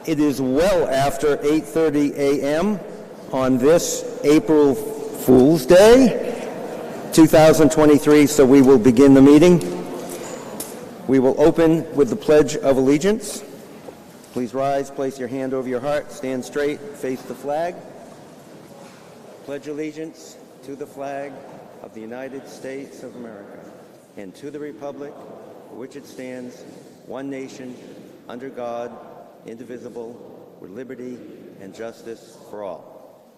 It is well after 8:30 a.m. on this April Fool's Day, 2023, so we will begin the meeting. We will open with the Pledge of Allegiance. Please rise, place your hand over your heart, stand straight, face the flag. Pledge allegiance to the flag of the United States of America and to the republic for which it stands, one nation, under God, indivisible, with liberty and justice for all.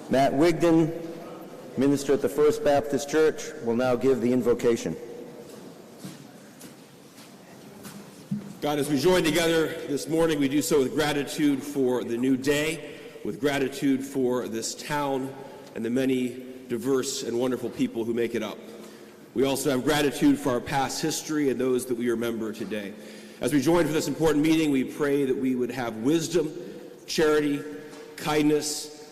Matt Wigden, minister at the First Baptist Church, will now give the invocation. God, as we join together this morning, we do so with gratitude for the new day, with gratitude for this town and the many diverse and wonderful people who make it up. We also have gratitude for our past history and those that we remember today. As we join for this important meeting, we pray that we would have wisdom, charity, kindness.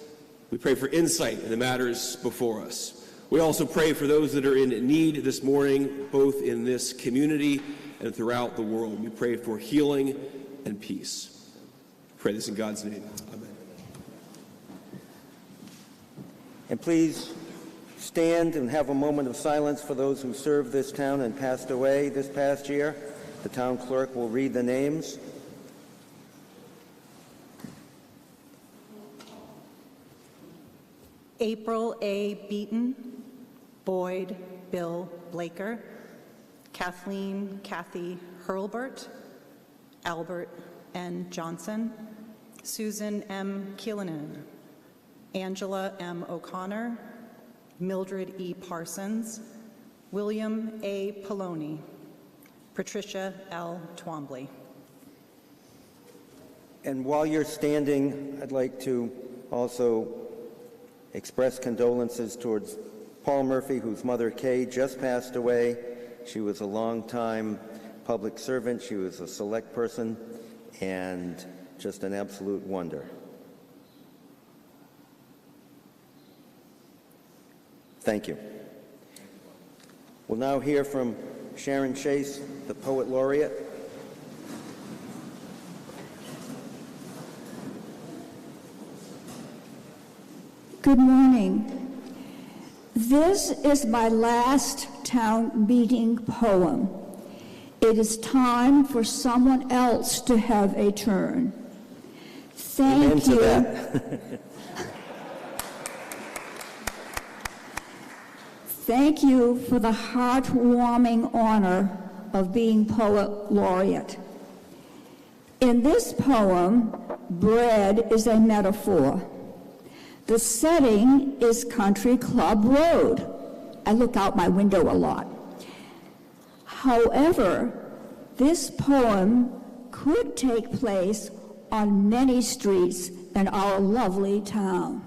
We pray for insight in the matters before us. We also pray for those that are in need this morning, both in this community and throughout the world. We pray for healing and peace. We pray this in God's name. Amen. And please stand and have a moment of silence for those who served this town and passed away this past year. The town clerk will read the names. April A. Beaton, Boyd Bill Blaker, Kathleen Kathy Hurlbert, Albert N. Johnson, Susan M. Kielinen, Angela M. O'Connor, Mildred E. Parsons, William A. Poloni, Patricia L. Twombly. And while you're standing, I'd like to also express condolences towards Paul Murphy, whose mother, Kay, just passed away. She was a long-time public servant. She was a select person and just an absolute wonder. Thank you. We'll now hear from Sharon Chase, the Poet Laureate. Good morning. This is my last town meeting poem. It is time for someone else to have a turn. Thank you. Thank you for the heartwarming honor of being Poet Laureate. In this poem, bread is a metaphor. The setting is Country Club Road. I look out my window a lot. However, this poem could take place on many streets in our lovely town.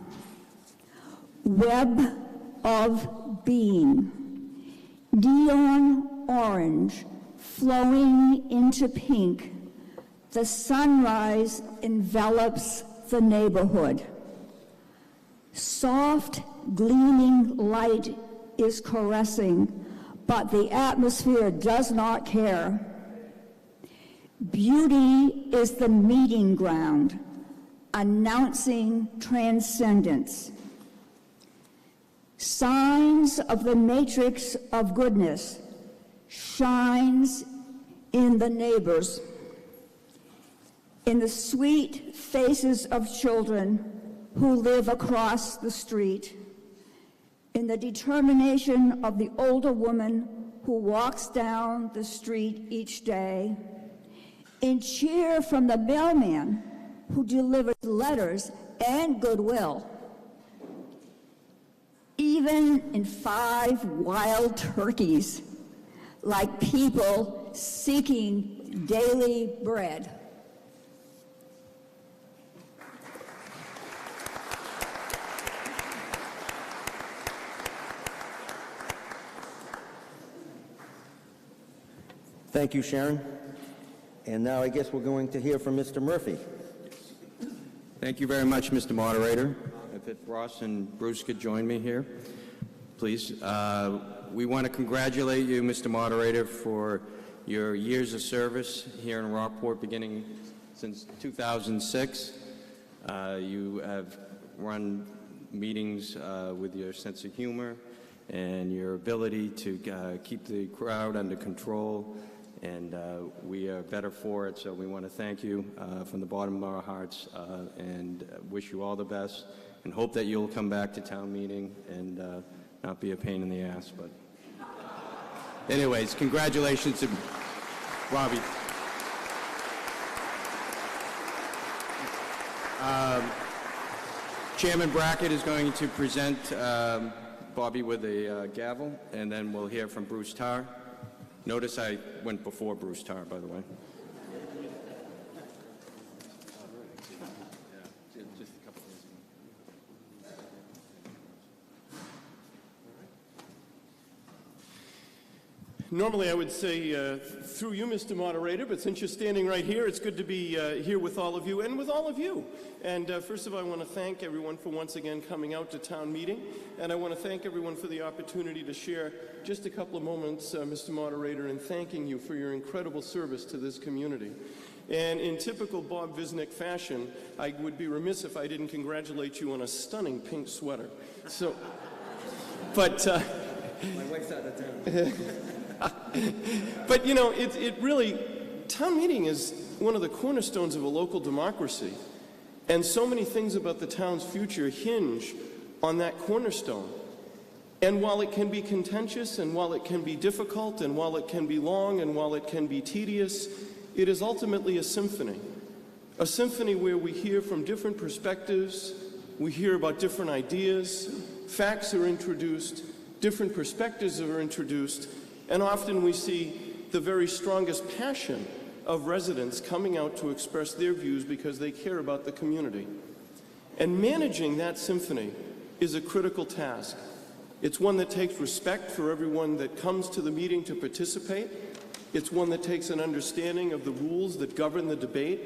Web of bean, neon orange flowing into pink, the sunrise envelops the neighborhood. Soft, gleaming light is caressing, but the atmosphere does not care. Beauty is the meeting ground, announcing transcendence. Signs of the matrix of goodness shines in the neighbors, in the sweet faces of children who live across the street, in the determination of the older woman who walks down the street each day, in cheer from the mailman who delivers letters and goodwill, even in 5 wild turkeys, like people seeking daily bread. Thank you, Sharon. And now I guess we're going to hear from Mr. Murphy. Thank you very much, Mr. Moderator. If Ross and Bruce could join me here. please. We want to congratulate you, Mr. Moderator, for your years of service here in Rockport, beginning since 2006. You have run meetings with your sense of humor and your ability to keep the crowd under control, and we are better for it, so we want to thank you from the bottom of our hearts and wish you all the best, and hope that you'll come back to town meeting and not be a pain in the ass. But anyways, congratulations to Bobby. Chairman Brackett is going to present Bobby with a gavel, and then we'll hear from Bruce Tarr. Notice I went before Bruce Tarr, by the way. Normally I would say through you, Mr. Moderator, but since you're standing right here, it's good to be here with all of you and with all of you. And first of all, I want to thank everyone for once again coming out to town meeting, and I want to thank everyone for the opportunity to share just a couple of moments, Mr. Moderator, in thanking you for your incredible service to this community. And in typical Bob Visnick fashion, I would be remiss if I didn't congratulate you on a stunning pink sweater. So, but... My wife's out of town. But, you know, it really, town meeting is one of the cornerstones of a local democracy. And so many things about the town's future hinge on that cornerstone. And while it can be contentious, and while it can be difficult, and while it can be long, and while it can be tedious, it is ultimately a symphony. A symphony where we hear from different perspectives, we hear about different ideas, facts are introduced, different perspectives are introduced, and often we see the very strongest passion of residents coming out to express their views because they care about the community. And managing that symphony is a critical task. It's one that takes respect for everyone that comes to the meeting to participate. It's one that takes an understanding of the rules that govern the debate.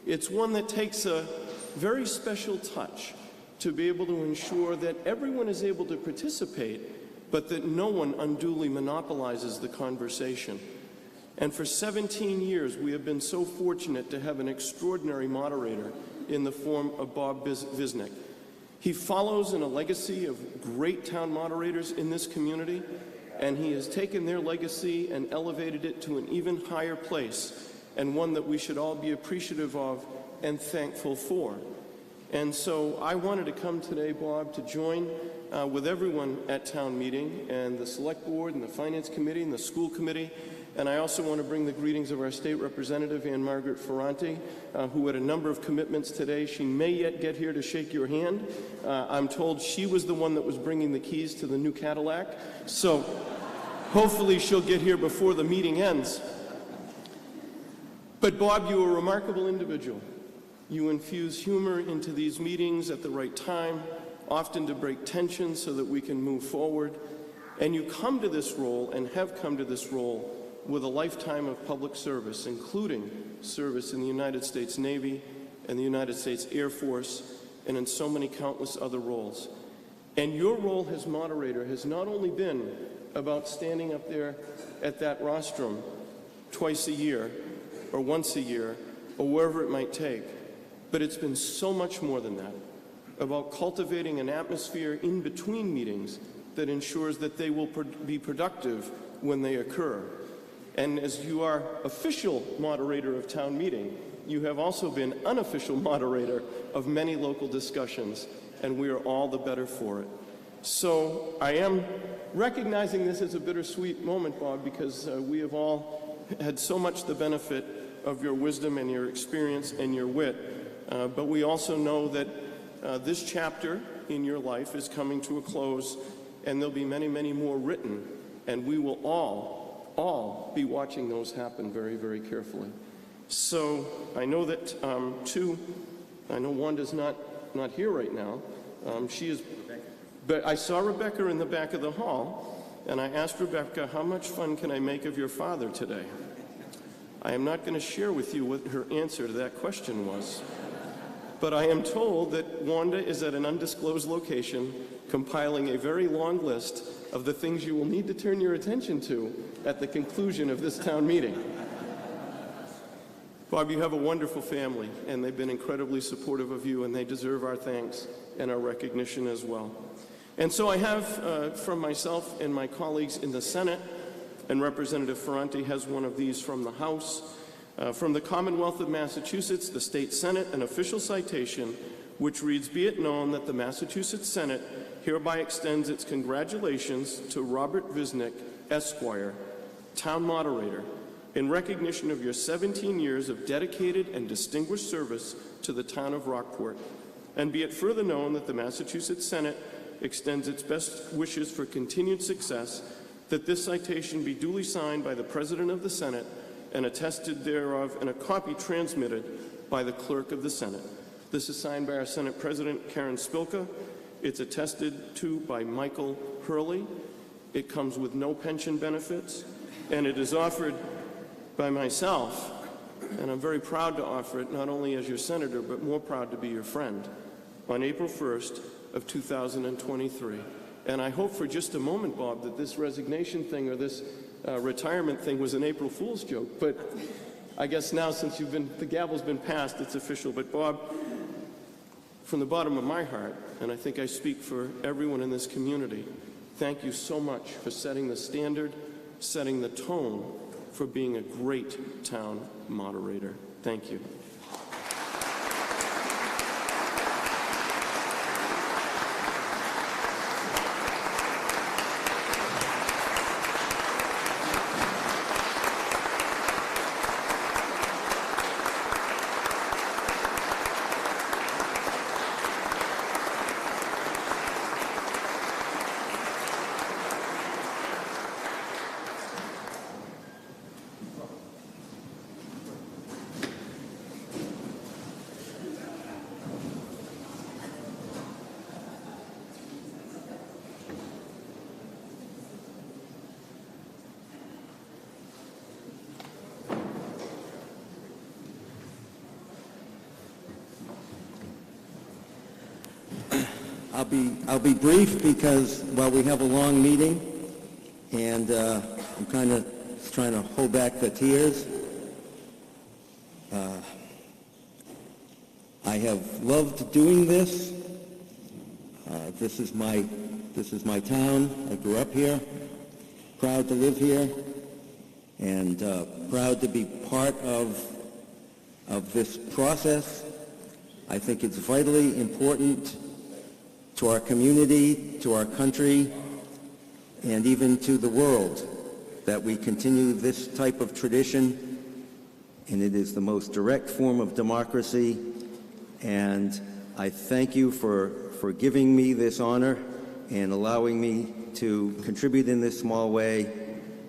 It's one that takes a very special touch to be able to ensure that everyone is able to participate, but that no one unduly monopolizes the conversation. And for 17 years, we have been so fortunate to have an extraordinary moderator in the form of Bob Visnick. He follows in a legacy of great town moderators in this community, and he has taken their legacy and elevated it to an even higher place, and one that we should all be appreciative of and thankful for. And so I wanted to come today, Bob, to join with everyone at town meeting and the select board and the finance committee and the school committee. And I also want to bring the greetings of our state representative, Ann Margaret Ferranti, who had a number of commitments today. She may yet get here to shake your hand. I'm told she was the one that was bringing the keys to the new Cadillac. So hopefully she'll get here before the meeting ends. But Bob, you are a remarkable individual. You infuse humor into these meetings at the right time, often to break tension so that we can move forward. And you come to this role and have come to this role with a lifetime of public service, including service in the United States Navy and the United States Air Force, and in so many countless other roles. And your role as moderator has not only been about standing up there at that rostrum twice a year, or once a year, or wherever it might take, but it's been so much more than that, about cultivating an atmosphere in between meetings that ensures that they will be productive when they occur. And as you are official moderator of town meeting, you have also been unofficial moderator of many local discussions, and we are all the better for it. So I am recognizing this as a bittersweet moment, Bob, because we have all had so much the benefit of your wisdom and your experience and your wit. But we also know that this chapter in your life is coming to a close, and there'll be many, many more written, and we will all be watching those happen very, very carefully. So I know that, I know Wanda's not here right now. She is, but I saw Rebecca in the back of the hall, and I asked Rebecca, how much fun can I make of your father today? I am not going to share with you what her answer to that question was. But I am told that Wanda is at an undisclosed location compiling a very long list of the things you will need to turn your attention to at the conclusion of this town meeting. Bob, you have a wonderful family, and they've been incredibly supportive of you, and they deserve our thanks and our recognition as well. And so I have, from myself and my colleagues in the Senate, and Representative Ferranti has one of these from the House, from the Commonwealth of Massachusetts, the State Senate, an official citation which reads, "Be it known that the Massachusetts Senate hereby extends its congratulations to Robert Visnick, Esquire, Town Moderator, in recognition of your 17 years of dedicated and distinguished service to the town of Rockport. And be it further known that the Massachusetts Senate extends its best wishes for continued success, that this citation be duly signed by the President of the Senate and attested thereof, and a copy transmitted by the Clerk of the Senate." This is signed by our Senate President, Karen Spilka. It's attested to by Michael Hurley. It comes with no pension benefits, and it is offered by myself, and I'm very proud to offer it, not only as your senator, but more proud to be your friend, on April 1st of 2023. And I hope for just a moment, Bob, that this resignation thing or this retirement thing was an April Fool's joke, but I guess now since the gavel's been passed, it's official. But Bob, from the bottom of my heart, and I think I speak for everyone in this community, thank you so much for setting the standard, setting the tone for being a great town moderator. Thank you. I'll be brief because, well, we have a long meeting, and I'm kind of trying to hold back the tears. I have loved doing this. This is my town. I grew up here. Proud to live here, and proud to be part of this process. I think it's vitally important to our community, to our country, and even to the world, that we continue this type of tradition, and it is the most direct form of democracy, and I thank you for giving me this honor and allowing me to contribute in this small way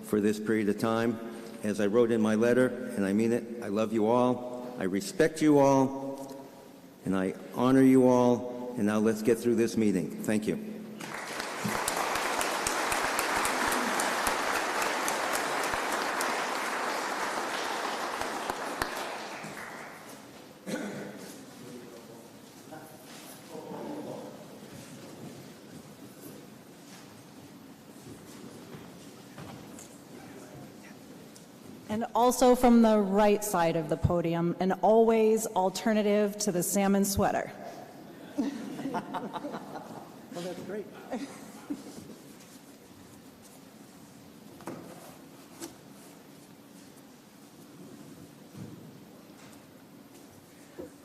for this period of time. As I wrote in my letter, and I mean it, I love you all, I respect you all, and I honor you all. And now let's get through this meeting. Thank you. And also from the right side of the podium, an always alternative to the salmon sweater. Well, that's great.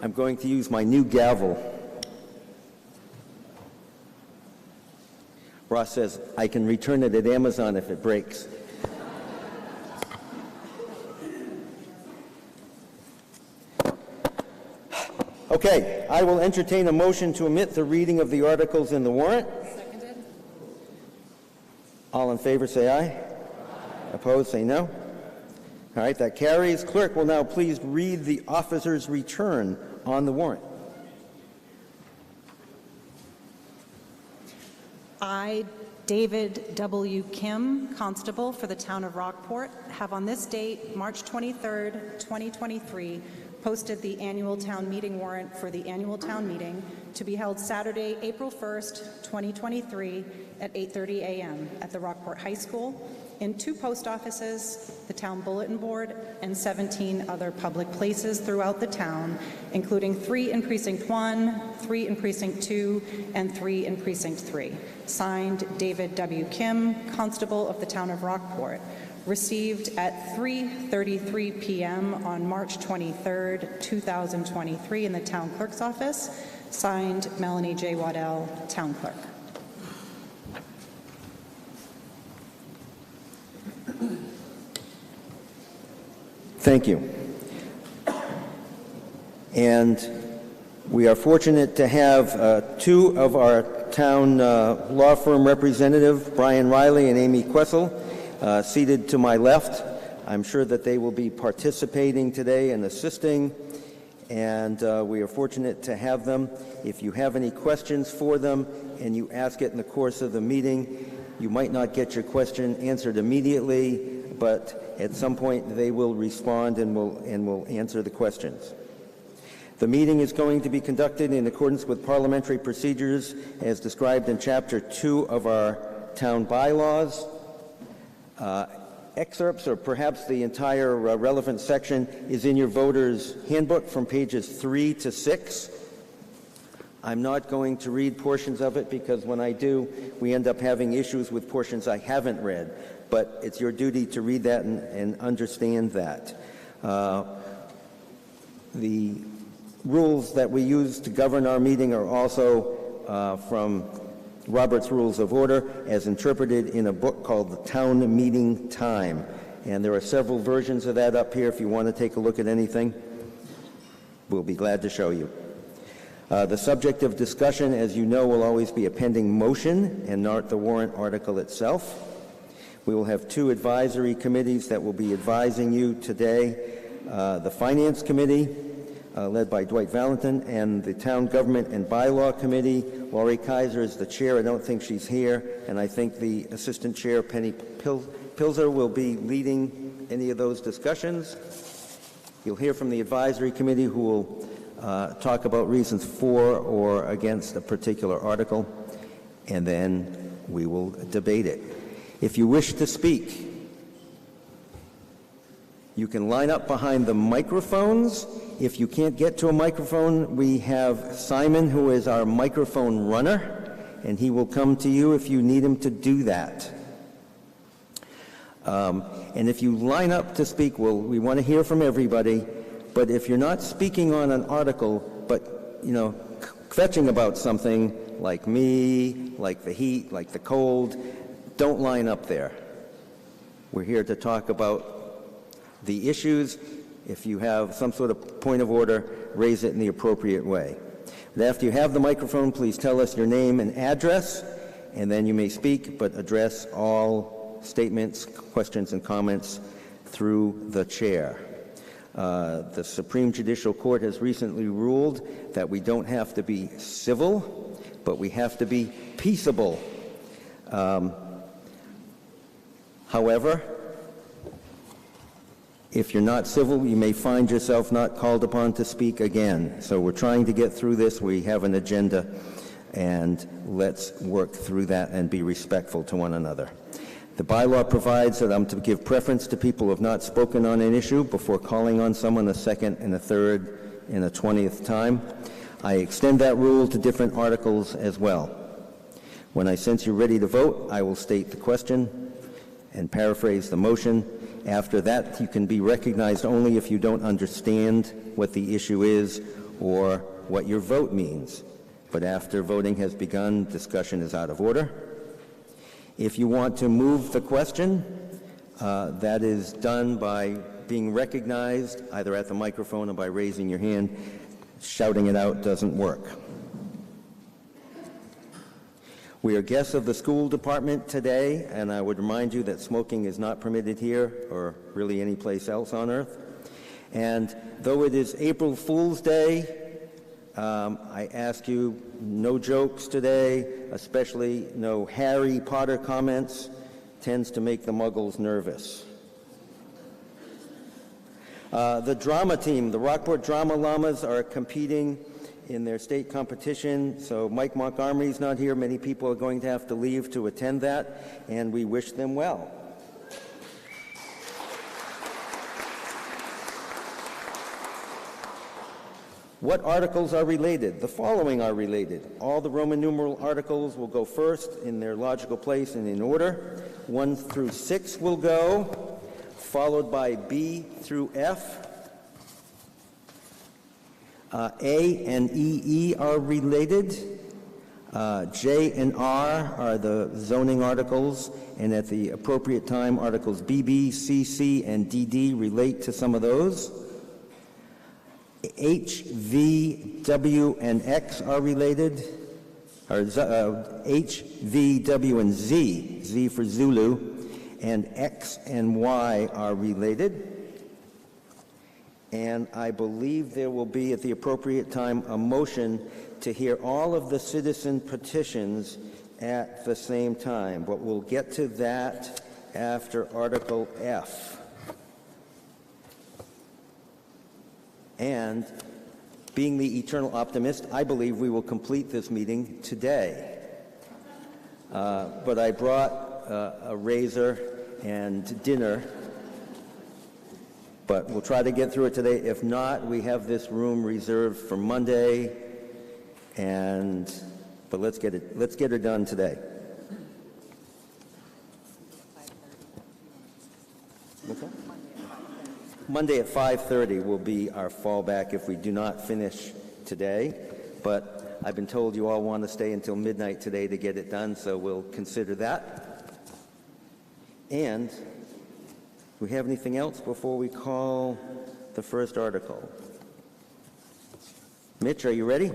I'm going to use my new gavel. Ross says I can return it at Amazon if it breaks. Okay, I will entertain a motion to omit the reading of the articles in the warrant. Seconded. All in favor, say aye. Aye. Opposed, say no. All right, that carries. Clerk will now please read the officer's return on the warrant. I, David W. Kim, Constable for the Town of Rockport, have on this date, March 23rd, 2023, posted the annual town meeting warrant for the annual town meeting to be held Saturday, April 1st, 2023 at 8:30 a.m. at the Rockport High School in 2 post offices, the town bulletin board, and 17 other public places throughout the town, including 3 in Precinct 1, 3 in Precinct 2, and 3 in Precinct 3. Signed, David W. Kim, Constable of the Town of Rockport. Received at 3:33 p.m. on March 23rd, 2023 in the Town Clerk's office. Signed, Melanie J. Waddell, Town Clerk. Thank you. And we are fortunate to have 2 of our town law firm representatives, Brian Riley and Amy Quessel, seated to my left. I'm sure that they will be participating today and assisting, and we are fortunate to have them. If you have any questions for them and you ask it in the course of the meeting, you might not get your question answered immediately, but at some point they will respond and will answer the questions. The meeting is going to be conducted in accordance with parliamentary procedures as described in Chapter 2 of our town bylaws. Excerpts, or perhaps the entire relevant section, is in your voters' handbook from pages 3 to 6. I'm not going to read portions of it because when I do, we end up having issues with portions I haven't read. But it's your duty to read that and understand that. The rules that we use to govern our meeting are also from Robert's Rules of Order as interpreted in a book called The Town Meeting Time. And there are several versions of that up here if you want to take a look at anything. We'll be glad to show you. The subject of discussion, as you know, will always be a pending motion and not the warrant article itself. We will have 2 advisory committees that will be advising you today. The Finance Committee, led by Dwight Valentin, and the Town Government and Bylaw Committee. Laurie Kaiser is the chair. I don't think she's here. And I think the Assistant Chair, Penny Pilzer, will be leading any of those discussions. You'll hear from the Advisory Committee, who will talk about reasons for or against a particular article, and then we will debate it. If you wish to speak, you can line up behind the microphones. If you can't get to a microphone, we have Simon, who is our microphone runner, and he will come to you if you need him to do that. And if you line up to speak, we want to hear from everybody, but if you're not speaking on an article, but, kvetching about something like me, like the heat, like the cold, don't line up there. We're here to talk about the issues. If you have some sort of point of order, raise it in the appropriate way. And after you have the microphone, please tell us your name and address, and then you may speak, but address all statements, questions, and comments through the chair. The Supreme Judicial Court has recently ruled that we don't have to be civil, but we have to be peaceable. However, if you're not civil, you may find yourself not called upon to speak again. So we're trying to get through this. We have an agenda, and let's work through that and be respectful to one another. The bylaw provides that I'm to give preference to people who have not spoken on an issue before calling on someone a second and a third and a 20th time. I extend that rule to different articles as well. When I sense you're ready to vote, I will state the question and paraphrase the motion. After that, you can be recognized only if you don't understand what the issue is or what your vote means. But after voting has begun, discussion is out of order. If you want to move the question, that is done by being recognized either at the microphone or by raising your hand. Shouting it out doesn't work. We are guests of the school department today, and I would remind you that smoking is not permitted here or really any place else on earth. And though it is April Fool's Day, I ask you no jokes today, especially no Harry Potter comments. Tends to make the muggles nervous. The drama team, the Rockport Drama Llamas, are competing in their state competition, so Mike Montgomery's not here. Many people are going to have to leave to attend that, and we wish them well. What articles are related? The following are related. All the Roman numeral articles will go first in their logical place and in order. 1 through 6 will go, followed by B through F. A and EE are related. J and R are the zoning articles, and at the appropriate time, articles BB, CC, and DD relate to some of those. H, V, W, and X are related, or H, V, W, and Z, Z for Zulu, and X and Y are related. And I believe there will be, at the appropriate time, a motion to hear all of the citizen petitions at the same time, but we'll get to that after Article F. And being the eternal optimist, I believe we will complete this meeting today. But I brought a razor and dinner, but we'll try to get through it today. If not, we have this room reserved for Monday, but let's get it done today. What's that? Monday at 5:30 will be our fallback if we do not finish today, but I've been told you all want to stay until midnight today to get it done, so we'll consider that. And do we have anything else before we call the first article? Mitch, are you ready?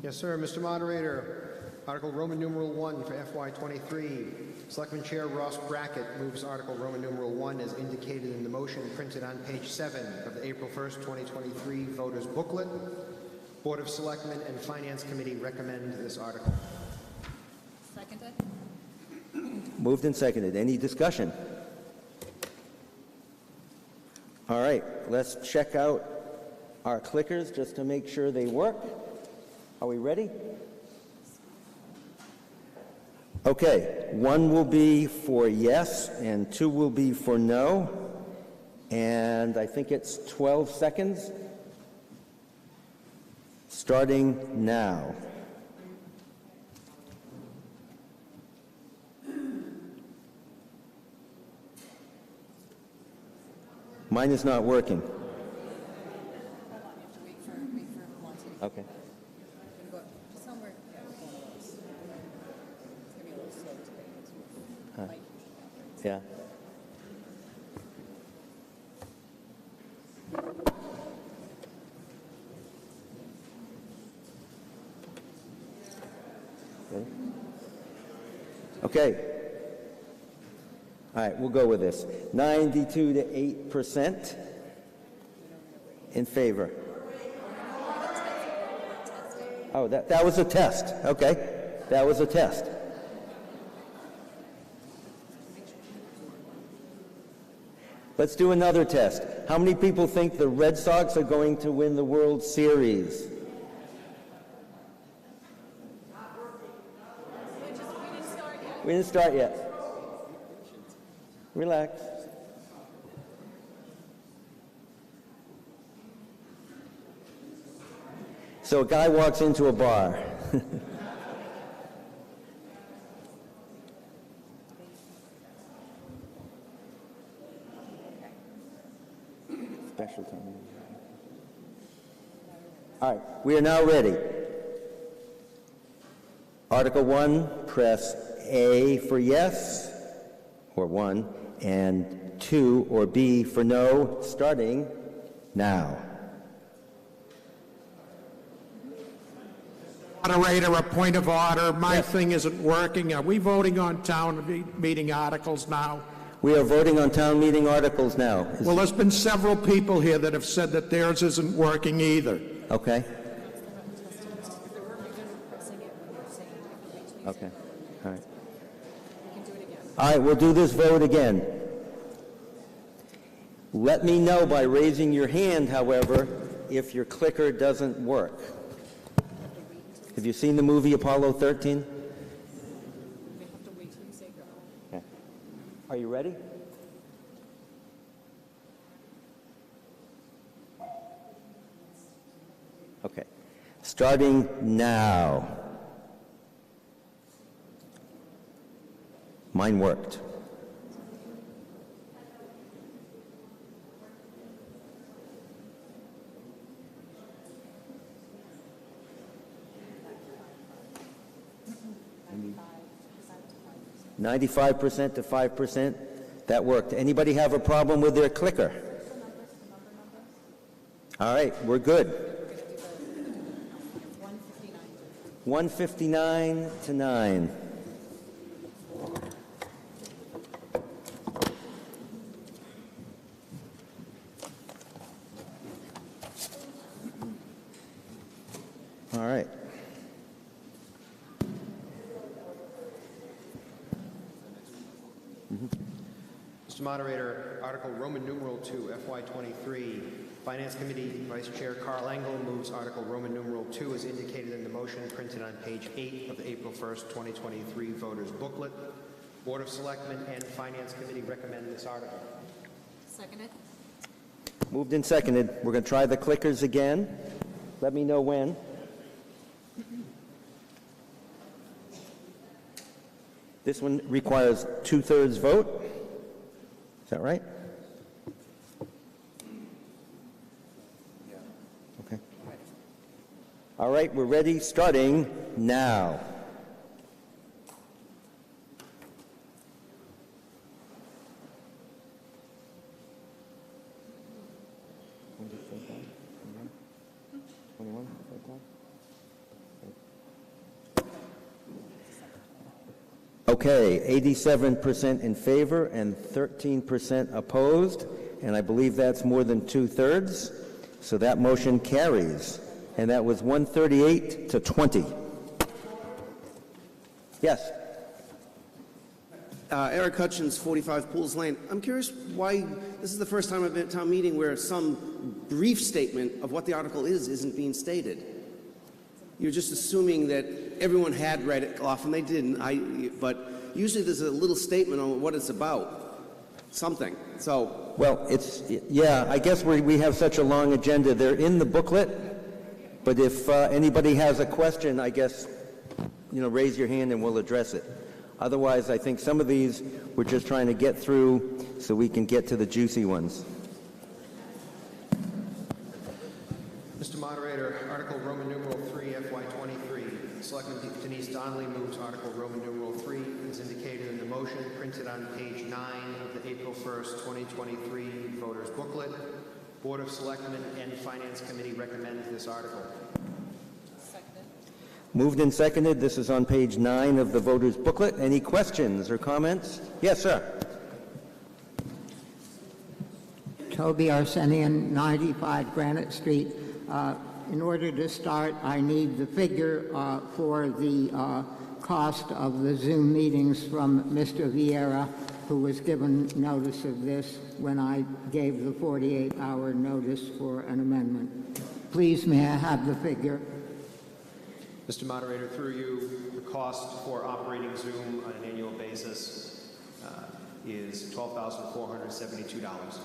Yes, sir. Mr. Moderator, Article Roman numeral 1 for FY23. Selectman Chair Ross Brackett moves Article Roman numeral 1 as indicated in the motion printed on page 7 of the April 1st, 2023 voters booklet. Board of Selectmen and Finance Committee recommend this article. Seconded. Moved and seconded. Any discussion? All right, let's check out our clickers just to make sure they work. Are we ready? Okay, 1 will be for yes and 2 will be for no. And I think it's 12 seconds. Starting now. Mine is not working. Hold on, you have to wait for one to. Okay. Go just somewhere. Yeah, it's gonna be a little slow today. It's might usually happen. Yeah. Ready? Okay. All right, we'll go with this. 92 to 8% in favor. Oh, that was a test. Okay, that was a test. Let's do another test. How many people think the Red Sox are going to win the World Series? We didn't start yet. Relax. So a guy walks into a bar. Special time. All right, we are now ready. Article 1, press A for yes, or 1, and 2 or B for no, starting now. Moderator, a point of order. My Yes. thing isn't working. Are we voting on town meeting articles now? We are voting on town meeting articles now. Well, there's been several people here that have said that theirs isn't working either. Okay. Okay. All right. All right, we'll do this vote again. Let me know by raising your hand, however, if your clicker doesn't work. Have you seen the movie Apollo 13? We have to wait till you say go. Okay. Are you ready? Okay. Starting now. Mine worked. Mm-hmm. 95% to 5%. That worked. Anybody have a problem with their clicker? All right, we're good. 159 to 9. All right. Mr. Moderator, Article Roman numeral 2, FY23. Finance Committee Vice Chair Carl Engel moves Article Roman numeral 2 as indicated in the motion printed on page 8 of the April 1st, 2023 voters booklet. Board of Selectmen and Finance Committee recommend this article. Seconded? Moved and seconded. We're going to try the clickers again. Let me know when. This one requires 2/3 vote. Is that right? Okay. All right, we're ready, starting now. Okay, 87% in favor and 13% opposed, and I believe that's more than 2/3. So that motion carries, and that was 138 to 20. Yes. Eric Hutchins, 45 Pools Lane. I'm curious why this is the first time I've been at town meeting where some brief statement of what the article isn't being stated. You're just assuming that everyone had read it off, and they didn't. But usually there's a little statement on what it's about, something. So, well, yeah, I guess we have such a long agenda. They're in the booklet, but if anybody has a question, I guess, raise your hand and we'll address it. Otherwise, I think some of these we're just trying to get through so we can get to the juicy ones. Mr. Moderator, Article Roman numeral 3, FY23. Selectman Denise Donnelly moves Article Roman numeral 3 as indicated in the motion printed on page 9 of the April 1st, 2023 voters booklet. Board of Selectmen and Finance Committee recommend this article. Seconded? Moved and seconded. This is on page 9 of the voters booklet. Any questions or comments? Yes, sir. Toby Arsenian, 95 Granite Street. In order to start, I need the figure for the cost of the Zoom meetings from Mr. Vieira, who was given notice of this when I gave the 48-hour notice for an amendment. Please, may I have the figure? Mr. Moderator, through you, the cost for operating Zoom on an annual basis is $12,472.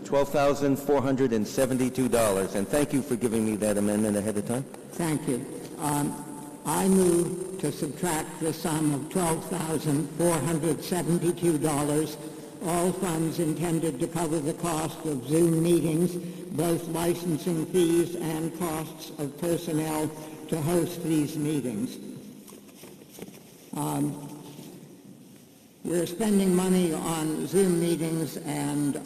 $12,472, and thank you for giving me that amendment ahead of time. Thank you. I move to subtract the sum of $12,472, all funds intended to cover the cost of Zoom meetings, both licensing fees and costs of personnel to host these meetings. We're spending money on Zoom meetings, and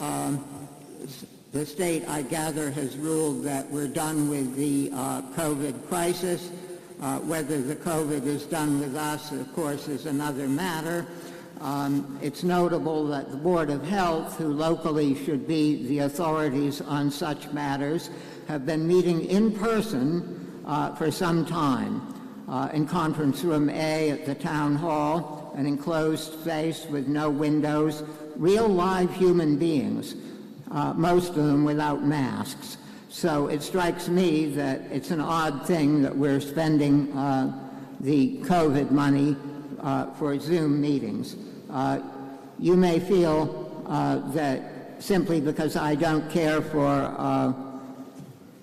the state, I gather, has ruled that we're done with the COVID crisis. Whether the COVID is done with us, of course, is another matter. It's notable that the Board of Health, who locally should be the authorities on such matters, have been meeting in person for some time in Conference Room A at the Town Hall, an enclosed space with no windows, real live human beings. most of them without masks. So it strikes me that it's an odd thing that we're spending the COVID money for Zoom meetings. You may feel that simply because I don't care for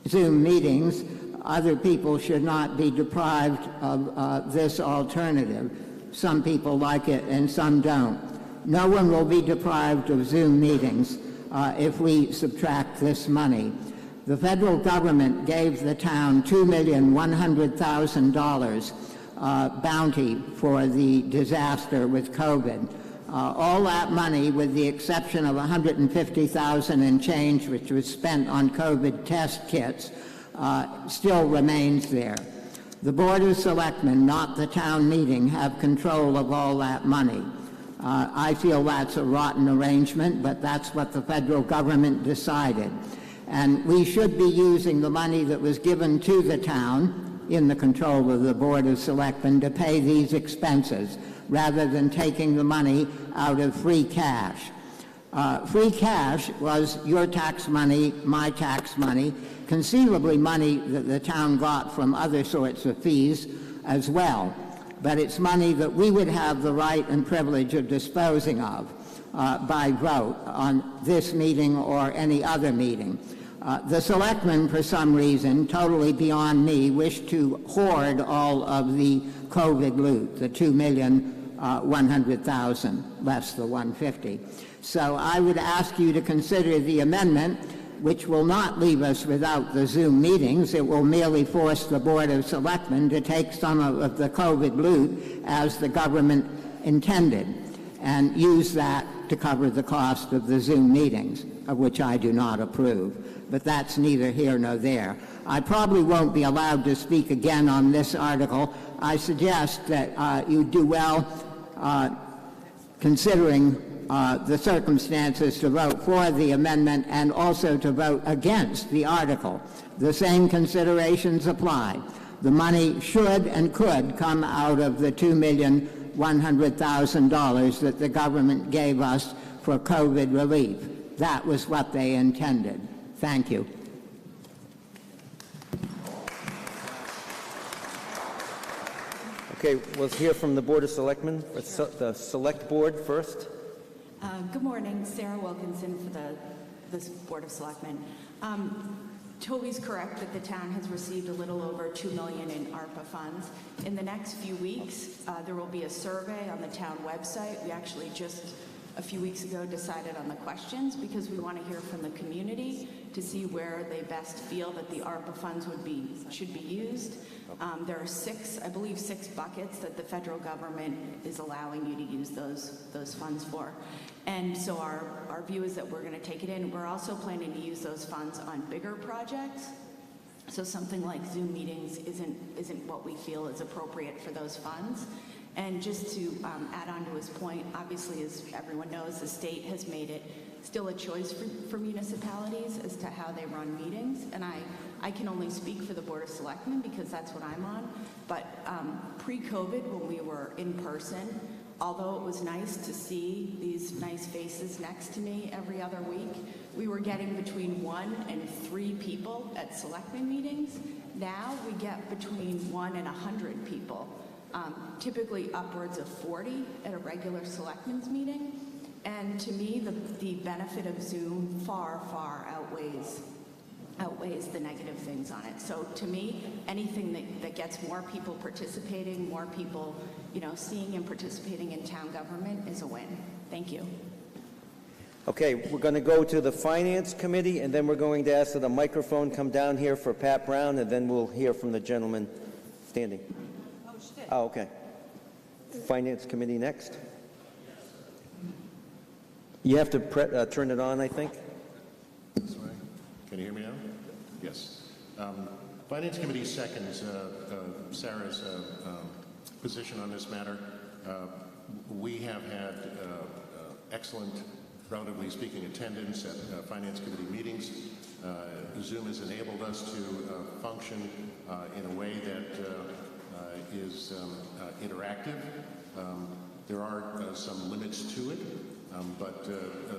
Zoom meetings, other people should not be deprived of this alternative. Some people like it and some don't. No one will be deprived of Zoom meetings if we subtract this money. The federal government gave the town $2,100,000 bounty for the disaster with COVID. All that money, with the exception of $150,000 and change, which was spent on COVID test kits, still remains there. The Board of Selectmen, not the town meeting, have control of all that money. I feel that's a rotten arrangement, but that's what the federal government decided. And we should be using the money that was given to the town in the control of the Board of Selectmen to pay these expenses, rather than taking the money out of free cash. Free cash was your tax money, my tax money, conceivably money that the town got from other sorts of fees as well. But it's money that we would have the right and privilege of disposing of by vote on this meeting or any other meeting. The selectmen, for some reason, totally beyond me, wish to hoard all of the COVID loot, the $2,100,000, less the $150,000. So I would ask you to consider the amendment, which will not leave us without the Zoom meetings. It will merely force the Board of Selectmen to take some of the COVID loot as the government intended and use that to cover the cost of the Zoom meetings, of which I do not approve. But that's neither here nor there. I probably won't be allowed to speak again on this article. I suggest that you do well, considering the circumstances, to vote for the amendment and also to vote against the article. The same considerations apply. The money should and could come out of the $2,100,000 that the government gave us for COVID relief. That was what they intended. Thank you. Okay, we'll hear from the Board of Selectmen, the Select Board first. Good morning, Sarah Wilkinson for the Board of Selectmen. Toby's correct that the town has received a little over $2 million in ARPA funds. In the next few weeks, there will be a survey on the town website. We actually just a few weeks ago decided on the questions because we want to hear from the community to see where they best feel that the ARPA funds should be used. There are I believe six buckets that the federal government is allowing you to use those funds for. And so our view is that we're going to take it in. We're also planning to use those funds on bigger projects. So something like Zoom meetings isn't what we feel is appropriate for those funds. And just to add on to his point, obviously, as everyone knows, the state has made it still a choice for municipalities as to how they run meetings. And I can only speak for the Board of Selectmen because that's what I'm on. But pre-COVID, when we were in person, although it was nice to see these nice faces next to me every other week, we were getting between 1 and 3 people at Selectmen meetings. Now we get between 1 and 100 people. Typically upwards of 40 at a regular Selectmen's meeting. And to me, the benefit of Zoom far, far outweighs the negative things on it. So to me, anything that gets more people participating, more people, seeing and participating in town government is a win. Thank you. Okay, we're going to go to the Finance Committee, and then we're going to ask that a microphone come down here for Pat Brown, and then we'll hear from the gentleman standing. Oh, okay. Finance Committee next. You have to turn it on, I think. This way. Can you hear me now? Yes. Finance Committee seconds Sarah's position on this matter. We have had excellent, relatively speaking, attendance at Finance Committee meetings. Zoom has enabled us to function in a way that is interactive. There are some limits to it, but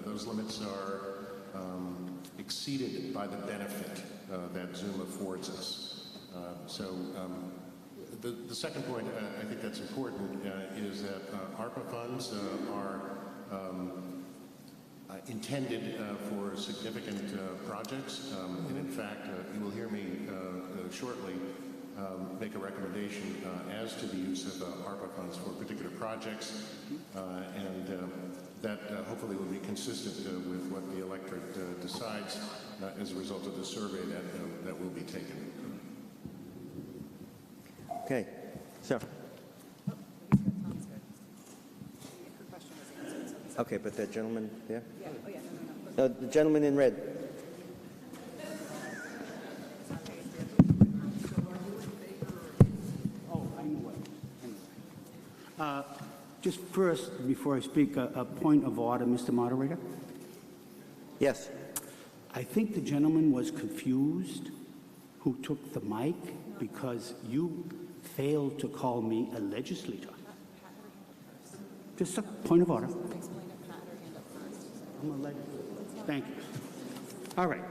those limits are exceeded by the benefit that Zoom affords us. The second point I think that's important is that ARPA funds are intended for significant projects, and in fact, you will hear me shortly make a recommendation as to the use of ARPA funds for particular projects, and that hopefully will be consistent with what the electorate decides as a result of the survey that will be taken. Okay, so. Okay, but that gentleman there? Yeah. Oh, yeah, No, the gentleman in red. Oh, I know it. Just first, before I speak, a point of order, Mr. Moderator. Yes. I think the gentleman was confused who took the mic because you failed to call me a legislator. Just a point of order. I'm a legislator. Thank you. All right.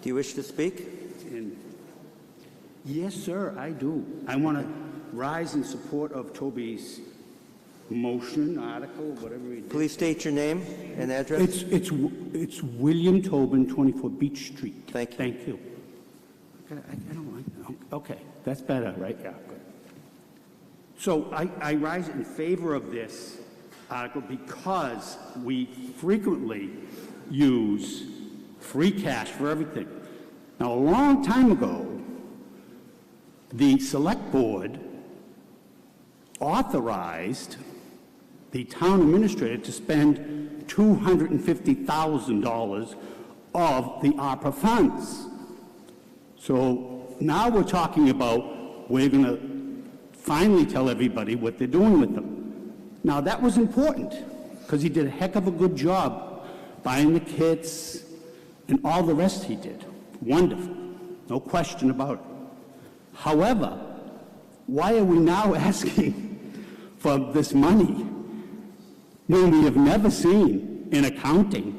Do you wish to speak? Yes, sir, I do. I want to rise in support of Toby's motion, article, whatever he did. Please state your name and address. It's William Tobin, 24 Beach Street. Thank you. Thank you. I don't like. Okay, that's better, right? Yeah, good. So I rise in favor of this article because we frequently use free cash for everything. Now, a long time ago, the Select Board authorized the town administrator to spend $250,000 of the ARPA funds. So now we're talking about we're going to finally tell everybody what they're doing with them. Now that was important because he did a heck of a good job buying the kits and all the rest he did. Wonderful, no question about it. However, why are we now asking for this money when we have never seen an accounting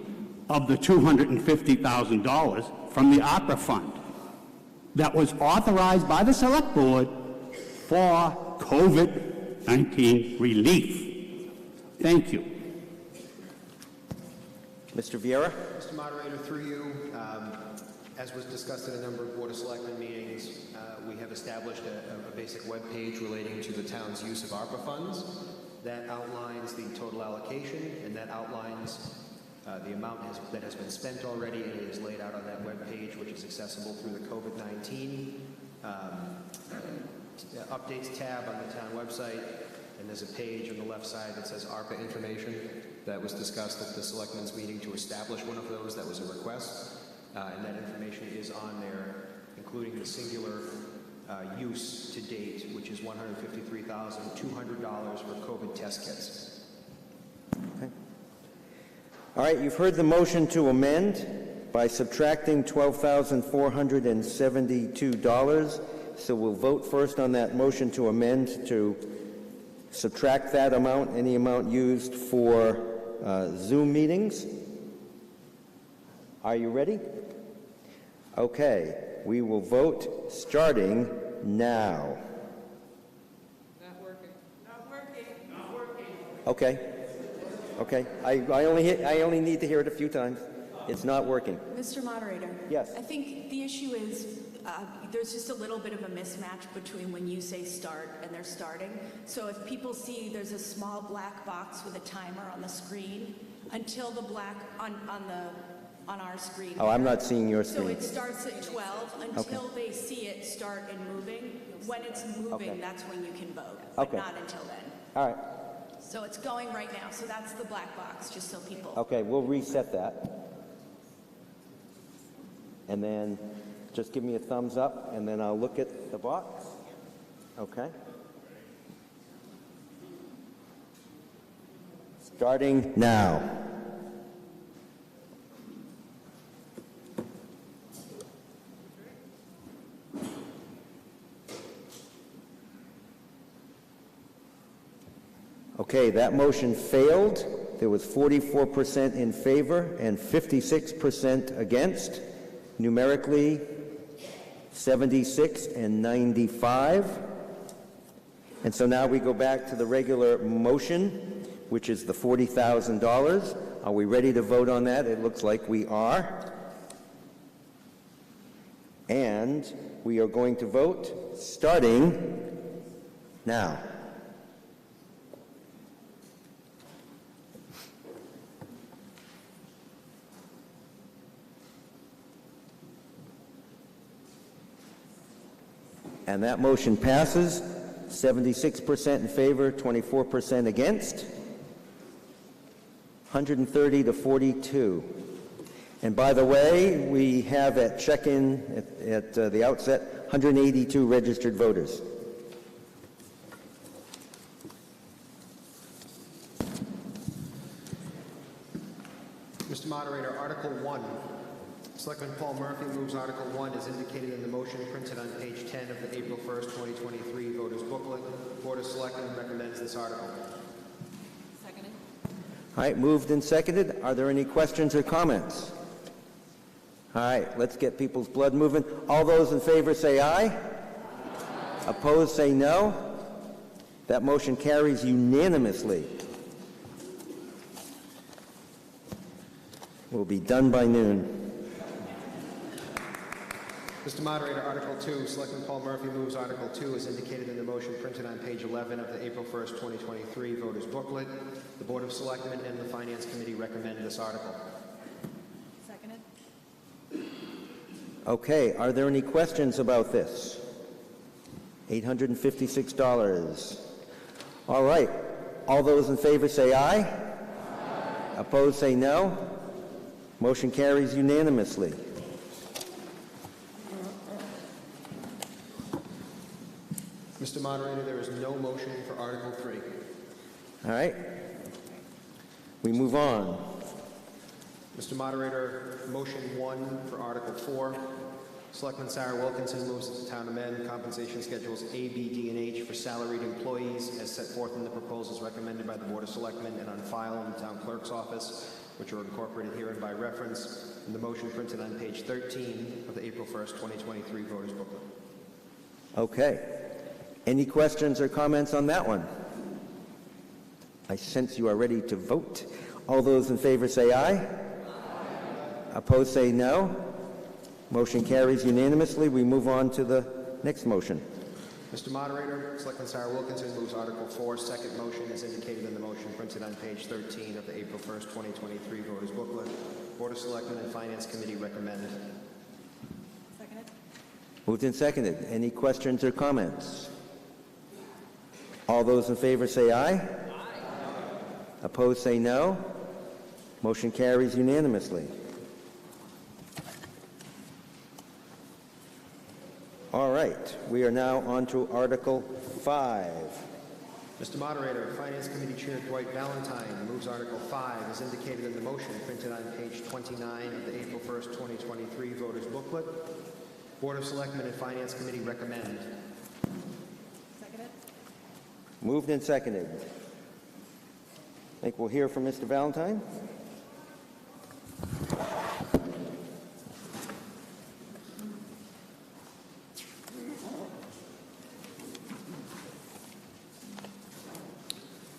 of the $250,000 from the ARPA fund that was authorized by the Select Board for COVID-19 relief? Thank you. Mr. Vieira? Mr. Moderator, through you, as was discussed at a number of Board of Selectmen meetings, we have established a basic web page relating to the town's use of ARPA funds. That outlines the total allocation, and that outlines the amount that has been spent already, and it is laid out on that web page, which is accessible through the COVID-19 updates tab on the town website. And there's a page on the left side that says ARPA information. That was discussed at the Selectmen's meeting to establish one of those. That was a request. And that information is on there, including the singular use to date, which is $153,200 for COVID test kits. Okay. All right, you've heard the motion to amend by subtracting $12,472. So we'll vote first on that motion to amend to subtract that amount, any amount used for Zoom meetings. Are you ready? Okay, we will vote starting now. Not working. Not working. Not working. Okay. Okay. I only need to hear it a few times. It's not working. Mr. Moderator. Yes. I think the issue is there's just a little bit of a mismatch between when you say start and they're starting. So if people see there's a small black box with a timer on the screen until the black on our screen. Oh, I'm not seeing your screen. So it starts at 12 until they see it start and moving. When it's moving, that's when you can vote, but not until then. All right. So it's going right now. So that's the black box, just so people. Okay, we'll reset that. And then just give me a thumbs up, and then I'll look at the box. Okay. Starting now. Okay, that motion failed. there was 44% in favor and 56% against. Numerically, 76 and 95. And so now we go back to the regular motion, which is the $40,000. Are we ready to vote on that? It looks like we are. And we are going to vote starting now. And that motion passes, 76% in favor, 24% against, 130 to 42. And by the way, we have at check-in at the outset, 182 registered voters. Mr. Moderator, Article 1. Selectman Paul Murphy moves Article 1 as indicated in the motion printed on page 10 of the April 1st, 2023 voters booklet. Board of Selectmen recommends this article. Seconded. All right, moved and seconded. Are there any questions or comments? All right, let's get people's blood moving. All those in favor say aye. Opposed say no. That motion carries unanimously. We'll be done by noon. Mr. Moderator, Article 2, Selectman Paul Murphy moves Article 2 as indicated in the motion printed on page 11 of the April 1st, 2023 voters booklet. The Board of Selectmen and the Finance Committee recommend this article. Seconded. Okay, are there any questions about this? $856. All right, all those in favor say aye. Aye. Opposed say no. Motion carries unanimously. Mr. Moderator, there is no motion for Article 3. All right, we move on. Mr. Moderator, motion 1 for Article 4. Selectman Sarah Wilkinson moves that the town amend compensation schedules A, B, D, and H for salaried employees as set forth in the proposals recommended by the Board of Selectmen and on file in the town clerk's office, which are incorporated herein by reference in the motion printed on page 13 of the April 1st, 2023 voters booklet. Okay, any questions or comments on that one? I sense you are ready to vote. All those in favor say aye. Aye. Opposed say no. Motion carries unanimously. We move on to the next motion. Mr. Moderator, Selectman Sarah Wilkinson moves Article 4, second motion as indicated in the motion printed on page 13 of the April 1st, 2023 voters booklet. Board of Selectmen and Finance Committee recommend. Seconded. Moved and seconded. Any questions or comments? All those in favor say aye. Aye. Opposed say no. Motion carries unanimously. All right, we are now on to Article 5. Mr. Moderator, Finance Committee Chair Dwight Valentine moves Article 5 as indicated in the motion printed on page 29 of the April 1st, 2023 voters booklet. Board of Selectmen and Finance Committee recommend. Seconded. Moved and seconded. I think we'll hear from Mr. Valentine.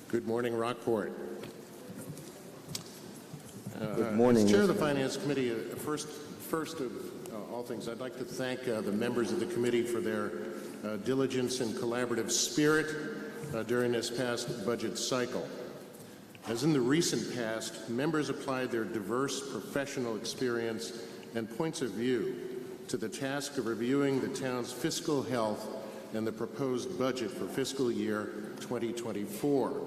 Good morning, Rockport. Good morning. As Chair of the Finance Committee, first of all things, I'd like to thank the members of the committee for their diligence and collaborative spirit during this past budget cycle. As in the recent past, members applied their diverse professional experience and points of view to the task of reviewing the town's fiscal health and the proposed budget for fiscal year 2024.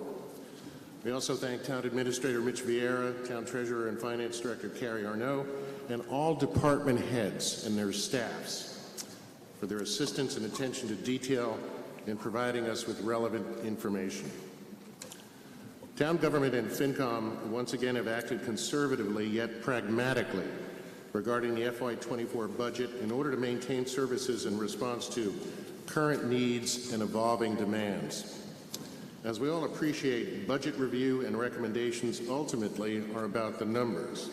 We also thank Town Administrator Mitch Vieira, Town Treasurer and Finance Director Carrie Arnaud, and all department heads and their staffs for their assistance and attention to detail in providing us with relevant information. Town government and FinCom once again have acted conservatively yet pragmatically regarding the FY24 budget in order to maintain services in response to current needs and evolving demands. As we all appreciate, budget review and recommendations ultimately are about the numbers.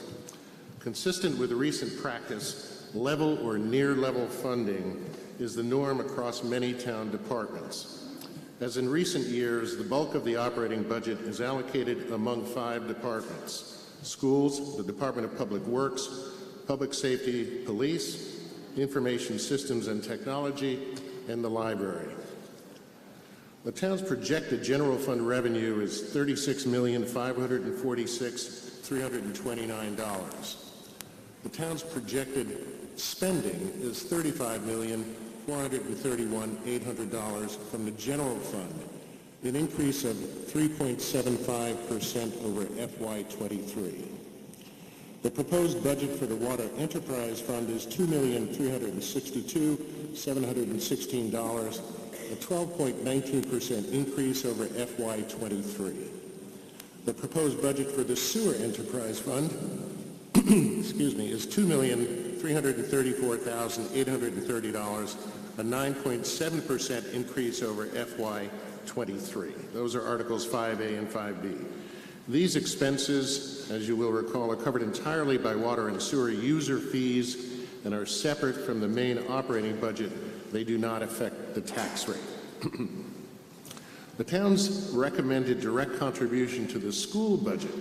Consistent with the recent practice, level or near-level funding is the norm across many town departments. As in recent years, the bulk of the operating budget is allocated among 5 departments: schools, the Department of Public Works, Public Safety, Police, Information Systems and Technology, and the library. The town's projected general fund revenue is $36,546,329. The town's projected spending is $35,431,800 from the general fund, an increase of 3.75% over FY23. The proposed budget for the Water Enterprise Fund is $2,362,716, a 12.19% increase over FY23. The proposed budget for the Sewer Enterprise Fund is $2,334,830, a 9.7% increase over FY23. Those are Articles 5A and 5B. These expenses, as you will recall, are covered entirely by water and sewer user fees and are separate from the main operating budget. They do not affect the tax rate. The town's recommended direct contribution to the school budget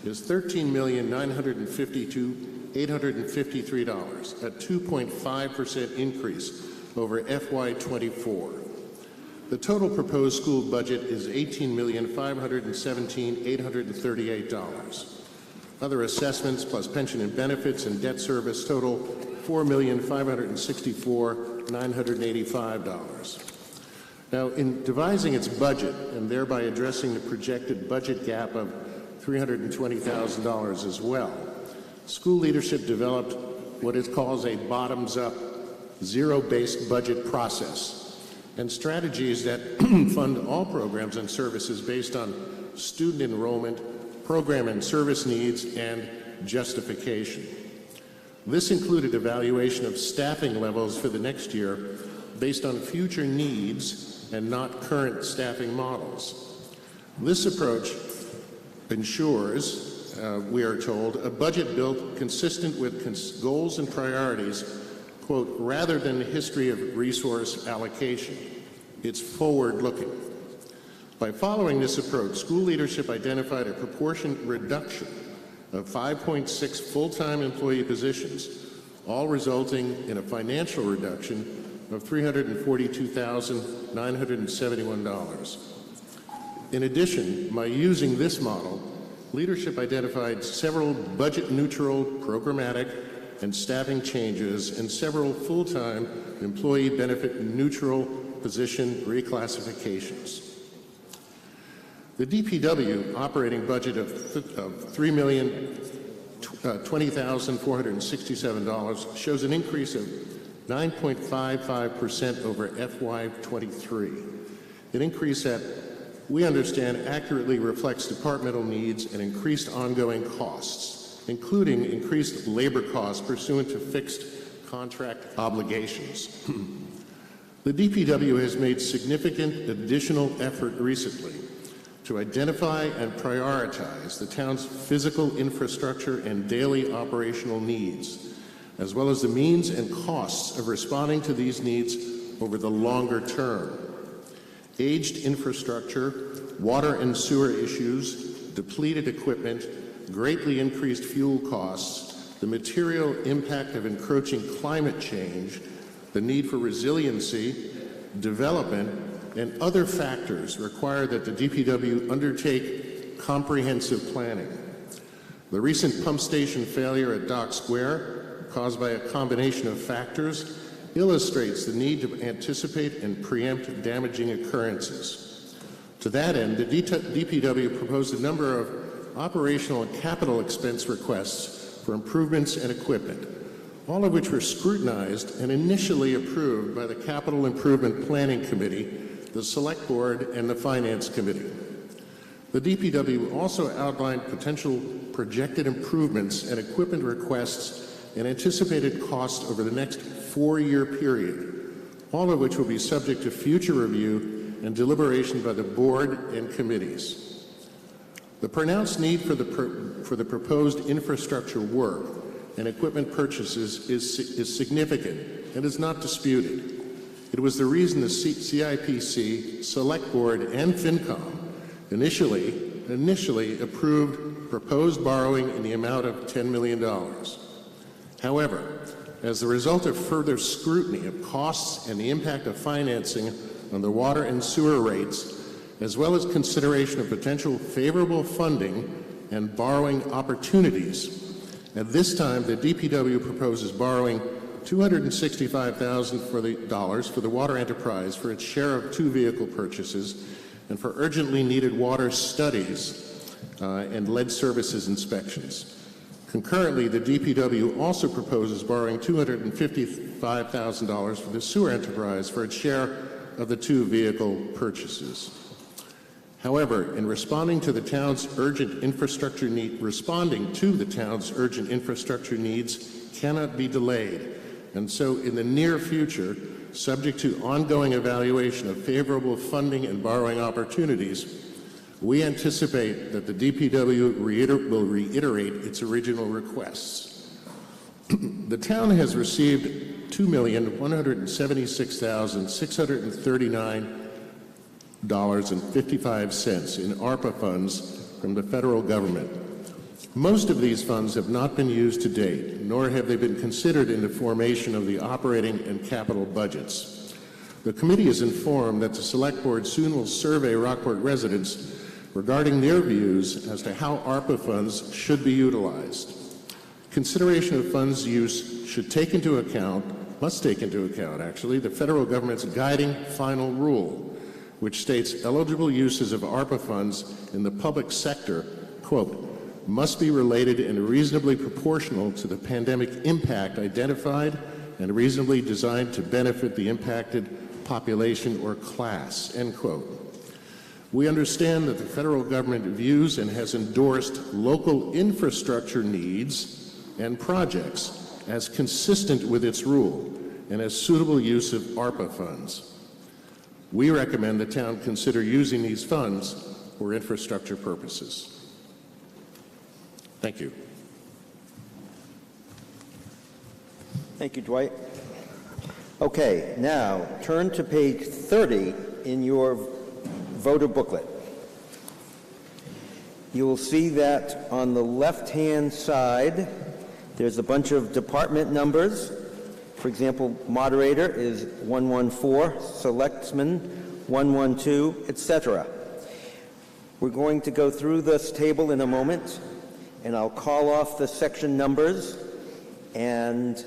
is $13,952,853, a 2.5% increase over FY24. The total proposed school budget is $18,517,838. Other assessments plus pension and benefits and debt service total $4,564,985. Now, in devising its budget and thereby addressing the projected budget gap of $320,000 as well, school leadership developed what it calls a bottoms-up, zero-based budget process and strategies that fund all programs and services based on student enrollment, program and service needs, and justification. This included evaluation of staffing levels for the next year based on future needs and not current staffing models. This approach ensures, we are told, a budget built consistent with goals and priorities, quote, rather than the history of resource allocation. It's forward-looking. By following this approach, school leadership identified a proportionate reduction of 5.6 full-time employee positions, all resulting in a financial reduction of $342,971. In addition, by using this model, leadership identified several budget-neutral, programmatic, and staffing changes and several full-time employee benefit-neutral position reclassifications. The DPW operating budget of $3,020,467 shows an increase of 9.55% over FY23. An increase that we understand accurately reflects departmental needs and increased ongoing costs, including increased labor costs pursuant to fixed contract obligations. The DPW has made significant additional effort recently to identify and prioritize the town's physical infrastructure and daily operational needs, as well as the means and costs of responding to these needs over the longer term. Aged infrastructure, water and sewer issues, depleted equipment, greatly increased fuel costs, the material impact of encroaching climate change, the need for resiliency, development, and other factors require that the DPW undertake comprehensive planning. The recent pump station failure at Dock Square, caused by a combination of factors, illustrates the need to anticipate and preempt damaging occurrences. To that end, the DPW proposed a number of operational and capital expense requests for improvements and equipment, all of which were scrutinized and initially approved by the Capital Improvement Planning Committee, the Select Board, and the Finance Committee. The DPW also outlined potential projected improvements and equipment requests and anticipated costs over the next 4-year period, all of which will be subject to future review and deliberation by the board and committees. The pronounced need for the proposed infrastructure work and equipment purchases is significant and is not disputed. It was the reason the CIPC, Select Board, and FinCom initially approved proposed borrowing in the amount of $10 million. However, as a result of further scrutiny of costs and the impact of financing on the water and sewer rates, as well as consideration of potential favorable funding and borrowing opportunities, at this time the DPW proposes borrowing $265,000 for the water enterprise for its share of 2 vehicle purchases and for urgently needed water studies and lead services inspections. Concurrently, the DPW also proposes borrowing $255,000 for the sewer enterprise for its share of the 2 vehicle purchases. However, in responding to the town's urgent infrastructure needs cannot be delayed. And so in the near future, subject to ongoing evaluation of favorable funding and borrowing opportunities, we anticipate that the DPW will reiterate its original requests. The town has received $2,176,639.55 in ARPA funds from the federal government. Most of these funds have not been used to date, nor have they been considered in the formation of the operating and capital budgets. The committee is informed that the Select Board soon will survey Rockport residents regarding their views as to how ARPA funds should be utilized. Consideration of funds use must take into account, the federal government's guiding final rule, which states eligible uses of ARPA funds in the public sector, quote, must be related and reasonably proportional to the pandemic impact identified and reasonably designed to benefit the impacted population or class, end quote. We understand that the federal government views and has endorsed local infrastructure needs and projects as consistent with its rule and as suitable use of ARPA funds. We recommend the town consider using these funds for infrastructure purposes. Thank you. Thank you, Dwight. Okay, now turn to page 30 in your voter booklet. You will see that on the left-hand side, there's a bunch of department numbers. For example, moderator is 114, selectman 112, etc. We're going to go through this table in a moment, and I'll call off the section numbers, and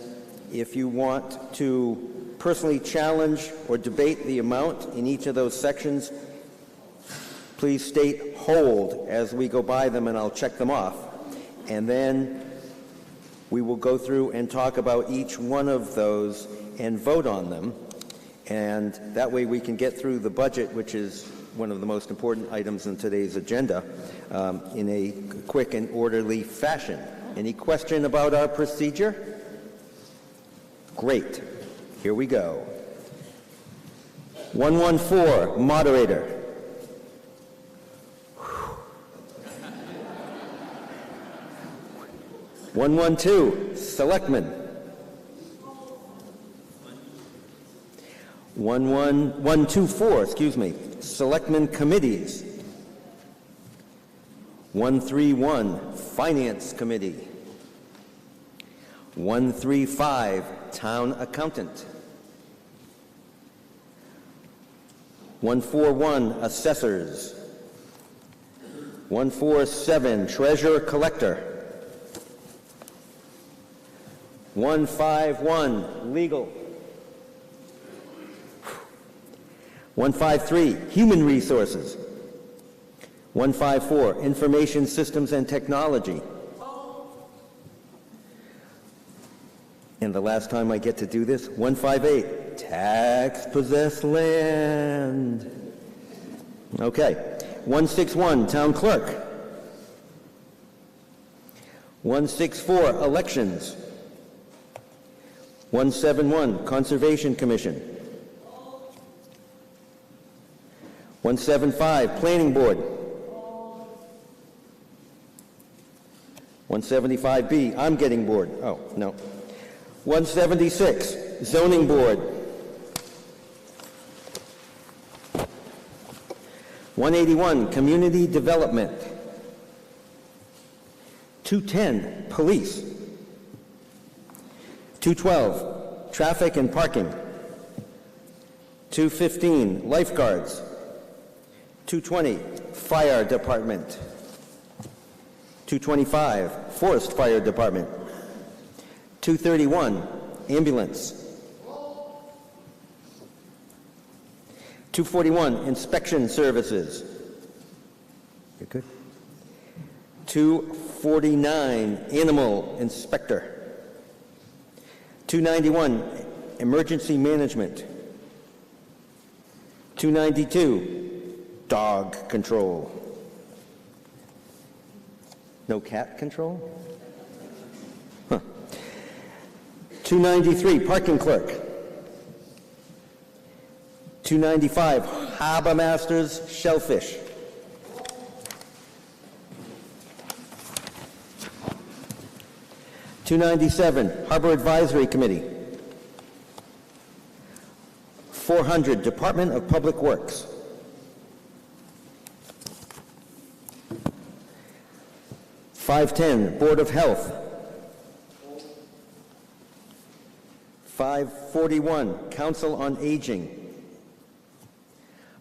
if you want to personally challenge or debate the amount in each of those sections, please state hold as we go by them, and I'll check them off. And then we will go through and talk about each one of those and vote on them, and that way we can get through the budget, which is one of the most important items in today's agenda, in a quick and orderly fashion. Any question about our procedure? Great. Here we go. 114, moderator. 112, selectman. 124, selectmen committees. 131, finance committee. 135, town accountant. 141, assessors. 147, treasurer collector. 151, legal. 153, human resources. 154, information systems and technology. And the last time I get to do this, 158, tax possessed land. Okay, 161, town clerk. 164, elections. 171, Conservation Commission. 175, Planning Board. 175B, I'm getting bored. Oh, no. 176, Zoning Board. 181, Community Development. 210, Police. 212, Traffic and Parking. 215, Lifeguards. 220, Fire Department. 225, Forest Fire Department. 231, Ambulance. 241, Inspection Services. You're good. 249, Animal Inspector. 291, Emergency Management. 292, Dog Control. No cat control? Huh. 293, Parking Clerk. 295, Harbor Masters Shellfish. 297, Harbor Advisory Committee. 400, Department of Public Works. 510, Board of Health. 541, Council on Aging.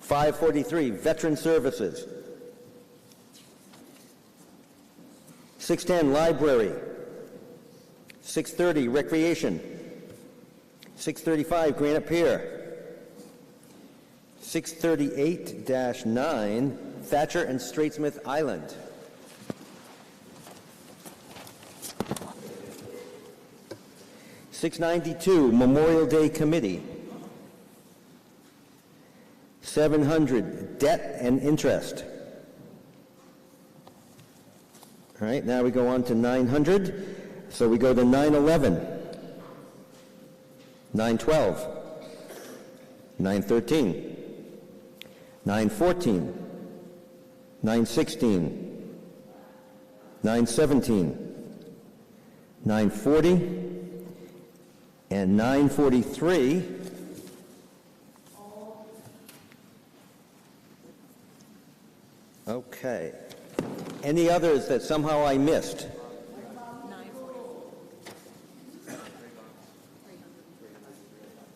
543, Veteran Services. 610, Library. 630, Recreation. 635, Granite Pier. 638-9, Thatcher and Straitsmith Island. 692, Memorial Day Committee. 700, Debt and Interest. All right, now we go on to 900. So we go to 911, 912, 913, 914, 916, 917, 940, and 943. Okay. Any others that somehow I missed?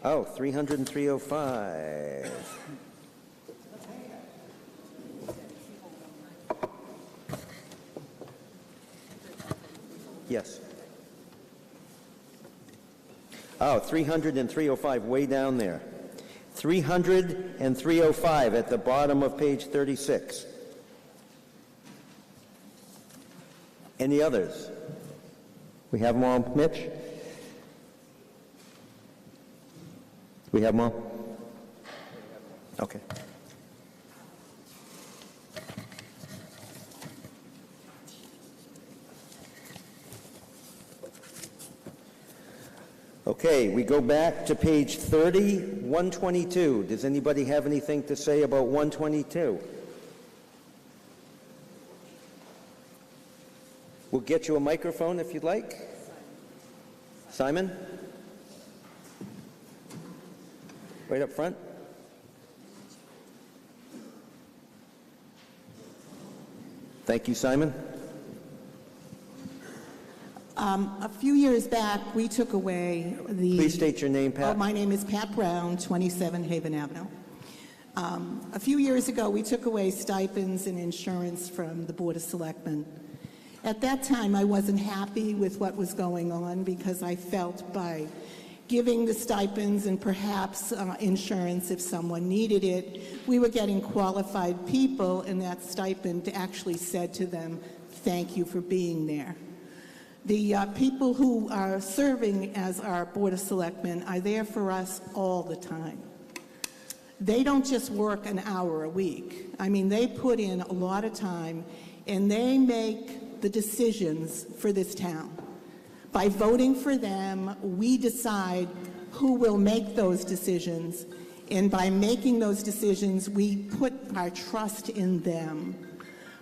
Oh, 300 and 305. Yes. Oh, 300 and 305, way down there. 300 and 305 at the bottom of page 36. Any others? We have them all, Mitch? We have them all? Okay. Okay, we go back to page 30, 122. Does anybody have anything to say about 122? We'll get you a microphone if you'd like. Simon? Right up front. Thank you, Simon. A few years back, we took away the... Please state your name, Pat. Oh, my name is Pat Brown, 27 Haven Avenue. A few years ago, we took away stipends and insurance from the Board of Selectmen. At that time, I wasn't happy with what was going on because I felt by giving the stipends and perhaps insurance if someone needed it, we were getting qualified people, and that stipend actually said to them, thank you for being there. The people who are serving as our Board of Selectmen are there for us all the time. They don't just work an hour a week. I mean, they put in a lot of time, and they make the decisions for this town. By voting for them, we decide who will make those decisions, And by making those decisions, we put our trust in them.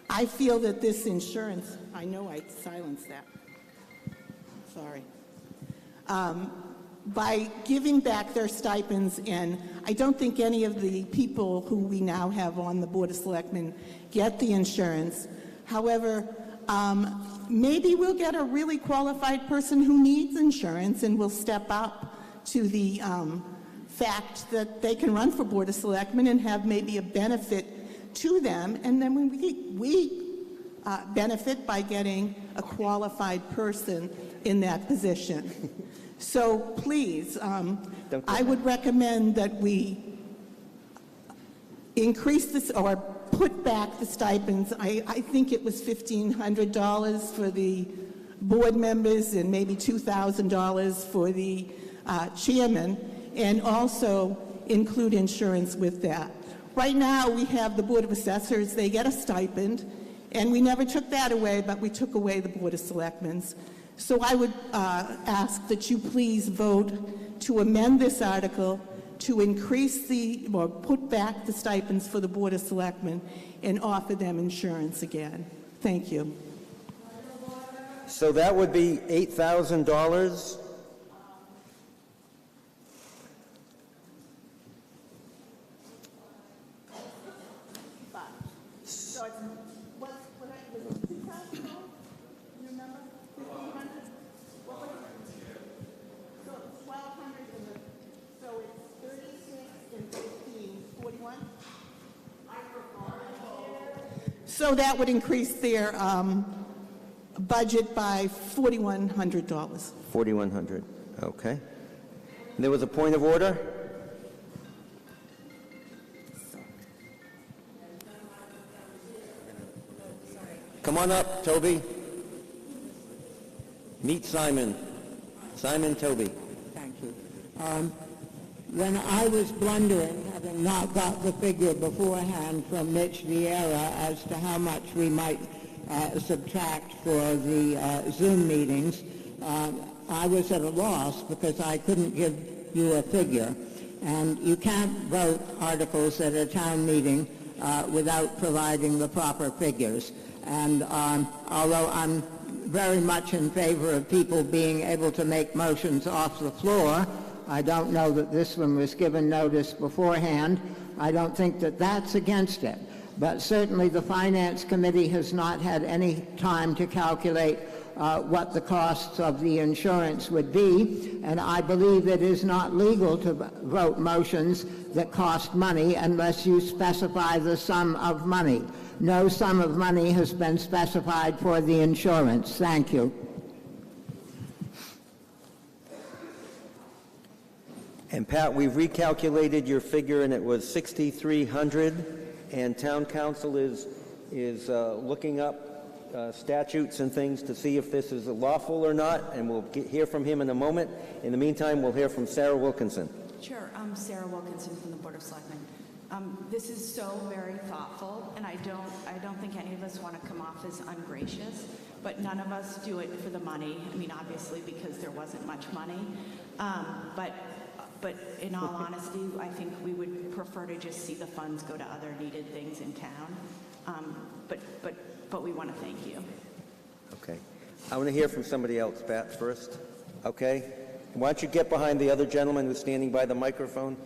I feel that this insurance, I know I silenced that. Sorry. By giving back their stipends, and I don't think any of the people who we now have on the Board of Selectmen get the insurance. However, maybe we'll get a really qualified person who needs insurance and will step up to the fact that they can run for Board of Selectmen and have maybe a benefit to them, and then when we benefit by getting a qualified person in that position. So please, I would recommend that we increase this or put back the stipends. I think it was $1,500 for the board members and maybe $2,000 for the chairman, and also include insurance with that. Right now, we have the Board of Assessors. They get a stipend, and we never took that away, but we took away the Board of Selectmen's. So I would ask that you please vote to amend this article to increase or put back the stipends for the Board of Selectmen and offer them insurance again. Thank you. So that would be $8,000. So that would increase their budget by $4,100. $4,100, okay. And there was a point of order? Come on up, Toby. Meet Simon. Simon Toby. Thank you. When I was blundering, having not got the figure beforehand from Mitch Vieira as to how much we might subtract for the Zoom meetings, I was at a loss because I couldn't give you a figure. And you can't vote articles at a town meeting without providing the proper figures. And although I'm very much in favor of people being able to make motions off the floor, I don't know that this one was given notice beforehand. I don't think that that's against it. But certainly the Finance Committee has not had any time to calculate what the costs of the insurance would be, and I believe it is not legal to vote motions that cost money unless you specify the sum of money. No sum of money has been specified for the insurance. Thank you. And Pat, we've recalculated your figure, and it was $6,300. And Town Council is looking up statutes and things to see if this is lawful or not. And we'll hear from him in a moment. In the meantime, we'll hear from Sarah Wilkinson. Sure, I'm Sarah Wilkinson from the Board of Selectmen. This is so very thoughtful, and I don't think any of us want to come off as ungracious, but none of us do it for the money. I mean, obviously, because there wasn't much money, but in all honesty, I think we would prefer to just see the funds go to other needed things in town. But we want to thank you. Okay. I want to hear from somebody else, Pat, first. Okay. Why don't you get behind the other gentleman who's standing by the microphone?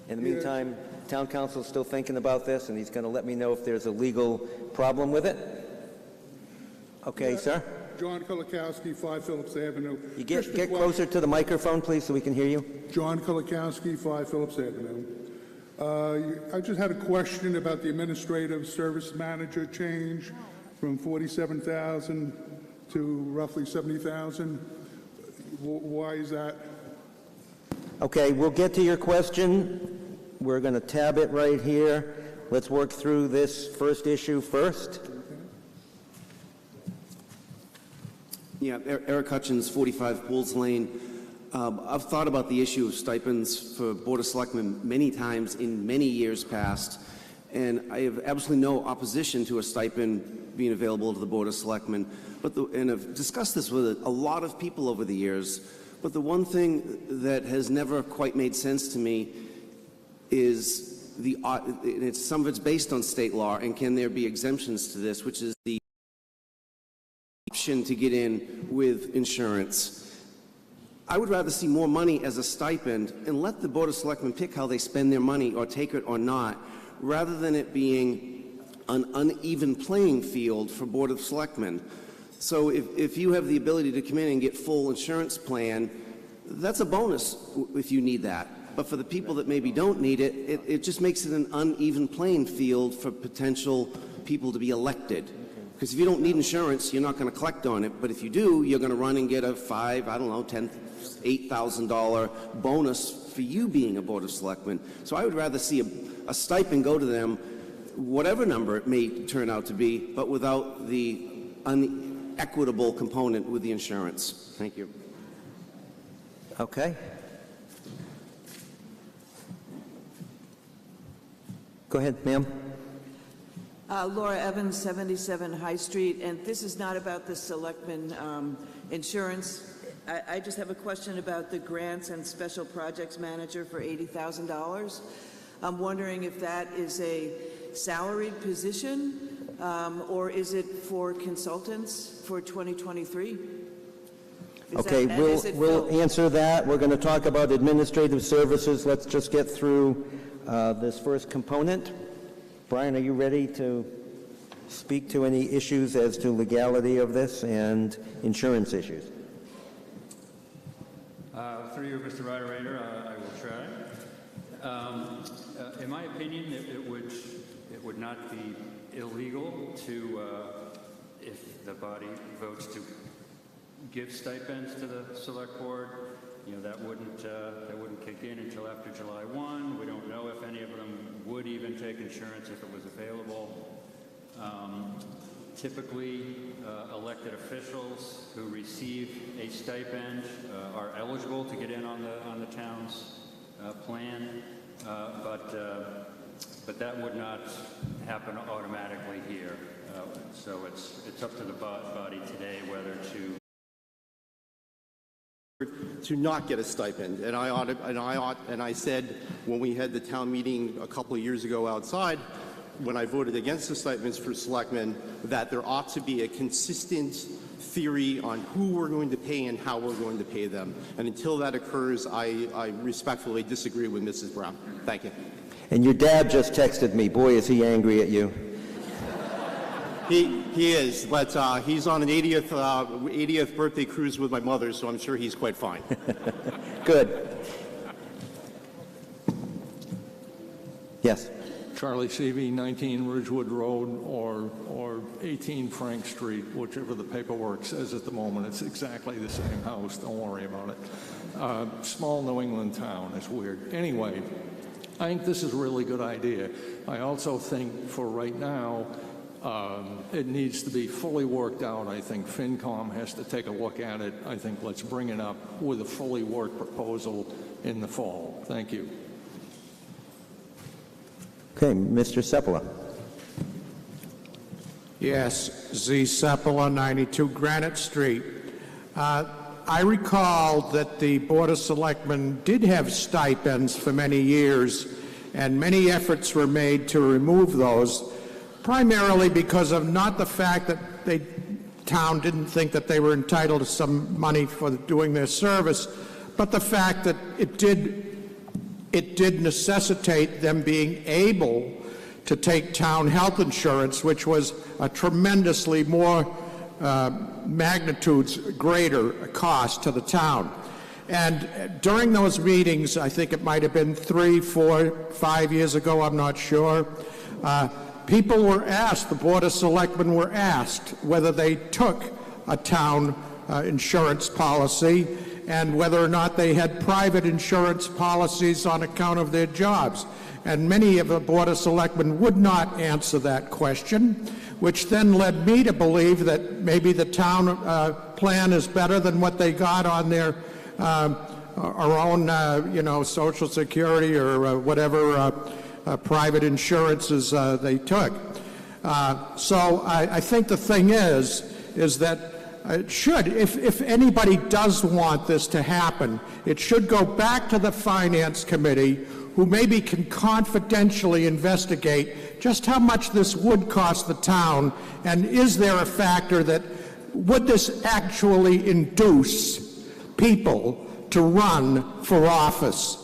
In the meantime, Town Council is still thinking about this, and he's going to let me know if there's a legal problem with it. Okay, sir? John Kulikowski, 5 Phillips Avenue. You get closer to the microphone, please, so we can hear you. John Kulikowski, 5 Phillips Avenue. I just had a question about the administrative service manager change from $47,000 to roughly $70,000. Why is that? Okay, we'll get to your question. We're going to tab it right here. Let's work through this first issue first. Yeah, Eric Hutchins, 45 Pools Lane. I've thought about the issue of stipends for Board of Selectmen many times in many years past, and I have absolutely no opposition to a stipend being available to the Board of Selectmen. And I've discussed this with a lot of people over the years, but the one thing that has never quite made sense to me is some of it's based on state law, and can there be exemptions to this, which is the option to get in with insurance. I would rather see more money as a stipend and let the Board of Selectmen pick how they spend their money or take it or not, rather than it being an uneven playing field for Board of Selectmen. So if you have the ability to come in and get full insurance plan, that's a bonus if you need that. But for the people that maybe don't need it, it just makes it an uneven playing field for potential people to be elected. Because if you don't need insurance, you're not going to collect on it. But if you do, you're going to run and get a $8,000 bonus for you being a Board of Selectmen. So I would rather see a stipend go to them, whatever number it may turn out to be, but without the unequitable component with the insurance. Thank you. Okay. Go ahead, ma'am. Laura Evans, 77 High Street, and this is not about the selectmen insurance. I just have a question about the grants and special projects manager for $80,000. I'm wondering if that is a salaried position or is it for consultants for 2023? Okay, we'll answer that. We're going to talk about administrative services. Let's just get through this first component. Brian, are you ready to speak to any issues as to legality of this and insurance issues? Through you, Mr. Moderator, I will try. In my opinion, it would not be illegal to, if the body votes to give stipends to the select board. That wouldn't kick in until after July 1. We don't know if any of them would even take insurance if it was available. Typically, elected officials who receive a stipend are eligible to get in on the town's plan, but that would not happen automatically here. So it's up to the body today whether to not get a stipend, and I said when we had the town meeting a couple of years ago outside, when I voted against the stipends for selectmen, that there ought to be a consistent theory on who we're going to pay and how we're going to pay them. And until that occurs, I respectfully disagree with Mrs. Brown. Thank you. And your dad just texted me. Boy, is he angry at you. He is, but he's on an 80th birthday cruise with my mother, so I'm sure he's quite fine. Good. Yes. Charlie Seavey, 19 Ridgewood Road, or 18 Frank Street, whichever the paperwork says at the moment. It's exactly the same house. Don't worry about it. Small New England town. It's weird. Anyway, I think this is a really good idea. I also think for right now, it needs to be fully worked out. I think FinCom has to take a look at it. I think let's bring it up with a fully worked proposal in the fall. Thank you. Okay, Mr. Sepula. Yes, Z. Sepula, 92 Granite Street. I recall that the Board of Selectmen did have stipends for many years, and many efforts were made to remove those, primarily because of not the fact that the town didn't think that they were entitled to some money for doing their service, but the fact that it did necessitate them being able to take town health insurance, which was a tremendously more magnitudes greater cost to the town. And during those meetings, I think it might have been 3, 4, 5 years ago, I'm not sure, people were asked, the Board of Selectmen were asked whether they took a town insurance policy and whether or not they had private insurance policies on account of their jobs. And many of the Board of Selectmen would not answer that question, which then led me to believe that maybe the town plan is better than what they got on their own, Social Security or whatever private insurances they took. So I think the thing is that it should, if anybody does want this to happen, it should go back to the Finance Committee, who maybe can confidentially investigate just how much this would cost the town, and is there a factor that would this actually induce people to run for office?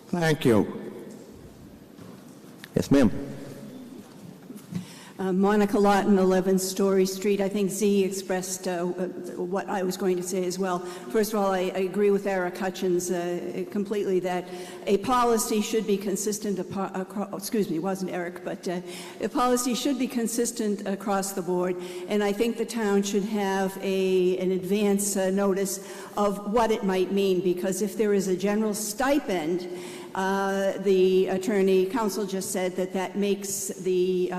Thank you. Yes, ma'am. Monica Lawton, 11 Story Street. I think Z expressed what I was going to say as well. First of all, I agree with Eric Hutchins completely that a policy should be consistent, excuse me, it wasn't Eric, but a policy should be consistent across the board, and I think the town should have an advance notice of what it might mean, because if there is a general stipend, the attorney counsel just said that makes the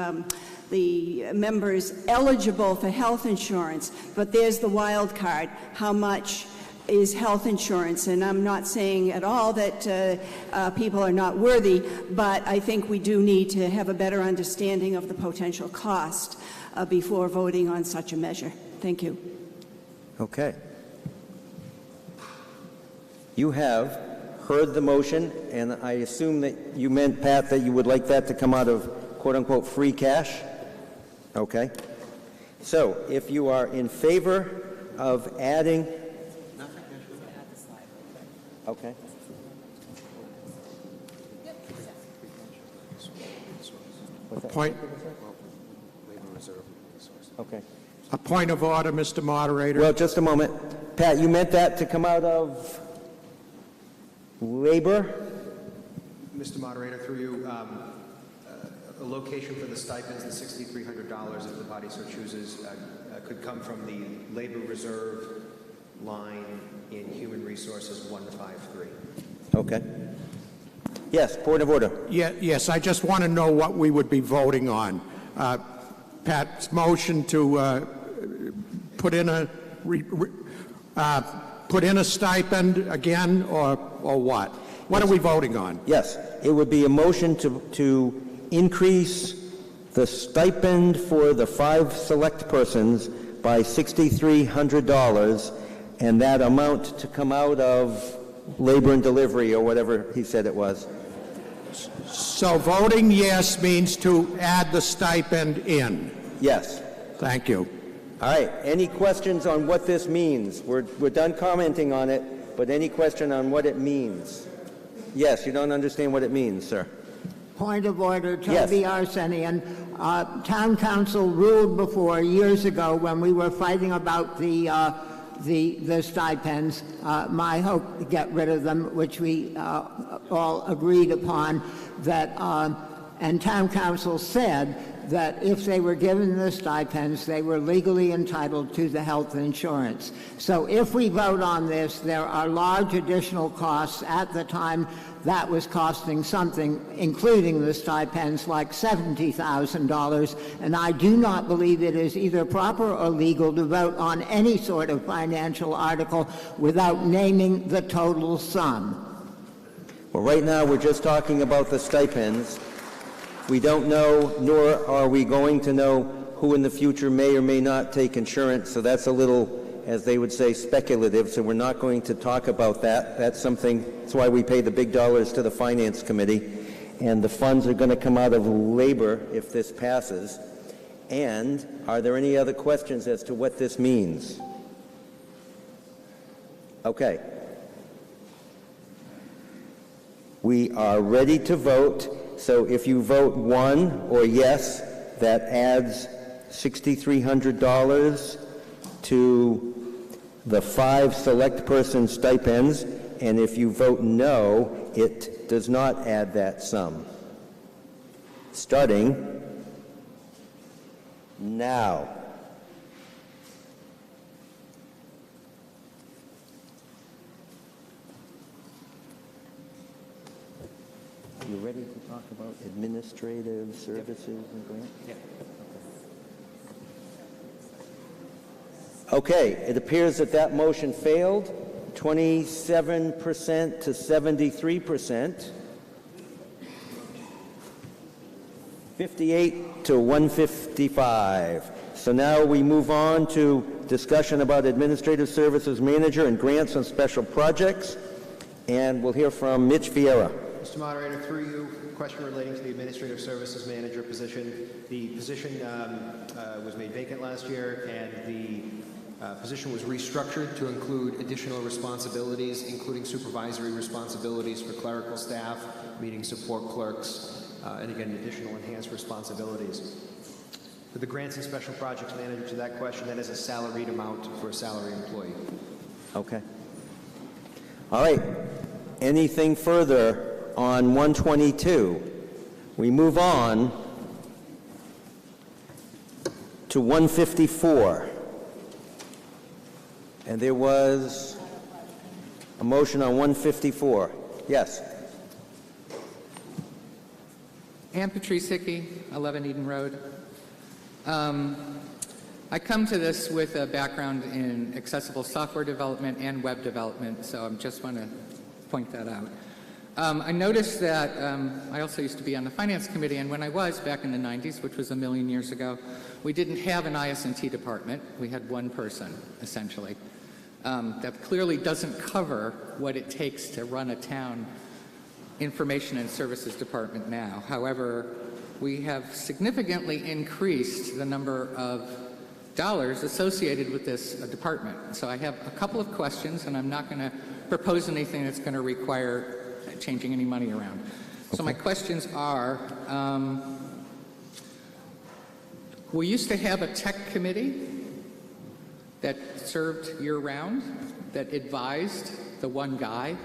members eligible for health insurance, but there's the wild card. How much is health insurance? And I'm not saying at all that people are not worthy, but I think we do need to have a better understanding of the potential cost before voting on such a measure. Thank you. Okay. You have heard the motion, and I assume that you meant, Pat, that you would like that to come out of quote-unquote free cash? Okay. So if you are in favor of adding... Okay. Point. Okay. A point of order, Mr. Moderator. Well, just a moment. Pat, you meant that to come out of labor? Mr. Moderator, through you, a location for the stipends, the $6,300, if the body so chooses, could come from the labor reserve line in Human Resources 153. Okay. Yes, point of order. Yes, I just want to know what we would be voting on. Pat's motion to put in a stipend again, or what? What are we voting on? Yes, it would be a motion to increase the stipend for the 5 select persons by $6,300, and that amount to come out of labor and delivery, or whatever he said it was. So voting yes means to add the stipend in? Yes. Thank you. All right, any questions on what this means? We're done commenting on it, but any question on what it means? Yes, you don't understand what it means, sir. Point of order, Toby Arsenian. Town council ruled before years ago when we were fighting about the stipends, my hope to get rid of them, which we all agreed upon, that and town council said that if they were given the stipends, they were legally entitled to the health insurance. So if we vote on this, there are large additional costs. At the time, that was costing something, including the stipends, like $70,000, and I do not believe it is either proper or legal to vote on any sort of financial article without naming the total sum. Well, right now we're just talking about the stipends. We don't know, nor are we going to know, who in the future may or may not take insurance, so that's a little, as they would say, speculative, so we're not going to talk about that. That's why we pay the big dollars to the Finance Committee, and the funds are going to come out of labor if this passes. And are there any other questions as to what this means? Okay. We are ready to vote. So if you vote 1 or yes, that adds $6,300 to the 5 select person stipends, and if you vote no, it does not add that sum. Starting now. You ready to talk about administrative services and grants? Yeah. Okay, it appears that motion failed, 27% to 73%, 58 to 155. So now we move on to discussion about administrative services manager and grants on special projects, and we'll hear from Mitch Vieira. Mr. Moderator, through you, question relating to the Administrative Services Manager position. The position was made vacant last year, and the position was restructured to include additional responsibilities, including supervisory responsibilities for clerical staff, meeting support clerks, and again, additional enhanced responsibilities. For the Grants and Special Projects Manager, to that question, that is a salaried amount for a salary employee. Okay. All right. Anything further on 122? We move on to 154. And there was a motion on 154. Yes. Ann Patrice Hickey, 11 Eden Road. I come to this with a background in accessible software development and web development, so I just want to point that out. I noticed that I also used to be on the Finance Committee, and when I was back in the 90s, which was a million years ago, we didn't have an IS&T department. We had one person, essentially. That clearly doesn't cover what it takes to run a town information and services department now. However, we have significantly increased the number of dollars associated with this department. So I have a couple of questions, and I'm not going to propose anything that's going to require changing any money around. Okay. So my questions are, we used to have a tech committee that served year-round, that advised the one guy.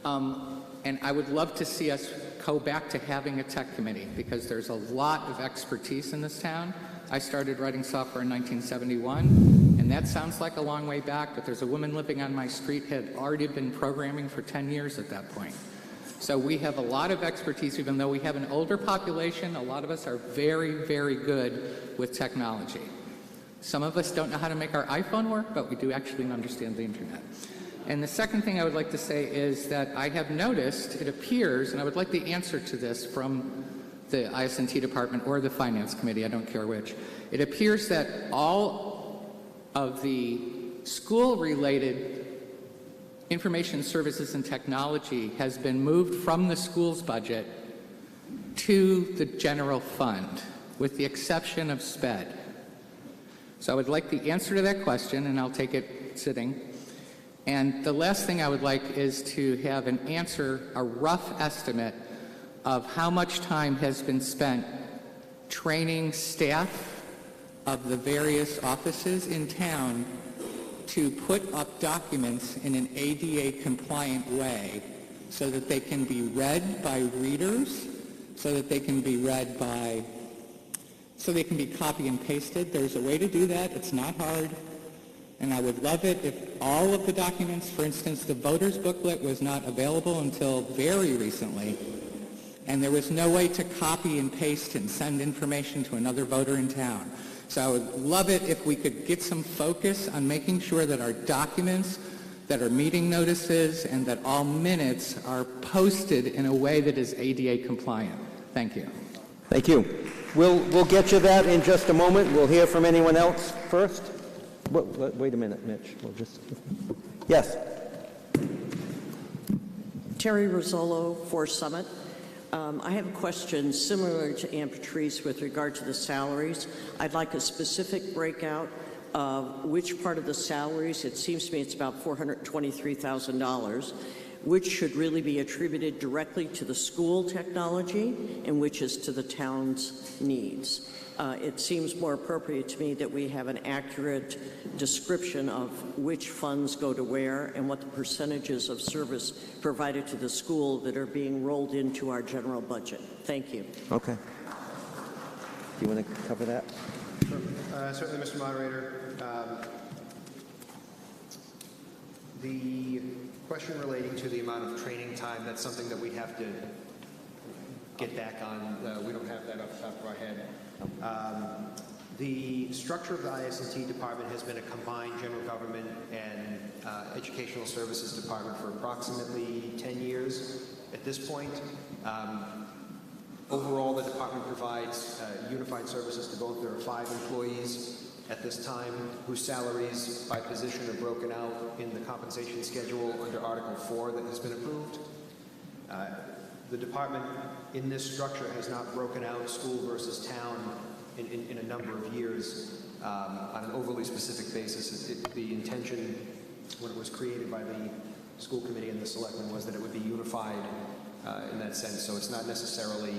And I would love to see us go back to having a tech committee, because there's a lot of expertise in this town. I started writing software in 1971, and that sounds like a long way back, but there's a woman living on my street had already been programming for 10 years at that point. So we have a lot of expertise. Even though we have an older population, a lot of us are very, very good with technology. Some of us don't know how to make our iPhone work, but we do actually understand the internet. And the second thing I would like to say is that I have noticed, it appears, and I would like the answer to this from the IS&T department or the Finance Committee, I don't care which. It appears that all of the school-related information services and technology has been moved from the school's budget to the general fund, with the exception of SPED. So I would like the answer to that question, and I'll take it sitting. And the last thing I would like is to have an answer, a rough estimate of how much time has been spent training staff of the various offices in town to put up documents in an ADA compliant way so that they can be read by readers, so that they can be read by, so they can be copy and pasted. There's a way to do that. It's not hard. And I would love it if all of the documents, for instance, the voter's booklet was not available until very recently, and there was no way to copy and paste and send information to another voter in town. So I would love it if we could get some focus on making sure that our documents, that our meeting notices, and that all minutes are posted in a way that is ADA compliant. Thank you. Thank you. We'll get you that in just a moment. We'll hear from anyone else first. Wait a minute, Mitch. We'll just... Yes. Terry Rizzolo, for Summit. I have a question similar to Ann Patrice with regard to the salaries. I'd like a specific breakout of which part of the salaries, it seems to me it's about $423,000, which should really be attributed directly to the school technology and which is to the town's needs. It seems more appropriate to me that we have an accurate description of which funds go to where and what the percentages of service provided to the school that are being rolled into our general budget. Thank you. Okay. Do you want to cover that? Sure. Certainly, Mr. Moderator. The question relating to the amount of training time, that's something that we have to get back on. We don't have that off the top of our head. The structure of the IS&T department has been a combined general government and educational services department for approximately 10 years at this point. Overall, the department provides unified services to both. There are 5 employees at this time whose salaries by position are broken out in the compensation schedule under Article 4 that has been approved. The department in this structure has not broken out school versus town in a number of years on an overly specific basis. The intention when it was created by the school committee and the selectmen was that it would be unified in that sense. So it's not necessarily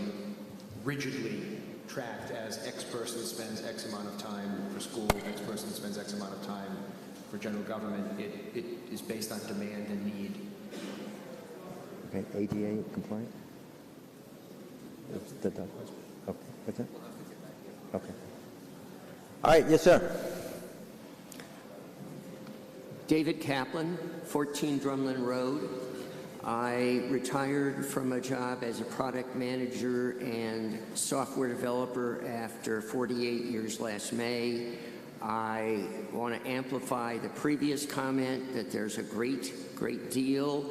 rigidly tracked as X person spends X amount of time for school, X person spends X amount of time for general government. It is based on demand and need. Okay, ADA compliant? Okay, what's that? Okay. All right, yes, sir. David Kaplan, 14 Drumlin Road. I retired from a job as a product manager and software developer after 48 years last May. I want to amplify the previous comment that there's a great deal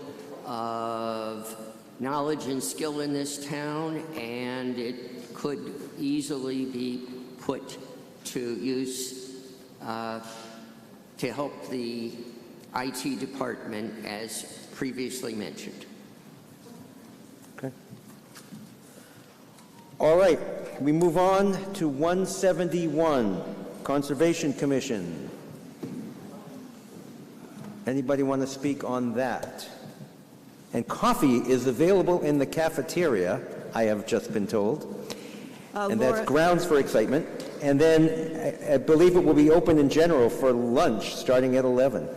of knowledge and skill in this town, and it could easily be put to use to help the IT department, as previously mentioned. Okay. All right, we move on to 171, Conservation Commission. Anybody want to speak on that? And coffee is available in the cafeteria, I have just been told. And that's grounds for excitement. And then I believe it will be open in general for lunch starting at 11.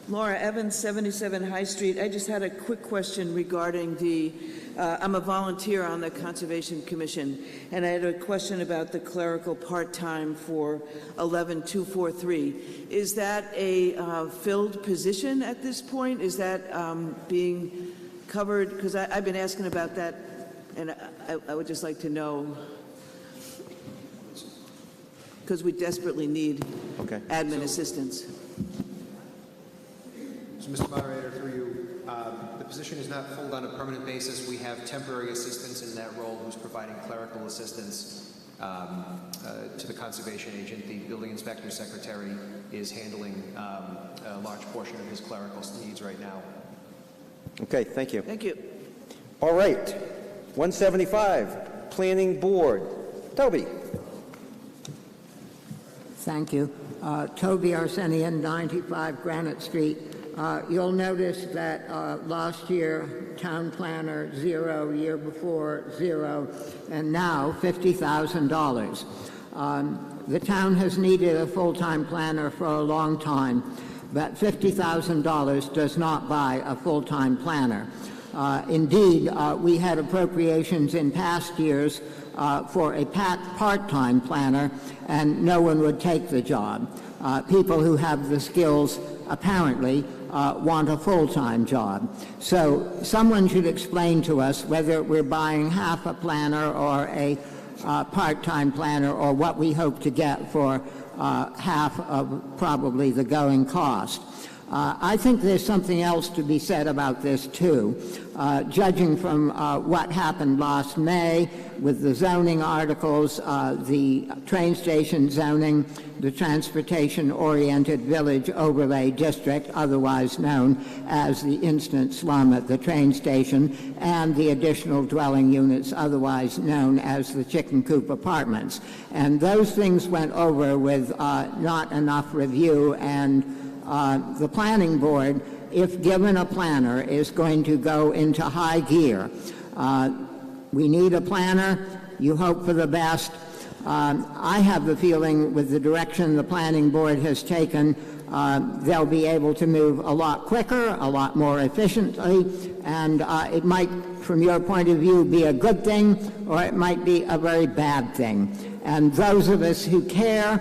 Laura Evans, 77 High Street. I just had a quick question regarding the, I'm a volunteer on the Conservation Commission, and I had a question about the clerical part-time for 11243. Is that a filled position at this point? Is that being covered? Because I've been asking about that, and I would just like to know, because we desperately need admin assistance. So, Mr. Moderator, through you, the position is not filled on a permanent basis. We have temporary assistants in that role who's providing clerical assistance to the conservation agent. The building inspector secretary is handling a large portion of his clerical needs right now. Okay, thank you. Thank you. All right, 175, Planning Board. Toby. Thank you. Toby Arsenian, 95 Granite Street. You'll notice that last year, town planner, 0, year before, 0, and now $50,000. The town has needed a full-time planner for a long time, but $50,000 does not buy a full-time planner. Indeed, we had appropriations in past years for a part-time planner, and no one would take the job. People who have the skills, apparently, want a full-time job. So someone should explain to us whether we're buying half a planner or a part-time planner, or what we hope to get for half of probably the going cost. I think there's something else to be said about this, too. Judging from what happened last May with the zoning articles, the train station zoning, the transportation-oriented village overlay district, otherwise known as the instant slum at the train station, and the additional dwelling units, otherwise known as the chicken coop apartments. And those things went over with not enough review, and the planning board, if given a planner, is going to go into high gear. We need a planner. You hope for the best. I have the feeling with the direction the planning board has taken, they'll be able to move a lot quicker, a lot more efficiently, and it might, from your point of view, be a good thing, or it might be a very bad thing. And those of us who care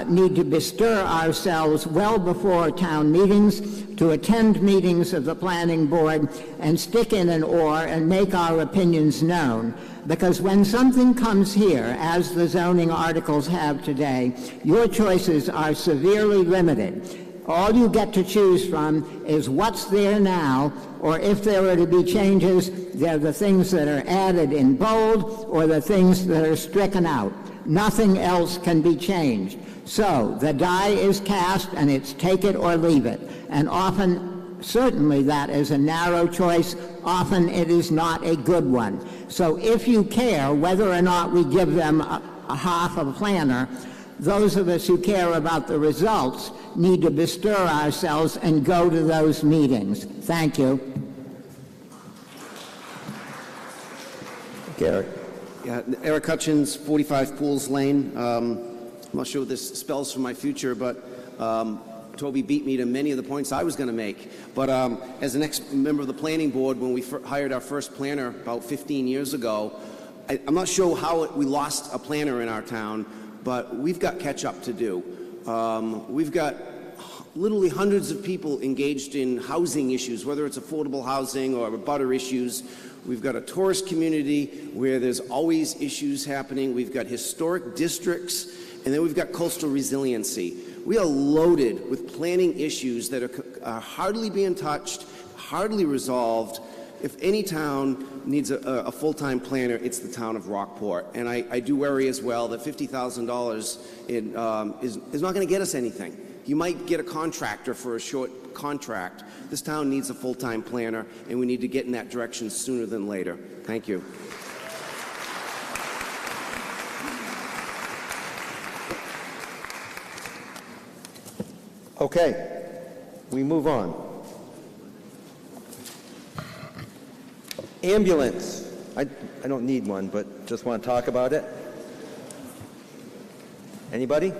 need to bestir ourselves well before town meetings to attend meetings of the planning board and stick in an oar and make our opinions known. Because when something comes here, as the zoning articles have today, your choices are severely limited. All you get to choose from is what's there now, or if there were to be changes, they're the things that are added in bold or the things that are stricken out. Nothing else can be changed. So the die is cast, and it's take it or leave it. And often certainly that is a narrow choice. Often it is not a good one. So if you care whether or not we give them a half of a planner, those of us who care about the results need to bestir ourselves and go to those meetings. Thank you. Gary. Yeah, Eric Hutchins, 45 Pools Lane. I'm not sure what this spells for my future, but Toby beat me to many of the points I was going to make. But as an ex-member of the planning board, when we hired our first planner about 15 years ago, I'm not sure how we lost a planner in our town, but we've got catch-up to do. We've got literally hundreds of people engaged in housing issues, whether it's affordable housing or butter issues. We've got a tourist community where there's always issues happening. We've got historic districts, and then we've got coastal resiliency. We are loaded with planning issues that are hardly being touched, hardly resolved. If any town needs a full-time planner, it's the town of Rockport. And I do worry as well that $50,000 is not going to get us anything. You might get a contractor for a short contract. This town needs a full-time planner, and we need to get in that direction sooner than later. Thank you. Okay, we move on. Ambulance. I don't need one, but just want to talk about it. Anybody?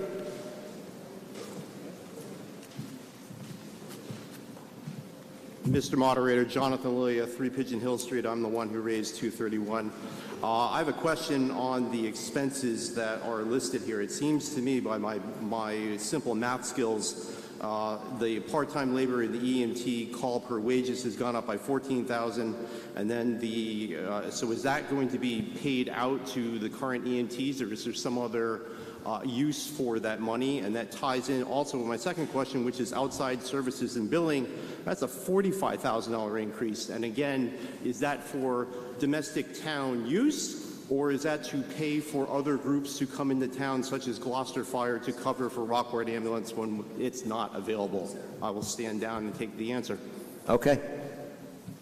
Mr. Moderator, Jonathan Lilia, 3 Pigeon Hill Street. I'm the one who raised 231. I have a question on the expenses that are listed here. It seems to me, by my simple math skills, the part-time labor in the EMT call per wages has gone up by $14,000, and then so is that going to be paid out to the current EMTs, or is there some other use for that money? And that ties in also with my second question, which is outside services and billing. That's a $45,000 increase, and again, is that for domestic town use, or is that to pay for other groups to come into town, such as Gloucester Fire, to cover for Rockport Ambulance when it's not available? I will stand down and take the answer. Okay.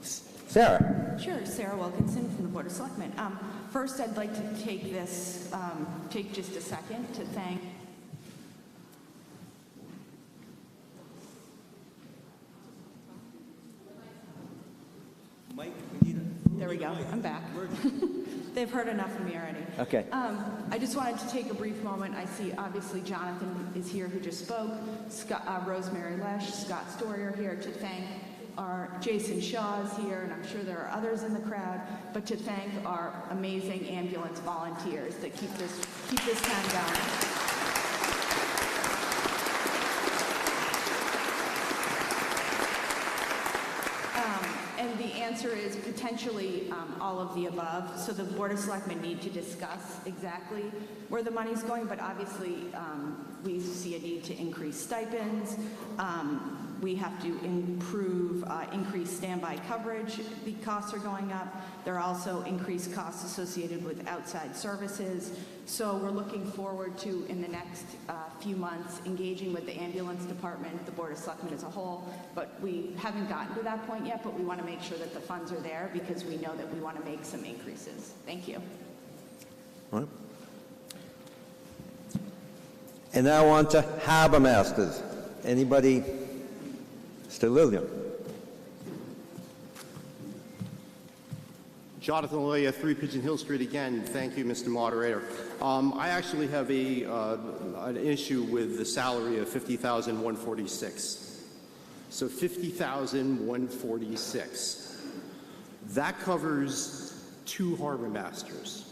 Sarah. Sure, Sarah Wilkinson from the Board of Selectmen. First, I'd like to take just a second to thank Mike, we need a... There we go, I'm back. They've heard enough of me already. Okay. I just wanted to take a brief moment. I see obviously Jonathan is here who just spoke, Rosemary Lesh, Scott Story are here to thank our Jason Shaw is here, and I'm sure there are others in the crowd, but to thank our amazing ambulance volunteers that keep this town going. And the answer is potentially all of the above. So the Board of Selectmen need to discuss exactly where the money's going, but obviously we see a need to increase stipends. We have to increase standby coverage. The costs are going up. There are also increased costs associated with outside services. So we're looking forward to, in the next few months, engaging with the ambulance department, the Board of Selectmen as a whole. But we haven't gotten to that point yet, but we want to make sure that the funds are there because we know that we want to make some increases. Thank you. All right. And now on to Harbor Masters. Anybody? Mr. Lillian. Jonathan Lilia, 3 Pigeon Hill Street again. Thank you, Mr. Moderator. I actually have an issue with the salary of $50,146. So $50,146. That covers 2 harbor masters.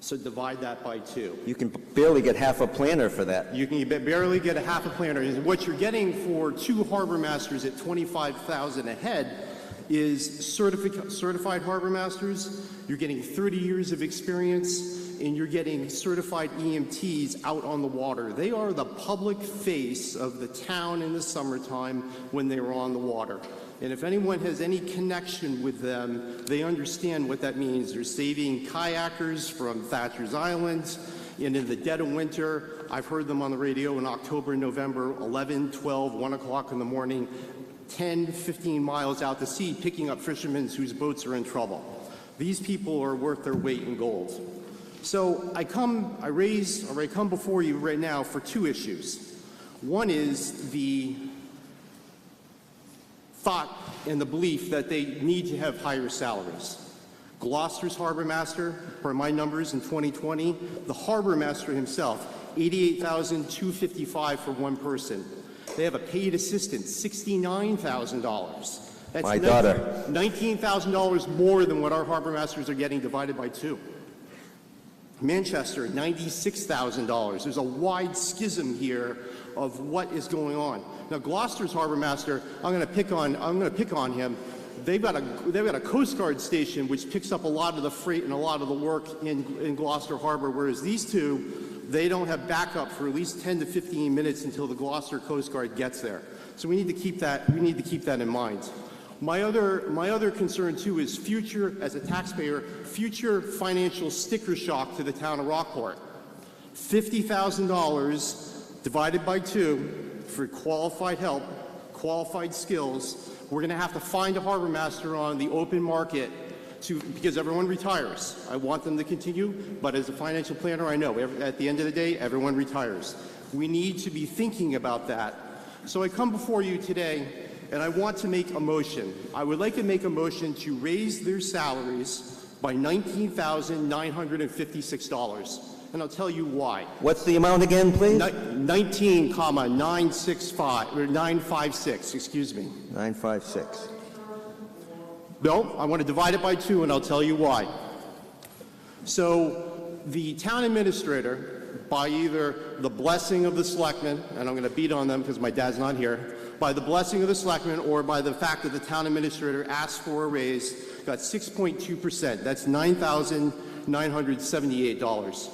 So divide that by 2. You can barely get half a planner for that. You can barely get a half a planner. And what you're getting for 2 harbor masters at $25,000 a head is certified harbor masters. You're getting 30 years of experience, and you're getting certified EMTs out on the water. They are the public face of the town in the summertime when they are on the water. And if anyone has any connection with them, they understand what that means. They're saving kayakers from Thatcher's Island. And in the dead of winter, I've heard them on the radio in October and November, 11, 12, 1 o'clock in the morning, 10, 15 miles out to sea picking up fishermen whose boats are in trouble. These people are worth their weight in gold. So I come before you right now for two issues. One is the thought and the belief that they need to have higher salaries. Gloucester's harbor master, per my numbers in 2020, the harbor master himself, $88,255 for one person. They have a paid assistant, $69,000. That's My daughter. $19,000 more than what our harbor masters are getting divided by two. Manchester, $96,000. There's a wide schism here of what is going on. Now, Gloucester's harbor master, I'm going to pick on him. They've got a Coast Guard station which picks up a lot of the freight and a lot of the work in Gloucester Harbor, whereas these two, they don't have backup for at least 10 to 15 minutes until the Gloucester Coast Guard gets there. So we need to keep that in mind. My other concern too is future, as a taxpayer, future financial sticker shock to the town of Rockport. $50,000 divided by two for qualified help, qualified skills. We're going to have to find a harbor master on the open market because everyone retires. I want them to continue, but as a financial planner, I know at the end of the day, everyone retires. We need to be thinking about that. So I come before you today, and I want to make a motion. I would like to make a motion to raise their salaries by $19,956. And I'll tell you why. What's the amount again, please? 956, excuse me. 956. No, I want to divide it by two, and I'll tell you why. So the town administrator, by either the blessing of the selectmen, and I'm going to beat on them because my dad's not here, by the blessing of the selectmen or by the fact that the town administrator asked for a raise, got 6.2%. That's $9,978.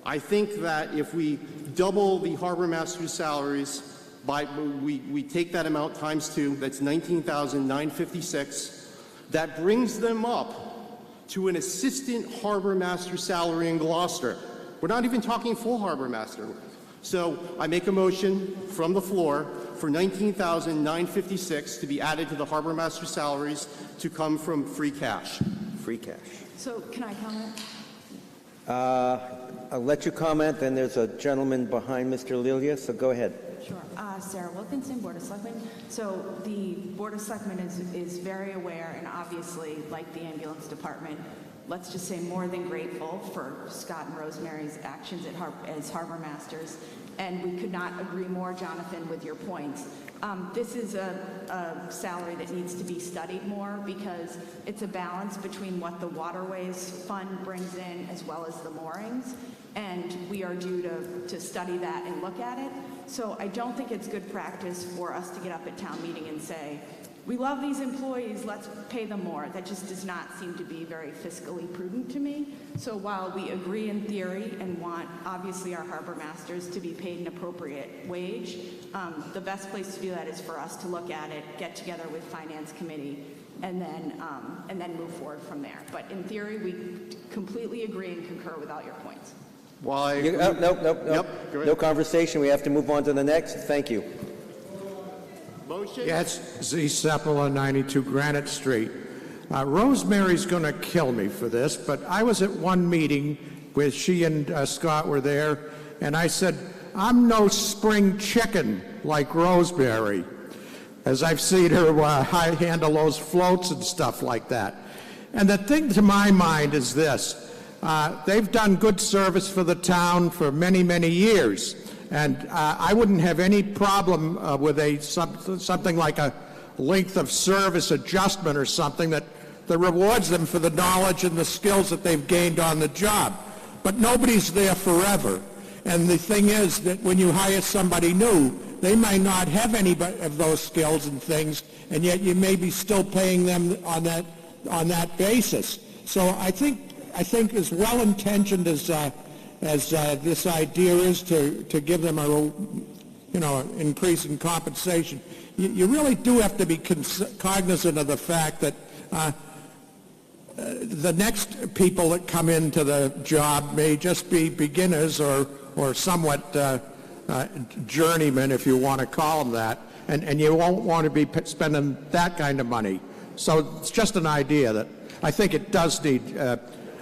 I think that if we double the harbor master's salaries, we take that amount times two, that's $19,956. That brings them up to an assistant harbor master salary in Gloucester. We're not even talking full harbor master. So I make a motion from the floor for $19,956 to be added to the harbor master salaries to come from free cash. Free cash. So can I comment? I'll let you comment, then there's a gentleman behind Mr. Lilia, so go ahead. Sure. Sarah Wilkinson, Board of Selectmen. So the Board of Selectmen is very aware and obviously, like the ambulance department, let's just say more than grateful for Scott and Rosemary's actions as harbor masters. And we could not agree more, Jonathan, with your points. This is a salary that needs to be studied more because it's a balance between what the Waterways Fund brings in as well as the moorings. And we are due to study that and look at it. So I don't think it's good practice for us to get up at town meeting and say, we love these employees, let's pay them more. That just does not seem to be very fiscally prudent to me. So while we agree in theory and want, obviously, our harbor masters to be paid an appropriate wage, the best place to do that is for us to look at it, get together with Finance Committee, and then move forward from there. But in theory, we completely agree and concur with all your points. Why? No conversation. We have to move on to the next. Thank you. Motion? Yes, Z. Sepulveda, 92 Granite Street. Rosemary's going to kill me for this, but I was at one meeting where she and Scott were there, and I said, I'm no spring chicken like Rosemary, as I've seen her handle those floats and stuff like that. And the thing to my mind is this. They've done good service for the town for many, many years. And I wouldn't have any problem with something like a length of service adjustment or something that rewards them for the knowledge and the skills that they've gained on the job. But nobody's there forever. And the thing is that when you hire somebody new, they might not have any of those skills and things, and yet you may be still paying them on that basis. So I think as well-intentioned as this idea is to give them an increase in compensation, you really do have to be cognizant of the fact that the next people that come into the job may just be beginners or somewhat journeymen, if you want to call them that. and you won't want to be spending that kind of money. So it's just an idea that I think it does need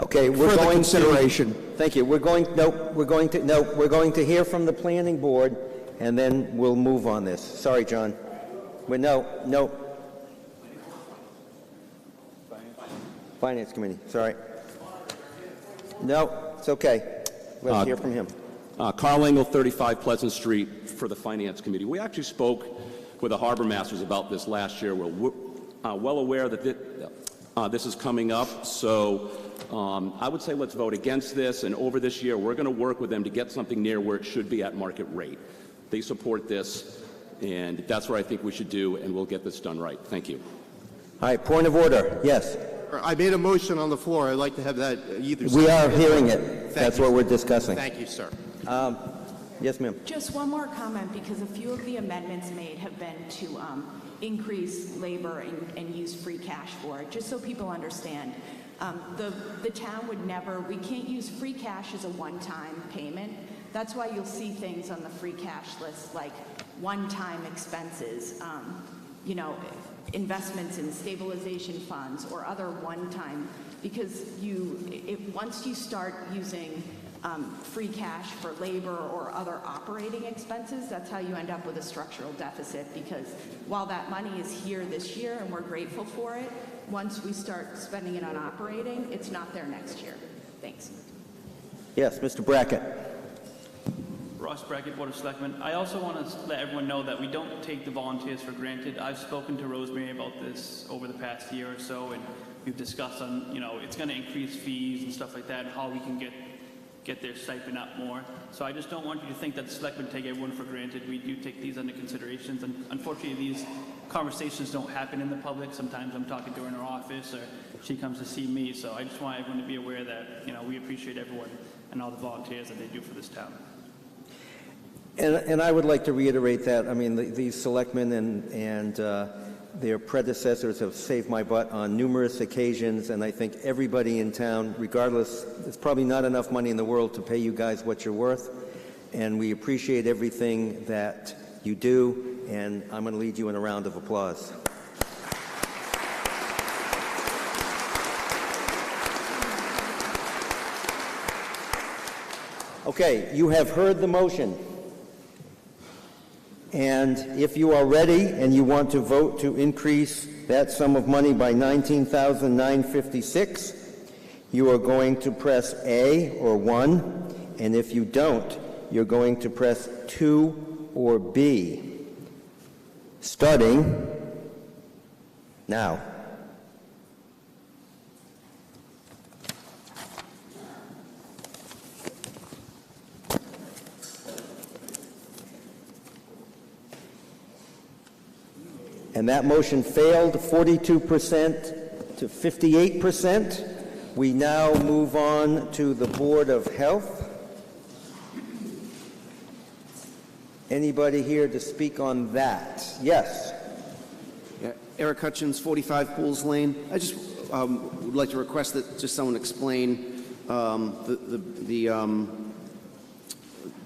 okay, we're further going consideration. Thank you. We're going to hear from the planning board, and then we'll move on this. Sorry, John. No. Finance Committee, sorry. No, it's okay. Let's hear from him. Carl Engel, 35 Pleasant Street, for the Finance Committee. We actually spoke with the harbor masters about this last year. We're well aware that this is coming up, so I would say let's vote against this, and over this year we're going to work with them to get something near where it should be at market rate. They support this, and that's what I think we should do, and we'll get this done right. Thank you. All right, point of order. Yes. I made a motion on the floor. I'd like to have that either. We are hearing it. That's what we're discussing. Thank you, sir. Yes, ma'am. Just one more comment, because a few of the amendments made have been to increase labor and use free cash for it, just so people understand. The town would never, we can't use free cash as a one-time payment. That's why you'll see things on the free cash list like one-time expenses, investments in stabilization funds or other one-time, because once you start using free cash for labor or other operating expenses, that's how you end up with a structural deficit, because while that money is here this year and we're grateful for it, once we start spending it on operating, it's not there next year. Thanks. Yes, Mr. Brackett. Ross Brackett, Board of Selectmen. I also want to let everyone know that we don't take the volunteers for granted. I've spoken to Rosemary about this over the past year or so, and we've discussed on, it's going to increase fees and stuff like that, and how we can get their stipend up more. So I just don't want you to think that the selectmen take everyone for granted. We do take these under considerations, and unfortunately these conversations don't happen in the public. Sometimes I'm talking to her in her office, or she comes to see me. So I just want everyone to be aware that, we appreciate everyone and all the volunteers that they do for this town. And I would like to reiterate that. I mean, these selectmen and their predecessors have saved my butt on numerous occasions, and I think everybody in town, regardless, there's probably not enough money in the world to pay you guys what you're worth, and we appreciate everything that you do, and I'm going to lead you in a round of applause. Okay, you have heard the motion. And if you are ready and you want to vote to increase that sum of money by $19,956, you are going to press A or 1, and if you don't, you're going to press 2 or B. Starting now. And that motion failed, 42% to 58%. We now move on to the Board of Health. Anybody here to speak on that? Yes. Yeah, Eric Hutchins, 45 Pools Lane. I just would like to request that just someone explain the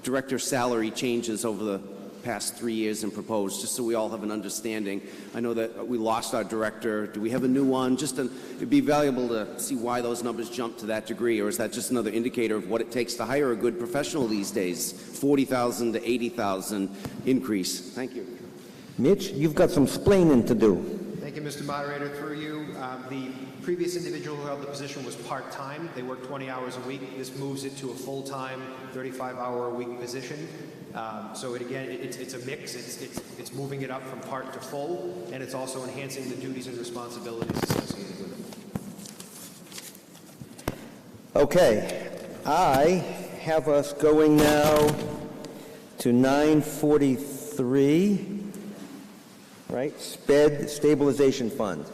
director's salary changes over the past 3 years and proposed, just so we all have an understanding. I know that we lost our director. Do we have a new one? It'd be valuable to see why those numbers jumped to that degree, or is that just another indicator of what it takes to hire a good professional these days? 40,000 to 80,000 increase. Thank you. Mitch, you've got some splaining to do. Thank you, Mr. Moderator. Through you, the previous individual who held the position was part-time. They worked 20 hours a week. This moves it to a full-time, 35-hour-a-week position. So it's a mix. It's moving it up from part to full, and it's also enhancing the duties and responsibilities associated with it. Okay, I have us going now to 943, right? SPED Stabilization Fund.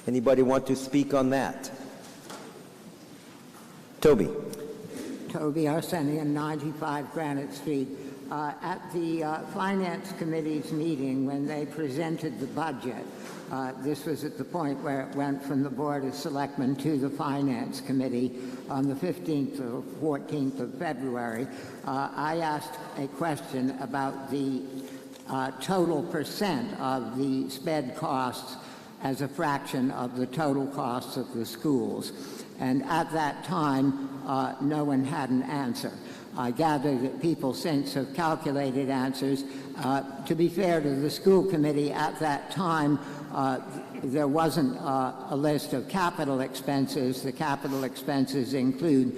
Anybody want to speak on that? Toby. Toby Arsenian, 95 Granite Street. At the Finance Committee's meeting, when they presented the budget, this was at the point where it went from the Board of Selectmen to the Finance Committee on the 15th or 14th of February. I asked a question about the total percent of the SPED costs as a fraction of the total costs of the schools. And at that time, no one had an answer. I gather that people since have calculated answers. To be fair to the school committee, at that time, there wasn't a list of capital expenses. The capital expenses include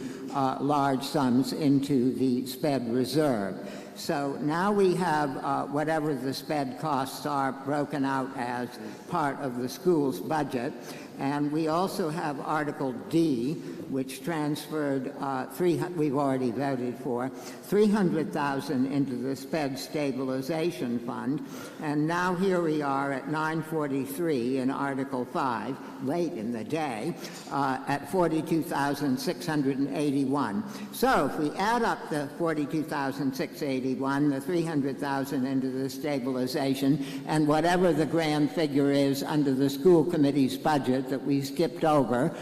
large sums into the SPED reserve. So now we have whatever the SPED costs are broken out as part of the school's budget. And we also have Article D, which transferred, we've already voted for, $300,000 into the SPED stabilization fund. And now here we are at 943 in Article 5, late in the day, at $42,681. So if we add up the $42,681, the $300,000 into the stabilization, and whatever the grand figure is under the school committee's budget that we skipped over,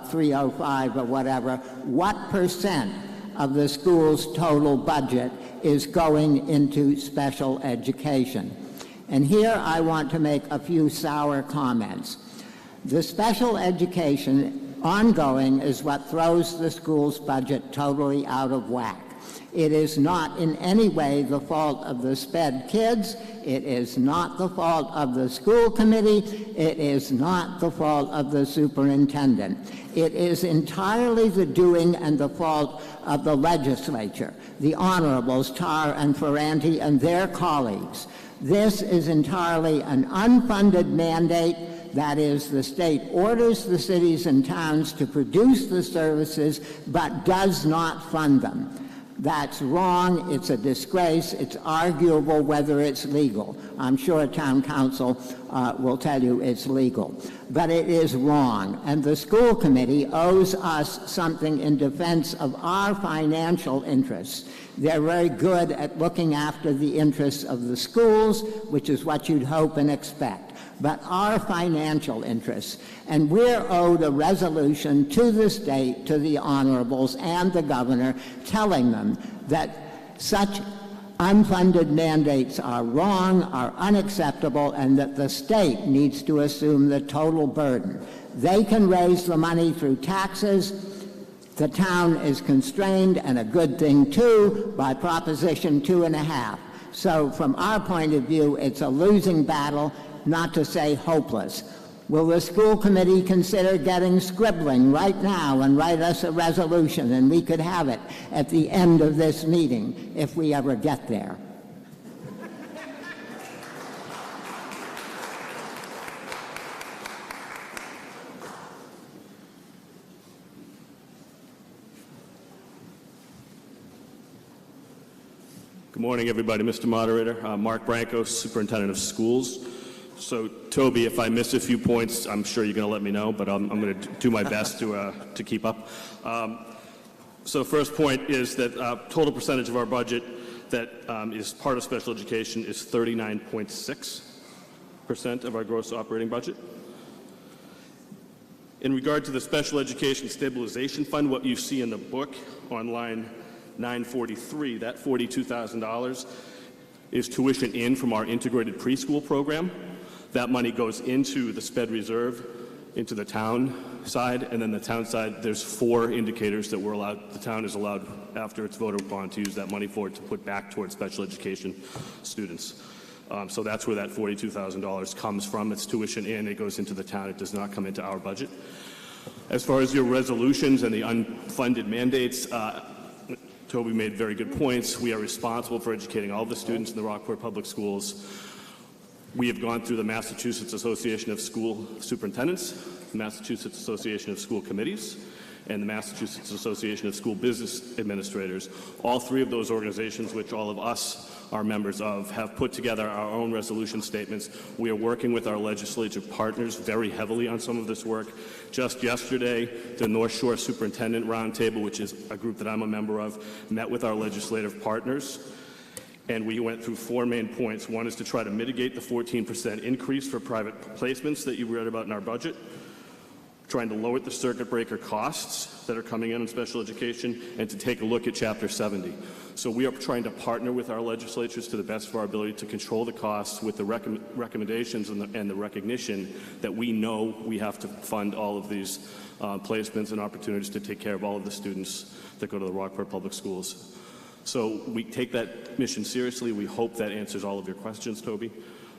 305 or whatever, what percent of the school's total budget is going into special education? And here I want to make a few sour comments. The special education ongoing is what throws the school's budget totally out of whack. It is not in any way the fault of the SPED kids. It is not the fault of the school committee. It is not the fault of the superintendent. It is entirely the doing and the fault of the legislature, the honorables Tarr and Ferranti and their colleagues. This is entirely an unfunded mandate. That is, the state orders the cities and towns to produce the services but does not fund them. That's wrong. It's a disgrace. It's arguable whether it's legal. I'm sure town council will tell you it's legal. But it is wrong. And the school committee owes us something in defense of our financial interests. They're very good at looking after the interests of the schools, which is what you'd hope and expect. But our financial interests, and we're owed a resolution to the state, to the honorables and the governor, telling them that such unfunded mandates are wrong, are unacceptable, and that the state needs to assume the total burden. They can raise the money through taxes. The town is constrained, and a good thing too, by Proposition 2.5. So from our point of view, it's a losing battle, not to say hopeless. Will the school committee consider getting scribbling right now and write us a resolution, and we could have it at the end of this meeting if we ever get there? Good morning, everybody. Mr. Moderator, Mark Branco, Superintendent of Schools. So, Toby, if I miss a few points, I'm sure you're going to let me know, but I'm going to do my best to keep up. So, first point is that total percentage of our budget that is part of special education is 39.6% of our gross operating budget. In regard to the Special Education Stabilization Fund, what you see in the book on line 943, that $42,000 is tuition in from our integrated preschool program. That money goes into the SPED reserve, into the town side, and then the town side, there's 4 indicators that the town is allowed, after it's voted upon, to use that money for, to put back towards special education students. So that's where that $42,000 comes from. It's tuition in, it goes into the town, it does not come into our budget. As far as your resolutions and the unfunded mandates, Toby made very good points. We are responsible for educating all the students in the Rockport Public Schools. We have gone through the Massachusetts Association of School Superintendents, the Massachusetts Association of School Committees, and the Massachusetts Association of School Business Administrators. All 3 of those organizations, which all of us are members of, have put together our own resolution statements. We are working with our legislative partners very heavily on some of this work. Just yesterday, the North Shore Superintendent Roundtable, which is a group that I'm a member of, met with our legislative partners, and we went through 4 main points. One is to try to mitigate the 14% increase for private placements that you read about in our budget. trying to lower the circuit breaker costs that are coming in special education, and to take a look at Chapter 70. So we are trying to partner with our legislatures to the best of our ability to control the costs with the recommendations and the recognition that we know we have to fund all of these placements and opportunities to take care of all of the students that go to the Rockport Public Schools. So we take that mission seriously. We hope that answers all of your questions, Toby.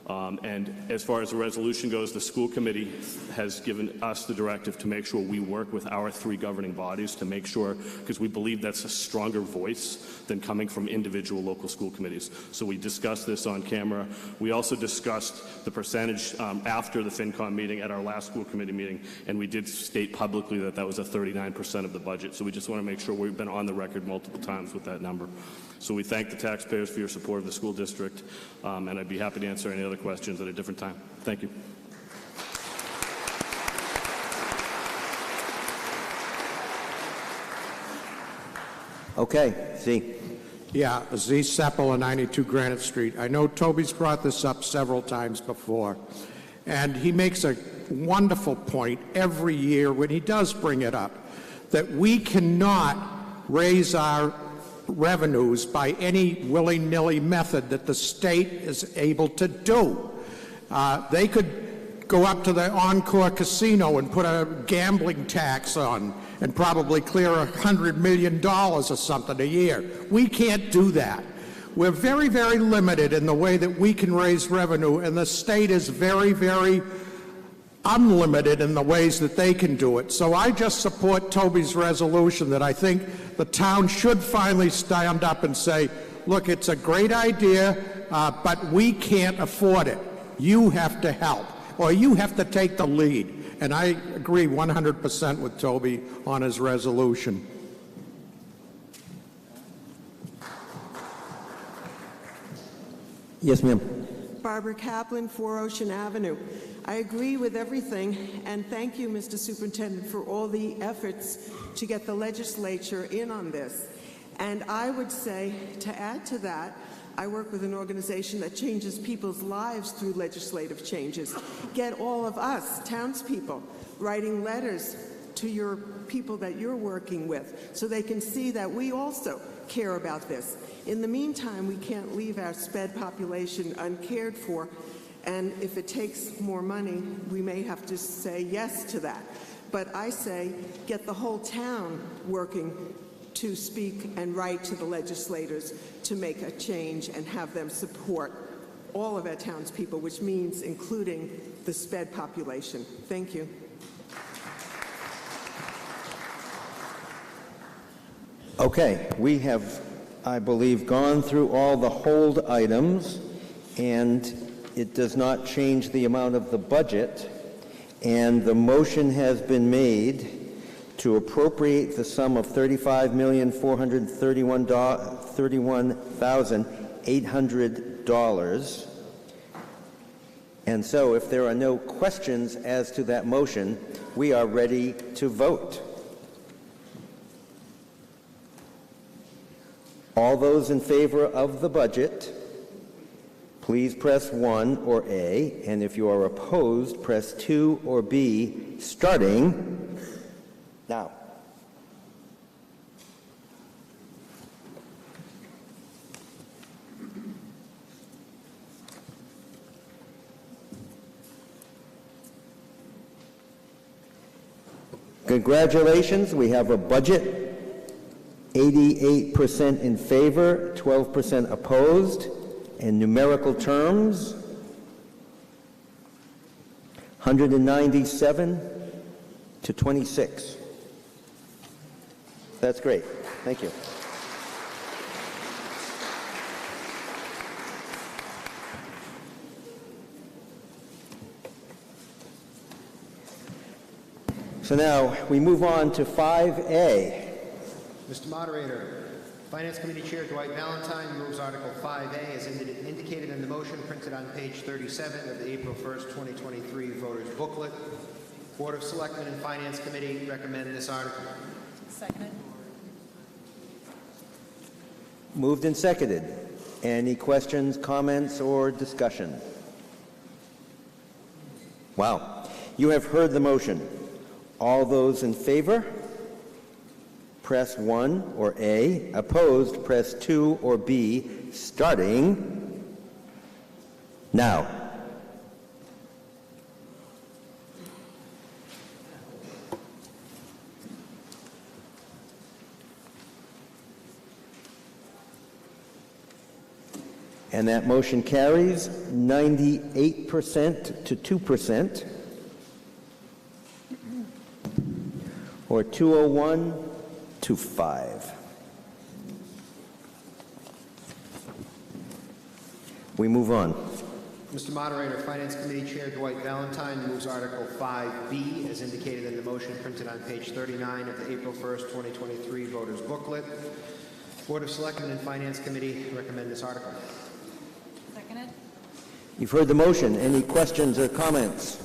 And as far as the resolution goes, the school committee has given us the directive to make sure we work with our three governing bodies to make sure, because we believe that's a stronger voice than coming from individual local school committees. So we discussed this on camera. We also discussed the percentage after the FinCom meeting at our last school committee meeting, and we did state publicly that that was a 39% of the budget. So we just want to make sure we've been on the record multiple times with that number. So we thank the taxpayers for your support of the school district, and I'd be happy to answer any other questions at a different time. Thank you. Okay, Z. Yeah, Z. Seppel on 92 Granite Street. I know Toby's brought this up several times before, and he makes a wonderful point every year when he does bring it up, that we cannot raise our revenues by any willy-nilly method that the state is able to do. They could go up to the Encore Casino and put a gambling tax on and probably clear $100 million or something a year. We can't do that. We're very, very limited in the way that we can raise revenue, and the state is very, very unlimited in the ways that they can do it. So I just support Toby's resolution that I think the town should finally stand up and say, look, it's a great idea, but we can't afford it. You have to help, or you have to take the lead. And I agree 100% with Toby on his resolution. Yes, ma'am. Barbara Kaplan, 4 Ocean Avenue. I agree with everything, and thank you, Mr. Superintendent, for all the efforts to get the legislature in on this. And I would say, to add to that, I work with an organization that changes people's lives through legislative changes. Get all of us, townspeople, writing letters to your people that you're working with so they can see that we also care about this. In the meantime, we can't leave our sped population uncared for, and if it takes more money, we may have to say yes to that. But I say get the whole town working to speak and write to the legislators to make a change and have them support all of our townspeople, which means including the sped population. Thank you. Okay, we have, I believe, gone through all the hold items, and it does not change the amount of the budget, and the motion has been made to appropriate the sum of $35,431,800. And so if there are no questions as to that motion, we are ready to vote. All those in favor of the budget, please press 1 or A, and if you are opposed, press 2 or B, starting now. Congratulations, we have a budget. 88% in favor, 12% opposed. In numerical terms, 197 to 26. That's great. Thank you. So now we move on to 5A. Mr. Moderator, Finance Committee Chair Dwight Valentine moves Article 5A as indicated in the motion printed on page 37 of the April 1st, 2023 voters booklet. Board of Selectmen and Finance Committee recommend this article. Seconded. Moved and seconded. Any questions, comments, or discussion? Wow. You have heard the motion. All those in favor, press 1 or A. Opposed, press 2 or B, starting now. And that motion carries 98% to 2%, or 201 to 5. We move on. Mr. Moderator, Finance Committee Chair Dwight Valentine moves Article 5B as indicated in the motion printed on page 39 of the April 1st, 2023 Voters Booklet. Board of Selectmen and Finance Committee recommend this article. Seconded. You've heard the motion. Any questions or comments?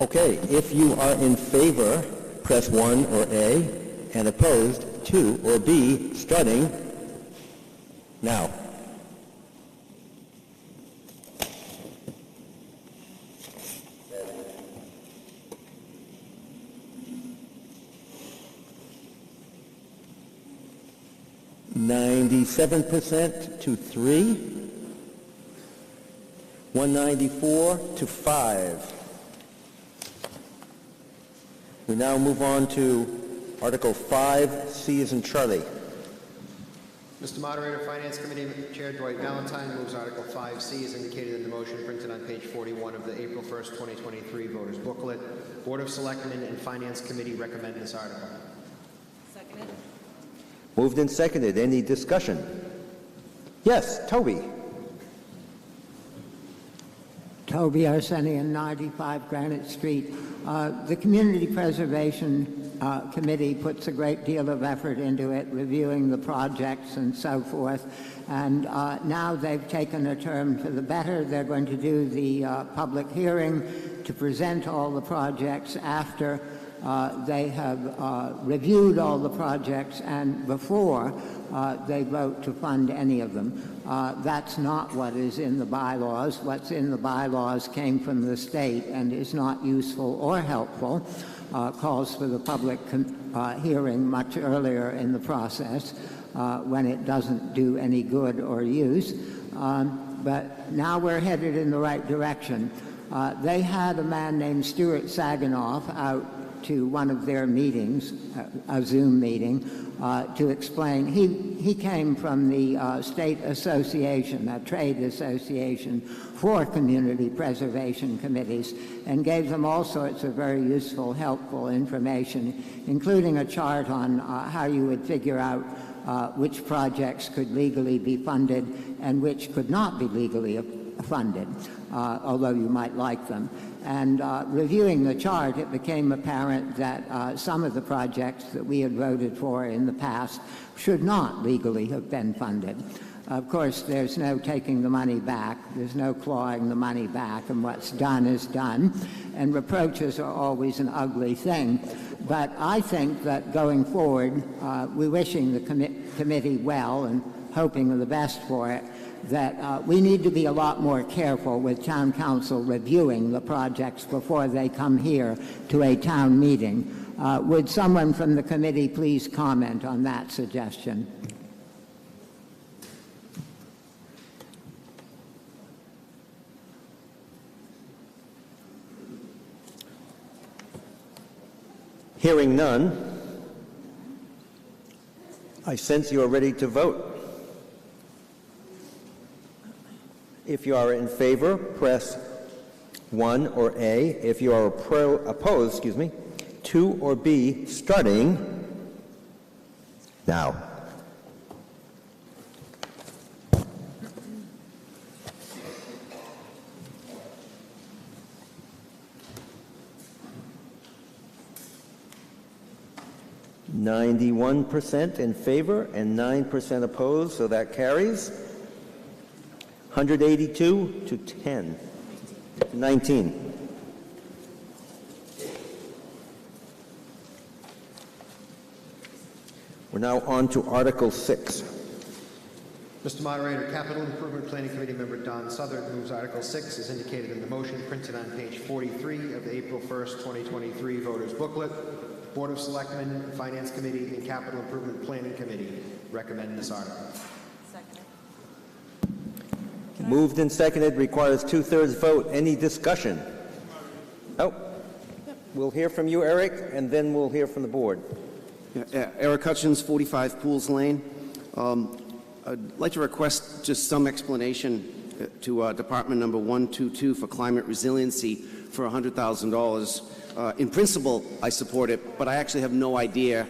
Okay, if you are in favor, press 1 or A, and opposed, 2 or B, starting now. $97 to 3, 194 to 5. We now move on to Article 5, C as in Charlie. Mr. Moderator, Finance Committee Chair Dwight Valentine moves Article 5C as indicated in the motion printed on page 41 of the April 1st, 2023 Voters Booklet. Board of Selectmen and Finance Committee recommend this article. Seconded. Moved and seconded. Any discussion? Yes, Toby. Toby Arsenian, 95 Granite Street. The Community Preservation Committee puts a great deal of effort into it, reviewing the projects and so forth. And now they've taken a turn for the better. They're going to do the public hearing to present all the projects after they have reviewed all the projects and before they vote to fund any of them. That's not what is in the bylaws. What's in the bylaws came from the state and is not useful or helpful. Calls for the public hearing much earlier in the process when it doesn't do any good or use. But now we're headed in the right direction. They had a man named Stuart Saganoff out to one of their meetings, a Zoom meeting, to explain. He came from the State Association, a trade association for community preservation committees, and gave them all sorts of very useful, helpful information, including a chart on how you would figure out which projects could legally be funded and which could not be legally funded, although you might like them. And reviewing the chart, it became apparent that some of the projects that we had voted for in the past should not legally have been funded. Of course, there's no taking the money back. There's no clawing the money back, and what's done is done. And reproaches are always an ugly thing. But I think that going forward, we're wishing the committee well and hoping the best for it, that we need to be a lot more careful with town council reviewing the projects before they come here to a town meeting. Would someone from the committee please comment on that suggestion? Hearing none, I sense you are ready to vote. If you are in favor, press 1 or A. If you are opposed, 2 or B, starting now. "91% in favor and 9% opposed, so that carries. 182 to 19. We're now on to Article 6. Mr. Moderator, Capital Improvement Planning Committee member Don Southern moves Article 6 as indicated in the motion printed on page 43 of the April 1st, 2023 voters booklet. Board of Selectmen, Finance Committee, and Capital Improvement Planning Committee recommend this article. Moved and seconded, requires 2/3 vote. Any discussion? Oh, we'll hear from you, Eric, and then we'll hear from the board. Eric Hutchins, 45 Pools Lane. I'd like to request just some explanation to Department number 122 for climate resiliency for $100,000. In principle, I support it, but I actually have no idea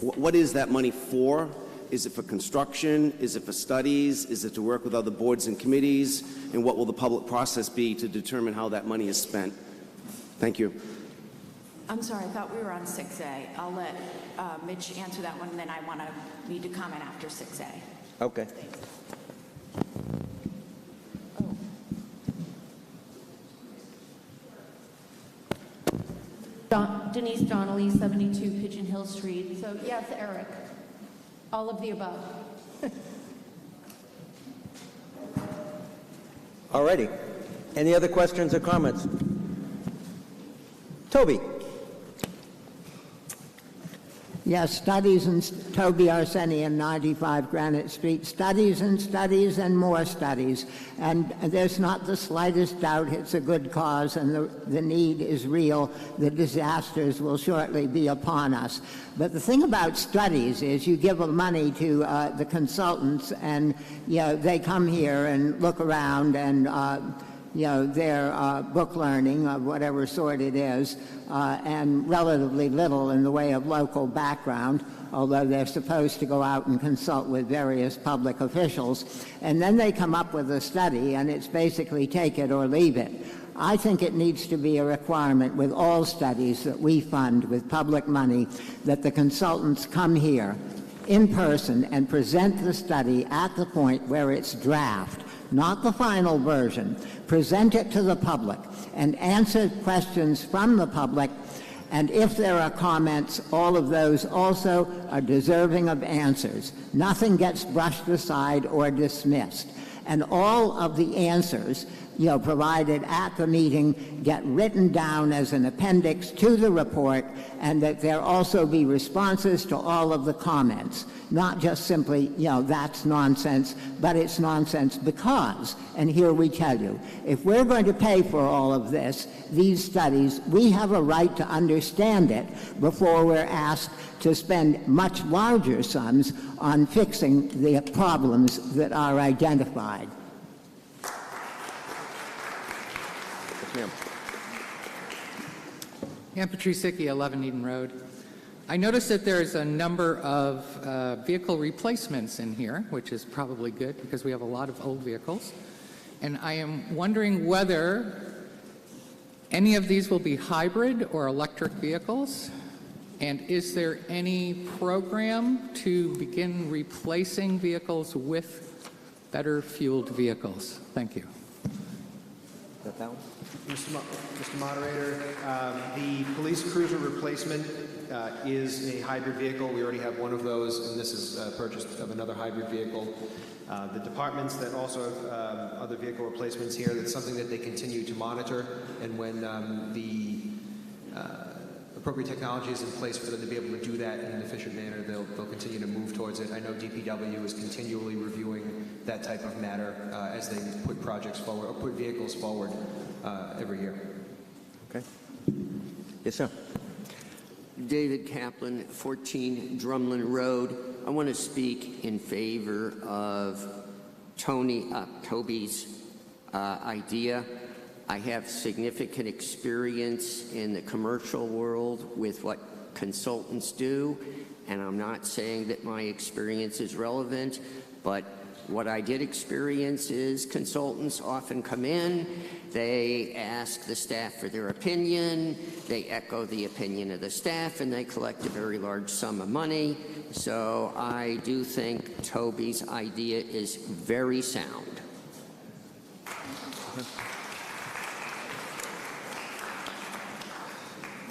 what is that money for. Is it for construction? Is it for studies? Is it to work with other boards and committees? And what will the public process be to determine how that money is spent? Thank you. I'm sorry, I thought we were on 6A. I'll let Mitch answer that one, and then I need to comment after 6A. Okay. Denise Donnelly, 72 Pigeon Hill Street. So yes, Eric, all of the above. All righty. Any other questions or comments? Toby. Yes, studies and Toby Arsenian, 95 Granite Street. Studies and more studies. And there's not the slightest doubt it's a good cause and the need is real. The disasters will shortly be upon us. But the thing about studies is you give money to the consultants and they come here and look around and their book learning of whatever sort it is, and relatively little in the way of local background, although they're supposed to go out and consult with various public officials. And then they come up with a study, and it's basically take it or leave it. I think it needs to be a requirement with all studies that we fund with public money that the consultants come here in person and present the study at the point where it's draft, not the final version. Present it to the public and answer questions from the public. And if there are comments, all of those also are deserving of answers. Nothing gets brushed aside or dismissed. And all of the answers provided at the meeting get written down as an appendix to the report, and that there also be responses to all of the comments. Not just simply, that's nonsense, but it's nonsense because, and here we tell you, if we're going to pay for all of this, these studies, we have a right to understand it before we're asked to spend much larger sums on fixing the problems that are identified. Ann Patrisicki, 11 Eden Road. I noticed that there's a number of vehicle replacements in here, which is probably good because we have a lot of old vehicles. And I am wondering whether any of these will be hybrid or electric vehicles. And is there any program to begin replacing vehicles with better fueled vehicles? Thank you. Mr. Moderator, the police cruiser replacement is a hybrid vehicle. We already have one of those, and this is purchased of another hybrid vehicle. The departments that also have other vehicle replacements here, that's something that they continue to monitor, and when the appropriate technology is in place for them to be able to do that in an efficient manner, they'll continue to move towards it. I know DPW is continually reviewing that type of matter as they put projects forward, or put vehicles forward every year. Okay. Yes, sir. David Kaplan, 14 Drumlin Road. I want to speak in favor of Toby's idea. I have significant experience in the commercial world with what consultants do, and I'm not saying that my experience is relevant, but what I did experience is consultants often come in, they ask the staff for their opinion, they echo the opinion of the staff, and they collect a very large sum of money. So I do think Toby's idea is very sound.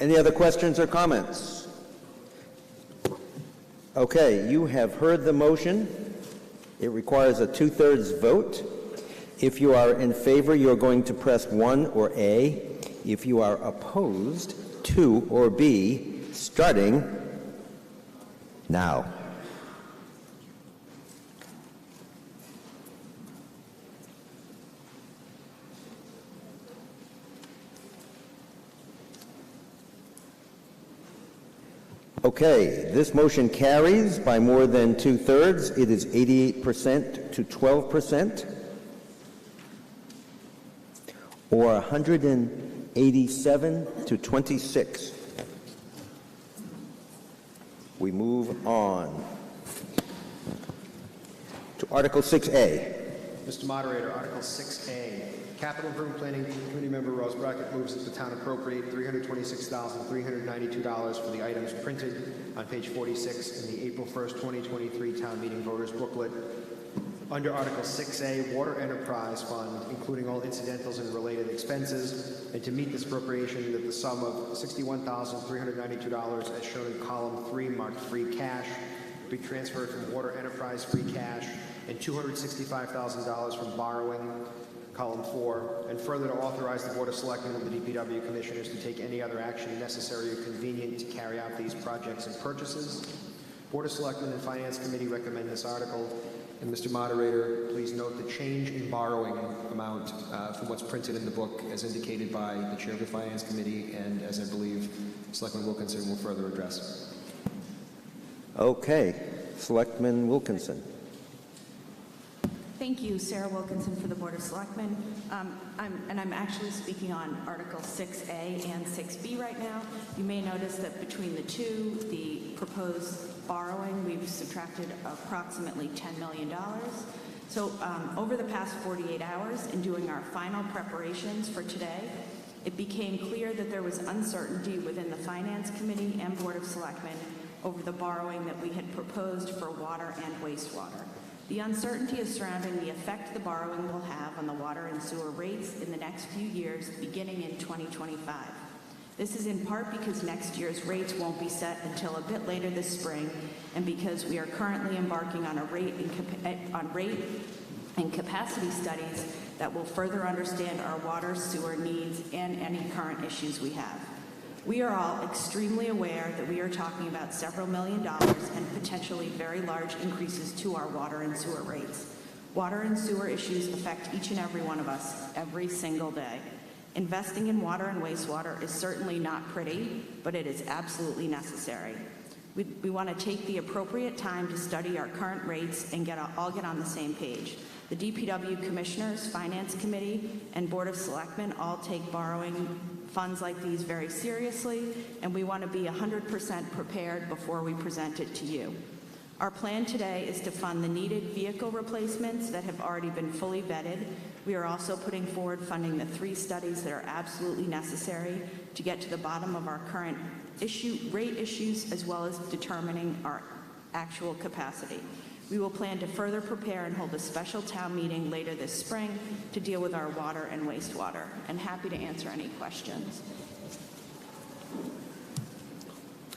Any other questions or comments? Okay, you have heard the motion. It requires a 2/3 vote. If you are in favor, you're going to press 1 or A. If you are opposed, 2 or B, starting now. Okay, this motion carries by more than 2/3. It is 88% to 12%, or 187 to 26. We move on to Article 6A. Mr. Moderator, Article 6A. Capital Improvement Planning Committee member Ross Brackett moves that the town appropriate $326,392 for the items printed on page 46 in the April 1st, 2023 town meeting voters booklet. Under Article 6A, Water Enterprise Fund, including all incidentals and related expenses, and to meet this appropriation that the sum of $61,392 as shown in column 3 marked free cash be transferred from Water Enterprise free cash and $265,000 from borrowing, column 4, and further to authorize the Board of Selectmen and the DPW Commissioners to take any other action necessary or convenient to carry out these projects and purchases. Board of Selectmen and Finance Committee recommend this article. And Mr. Moderator, please note the change in borrowing amount from what's printed in the book as indicated by the Chair of the Finance Committee and as I believe Selectman Wilkinson will further address. Okay, Selectman Wilkinson. Thank you, Sarah Wilkinson for the Board of Selectmen. I'm actually speaking on Article 6A and 6B right now. You may notice that between the two, the proposed borrowing, we've subtracted approximately $10 million. So over the past 48 hours in doing our final preparations for today, it became clear that there was uncertainty within the Finance Committee and Board of Selectmen over the borrowing that we had proposed for water and wastewater. The uncertainty is surrounding the effect the borrowing will have on the water and sewer rates in the next few years, beginning in 2025. This is in part because next year's rates won't be set until a bit later this spring, and because we are currently embarking on rate and capacity studies that will further understand our water, sewer needs, and any current issues we have. We are all extremely aware that we are talking about several $1 million and potentially very large increases to our water and sewer rates. Water and sewer issues affect each and every one of us every single day. Investing in water and wastewater is certainly not pretty, but it is absolutely necessary. We want to take the appropriate time to study our current rates and all get on the same page. The DPW Commissioners, Finance Committee, and Board of Selectmen all take borrowing funds like these very seriously, and we want to be 100% prepared before we present it to you. Our plan today is to fund the needed vehicle replacements that have already been fully vetted. We are also putting forward funding the 3 studies that are absolutely necessary to get to the bottom of our current rate issues, as well as determining our actual capacity. We will plan to further prepare and hold a special town meeting later this spring to deal with our water and wastewater, and happy to answer any questions.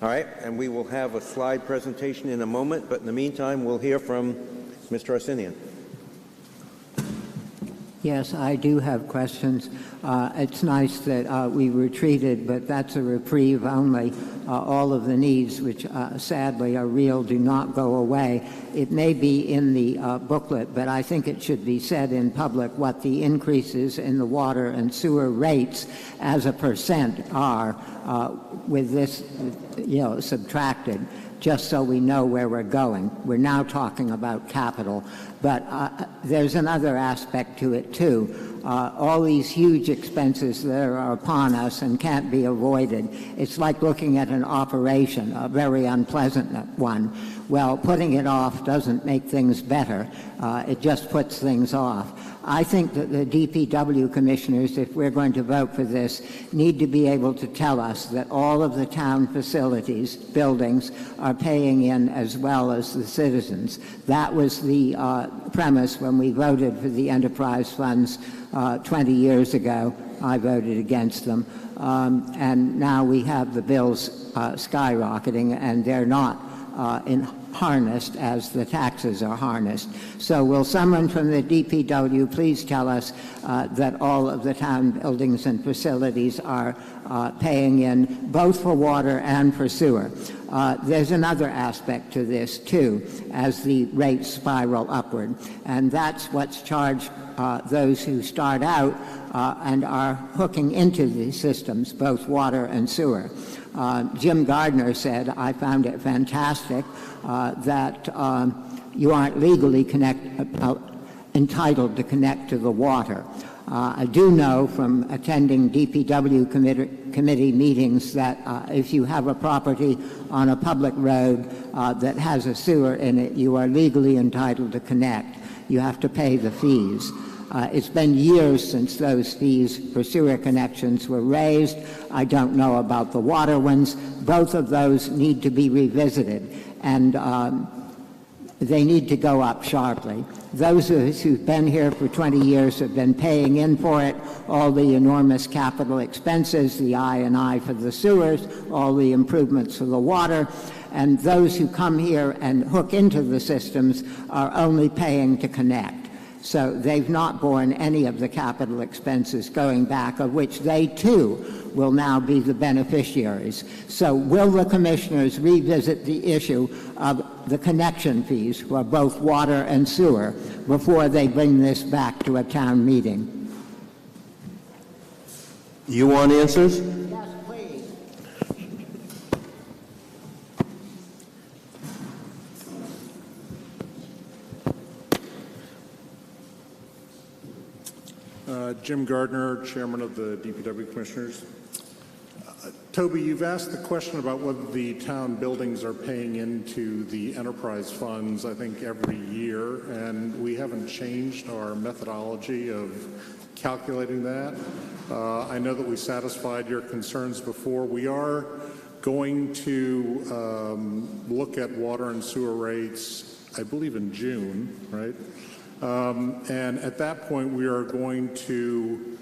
All right, and we will have a slide presentation in a moment, but in the meantime, we'll hear from Mr. Arsenian. Yes, I do have questions. It's nice that we retreated, but that's a reprieve only. All of the needs, which sadly are real, do not go away. It may be in the booklet, but I think it should be said in public what the increases in the water and sewer rates as a percent are with this, subtracted, just so we know where we're going. We're now talking about capital, but there's another aspect to it too. All these huge expenses that are upon us and can't be avoided. It's like looking at an operation, a very unpleasant one. Well, putting it off doesn't make things better. It just puts things off. I think that the DPW commissioners, if we're going to vote for this, need to be able to tell us that all of the town facilities, buildings, are paying in as well as the citizens. That was the premise when we voted for the enterprise funds 20 years ago. I voted against them. And now we have the bills skyrocketing, and they're not harnessed as the taxes are harnessed. So will someone from the DPW please tell us that all of the town buildings and facilities are paying in both for water and for sewer? There's another aspect to this too, as the rates spiral upward, and that's what's charged those who start out and are hooking into these systems, both water and sewer. Jim Gardner said, I found it fantastic that you aren't legally entitled to connect to the water. I do know from attending DPW committee meetings that if you have a property on a public road that has a sewer in it, you are legally entitled to connect. You have to pay the fees. It's been years since those fees for sewer connections were raised. I don't know about the water ones. Both of those need to be revisited, and they need to go up sharply. Those of us who've been here for 20 years have been paying in for it, all the enormous capital expenses, the I&I for the sewers, all the improvements for the water, and those who come here and hook into the systems are only paying to connect. So they've not borne any of the capital expenses going back, of which they too will now be the beneficiaries. So will the commissioners revisit the issue of the connection fees for both water and sewer before they bring this back to a town meeting? You want answers? Yes, please. Jim Gardner, Chairman of the DPW Commissioners. Toby, you've asked the question about whether the town buildings are paying into the enterprise funds, I think, every year, and we haven't changed our methodology of calculating that. I know that we satisfied your concerns before. We are going to look at water and sewer rates, I believe, in June, right? And at that point, we are going to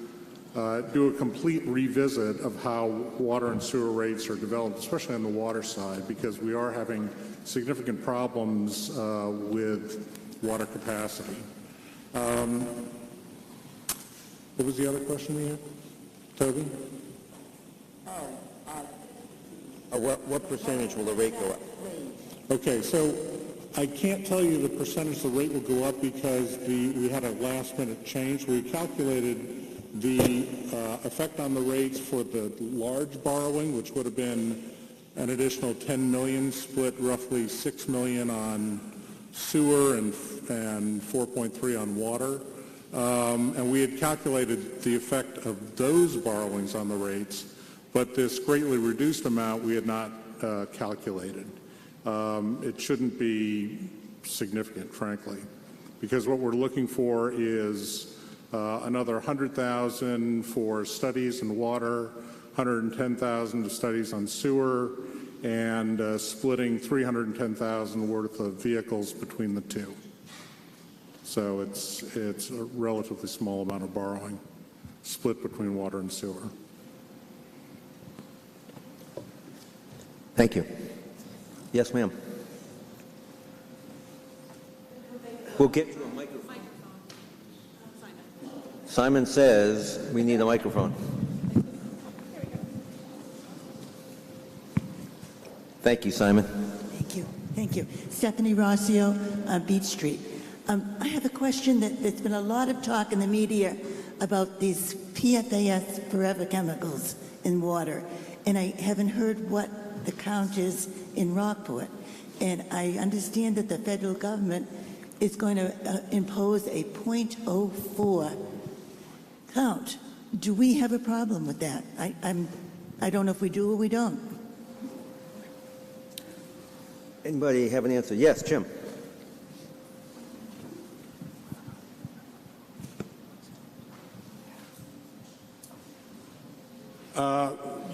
do a complete revisit of how water and sewer rates are developed, especially on the water side, because we are having significant problems with water capacity. What was the other question we had, Toby? What percentage will the rate go up? Okay, so I can't tell you the percentage the rate will go up because we had a last-minute change. We calculated the effect on the rates for the large borrowing, which would have been an additional $10 million, split roughly $6 million on sewer and 4.3 on water. And we had calculated the effect of those borrowings on the rates, but this greatly reduced amount we had not calculated. It shouldn't be significant, frankly, because what we're looking for is another $100,000 for studies in water, $110,000 to studies on sewer, and splitting $310,000 worth of vehicles between the two. So it's a relatively small amount of borrowing split between water and sewer. Thank you. Yes, ma'am. We'll get you a microphone. Simon says we need a microphone. Thank you, Simon. Thank you. Thank you. Stephanie Rossio, Beach Street. I have a question there's been a lot of talk in the media about these PFAS forever chemicals in water, and I haven't heard what the count is in Rockport. And I understand that the federal government is going to impose a 0.04 count. Do we have a problem with that? I don't know if we do or we don't. Anybody have an answer? Yes, Jim.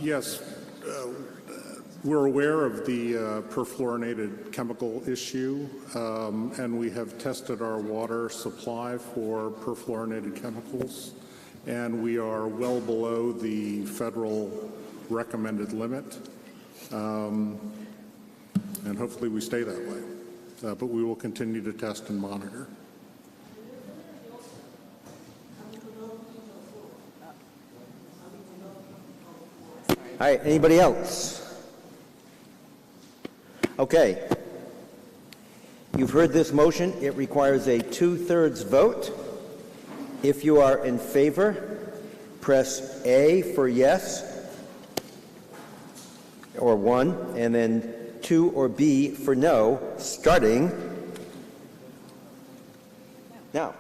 Yes, we're aware of the perfluorinated chemical issue, and we have tested our water supply for perfluorinated chemicals, and we are well below the federal recommended limit. and hopefully we stay that way. But we will continue to test and monitor. All right, anybody else? Okay. You've heard this motion. It requires a 2/3 vote. If you are in favor, press A for yes, or 1, and then 2 or B for no, starting now.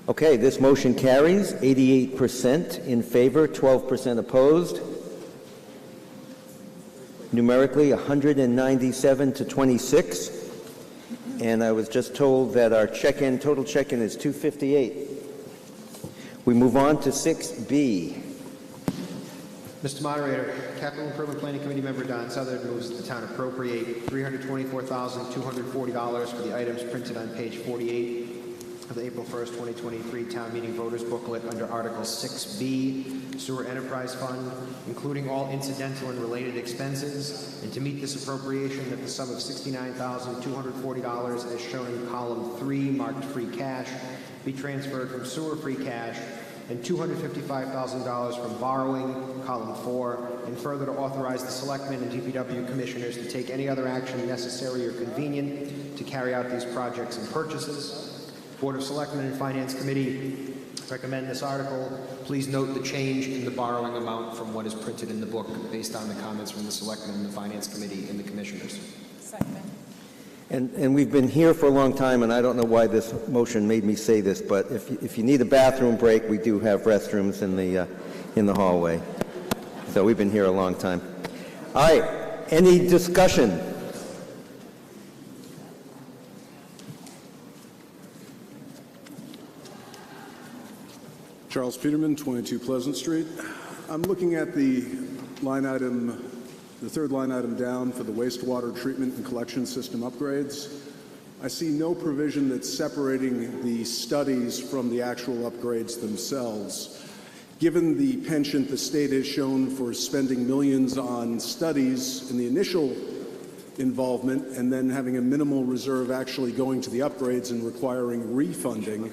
Okay, this motion carries 88% in favor, 12% opposed. Numerically 197 to 26. And I was just told that our total check-in is 258. We move on to 6B. Mr. Moderator, Capital Improvement Planning Committee member Don Southern moves that the town appropriate $324,240 for the items printed on page 48 of the April 1st, 2023 Town Meeting Voters Booklet under Article 6B, Sewer Enterprise Fund, including all incidental and related expenses, and to meet this appropriation that the sum of $69,240 as shown in column 3 marked free cash be transferred from sewer free cash, and $255,000 from borrowing, column 4, and further to authorize the Selectmen and DPW Commissioners to take any other action necessary or convenient to carry out these projects and purchases. Board of Selectmen and Finance Committee recommend this article. Please note the change in the borrowing amount from what is printed in the book based on the comments from the Selectmen and the Finance Committee and the Commissioners. Second. And we've been here for a long time, and I don't know why this motion made me say this, but if you need a bathroom break, we do have restrooms in the hallway. So we've been here a long time. All right, any discussion? Charles Peterman, 22 Pleasant Street. I'm looking at the line item, the third line item down for the wastewater treatment and collection system upgrades. I see no provision that's separating the studies from the actual upgrades themselves. Given the penchant the state has shown for spending millions on studies in the initial involvement and then having a minimal reserve actually going to the upgrades and requiring refunding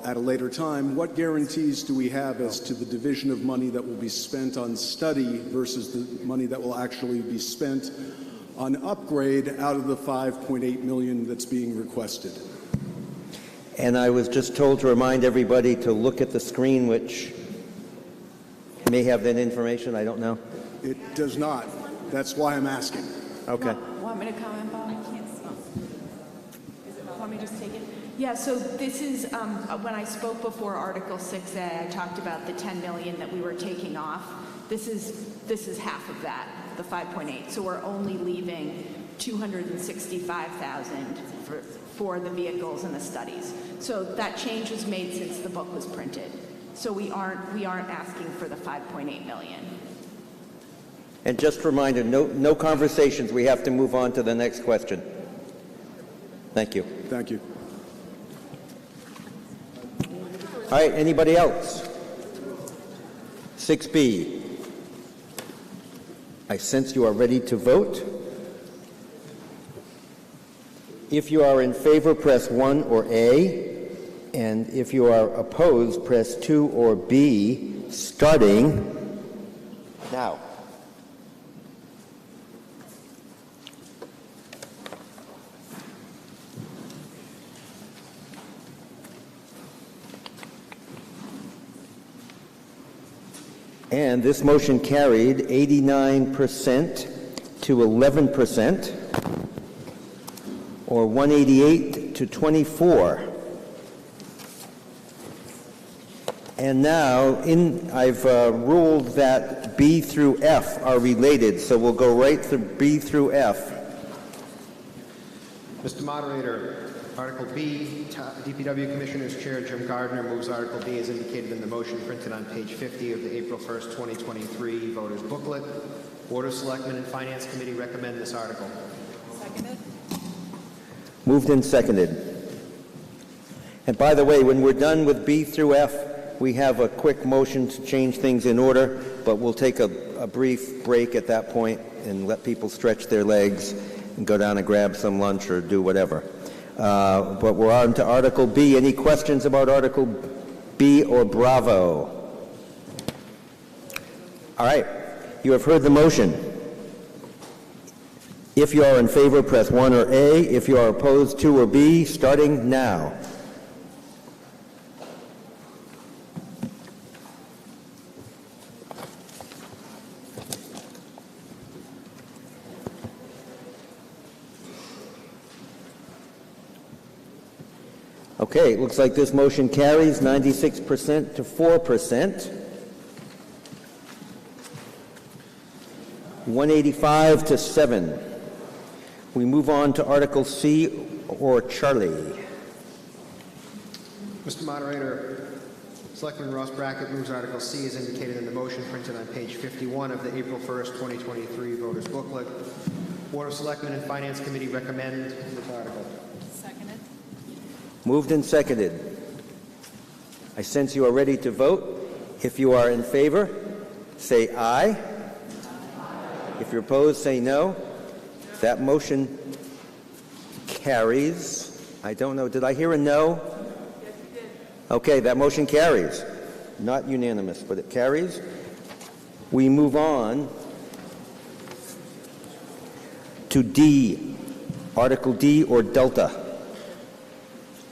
at a later time, what guarantees do we have as to the division of money that will be spent on study versus the money that will actually be spent on upgrade out of the $5.8 million that's being requested? And I was just told to remind everybody to look at the screen, which may have that information. I don't know. It does not. That's why I'm asking. Okay. Want me to comment, Bob? I can't see. Want me to just take it? Yeah, so this is, when I spoke before Article 6A, I talked about the 10 million that we were taking off. This is half of that, the 5.8. So we're only leaving 265,000 for the vehicles and the studies. So that change was made since the book was printed. So we aren't asking for the 5.8 million. And just a reminder, no conversations. We have to move on to the next question. Thank you. Thank you. All right, anybody else? 6B. I sense you are ready to vote. If you are in favor, press 1 or A. And if you are opposed, press 2 or B, starting now. And this motion carried 89% to 11%, or 188 to 24. And now, I've ruled that B through F are related, so we'll go right through B through F. Mr. Moderator, Article B, DPW Commissioners Chair Jim Gardner moves Article B as indicated in the motion printed on page 50 of the April 1st, 2023 Voters Booklet. Board of Selectmen and Finance Committee recommend this article. Seconded. Moved and seconded. And by the way, when we're done with B through F, we have a quick motion to change things in order, but we'll take a brief break at that point and let people stretch their legs and go down and grab some lunch or do whatever. But we're on to Article B. Any questions about Article B or Bravo? All right. You have heard the motion. If you are in favor, press 1 or A. If you are opposed, 2 or B, starting now. Okay, it looks like this motion carries 96% to 4%. 185 to 7. We move on to Article C or Charlie. Mr. Moderator, Selectman Ross Brackett moves Article C as indicated in the motion printed on page 51 of the April 1st, 2023 voters booklet. Board of Selectmen and Finance Committee recommend this article. Seconded. Moved and seconded. I sense you are ready to vote. If you are in favor, say aye. If you're opposed, say no. That motion carries. I don't know. Did I hear a no? Yes, you did. Okay, that motion carries. Not unanimous, but it carries. We move on to D. Article D or Delta.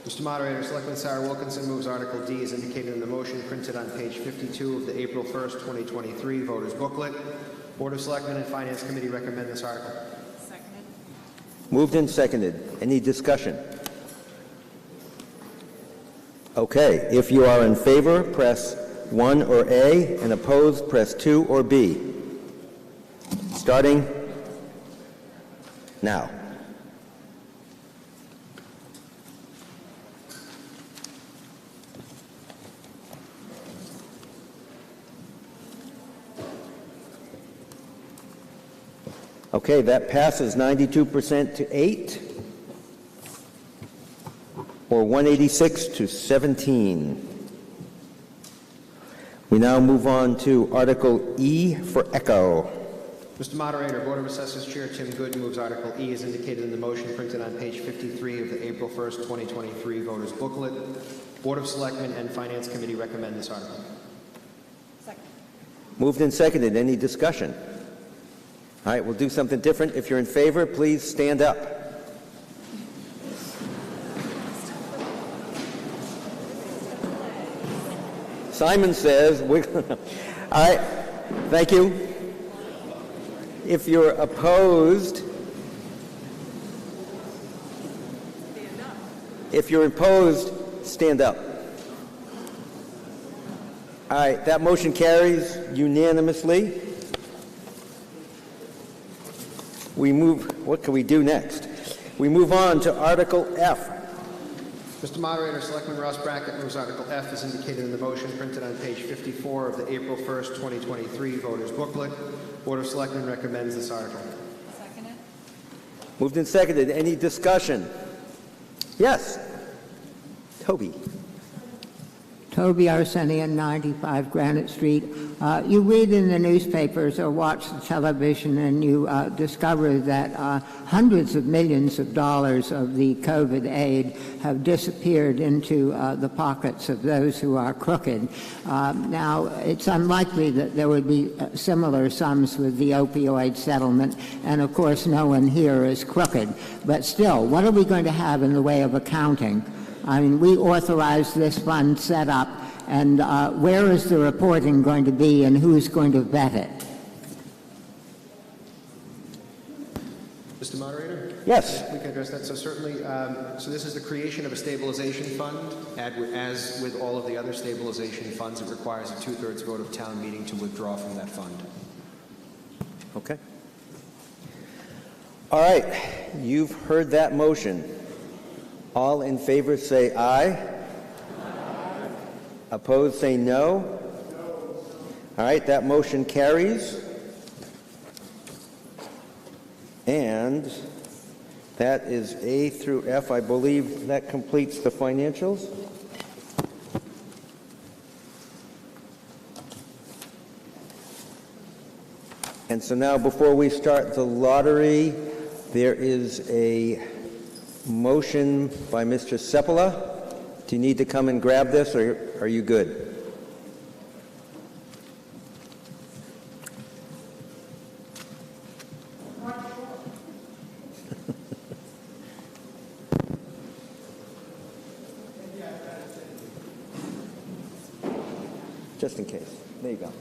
Mr. Moderator, Selectman Sarah Wilkinson moves Article D as indicated in the motion printed on page 52 of the April 1st, 2023 voters booklet. Board of Selectmen and Finance Committee recommend this article. Seconded. Moved and seconded. Any discussion? Okay, if you are in favor, press 1 or A, and opposed, press 2 or B. Starting now. Okay, that passes 92% to 8, or 186 to 17. We now move on to Article E for Echo. Mr. Moderator, Board of Assessors Chair Tim Good moves Article E as indicated in the motion printed on page 53 of the April 1st, 2023 voters booklet. Board of Selectmen and Finance Committee recommend this article. Second. Moved and seconded. Any discussion? All right, we'll do something different. If you're in favor, please stand up. Simon says, all right, thank you. If you're opposed, stand up. All right, that motion carries unanimously. We move, what can we do next? We move on to Article F. Mr. Moderator, Selectman Ross Brackett moves Article F as indicated in the motion printed on page 54 of the April 1st, 2023 voters booklet. Board of Selectmen recommends this article. Seconded. Moved and seconded. Any discussion? Yes. Toby. Toby Arsenian, 95 Granite Street. You read in the newspapers or watch the television and you discover that hundreds of millions of dollars of the COVID aid have disappeared into the pockets of those who are crooked. Now, it's unlikely that there would be similar sums with the opioid settlement, and of course no one here is crooked. But still, what are we going to have in the way of accounting? I mean, we authorized this fund set up, and where is the reporting going to be, and who's going to vet it? Mr. Moderator? Yes. We can address that. So certainly, so this is the creation of a stabilization fund. As with all of the other stabilization funds, it requires a 2/3 vote of town meeting to withdraw from that fund. Okay. All right. You've heard that motion. All in favor say aye. Aye. Opposed say no. All right, that motion carries. And That is A through F. I believe that completes the financials. And so now, before we start the lottery, there is a motion by Mr. Sepula. Do you need to come and grab this, or are you good? Just in case. There you go.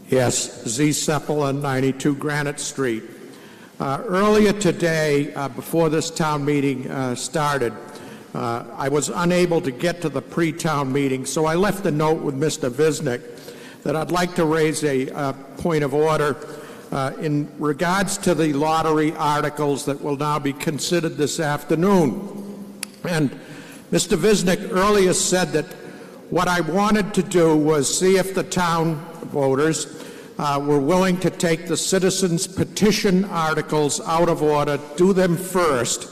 Yes, Z. Sepula, 92 Granite Street. Earlier today, before this town meeting started, I was unable to get to the pre-town meeting, so I left a note with Mr. Visnick that I'd like to raise a point of order in regards to the lottery articles that will now be considered this afternoon. And Mr. Visnick earlier said that what I wanted to do was see if the town voters were willing to take the citizens' petition articles out of order, do them first,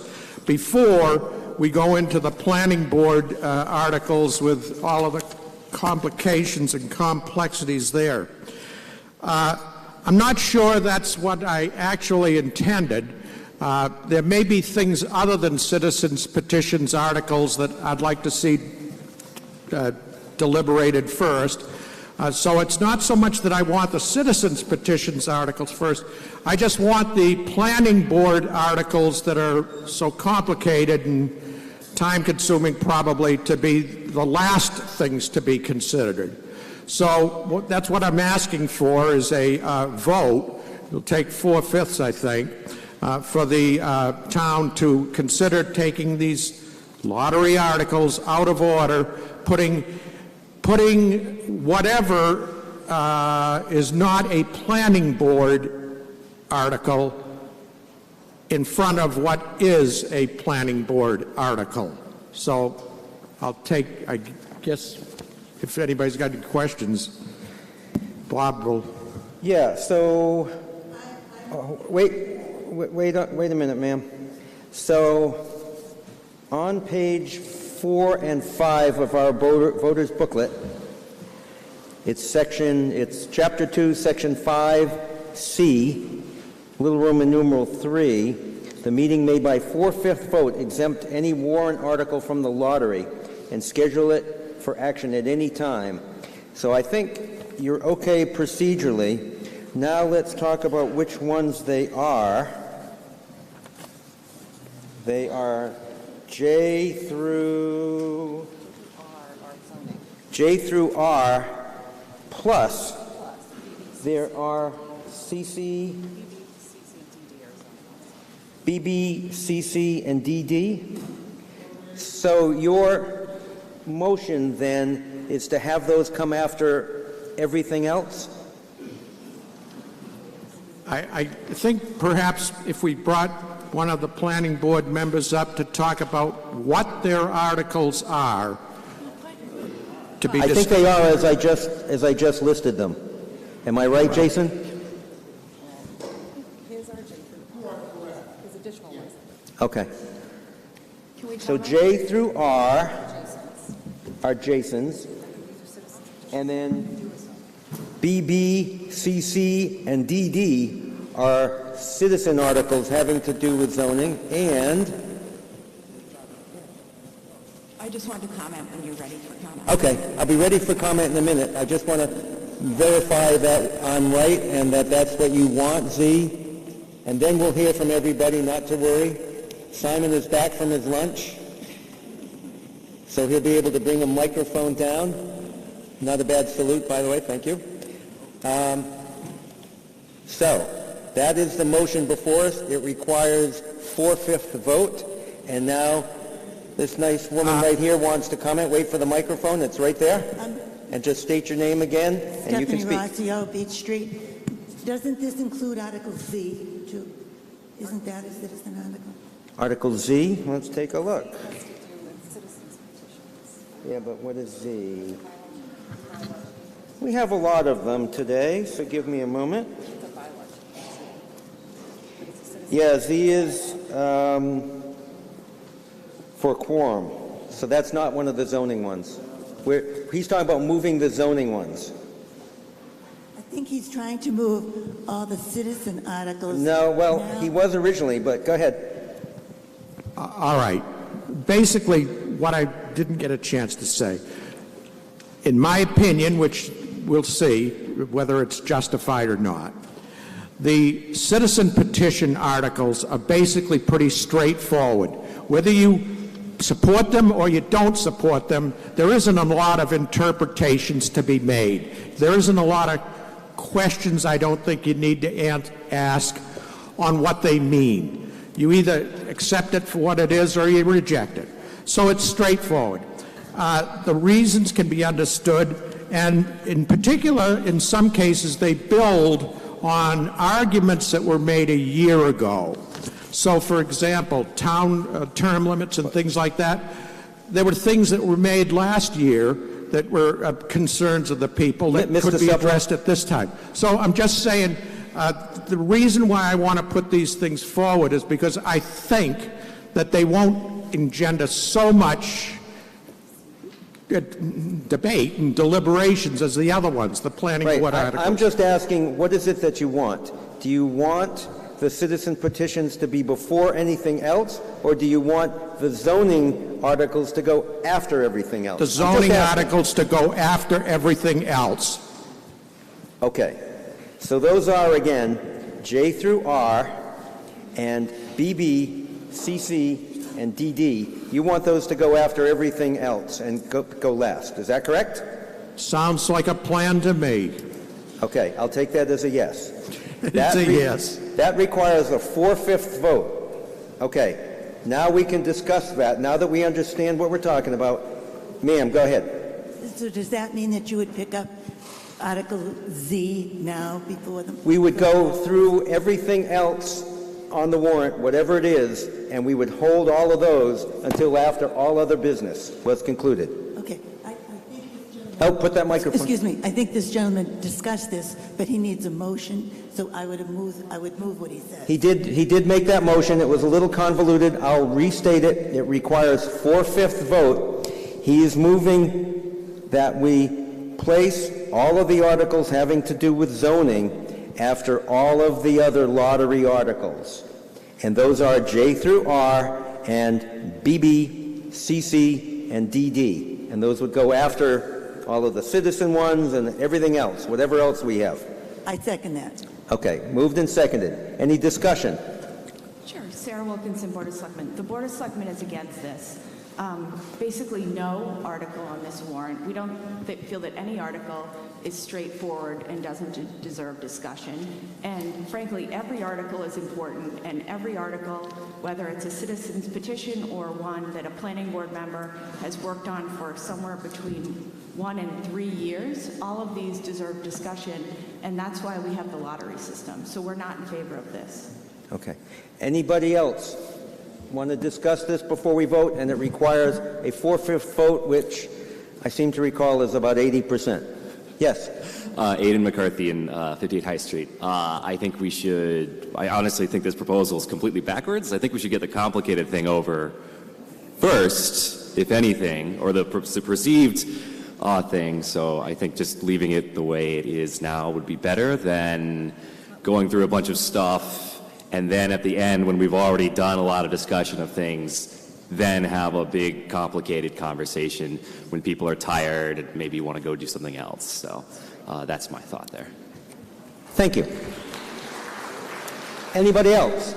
before we go into the planning board articles with all of the complications and complexities there. I'm not sure that's what I actually intended. There may be things other than citizens' petitions articles that I'd like to see deliberated first. So it's not so much that I want the citizens' petitions articles first. I just want the planning board articles that are so complicated and time-consuming probably to be the last things to be considered. So that's what I'm asking for is a vote. It'll take 4/5, I think, for the town to consider taking these lottery articles out of order, putting whatever is not a planning board article in front of what is a planning board article. So I'll take, I guess, if anybody's got any questions, Bob will. Yeah, so, wait a minute, ma'am. So, on page 4 and 5 of our voters booklet, it's chapter 2, section 5C, little Roman numeral 3, the meeting may by 4/5 vote exempt any warrant article from the lottery and schedule it for action at any time. So I think you're okay procedurally. Now let's talk about which ones they are. They are J through R, plus there are CC, BB, CC, and DD. So your motion then is to have those come after everything else? I think perhaps if we brought one of the planning board members up to talk about what their articles are to be I think they are as I just listed them. Am I right, Jason? His additional ones. Okay. So J through R are Jason's, and then BB, CC, and DD are citizen articles having to do with zoning, and... I just want to comment when you're ready for comment. Okay, I'll be ready for comment in a minute. I just want to verify that I'm right and that that's what you want, Z. And then we'll hear from everybody, not to worry. Simon is back from his lunch, so he'll be able to bring a microphone down. Not a bad salute, by the way, thank you. So, that is the motion before us. It requires 4/5 vote, and now this nice woman right here wants to comment. Wait for the microphone, it's right there. And just state your name again, and you can speak. Stephanie Rossio, Beach Street. Doesn't this include Article Z, too? Isn't that a citizen article? Article Z, let's take a look. Yeah, but what is Z? We have a lot of them today, so give me a moment. Yeah, Z is for quorum, so that's not one of the zoning ones. He's talking about moving the zoning ones. I think he's trying to move all the citizen articles. No, well, now. he was originally, but go ahead. All right. Basically, what I didn't get a chance to say, in my opinion, which we'll see whether it's justified or not, the citizen petition articles are basically pretty straightforward. Whether you support them or you don't support them, there isn't a lot of interpretations to be made. There isn't a lot of questions I don't think you need to ask on what they mean. You either accept it for what it is or you reject it. So it's straightforward. The reasons can be understood, and in particular, in some cases, they build on arguments that were made a year ago. So, for example, town term limits and things like that, there were things that were made last year that were concerns of the people that could be addressed at this time. So I'm just saying, the reason why I want to put these things forward is because I think that they won't engender so much debate and deliberations as the other ones, the planning board articles. I'm just asking, what is it that you want? Do you want the citizen petitions to be before anything else, or do you want the zoning articles to go after everything else? The zoning articles to go after everything else. Okay. So those are, again, J through R and BB, CC, and DD. You want those to go after everything else and go last. Is that correct? Sounds like a plan to me. Okay, I'll take that as a yes. It's a yes. That requires a 4/5 vote. Okay, now we can discuss that. Now that we understand what we're talking about, ma'am, go ahead. So does that mean that you would pick up Article Z now before them? We would go through everything else on the warrant, whatever it is, and we would hold all of those until after all other business was concluded. Okay. Oh, put that microphone. Excuse me. I think this gentleman discussed this, but he needs a motion, so I would move what he said. He did make that motion. It was a little convoluted. I'll restate it. It requires 4/5 vote. He is moving that we place all of the articles having to do with zoning after all of the other lottery articles. And those are J through R and BB, CC, and DD. And those would go after all of the citizen ones and everything else, whatever else we have. I second that. Okay, moved and seconded. Any discussion? Sure. Sarah Wilkinson, Board of Selectmen. The Board of Selectmen is against this. Basically, no article on this warrant. We don't feel that any article is straightforward and doesn't deserve discussion. And frankly, every article is important, and every article, whether it's a citizen's petition or one that a planning board member has worked on for somewhere between 1 and 3 years, all of these deserve discussion, and that's why we have the lottery system. So we're not in favor of this. Okay. Anybody else want to discuss this before we vote? And it requires a 4/5 vote, which I seem to recall is about 80%. Yes. Aidan McCarthy in 58 High Street. I think we should, I honestly think this proposal is completely backwards. I think we should get the complicated thing over first, if anything, or the perceived thing. So I think just leaving it the way it is now would be better than going through a bunch of stuff and then at the end, when we've already done a lot of discussion of things, then have a big, complicated conversation when people are tired and maybe want to go do something else. So that's my thought there. Thank you. Anybody else?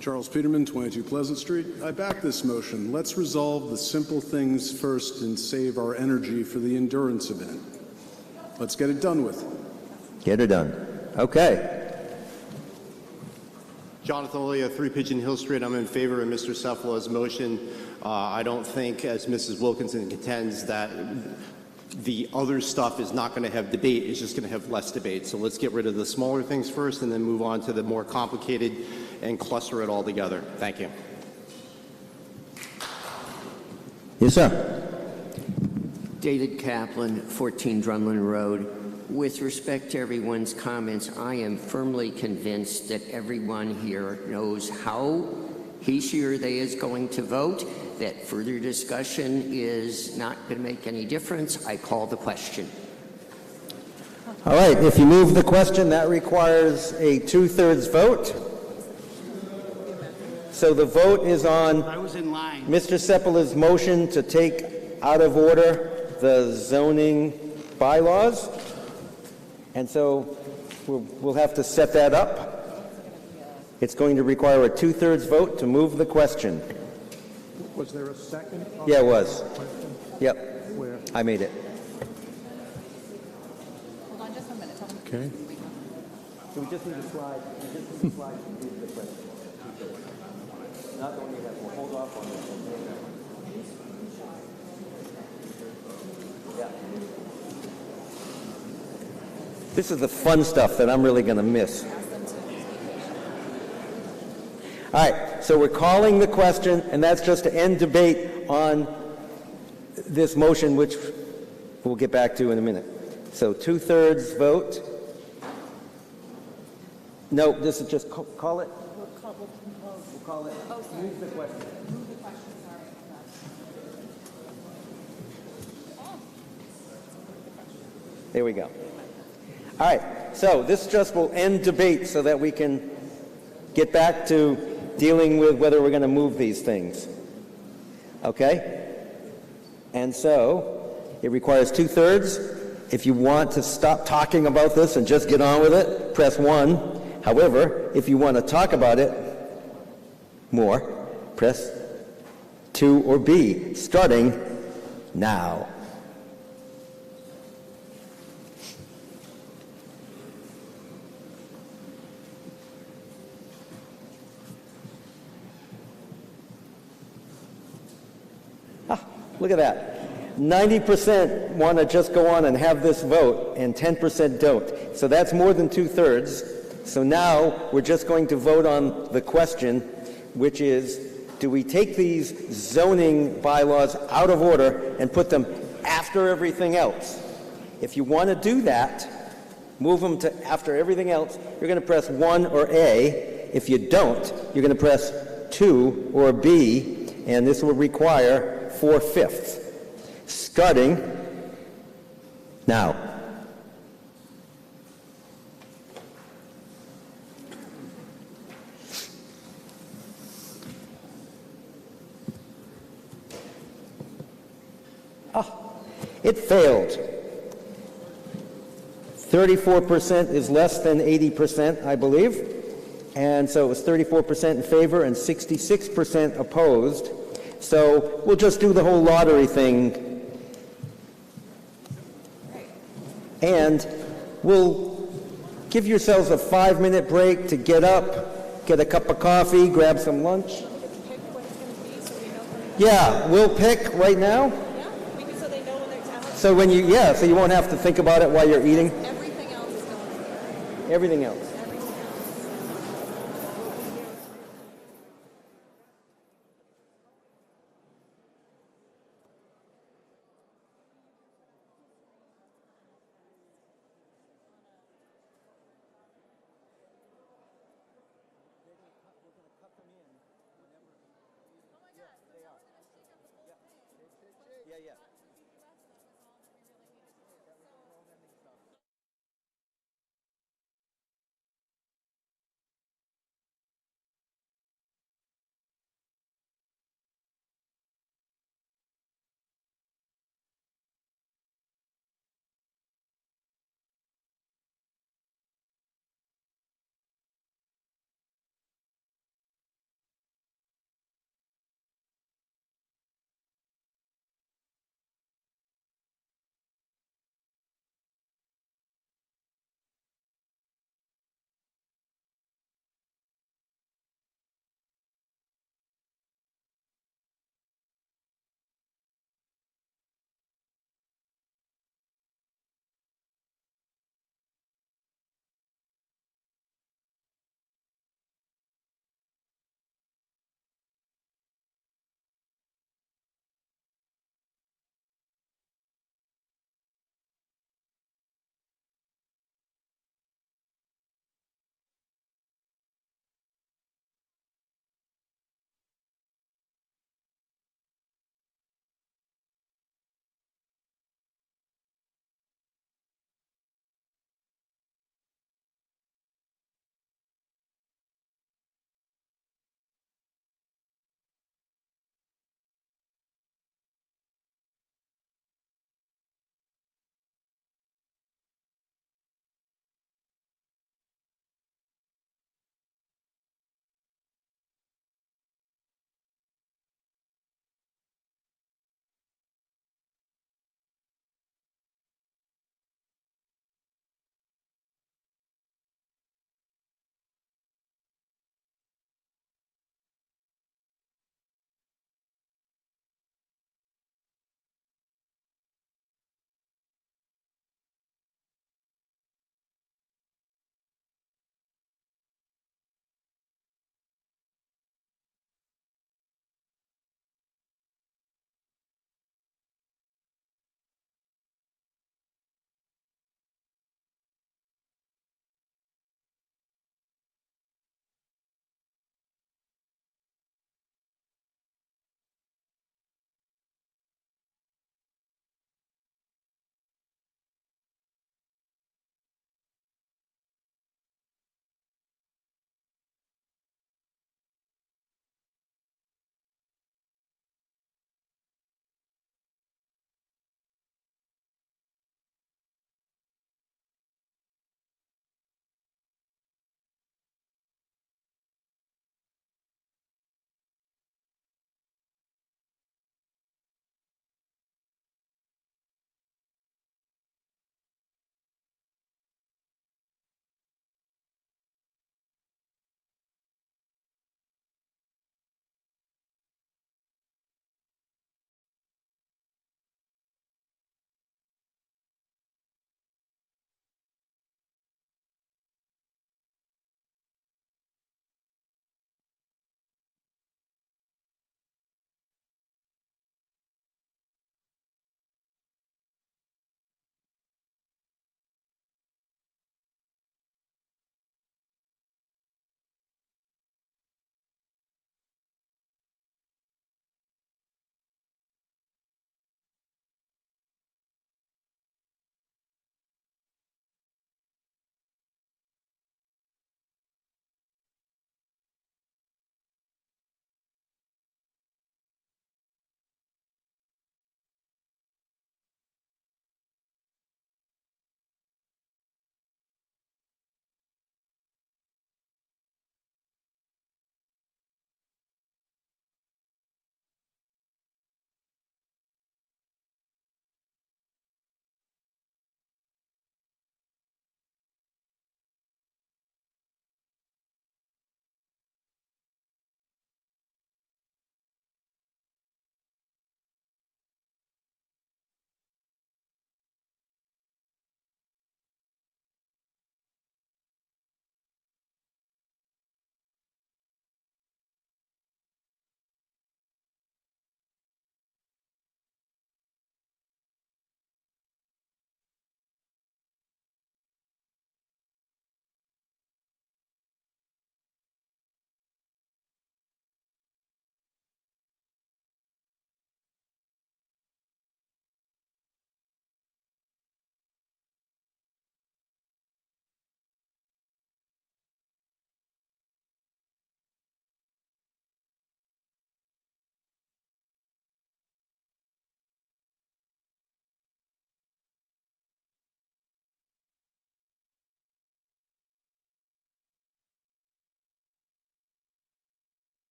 Charles Peterman, 22 Pleasant Street. I back this motion. Let's resolve the simple things first and save our energy for the endurance event. Let's get it done with. Get it done. Okay. Jonathan Leah, 3 Pigeon Hill Street. I'm in favor of Mr. Cefala's motion. I don't think, as Mrs. Wilkinson contends, that the other stuff is not going to have debate. It's just going to have less debate. So let's get rid of the smaller things first and then move on to the more complicated and cluster it all together. Thank you. Yes, sir. David Kaplan, 14 Drumlin Road. With respect to everyone's comments, I am firmly convinced that everyone here knows how she or they is going to vote, that further discussion is not going to make any difference. I call the question. All right, if you move the question, that requires a two-thirds vote. So the vote is on Mr. Seppala's motion to take out of order the zoning bylaws. And so we'll have to set that up. It's going to require a two-thirds vote to move the question. Was there a second? Yeah, it was. Yep. Where? I made it. Hold on just a minute. Tell them. Okay. So we just need a slide. We just need a slide to move the question. Not the one you have. We'll hold off on this one. Yeah. This is the fun stuff that I'm really going to miss. All right, so we're calling the question, and that's just to end debate on this motion, which we'll get back to in a minute. So two-thirds vote. No, this is just call it. We'll call it. Oh, sorry. Move the question. Move the question, sorry. There we go. All right, so this just will end debate so that we can get back to dealing with whether we're going to move these things. Okay? And so it requires two-thirds. If you want to stop talking about this and just get on with it, press 1. However, if you want to talk about it more, press 2 or B, starting now. Look at that. 90% want to just go on and have this vote, and 10% don't. So that's more than two-thirds. So now we're just going to vote on the question, which is, do we take these zoning bylaws out of order and put them after everything else? If you want to do that, move them to after everything else, you're going to press 1 or A. If you don't, you're going to press 2 or B, and this will require 4/5, starting now. It failed. 34% is less than 80%, I believe. And so it was 34% in favor and 66% opposed. So we'll just do the whole lottery thing. And we'll give yourselves a 5-minute break to get up, get a cup of coffee, grab some lunch. Yeah, we'll pick right now. So so you won't have to think about it while you're eating. Everything else is going. Everything else. Yeah.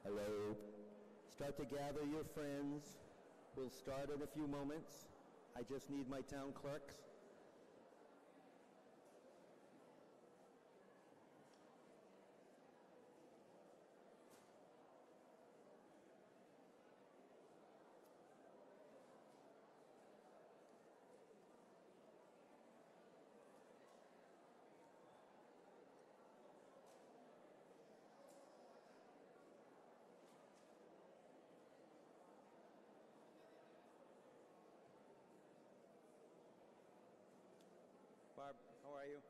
Hello. Start to gather your friends. We'll start in a few moments. I just need my town clerks. Barb, how are you?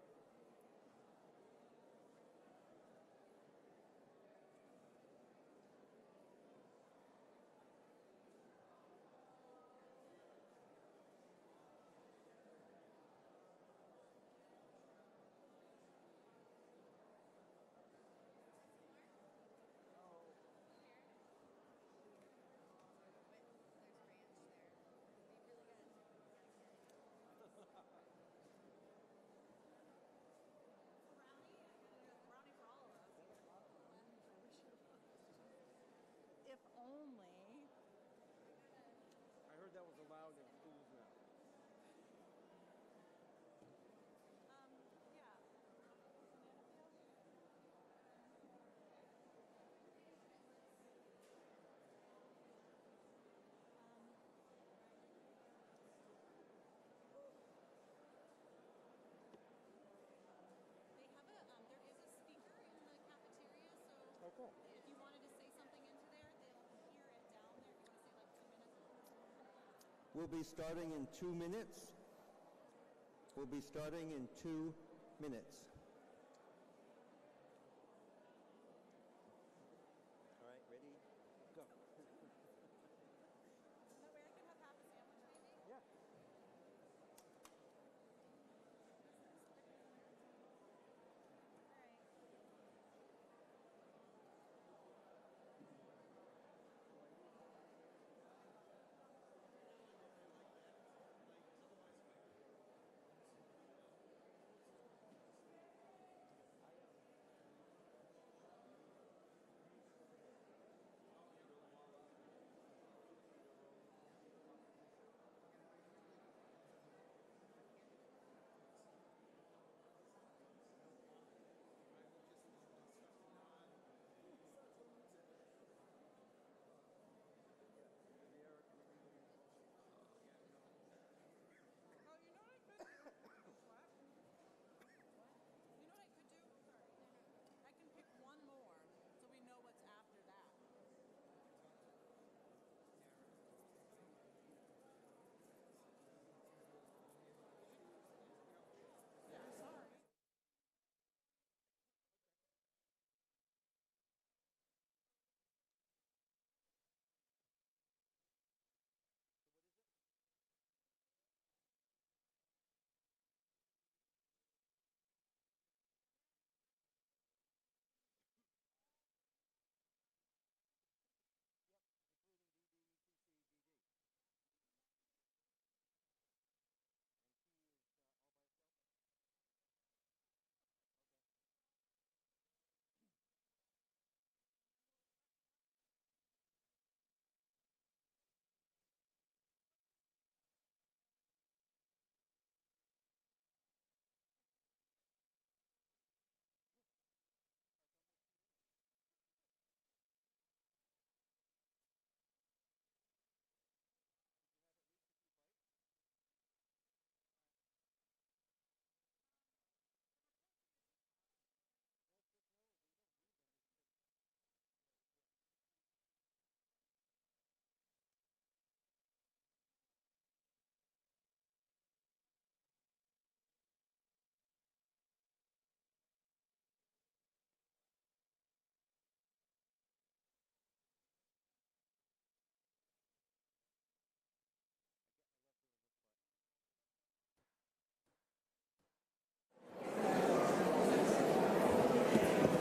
If only. I heard that was allowed in schools now. Yeah. They have there is a speaker in the cafeteria, so if you wanted to say something into there, they'll hear it down there. If you want to say like 2 minutes. We'll be starting in 2 minutes. We'll be starting in 2 minutes. All right, ready? Go. That way I can have half a sandwich, maybe? Yeah. Oh, you know what I could do? What? You know what I could do? Sorry. I can pick one more, so we know what's after that. Yeah, sorry.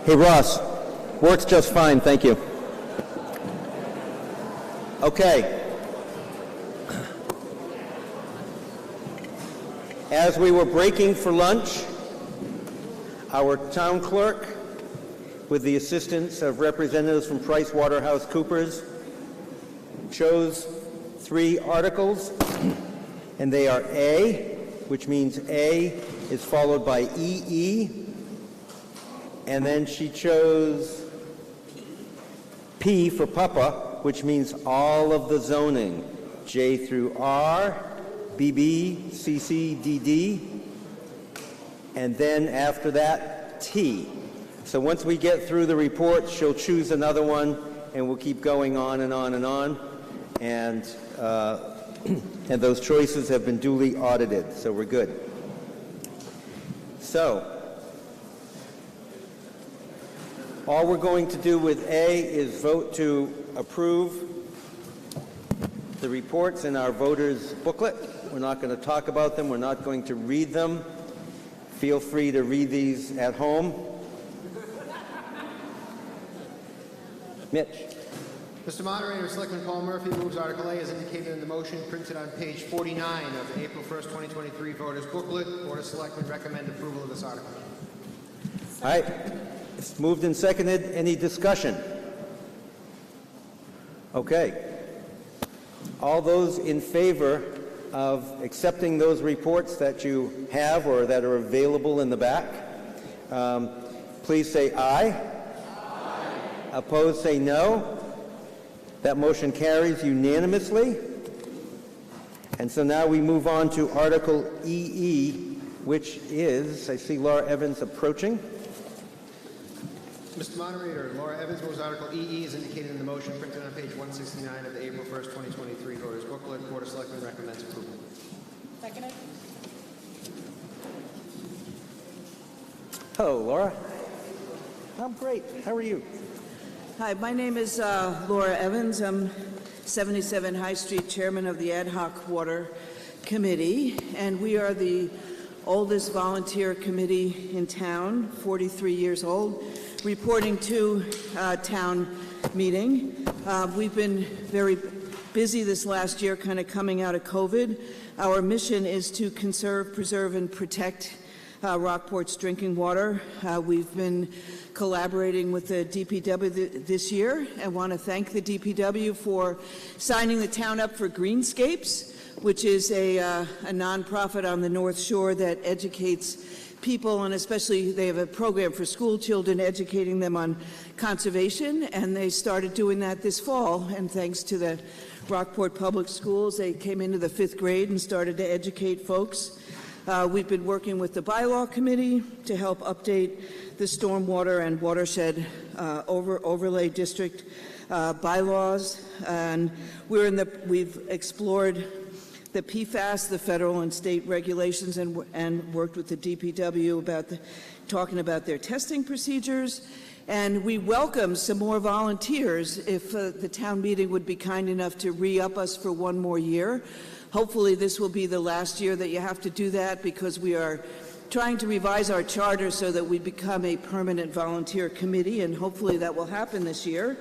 Hey, Ross. Works just fine, thank you. Okay. As we were breaking for lunch, our town clerk with the assistance of representatives from PricewaterhouseCoopers, chose 3 articles, and they are A, which means A is followed by EE, and then she chose P for Papa, which means all of the zoning, J through R, BB, CC, DD, and then after that, T. So once we get through the report, she'll choose another one, and we'll keep going on and on and on. And those choices have been duly audited, so we're good. So, all we're going to do with A is vote to approve the reports in our voters' booklet. We're not going to talk about them. We're not going to read them. Feel free to read these at home. Mitch. Mr. Moderator, Selectman Paul Murphy moves Article A as indicated in the motion printed on page 49 of the April 1st, 2023 voters' booklet. Board of Selectmen recommend approval of this article. All right. It's moved and seconded. Any discussion? Okay. All those in favor of accepting those reports that you have or that are available in the back, please say aye. Aye. Opposed, say no. That motion carries unanimously. And so now we move on to Article EE, which is, I see Laura Evans approaching. Mr. Moderator, Laura Evans moves Article EE as indicated in the motion printed on page 169 of the April 1st, 2023 voters' booklet. Board of Selectmen recommends approval. Seconded. Hello, Laura. I'm great. How are you? Hi, my name is Laura Evans. I'm 77 High Street, chairman of the Ad Hoc Water Committee, and we are the oldest volunteer committee in town, 43 years old, reporting to town meeting. We've been very busy this last year, kind of coming out of COVID. Our mission is to conserve, preserve, and protect Rockport's drinking water. We've been collaborating with the DPW this year. I want to thank the DPW for signing the town up for Greenscapes, which is a nonprofit on the North Shore that educates people, and especially they have a program for school children educating them on conservation, and they started doing that this fall, and thanks to the Rockport Public Schools, they came into the 5th grade and started to educate folks. We've been working with the bylaw committee to help update the stormwater and watershed overlay district bylaws, and we've explored the PFAS, the federal and state regulations, and worked with the DPW about talking about their testing procedures. And we welcome some more volunteers if the town meeting would be kind enough to re-up us for one more year. Hopefully this will be the last year that you have to do that, because we are trying to revise our charter so that we become a permanent volunteer committee, and hopefully that will happen this year.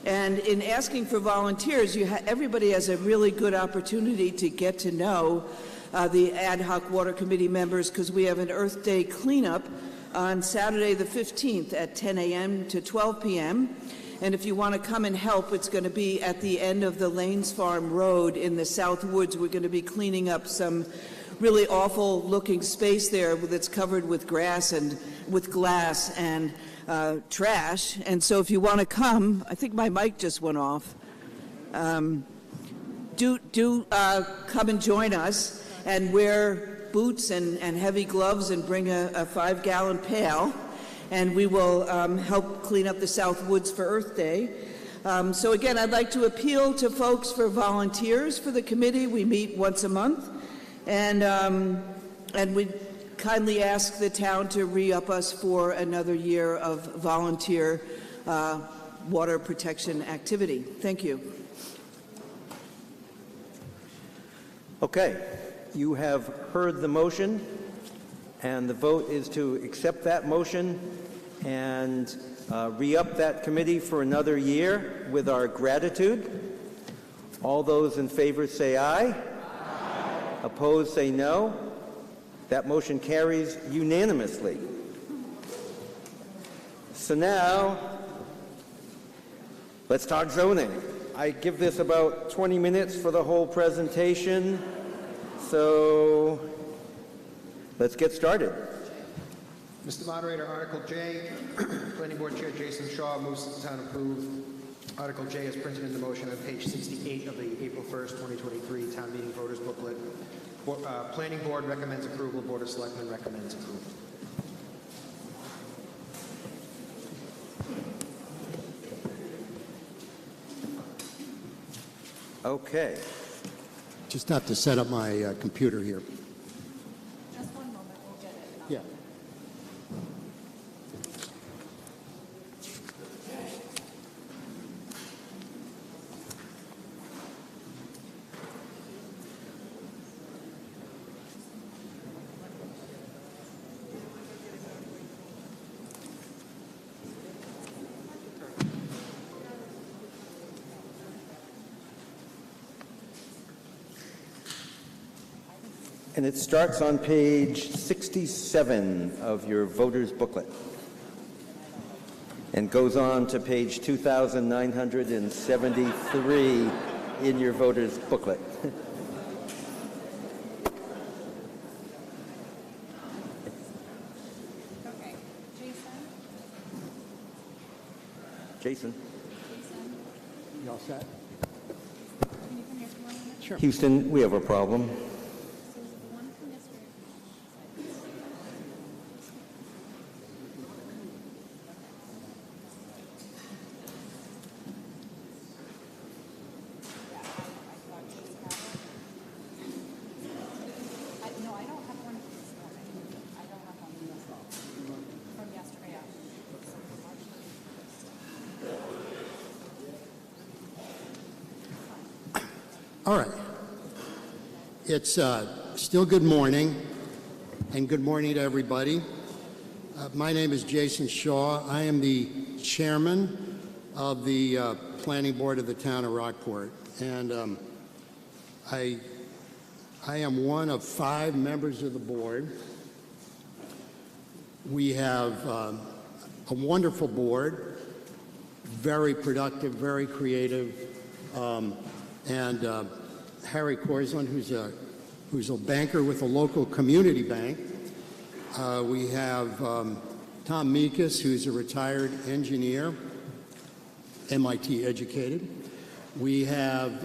And in asking for volunteers, everybody has a really good opportunity to get to know the Ad Hoc Water Committee members, because we have an Earth Day cleanup on Saturday the 15th at 10 a.m. to 12 p.m. And if you want to come and help, it's going to be at the end of the Lanes Farm Road in the South Woods. We're going to be cleaning up some really awful looking space there that's covered with grass and with glass and trash. And so if you want to come, I think my mic just went off. Do come and join us and wear boots and heavy gloves and bring a 5-gallon pail, and we will help clean up the South Woods for Earth Day. So again, I'd like to appeal to folks for volunteers for the committee. We meet once a month, and we kindly ask the town to re-up us for another year of volunteer water protection activity. Thank you. Okay, you have heard the motion, and the vote is to accept that motion and re-up that committee for another year with our gratitude. All those in favor say aye. Aye. Opposed say no. That motion carries unanimously. So now, let's talk zoning. I give this about 20 minutes for the whole presentation, so let's get started. Mr. Moderator, Article J, Planning Board Chair Jason Shaw moves that the town approve Article J is printed in the motion on page 68 of the April 1st, 2023 Town Meeting Voters Booklet. Planning Board recommends approval. Board of Selectmen recommends approval. Okay. Just have to set up my computer here. Just one moment, we'll get it. Yeah. And it starts on page 67 of your voter's booklet and goes on to page 2,973 in your voter's booklet. Okay, Jason? You all set? can you come here for 1 minute? Sure. Houston, we have a problem. So is it the one from yesterday? No, I don't have one from this morning. I don't have one from yesterday. All right. It's still good morning, and good morning to everybody. My name is Jason Shaw. I am the chairman of the Planning Board of the town of Rockport, and I am one of 5 members of the board. We have a wonderful board, very productive, very creative, and Harry Korslund, who's a banker with a local community bank. We have Tom Meekus, who's a retired engineer, MIT educated. We have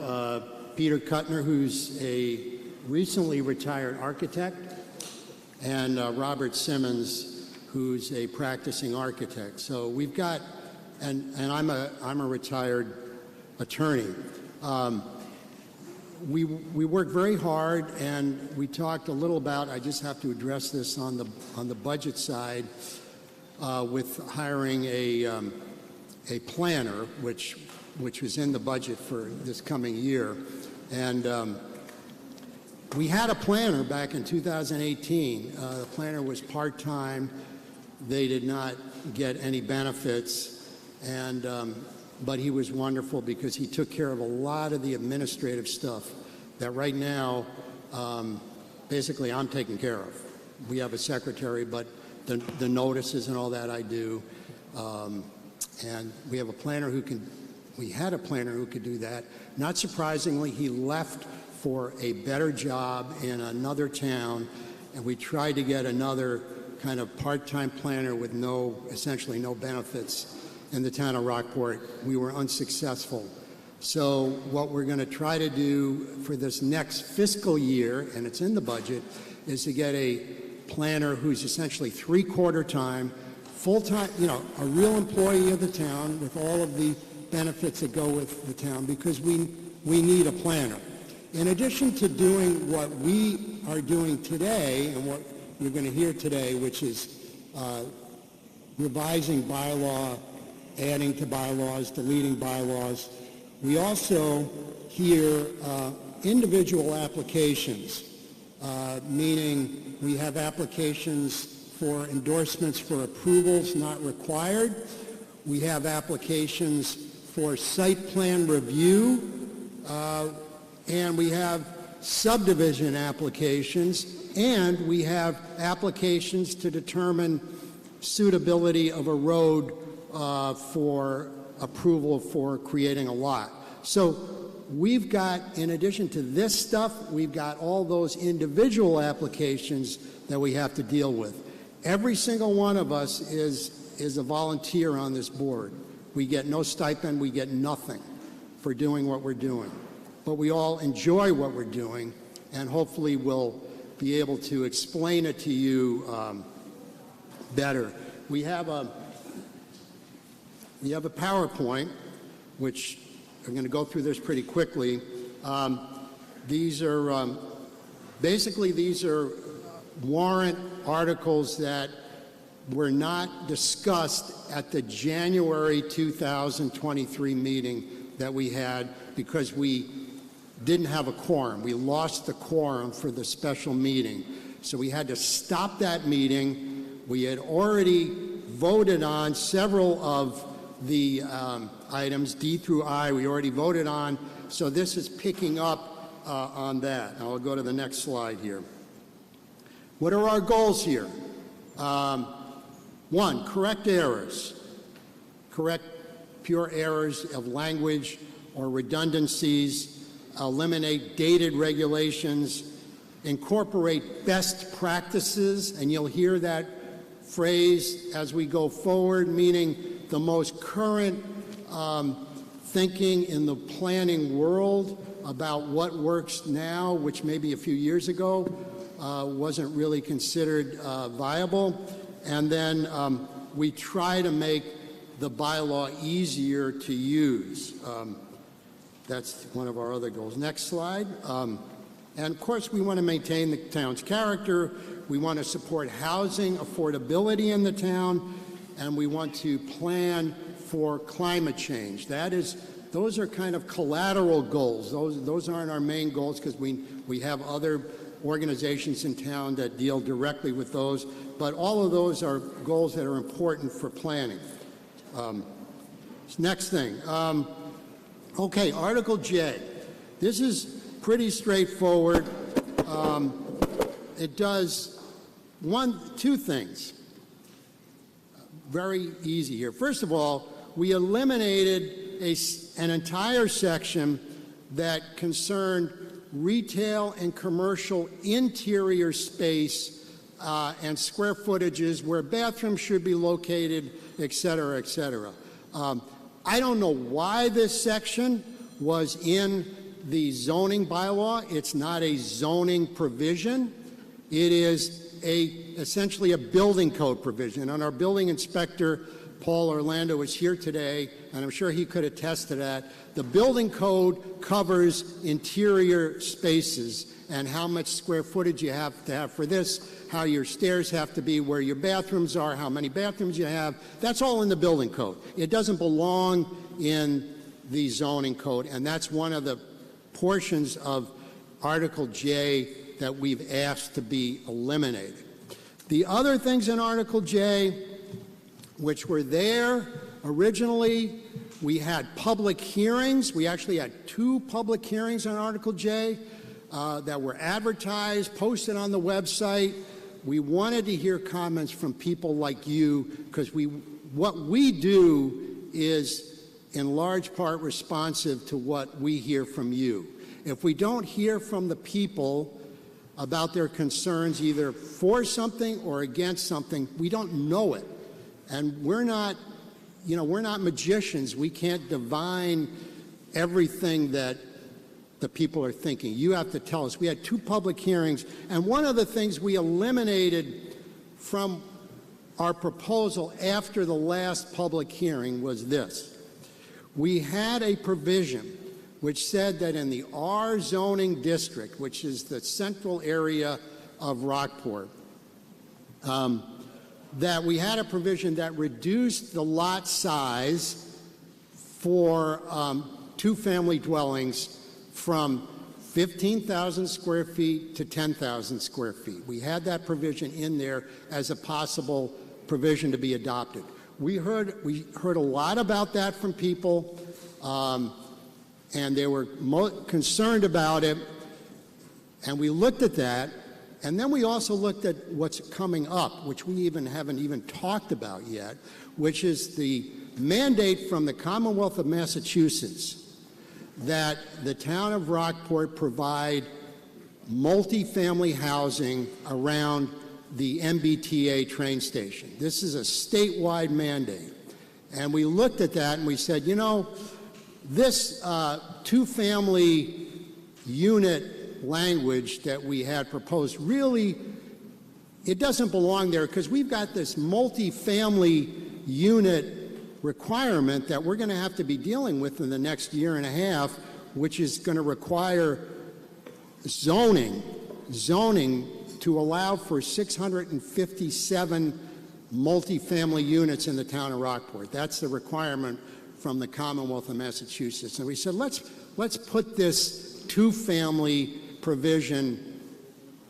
Peter Kuttner, who's a recently retired architect, and Robert Simmons, who's a practicing architect. So we've got, and I'm a retired attorney. We worked very hard, and we talked a little about, I just have to address this on the budget side, with hiring a planner, which was in the budget for this coming year. And we had a planner back in 2018. The planner was part-time. They did not get any benefits, and but he was wonderful because he took care of a lot of the administrative stuff that right now, basically, I'm taking care of. We have a secretary, but the notices and all that I do. And we have a planner we had a planner who could do that. Not surprisingly, he left for a better job in another town, and we tried to get another kind of part-time planner with essentially no benefits in the town of Rockport. We were unsuccessful. So what we're going to try to do for this next fiscal year, and it's in the budget, is to get a planner who's essentially 3/4 time, full-time, a real employee of the town with all of the benefits that go with the town, because we need a planner. In addition to doing what we are doing today and what you're going to hear today, which is revising bylaw, adding to bylaws, deleting bylaws, we also hear individual applications, meaning we have applications for endorsements for approvals not required. We have applications for site plan review, and we have subdivision applications, and we have applications to determine suitability of a road for approval for creating a lot. So we've got, in addition to this stuff, we've got all those individual applications that we have to deal with. Every single one of us is a volunteer on this board. We get no stipend, we get nothing for doing what we're doing. But we all enjoy what we're doing, and hopefully we'll be able to explain it to you better. We have a PowerPoint, which I'm going to go through this pretty quickly. These are basically these are warrant articles that were not discussed at the January 2023 meeting that we had because we didn't have a quorum. We lost the quorum for the special meeting. So we had to stop that meeting. We had already voted on several of the items, D through I, we already voted on. So this is picking up on that. I'll go to the next slide here. What are our goals here? One, correct errors. Correct pure errors of language or redundancies, eliminate dated regulations, incorporate best practices, and you'll hear that phrase as we go forward, meaning the most current thinking in the planning world about what works now, which maybe a few years ago wasn't really considered viable. And then we try to make the bylaw easier to use. That's one of our other goals. Next slide. And of course, we want to maintain the town's character. We want to support housing affordability in the town, and we want to plan for climate change. Those are kind of collateral goals. Those aren't our main goals because we have other organizations in town that deal directly with those, but all of those are goals that are important for planning. Next thing. Okay, Article J. This is pretty straightforward. It does two things. Very easy here. First of all, we eliminated an entire section that concerned retail and commercial interior space and square footages where bathrooms should be located, et cetera, et cetera. I don't know why this section was in the zoning bylaw. It's not a zoning provision. It is essentially a building code provision. And our building inspector, Paul Orlando, is here today, and I'm sure he could attest to that. The building code covers interior spaces and how much square footage you have to have for this, how your stairs have to be, where your bathrooms are, how many bathrooms you have. That's all in the building code. It doesn't belong in the zoning code, and that's one of the portions of Article J that we've asked to be eliminated. The other things in Article J, which were there originally, we had public hearings. We actually had 2 public hearings on Article J that were advertised, posted on the website. We wanted to hear comments from people like you because what we do is in large part responsive to what we hear from you. If we don't hear from the people about their concerns either for something or against something, we don't know it. And we're not magicians. We can't divine everything that the people are thinking. You have to tell us. We had 2 public hearings, and one of the things we eliminated from our proposal after the last public hearing was this. We had a provision which said that in the R zoning district, which is the central area of Rockport, that we had a provision that reduced the lot size for 2-family dwellings from 15,000 square feet to 10,000 square feet. We had that provision in there as a possible provision to be adopted. We heard a lot about that from people, and they were concerned about it, and we looked at that, And then we also looked at what's coming up, which we haven't even talked about yet, which is the mandate from the Commonwealth of Massachusetts that the town of Rockport provide multifamily housing around the MBTA train station. This is a statewide mandate. And we looked at that and we said, you know, this two-family unit language that we had proposed really, it doesn't belong there because we've got this multifamily unit requirement that we're going to have to be dealing with in the next year and a half, which is going to require zoning to allow for 657 multifamily units in the town of Rockport. That's the requirement from the Commonwealth of Massachusetts. And we said, let's put this two-family provision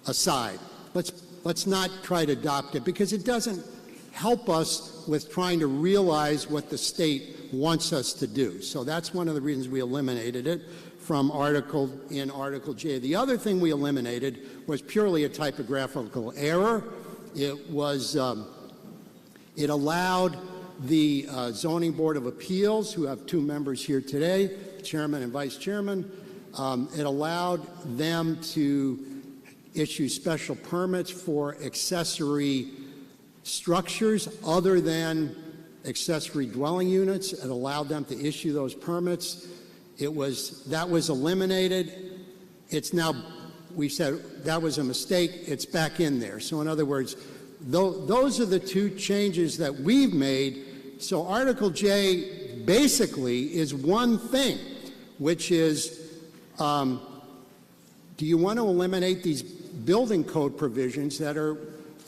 aside. Let's not try to adopt it because it doesn't help us with trying to realize what the state wants us to do. So that's one of the reasons we eliminated it from Article J. The other thing we eliminated was purely a typographical error. It was it allowed the Zoning Board of Appeals, who have two members here today, chairman and vice chairman, it allowed them to issue special permits for accessory structures other than accessory dwelling units. It allowed them to issue those permits. That was eliminated. It's now, we said that was a mistake. It's back in there. So in other words, those are the two changes that we've made. So Article J basically is one thing, which is, do you want to eliminate these building code provisions that are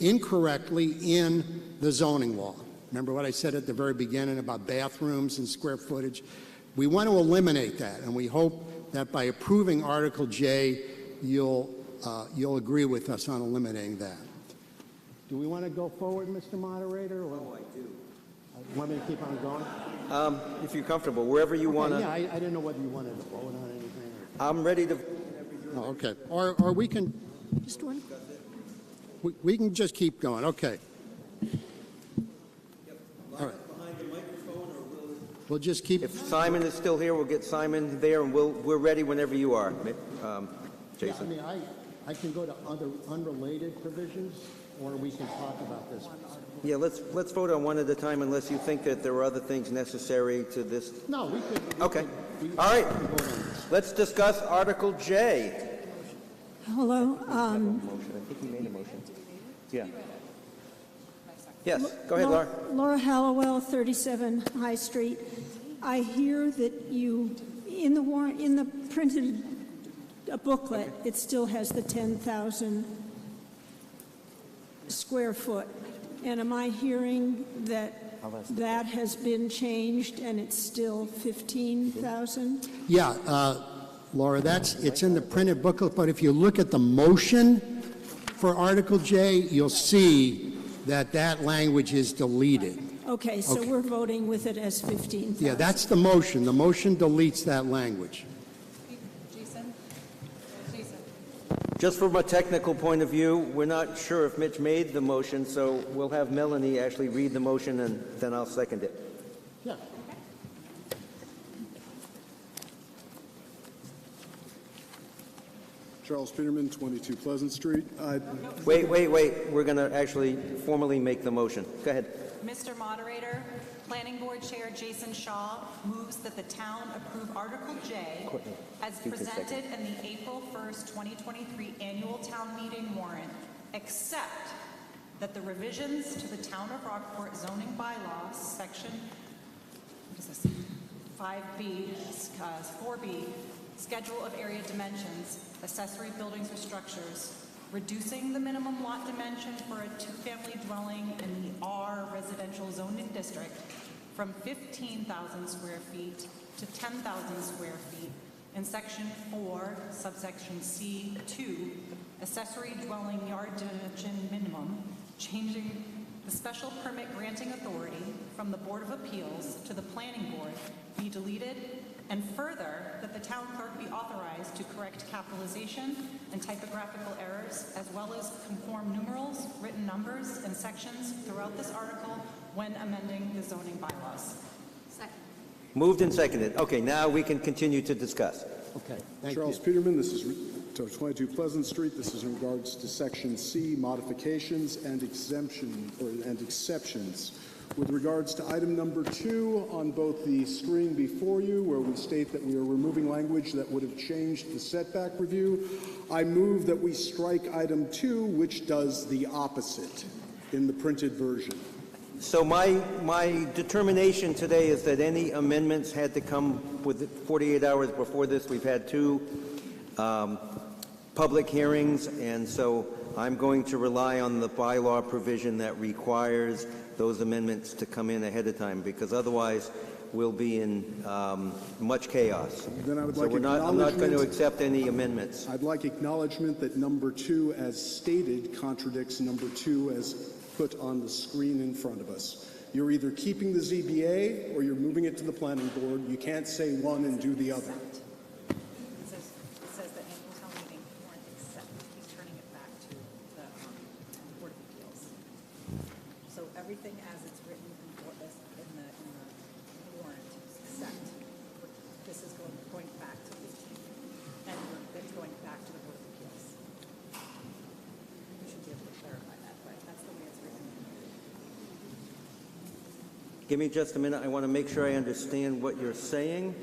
incorrectly in the zoning law? Remember what I said at the very beginning about bathrooms and square footage? We want to eliminate that, and we hope that by approving Article J, you'll agree with us on eliminating that. Do we want to go forward, Mr. Moderator? Or? Oh, I do. Want me to keep on going? If you're comfortable, wherever you want to. Yeah, I didn't know whether you wanted to vote on anything. I'm ready to. Oh, okay. Or we can. Just one. We can just keep going. Okay. All right. We'll just keep. If Simon is still here, we'll get Simon there, and we're ready whenever you are, Jason. Yeah, I mean, I can go to other unrelated provisions, or we can talk about this. Yeah, let's vote on one at a time, unless you think that there are other things necessary to this. No, we could. Okay. All right. Let's discuss Article J. Hello. I think he made a motion. Yeah. Yes. Go ahead, Laura. Laura Hallowell, 37 High Street. I hear that you, in the printed booklet, it still has the 10,000 square foot. And am I hearing that that has been changed and it's still 15,000? Yeah, Laura, it's in the printed booklet, but if you look at the motion for Article J, you'll see that language is deleted. Okay, so we're voting with it as 15,000. Yeah, that's the motion. The motion deletes that language. Jason? Just from a technical point of view, we're not sure if Mitch made the motion, so we'll have Melanie actually read the motion, and then I'll second it. Yeah. Charles Peterman, 22 Pleasant Street. Wait. We're going to actually formally make the motion. Go ahead. Mr. Moderator, Planning Board Chair Jason Shaw moves that the town approve Article J as presented in the April 1st, 2023 annual town meeting warrant, except that the revisions to the Town of Rockport zoning bylaws, section 5B, 4B, schedule of area dimensions, accessory buildings or structures, reducing the minimum lot dimension for a two-family dwelling in the R residential zoning district from 15,000 square feet to 10,000 square feet in section 4, subsection C2, accessory dwelling yard dimension minimum, changing the special permit granting authority from the Board of Appeals to the Planning Board be deleted And further, that the town clerk be authorized to correct capitalization and typographical errors, as well as conform numerals, written numbers, and sections throughout this article when amending the zoning bylaws. Second. Moved and seconded. Okay, now we can continue to discuss. Okay, Charles Peterman, this is 22 Pleasant Street. This is in regards to Section C, modifications and exceptions. With regards to item number 2 on both the screen before you, where we state that we are removing language that would have changed the setback review, I move that we strike item 2, which does the opposite in the printed version. So my determination today is that any amendments had to come with 48 hours before this. We've had 2 public hearings, and so I'm going to rely on the bylaw provision that requires those amendments to come in ahead of time, because otherwise we'll be in much chaos. Then I would so like I'm not going to accept any amendments. I'd like acknowledgement that number 2, as stated, contradicts number 2 as put on the screen in front of us. You're either keeping the ZBA or you're moving it to the planning board. You can't say one and do the other. It says that annual town meeting warrant accept. He's turning it back to the Board of Appeals. So everything as it's written in the warrant, except this is going back to the and that's going back to the Board of Appeals. We should be able to clarify that, but that's the way it's written. Give me just a minute. I want to make sure I understand what you're saying,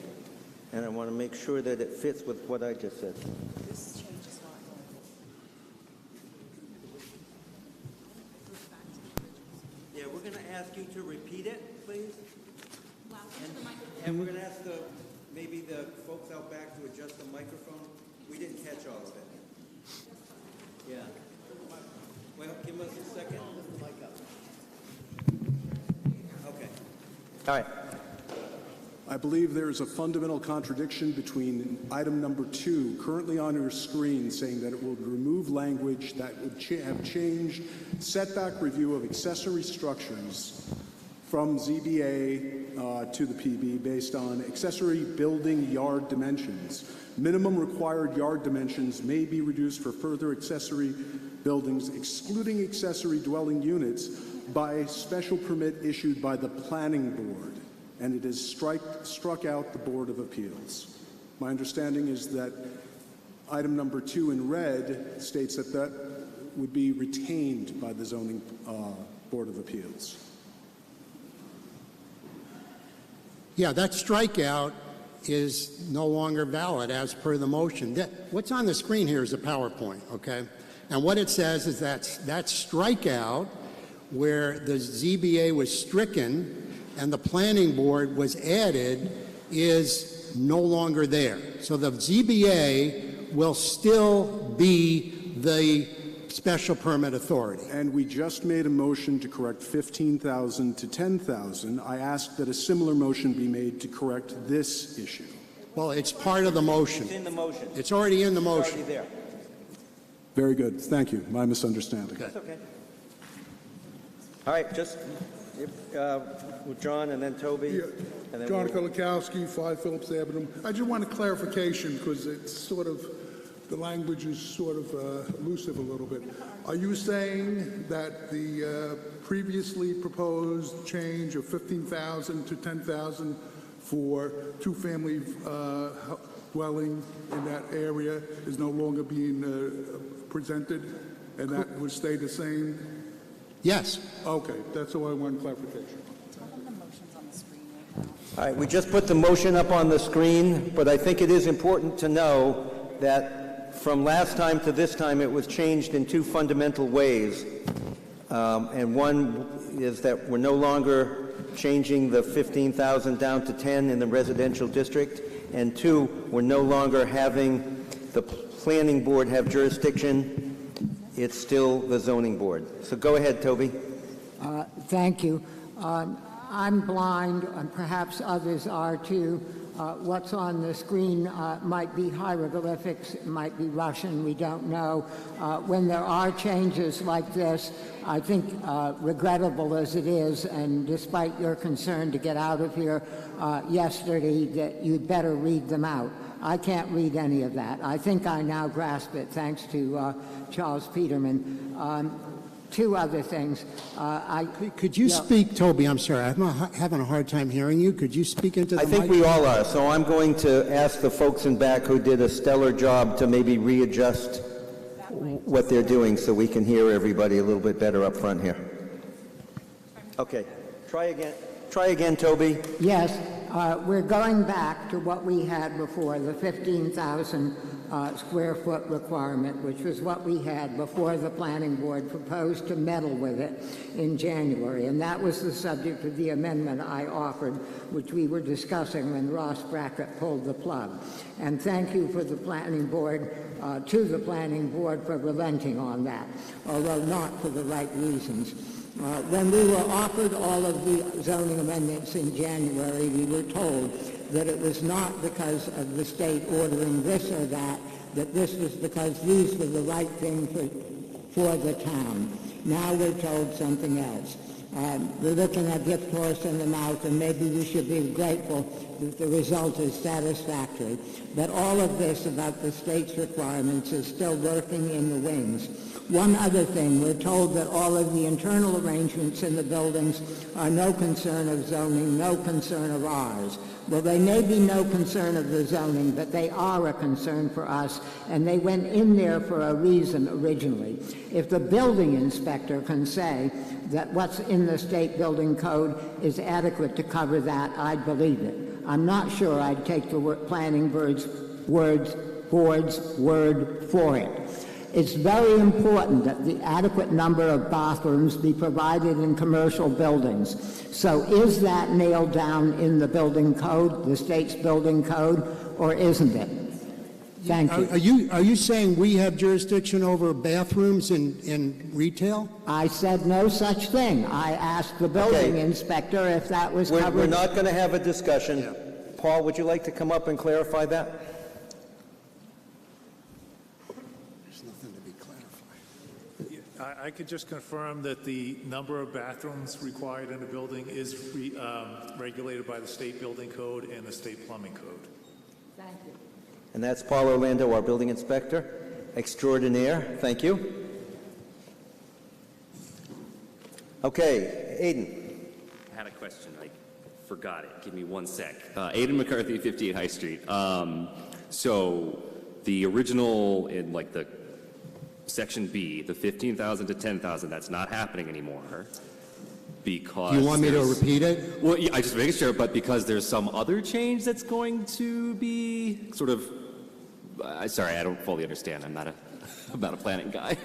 and I want to make sure that it fits with what I just said. This change is not going Yeah, we're going to ask you to repeat it, please. And we're going to ask maybe the folks out back to adjust the microphone. We didn't catch all of it. Yeah. Well, give us a second. Okay. All right. I believe there is a fundamental contradiction between item number 2, currently on your screen, saying that it will remove language that would have changed setback review of accessory structures from ZBA to the PB based on accessory building yard dimensions. Minimum required yard dimensions may be reduced for further accessory buildings, excluding accessory dwelling units, by special permit issued by the planning board, and it is struck out the Board of Appeals. My understanding is that item number 2 in red states that that would be retained by the zoning Board of Appeals. Yeah, that strikeout is no longer valid as per the motion. What's on the screen here is a PowerPoint, okay? And what it says is that strikeout where the ZBA was stricken and the planning board was added is no longer there. So the ZBA will still be the special permit authority. And we just made a motion to correct 15,000 to 10,000. I ask that a similar motion be made to correct this issue. Well, it's part of the motion. It's in the motion. It's already in the motion. It's already there. Very good. Thank you. My misunderstanding. That's okay. All right, just with John and then Toby. Yeah. And then John Kolakowski, 5 Phillips Avenue. I just want a clarification because it's sort of, the language is sort of elusive a little bit. Are you saying that the previously proposed change of 15,000 to 10,000 for two-family dwelling in that area is no longer being presented, and that would stay the same? Yes. Okay, that's all I want clarification. All right, we just put the motion up on the screen, but I think it is important to know that from last time to this time it was changed in 2 fundamental ways. And one is that we're no longer changing the 15,000 down to 10 in the residential district, and 2, we're no longer having the planning board have jurisdiction. It's still the zoning board. So go ahead, Toby. Thank you. I'm blind, and perhaps others are too. what's on the screen might be hieroglyphics, it might be Russian, we don't know. When there are changes like this, I think regrettable as it is, and despite your concern to get out of here yesterday, that you'd better read them out. I can't read any of that. I think I now grasp it, thanks to Charles Peterman. Two other things. Could you speak, Toby? I'm sorry, I'm having a hard time hearing you. Could you speak into the I think mic? we all are, so I'm going to ask the folks in back who did a stellar job to maybe readjust what they're doing so we can hear everybody a little bit better up front here. Okay, try again. Try again, Toby. Yes, we're going back to what we had before, the 15,000 square foot requirement, which was what we had before the planning board proposed to meddle with it in January. And that was the subject of the amendment I offered, which we were discussing when Ross Brackett pulled the plug. And thank you for the planning board, to the planning board for relenting on that, although not for the right reasons. When we were offered all of the zoning amendments in January, we were told that it was not because of the state ordering this or that this was because these were the right thing for the town. Now we're told something else. We're looking at gift horse in the mouth, and maybe we should be grateful that the result is satisfactory. But all of this about the state's requirements is still working in the wings. One other thing, we're told that all of the internal arrangements in the buildings are no concern of zoning, no concern of ours. Well, they may be no concern of the zoning, but they are a concern for us, and they went in there for a reason originally. If the building inspector can say that what's in the state building code is adequate to cover that, I'd believe it. I'm not sure I'd take the planning board's word for it. It's very important that the adequate number of bathrooms be provided in commercial buildings. So is that nailed down in the building code, the state's building code, or isn't it? Thank you. Are you saying we have jurisdiction over bathrooms in retail? I said no such thing. I asked the building inspector if that was covered. We're not going to have a discussion. Yeah. Paul, would you like to come up and clarify that? I could just confirm that the number of bathrooms required in a building is regulated by the state building code and the state plumbing code. Thank you. And that's Paul Orlando, our building inspector extraordinaire. Thank you. Okay, Aidan. I had a question. I forgot it. Give me 1 sec. Aidan McCarthy, 58 High Street. So the original in like the Section B, the 15,000 to 10,000, that's not happening anymore because... You want me to repeat it? Well, yeah, I just making sure, but because there's some other change that's going to be sort of... sorry, I don't fully understand. I'm not a planning guy.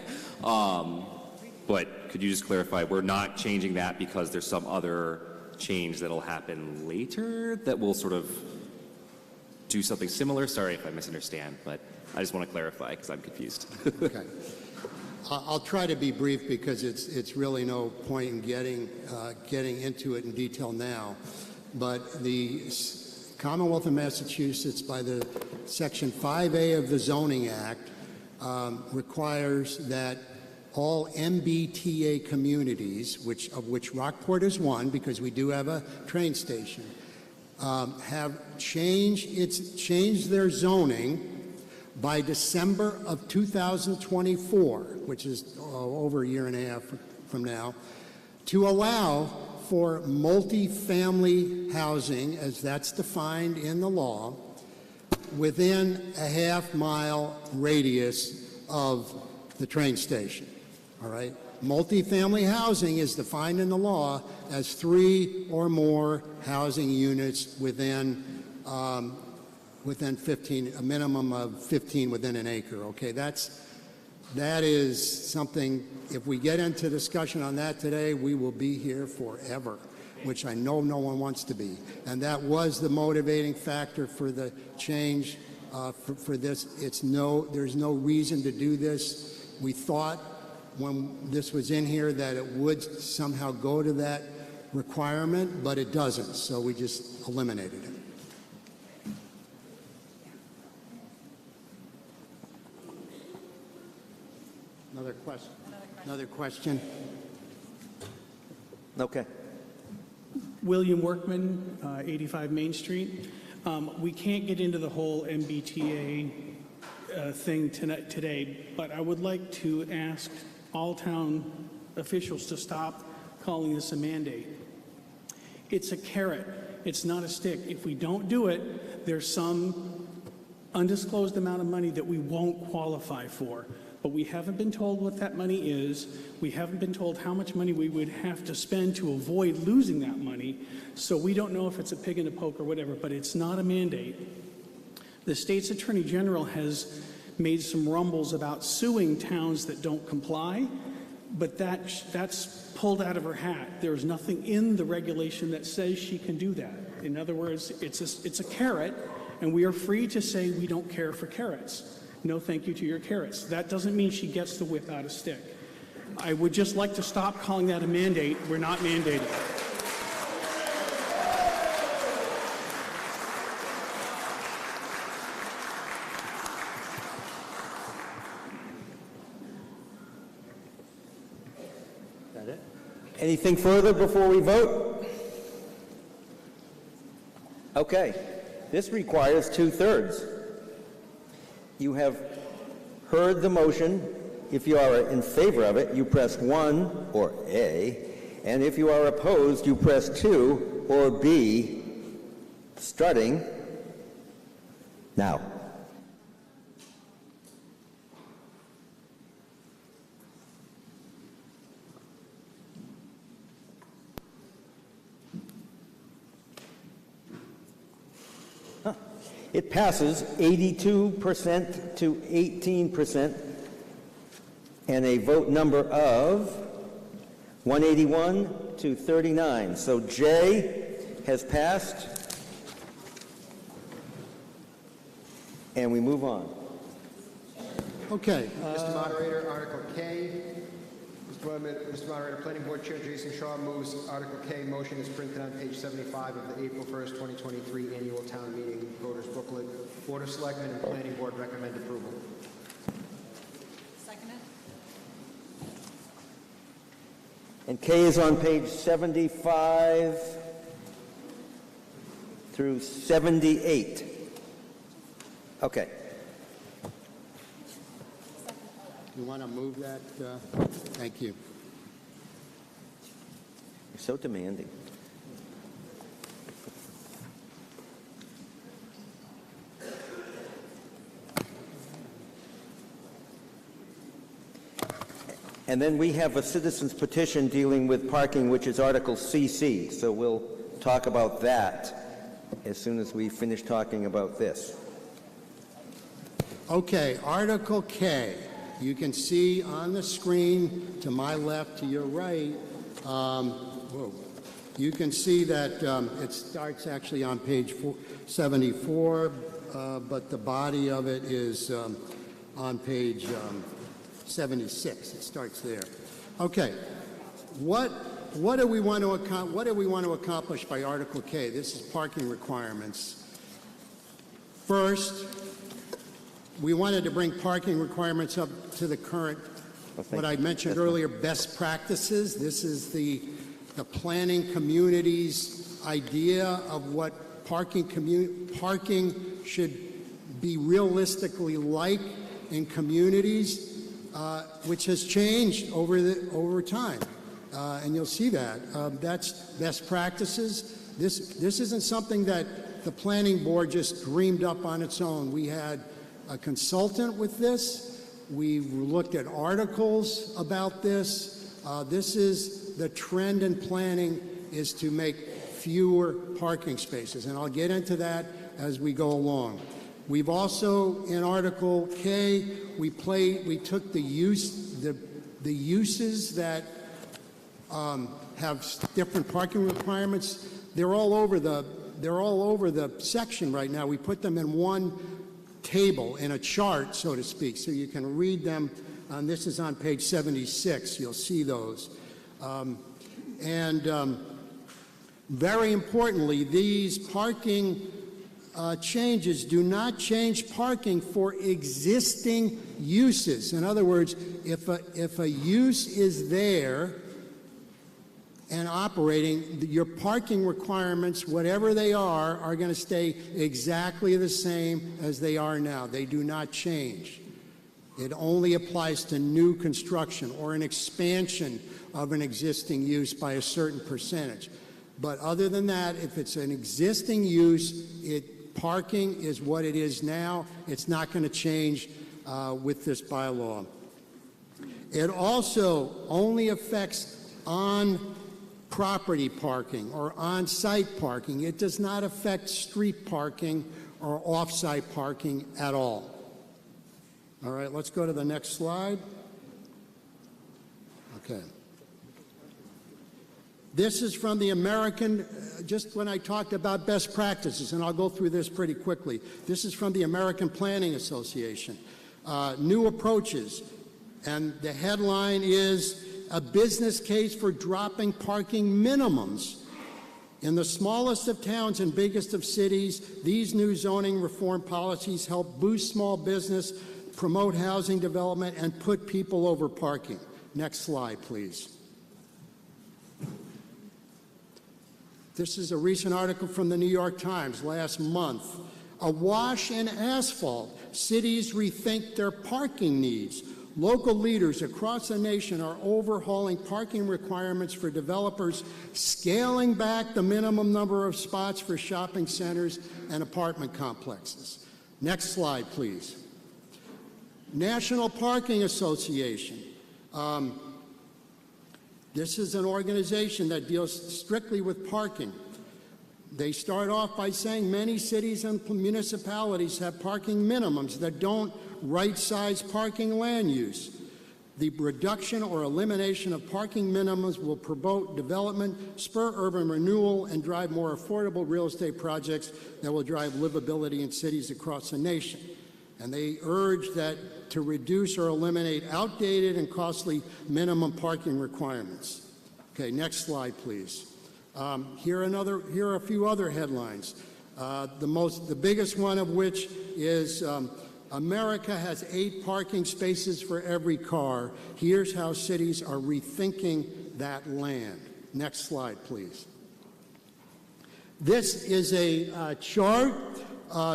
But could you just clarify, we're not changing that because there's some other change that'll happen later that will sort of do something similar? Sorry if I misunderstand, but I just want to clarify because I'm confused. Okay. I'll try to be brief because it's really no point in getting into it in detail now. But the Commonwealth of Massachusetts, by the Section 5A of the Zoning Act, requires that all MBTA communities, of which Rockport is one, because we do have a train station, have changed their zoning by December of 2024, which is over a year and a half from now, to allow for multifamily housing, as that's defined in the law, within a half-mile radius of the train station. All right? Multifamily housing is defined in the law as 3 or more housing units within 15, a minimum of 15 within an acre. Okay, that is something, if we get into discussion on that today, we will be here forever, which I know no one wants to be. And that was the motivating factor for the change for this. There's no reason to do this. We thought when this was in here that it would somehow go to that requirement, but it doesn't, so we just eliminated it. Another question. Another question. Okay. William Workman, 85 Main Street. We can't get into the whole MBTA thing today, but I would like to ask all town officials to stop calling this a mandate. It's a carrot. It's not a stick. If we don't do it, there's some undisclosed amount of money that we won't qualify for. But we haven't been told what that money is. We haven't been told how much money we would have to spend to avoid losing that money. So we don't know if it's a pig in a poke or whatever, but it's not a mandate. The state's attorney general has made some rumbles about suing towns that don't comply, but that's pulled out of her hat. There's nothing in the regulation that says she can do that. In other words, it's a carrot, and we are free to say we don't care for carrots. No thank you to your carrots. That doesn't mean she gets to whip out a stick. I would just like to stop calling that a mandate. We're not mandating. That it? Anything further before we vote? Okay. This requires 2/3. You have heard the motion. If you are in favor of it, you press 1 or A, and if you are opposed, you press 2 or B, starting now. It passes 82% to 18%, and a vote number of 181 to 39. So J has passed, and we move on. Okay. Mr. Moderator, Article K. Mr. Moderator, Planning Board Chair Jason Shaw moves Article K. Motion is printed on page 75 of the April 1st, 2023 Annual Town Meeting Voters Booklet. Board of Selectmen and Planning Board recommend approval. Second it. And K is on page 75 through 78. Okay. You want to move that? Thank you. You're so demanding. And then we have a citizen's petition dealing with parking, which is Article CC. So we'll talk about that as soon as we finish talking about this. Okay, Article K. You can see on the screen to my left, to your right, you can see that it starts actually on page 74, but the body of it is on page 76. It starts there. Okay, what do we want to accomplish by Article K? This is parking requirements. First, we wanted to bring parking requirements up to the current, what I mentioned earlier, best practices. This is the planning community's idea of what parking should be realistically like in communities, which has changed over time. And you'll see that. That's best practices. This isn't something that the planning board just dreamed up on its own. We had a consultant with this. We looked at articles about this. This is the trend in planning, is to make fewer parking spaces, and I'll get into that as we go along. We've also, in Article K, we took the uses that have different parking requirements. They're all over the section right now. We put them in one table, in a chart, so to speak, so you can read them. This is on page 76. You'll see those. Very importantly, these parking changes do not change parking for existing uses. In other words, if a use is there and operating, your parking requirements, whatever they are going to stay exactly the same as they are now. They do not change. It only applies to new construction or an expansion of an existing use by a certain percentage. But other than that, if it's an existing use, parking is what it is now. It's not going to change with this bylaw. It also only affects on-property parking or on-site parking. It does not affect street parking or off-site parking at all. All right, let's go to the next slide. Okay. This is from the American, just when I talked about best practices, and I'll go through this pretty quickly. This is from the American Planning Association. New approaches, and the headline is a business case for dropping parking minimums. In the smallest of towns and biggest of cities, these new zoning reform policies help boost small business, promote housing development, and put people over parking. Next slide, please. This is a recent article from the New York Times last month. Awash in asphalt, cities rethink their parking needs. Local leaders across the nation are overhauling parking requirements for developers, scaling back the minimum number of spots for shopping centers and apartment complexes. Next slide, please. National Parking Association. This is an organization that deals strictly with parking. They start off by saying many cities and municipalities have parking minimums that don't right-size parking land use. The reduction or elimination of parking minimums will promote development, spur urban renewal, and drive more affordable real estate projects that will drive livability in cities across the nation. And they urge that to reduce or eliminate outdated and costly minimum parking requirements. Okay, next slide, please. Here are a few other headlines. The biggest one of which is America has 8 parking spaces for every car. Here's how cities are rethinking that land. Next slide, please. This is a chart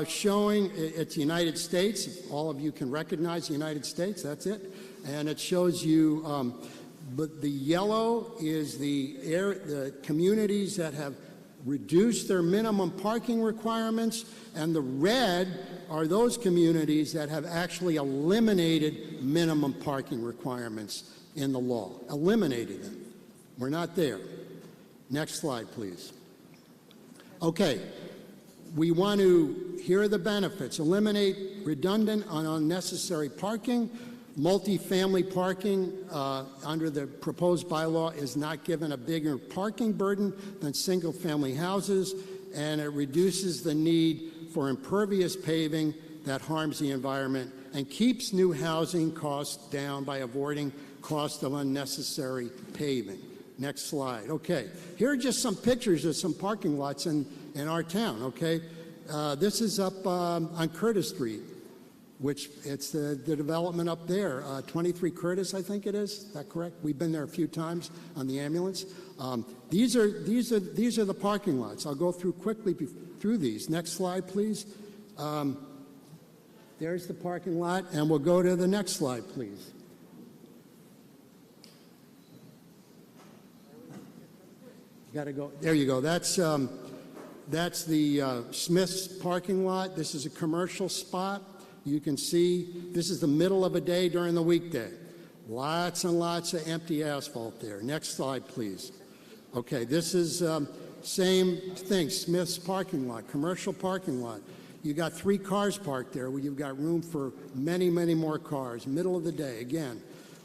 showing it's the United States. If all of you can recognize the United States, that's it. And it shows you, but the yellow is the communities that have reduced their minimum parking requirements, and the red are those communities that have actually eliminated minimum parking requirements in the law. Eliminated them. We're not there. Next slide, please. Okay. We want to, here are the benefits. Eliminate redundant and unnecessary parking. Multi-family parking under the proposed bylaw is not given a bigger parking burden than single-family houses, and it reduces the need for impervious paving that harms the environment and keeps new housing costs down by avoiding cost of unnecessary paving. Next slide. Okay, here are just some pictures of some parking lots in our town, okay? This is up on Curtis Street, which it's the development up there, 23 Curtis, I think it is. Is that correct? We've been there a few times on the ambulance. These are the parking lots. I'll go through quickly through these. Next slide, please. There's the parking lot, and we'll go to the next slide, please. Got to go. There you go. That's the Smith's parking lot. This is a commercial spot. You can see this is the middle of a day during the weekday. Lots and lots of empty asphalt there. Next slide, please. Okay, this is same thing, Smith's parking lot, commercial parking lot. You got 3 cars parked there where you've got room for many, many more cars. Middle of the day, again,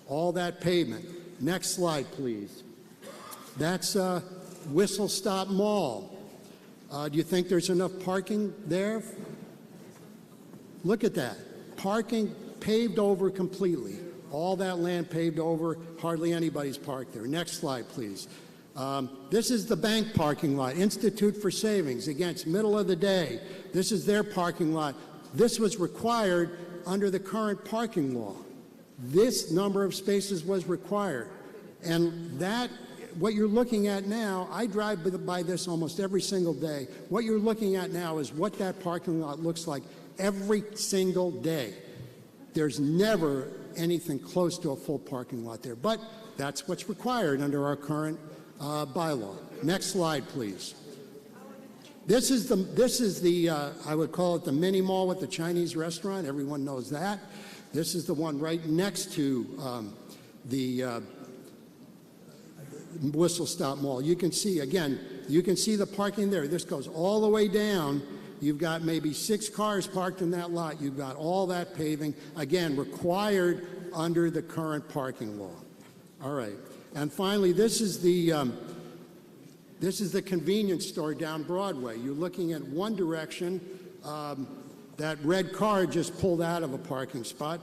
all that pavement. Next slide, please. That's Whistle Stop Mall. Do you think there's enough parking there? Look at that. Parking paved over completely. All that land paved over, hardly anybody's parked there. Next slide, please. This is the bank parking lot, Institute for Savings, against middle of the day. This is their parking lot. This was required under the current parking law. This number of spaces was required. And that, what you're looking at now, I drive by this almost every single day. What you're looking at now is what that parking lot looks like every single day. There's never anything close to a full parking lot there, but that's what's required under our current bylaw. Next slide, please. This is the I would call it the mini mall with the Chinese restaurant. Everyone knows that. This is the one right next to the Whistle Stop Mall. You can see, again, you can see the parking there. This goes all the way down. You've got maybe 6 cars parked in that lot. You've got all that paving, again, required under the current parking law. All right. And finally, this is the convenience store down Broadway. You're looking at one direction. That red car just pulled out of a parking spot.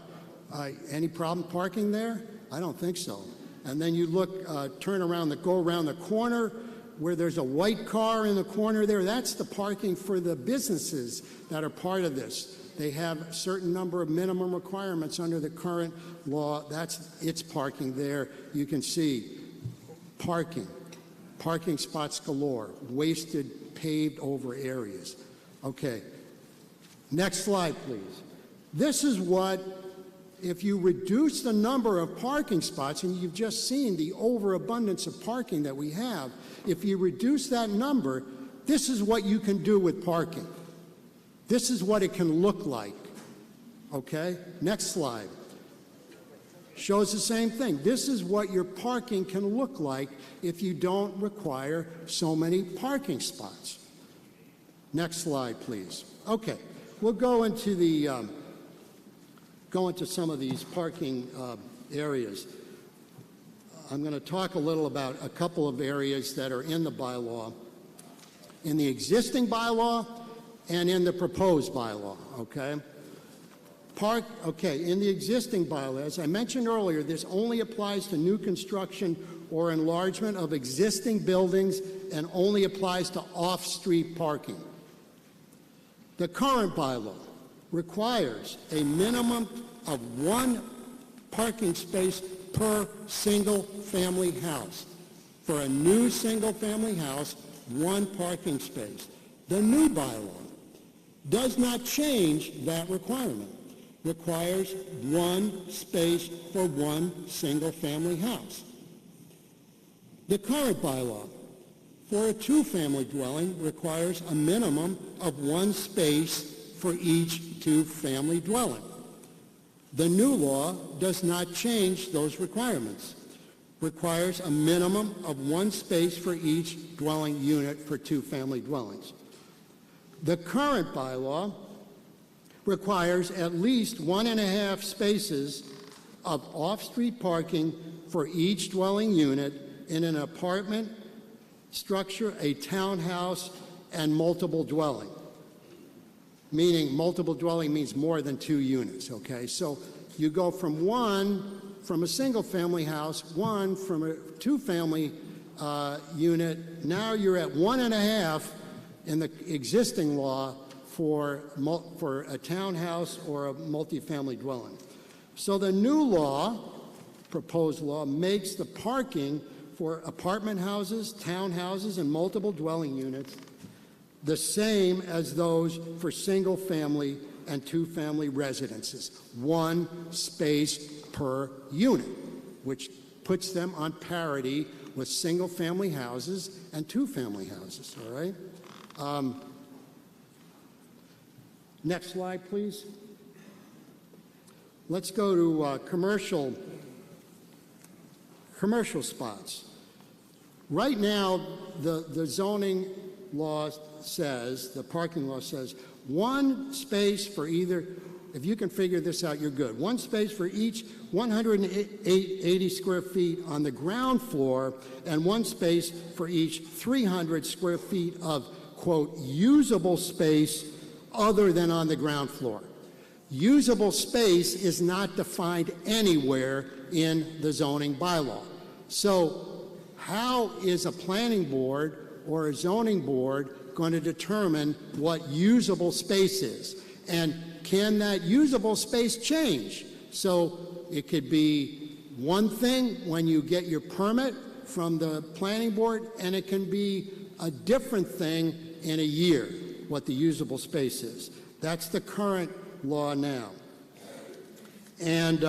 Any problem parking there? I don't think so. And then you look, turn around, go around the corner where there's a white car in the corner there. That's the parking for the businesses that are part of this. They have a certain number of minimum requirements under the current law. It's parking there. You can see parking spots galore, wasted, paved over areas. Okay, next slide, please. This is what, if you reduce the number of parking spots, and you've just seen the overabundance of parking that we have, if you reduce that number, this is what you can do with parking. This is what it can look like. Okay? Next slide. Shows the same thing. This is what your parking can look like if you don't require so many parking spots. Next slide, please. Okay. We'll go into some of these parking areas. I'm going to talk a little about a couple of areas that are in the bylaw, in the existing bylaw and in the proposed bylaw, okay? In the existing bylaw, as I mentioned earlier, this only applies to new construction or enlargement of existing buildings and only applies to off-street parking. The current bylaw requires a minimum of 1 parking space per single-family house. For a new single-family house, 1 parking space. The new bylaw does not change that requirement. Requires 1 space for 1 single-family house. The current bylaw for a 2-family dwelling requires a minimum of 1 space for each 2-family dwelling. The new law does not change those requirements. Requires a minimum of 1 space for each dwelling unit for 2-family dwellings. The current bylaw requires at least 1.5 spaces of off-street parking for each dwelling unit in an apartment structure, a townhouse, and multiple dwelling. Meaning multiple dwelling means more than 2 units, okay? So you go from 1 from a single-family house, 1 from a 2-family unit. Now you're at 1.5 in the existing law for a townhouse or a multifamily dwelling. So the new law, proposed law, makes the parking for apartment houses, townhouses, and multiple dwelling units the same as those for single-family and 2-family residences. 1 space per unit, which puts them on parity with single-family houses and 2-family houses, all right? Next slide, please. Let's go to commercial commercial spots. Right now, the zoning law says, the parking law says, one space for either, if you can figure this out, you're good. One space for each 180 square feet on the ground floor, and one space for each 300 square feet of, quote, usable space other than on the ground floor. Usable space is not defined anywhere in the zoning bylaw. So how is a planning board or a zoning board going to determine what usable space is? And can that usable space change? So it could be one thing when you get your permit from the planning board, and it can be a different thing in a year, what the usable space is. That's the current law now. And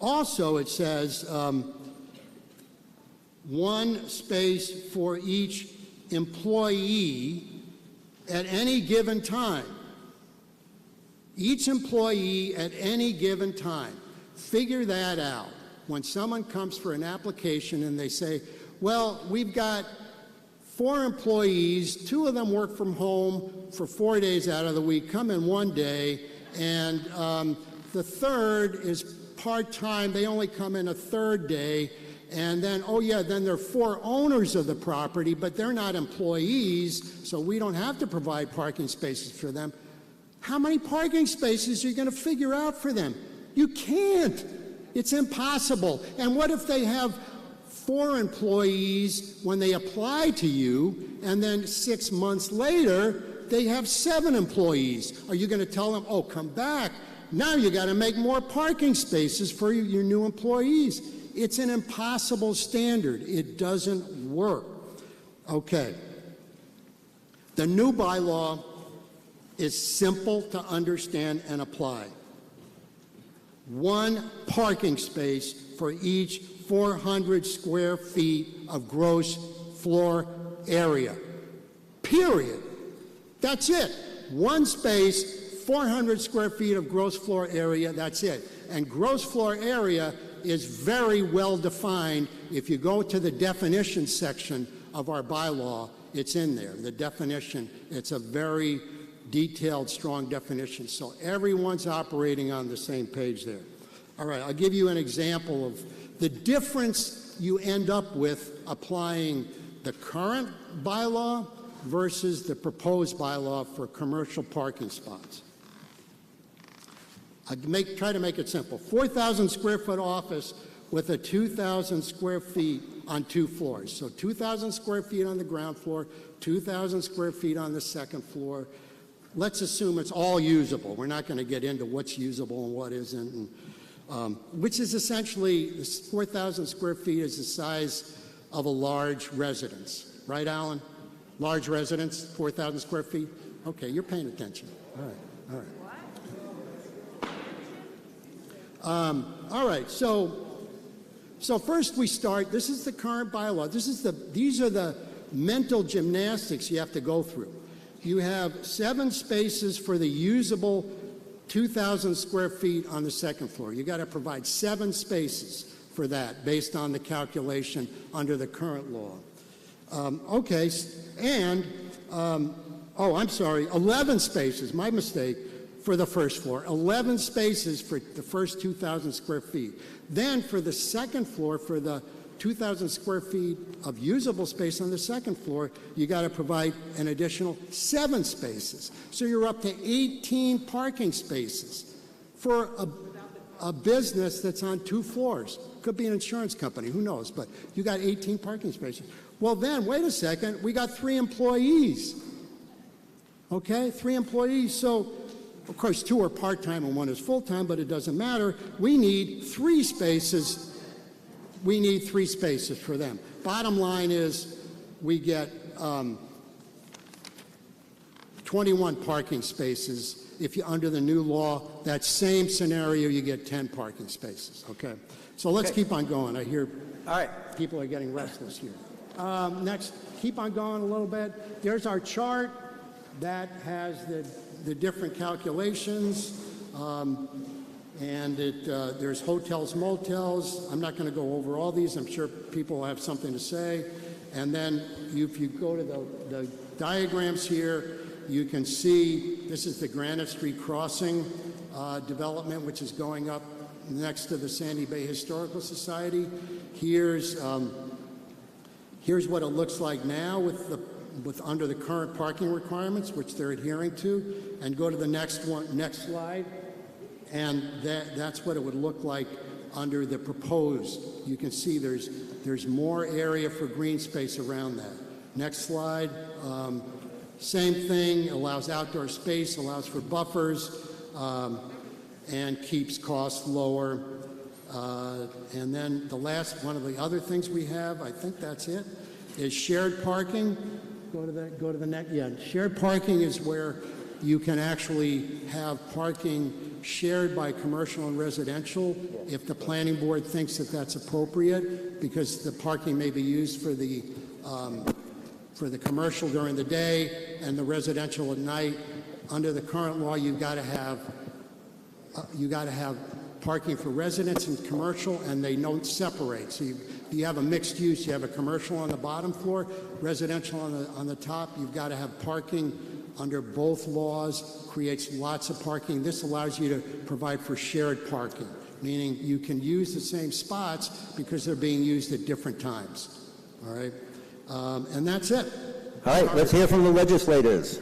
also it says one space for each employee at any given time. Each employee at any given time. Figure that out. When someone comes for an application and they say, well, we've got 4 employees, 2 of them work from home for 4 days out of the week, come in one day, and the third is part-time, they only come in a third day, and then, oh yeah, then there are 4 owners of the property, but they're not employees, so we don't have to provide parking spaces for them. How many parking spaces are you going to figure out for them? You can't. It's impossible. And what if they have 4 employees when they apply to you, and then 6 months later, they have 7 employees? Are you going to tell them, oh, come back? Now you got to make more parking spaces for your new employees. It's an impossible standard. It doesn't work. Okay. The new bylaw is simple to understand and apply. 1 parking space for each 400 square feet of gross floor area. Period. That's it. 1 space, 400 square feet of gross floor area, that's it. And gross floor area is very well defined. If you go to the definition section of our bylaw, it's in there. The definition, it's a very detailed, strong definition. So everyone's operating on the same page there. All right, I'll give you an example of the difference you end up with applying the current bylaw versus the proposed bylaw for commercial parking spots. I'll try to make it simple. 4,000 square foot office with a 2,000 square feet on 2 floors. So 2,000 square feet on the ground floor, 2,000 square feet on the second floor. Let's assume it's all usable. We're not going to get into what's usable and what isn't, which is essentially 4,000 square feet is the size of a large residence. Right, Alan? Large residence, 4,000 square feet? Okay, you're paying attention. All right, all right. All right, so first we start, this is the current bylaw. These are the mental gymnastics you have to go through. You have 7 spaces for the usable 2,000 square feet on the second floor. You got to provide 7 spaces for that based on the calculation under the current law. Okay, and, oh, I'm sorry, 11 spaces, my mistake, for the first floor. 11 spaces for the first 2,000 square feet. Then for the second floor, for the 2,000 square feet of usable space on the second floor, you got to provide an additional 7 spaces. So you're up to 18 parking spaces for a business that's on 2 floors. Could be an insurance company, who knows, but you got 18 parking spaces. Well then, wait a second, we got 3 employees. Okay, 3 employees, so of course 2 are part-time and 1 is full-time, but it doesn't matter. We need 3 spaces. We need 3 spaces for them. Bottom line is we get 21 parking spaces. If you're under the new law, that same scenario, you get 10 parking spaces. Okay, so let's keep on going. I hear people are getting restless here. Next, keep on going a little bit. There's our chart that has the different calculations. And there's hotels, motels. I'm not going to go over all these. I'm sure people will have something to say. And then if you go to the diagrams here, you can see this is the Granite Street Crossing development, which is going up next to the Sandy Bay Historical Society. Here's what it looks like now with under the current parking requirements, which they're adhering to. And go to the next slide. And that's what it would look like under the proposed. You can see there's more area for green space around that. Next slide. Same thing, allows outdoor space, allows for buffers, and keeps costs lower. And then the last one of the other things we have, I think that's it, is shared parking. Go to the next. Yeah, shared parking is where you can actually have parking shared by commercial and residential if the planning board thinks that that's appropriate, because the parking may be used for the commercial during the day and the residential at night. Under the current law, you've got to have parking for residents and commercial, and they don't separate. So you have a mixed use. You have a commercial on the bottom floor, residential on the top. You've got to have parking under both laws. Creates lots of parking. This allows you to provide for shared parking, meaning you can use the same spots because they're being used at different times. All right, and that's it. All right, let's hear from the legislators.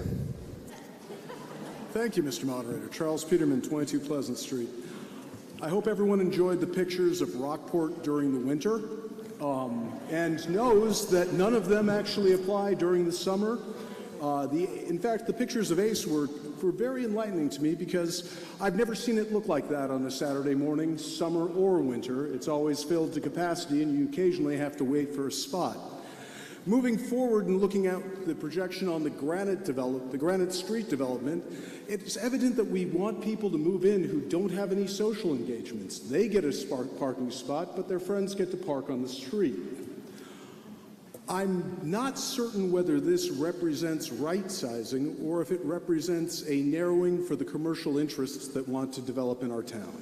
Thank you, Mr. Moderator. Charles Peterman, 22 Pleasant Street. I hope everyone enjoyed the pictures of Rockport during the winter and knows that none of them actually apply during the summer. In fact, the pictures of Ace were very enlightening to me because I've never seen it look like that on a Saturday morning, summer or winter. It's always filled to capacity, and you occasionally have to wait for a spot. Moving forward and looking at the projection on the Granite Street development, it's evident that we want people to move in who don't have any social engagements. They get a parking spot, but their friends get to park on the street. I'm not certain whether this represents right-sizing or if it represents a narrowing for the commercial interests that want to develop in our town.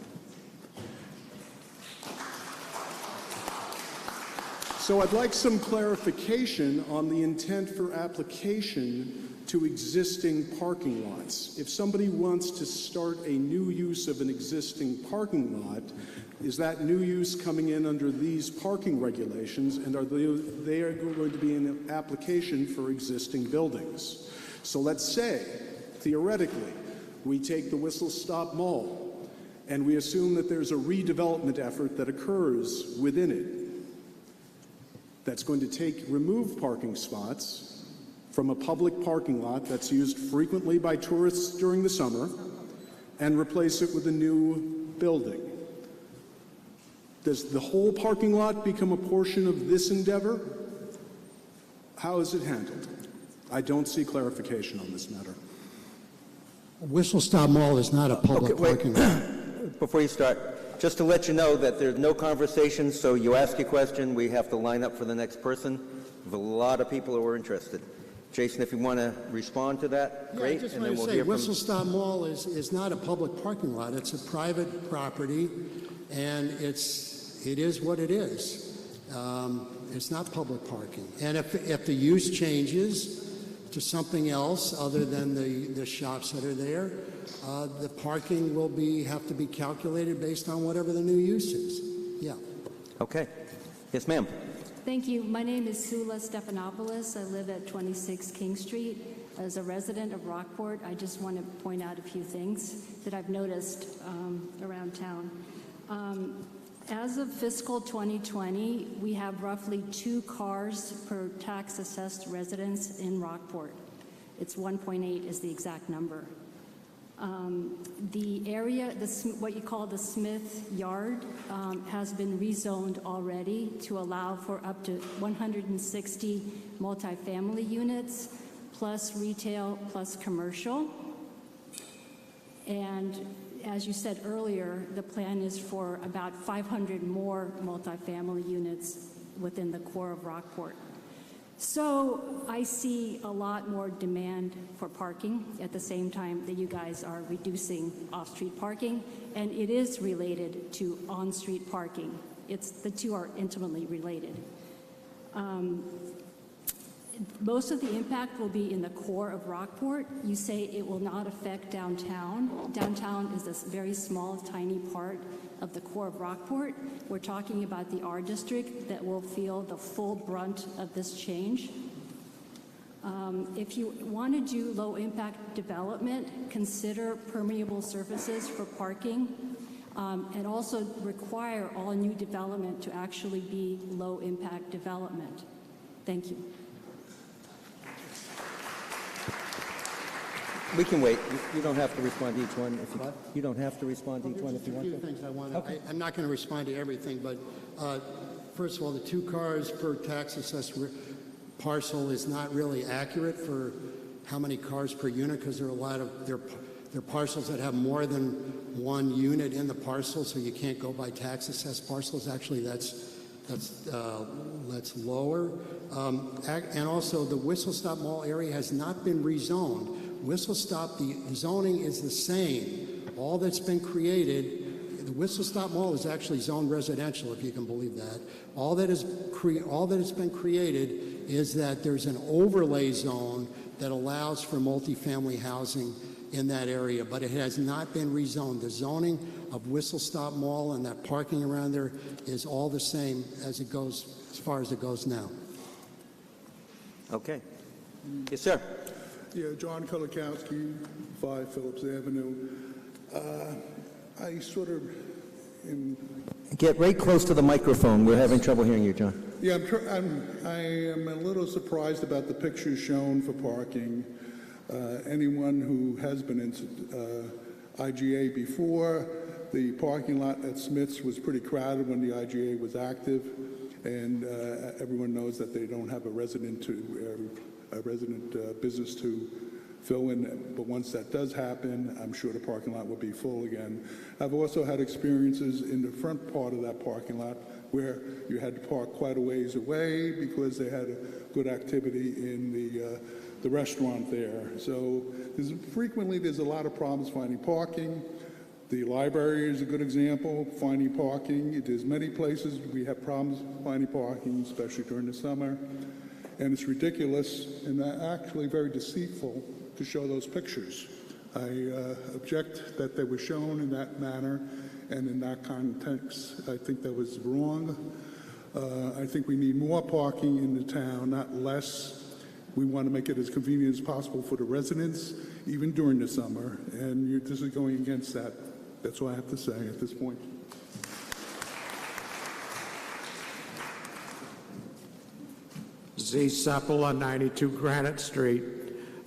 So I'd like some clarification on the intent for application to existing parking lots. If somebody wants to start a new use of an existing parking lot, is that new use coming in under these parking regulations, and are they going to be an application for existing buildings? So let's say, theoretically, we take the Whistle Stop Mall and we assume that there's a redevelopment effort that occurs within it that's going to remove parking spots from a public parking lot that's used frequently by tourists during the summer and replace it with a new building. Does the whole parking lot become a portion of this endeavor? How is it handled? I don't see clarification on this matter. Whistle Stop Mall is not a public parking lot. Before you start, just to let you know that there's no conversation, so you ask a question, we have to line up for the next person. There's a lot of people who are interested. Jason, if you want to respond to that, great. I just and want then to we'll say, hear Whistle Stop Mall is not a public parking lot. It's a private property, and it is what it is. It's not public parking. And if the use changes to something else other than the shops that are there, the parking will have to be calculated based on whatever the new use is. Yeah. Okay. Yes, ma'am. Thank you. My name is Sula Stephanopoulos. I live at 26 King Street. As a resident of Rockport, I just want to point out a few things that I've noticed around town. As of fiscal 2020, we have roughly 2 cars per tax-assessed residence in Rockport. It's 1.8 is the exact number. The area, what you call the Smith Yard, has been rezoned already to allow for up to 160 multifamily units, plus retail, plus commercial. And as you said earlier, the plan is for about 500 more multifamily units within the core of Rockport. So I see a lot more demand for parking at the same time that you guys are reducing off-street parking, and it is related to on-street parking. The two are intimately related. Most of the impact will be in the core of Rockport. You say it will not affect downtown. Downtown is a very small, tiny part of the core of Rockport. We're talking about the R district that will feel the full brunt of this change. If you want to do low-impact development, consider permeable surfaces for parking. and also require all new development to actually be low-impact development. Thank you. We can wait. You don't have to respond to each one. You don't have to respond to each one if you want to. A few things I want Okay. I'm not going to respond to everything, but first of all, the 2 cars per tax assessed parcel is not really accurate for how many cars per unit, because there are a lot of there are parcels that have more than 1 unit in the parcel, so you can't go by tax assessed parcels. Actually, that's lower. And also, the Whistle Stop Mall area has not been rezoned. Whistle Stop, the zoning is the same. All that's been created, the Whistle Stop Mall is actually zoned residential, if you can believe that. All that has been created is that there's an overlay zone that allows for multifamily housing in that area, but it has not been rezoned. The zoning of Whistle Stop Mall and that parking around there is all the same as it goes, as far as it goes now. Okay. Yes, sir. Yeah, John Kulikowski, 5 Phillips Avenue. I sort of am... Get right close to the microphone. We're having trouble hearing you, John. Yeah, I am a little surprised about the pictures shown for parking. Anyone who has been in IGA before, the parking lot at Smith's was pretty crowded when the IGA was active, and everyone knows that they don't have a resident business to fill in. But once that does happen, I'm sure the parking lot will be full again. I've also had experiences in the front part of that parking lot where you had to park quite a ways away because they had a good activity in the restaurant there. So frequently there's a lot of problems finding parking. The library is a good example, finding parking. There's many places we have problems finding parking, especially during the summer. And it's ridiculous and actually very deceitful to show those pictures. I object that they were shown in that manner and in that context. I think that was wrong. I think we need more parking in the town, not less. We want to make it as convenient as possible for the residents, even during the summer, and this is going against that. That's all I have to say at this point. Z. Seppel on 92 Granite Street.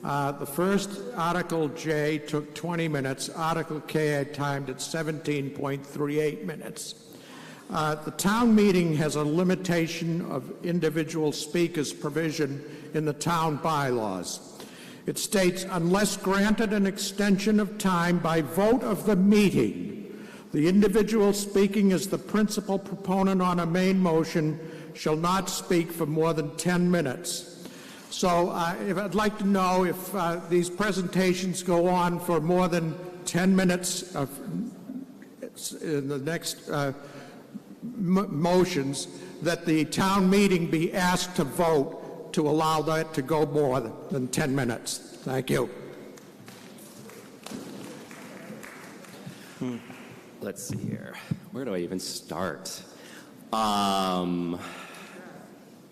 The first Article J took 20 minutes. Article K I timed at 17.38 minutes. The town meeting has a limitation of individual speakers provision in the town bylaws. It states, unless granted an extension of time by vote of the meeting, the individual speaking as the principal proponent on a main motion shall not speak for more than 10 minutes. So I'd like to know if these presentations go on for more than 10 minutes in the next motions, that the town meeting be asked to vote to allow that to go more than 10 minutes. Thank you. Let's see here. Where do I even start?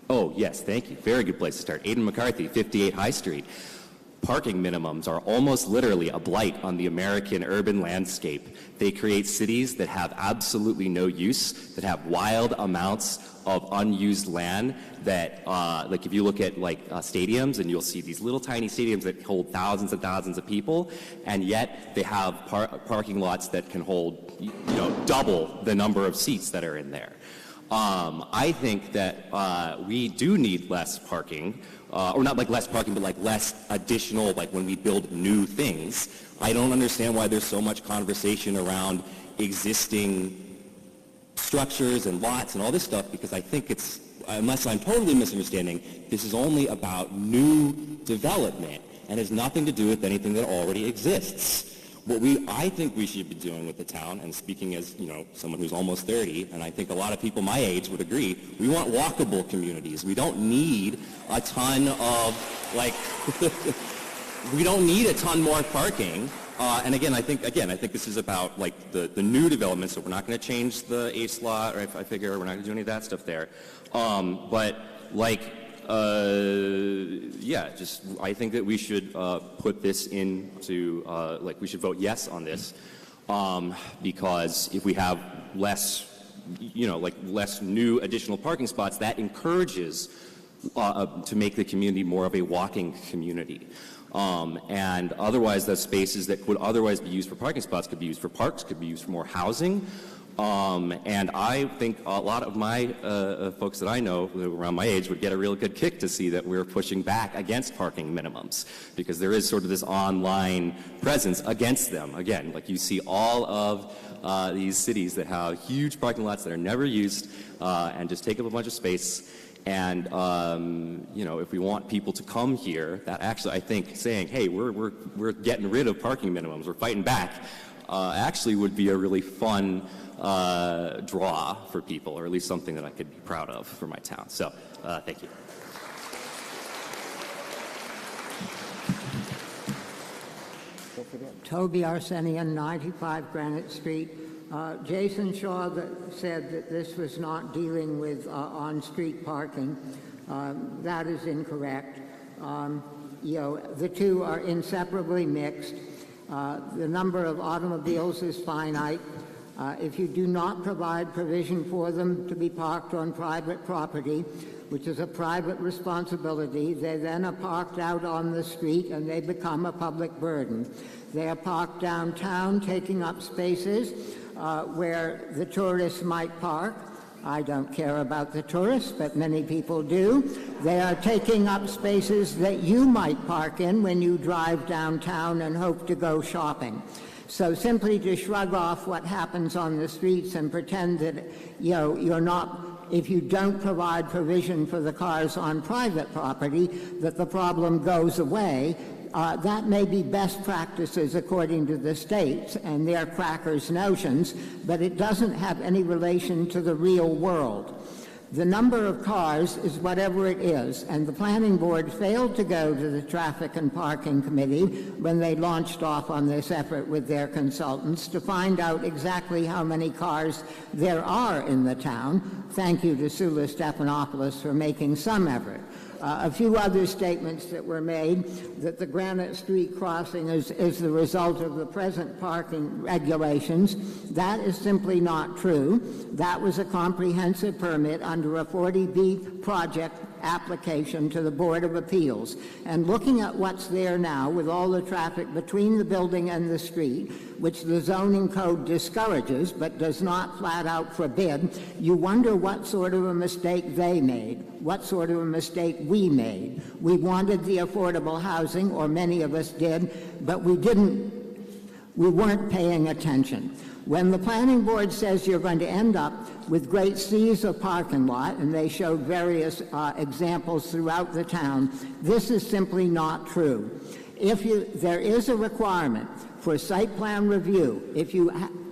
Oh, yes, thank you. Very good place to start. Aidan McCarthy, 58 High Street. Parking minimums are almost literally a blight on the American urban landscape. They create cities that have absolutely no use, that have wild amounts of unused land that, like if you look at stadiums, and you'll see these little tiny stadiums that hold thousands and thousands of people, and yet they have parking lots that can hold, double the number of seats that are in there. I think that we do need less parking, or not like less parking, but like less additional, like when we build new things. I don't understand why there's so much conversation around existing structures and lots and all this stuff, because I think it's, unless I'm totally misunderstanding, this is only about new development and has nothing to do with anything that already exists. What I think we should be doing with the town, and speaking as, someone who's almost 30, and I think a lot of people my age would agree, we want walkable communities. We don't need a ton of, we don't need a ton more parking. And again, I think this is about the new development, so we're not going to change the ACE law, or I figure we're not going to do any of that stuff there. I think that we should put this into, we should vote yes on this. because if we have less, less new additional parking spots, that encourages to make the community more of a walking community. And otherwise, those spaces that would otherwise be used for parking spots could be used for parks, could be used for more housing. And I think a lot of my folks that I know around my age would get a real good kick to see that we're pushing back against parking minimums, because there is sort of this online presence against them. Again, like you see all of these cities that have huge parking lots that are never used and just take up a bunch of space. And, if we want people to come here, that actually, I think, saying, hey, we're getting rid of parking minimums, we're fighting back, actually would be a really fun draw for people, or at least something that I could be proud of for my town. So, thank you. Toby Arsenian, 95 Granite Street. Jason Shaw said that this was not dealing with on-street parking. That is incorrect. The two are inseparably mixed. The number of automobiles is finite. If you do not provide provision for them to be parked on private property, which is a private responsibility, they then are parked out on the street and they become a public burden. They are parked downtown, taking up spaces where the tourists might park. I don't care about the tourists, but many people do. They are taking up spaces that you might park in when you drive downtown and hope to go shopping. So simply to shrug off what happens on the streets and pretend that, you're not, if you don't provide provision for the cars on private property, that the problem goes away. That may be best practices according to the states and their crackers' notions, but it doesn't have any relation to the real world. The number of cars is whatever it is, and the planning board failed to go to the Traffic and Parking Committee when they launched off on this effort with their consultants to find out exactly how many cars there are in the town. Thank you to Sula Stephanopoulos for making some effort. A few other statements that were made, that the Granite Street crossing is the result of the present parking regulations. That is simply not true. That was a comprehensive permit under a 40B project application to the Board of Appeals. And looking at what's there now with all the traffic between the building and the street, which the zoning code discourages but does not flat out forbid, you wonder what sort of a mistake they made, what sort of a mistake we made. We wanted the affordable housing, or many of us did, but we weren't paying attention. When the planning board says you're going to end up with great seas of parking lot, and they showed various examples throughout the town, this is simply not true. There is a requirement for site plan review if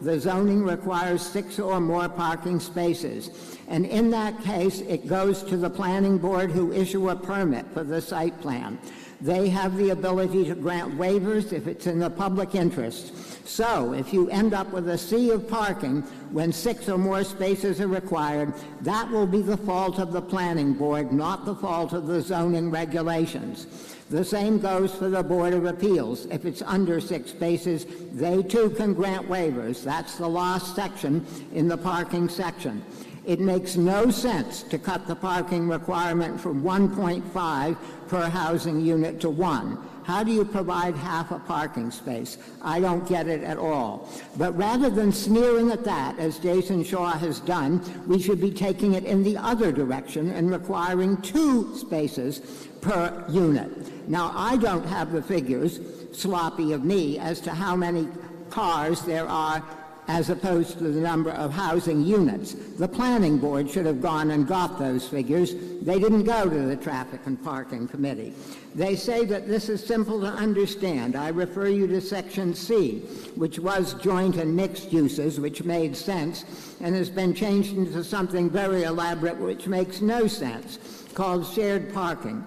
the zoning requires 6 or more parking spaces. And in that case, it goes to the planning board who issue a permit for the site plan. They have the ability to grant waivers if it's in the public interest. So if you end up with a sea of parking when 6 or more spaces are required, that will be the fault of the planning board, not the fault of the zoning regulations. The same goes for the Board of Appeals. If it's under 6 spaces, they too can grant waivers. That's the last section in the parking section. It makes no sense to cut the parking requirement from 1.5 per housing unit to 1. How do you provide half a parking space? I don't get it at all. But rather than sneering at that, as Jason Shaw has done, we should be taking it in the other direction and requiring 2 spaces per unit. Now, I don't have the figures, sloppy of me, as to how many cars there are as opposed to the number of housing units. The planning board should have gone and got those figures. They didn't go to the Traffic and Parking Committee. They say that this is simple to understand. I refer you to Section C, which was joint and mixed uses, which made sense, and has been changed into something very elaborate, which makes no sense, called shared parking.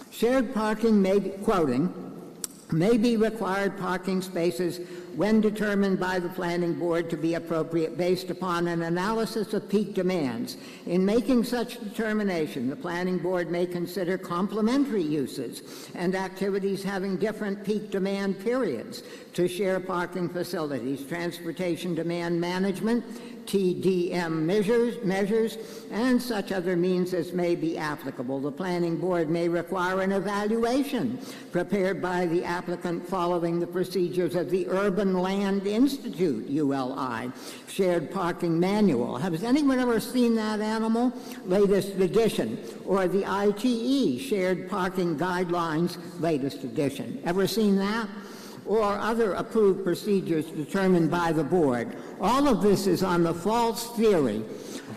Shared parking may be, quoting, may be required parking spaces when determined by the planning board to be appropriate based upon an analysis of peak demands. In making such determination, the planning board may consider complementary uses and activities having different peak demand periods to share parking facilities, transportation demand management, TDM measures, and such other means as may be applicable. The planning board may require an evaluation prepared by the applicant following the procedures of the Urban Land Institute, ULI, Shared Parking Manual. Has anyone ever seen that animal? Latest edition. Or the ITE, Shared Parking Guidelines, latest edition. Ever seen that? Or other approved procedures determined by the board. All of this is on the false theory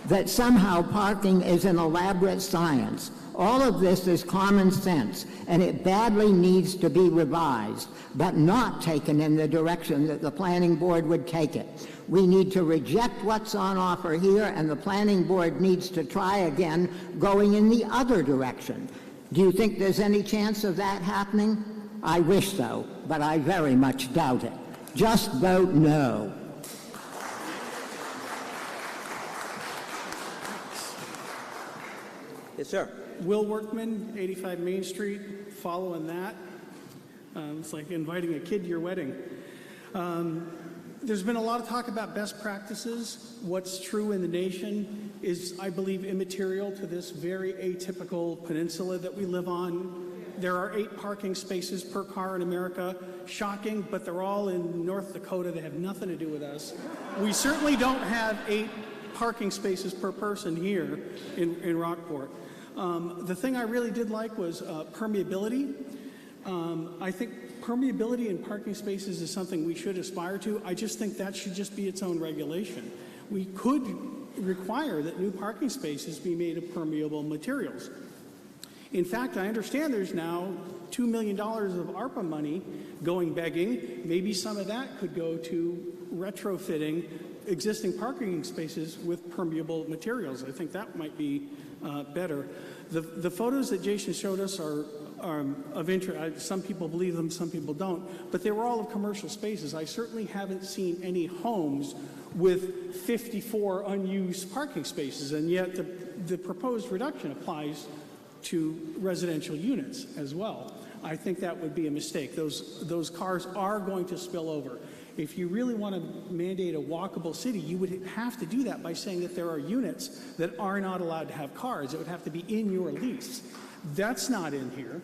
that somehow parking is an elaborate science. All of this is common sense, and it badly needs to be revised, but not taken in the direction that the planning board would take it. We need to reject what's on offer here, and the planning board needs to try again going in the other direction. Do you think there's any chance of that happening? I wish so, but I very much doubt it. Just vote no. Yes, sir. Will Workman, 85 Main Street, following that. It's like inviting a kid to your wedding. There's been a lot of talk about best practices. What's true in the nation is, I believe, immaterial to this very atypical peninsula that we live on. There are 8 parking spaces per car in America. Shocking, but they're all in North Dakota. They have nothing to do with us. We certainly don't have 8 parking spaces per person here in Rockport. The thing I really did like was permeability. I think permeability in parking spaces is something we should aspire to. I just think that should just be its own regulation. We could require that new parking spaces be made of permeable materials. In fact, I understand there's now $2 million of ARPA money going begging. Maybe some of that could go to retrofitting existing parking spaces with permeable materials. I think that might be better. The photos that Jason showed us are of interest. Some people believe them, some people don't. But they were all of commercial spaces. I certainly haven't seen any homes with 54 unused parking spaces, and yet the proposed reduction applies to residential units as well. I think that would be a mistake. Those cars are going to spill over. If you really want to mandate a walkable city, you would have to do that by saying that there are units that are not allowed to have cars. It would have to be in your lease. That's not in here.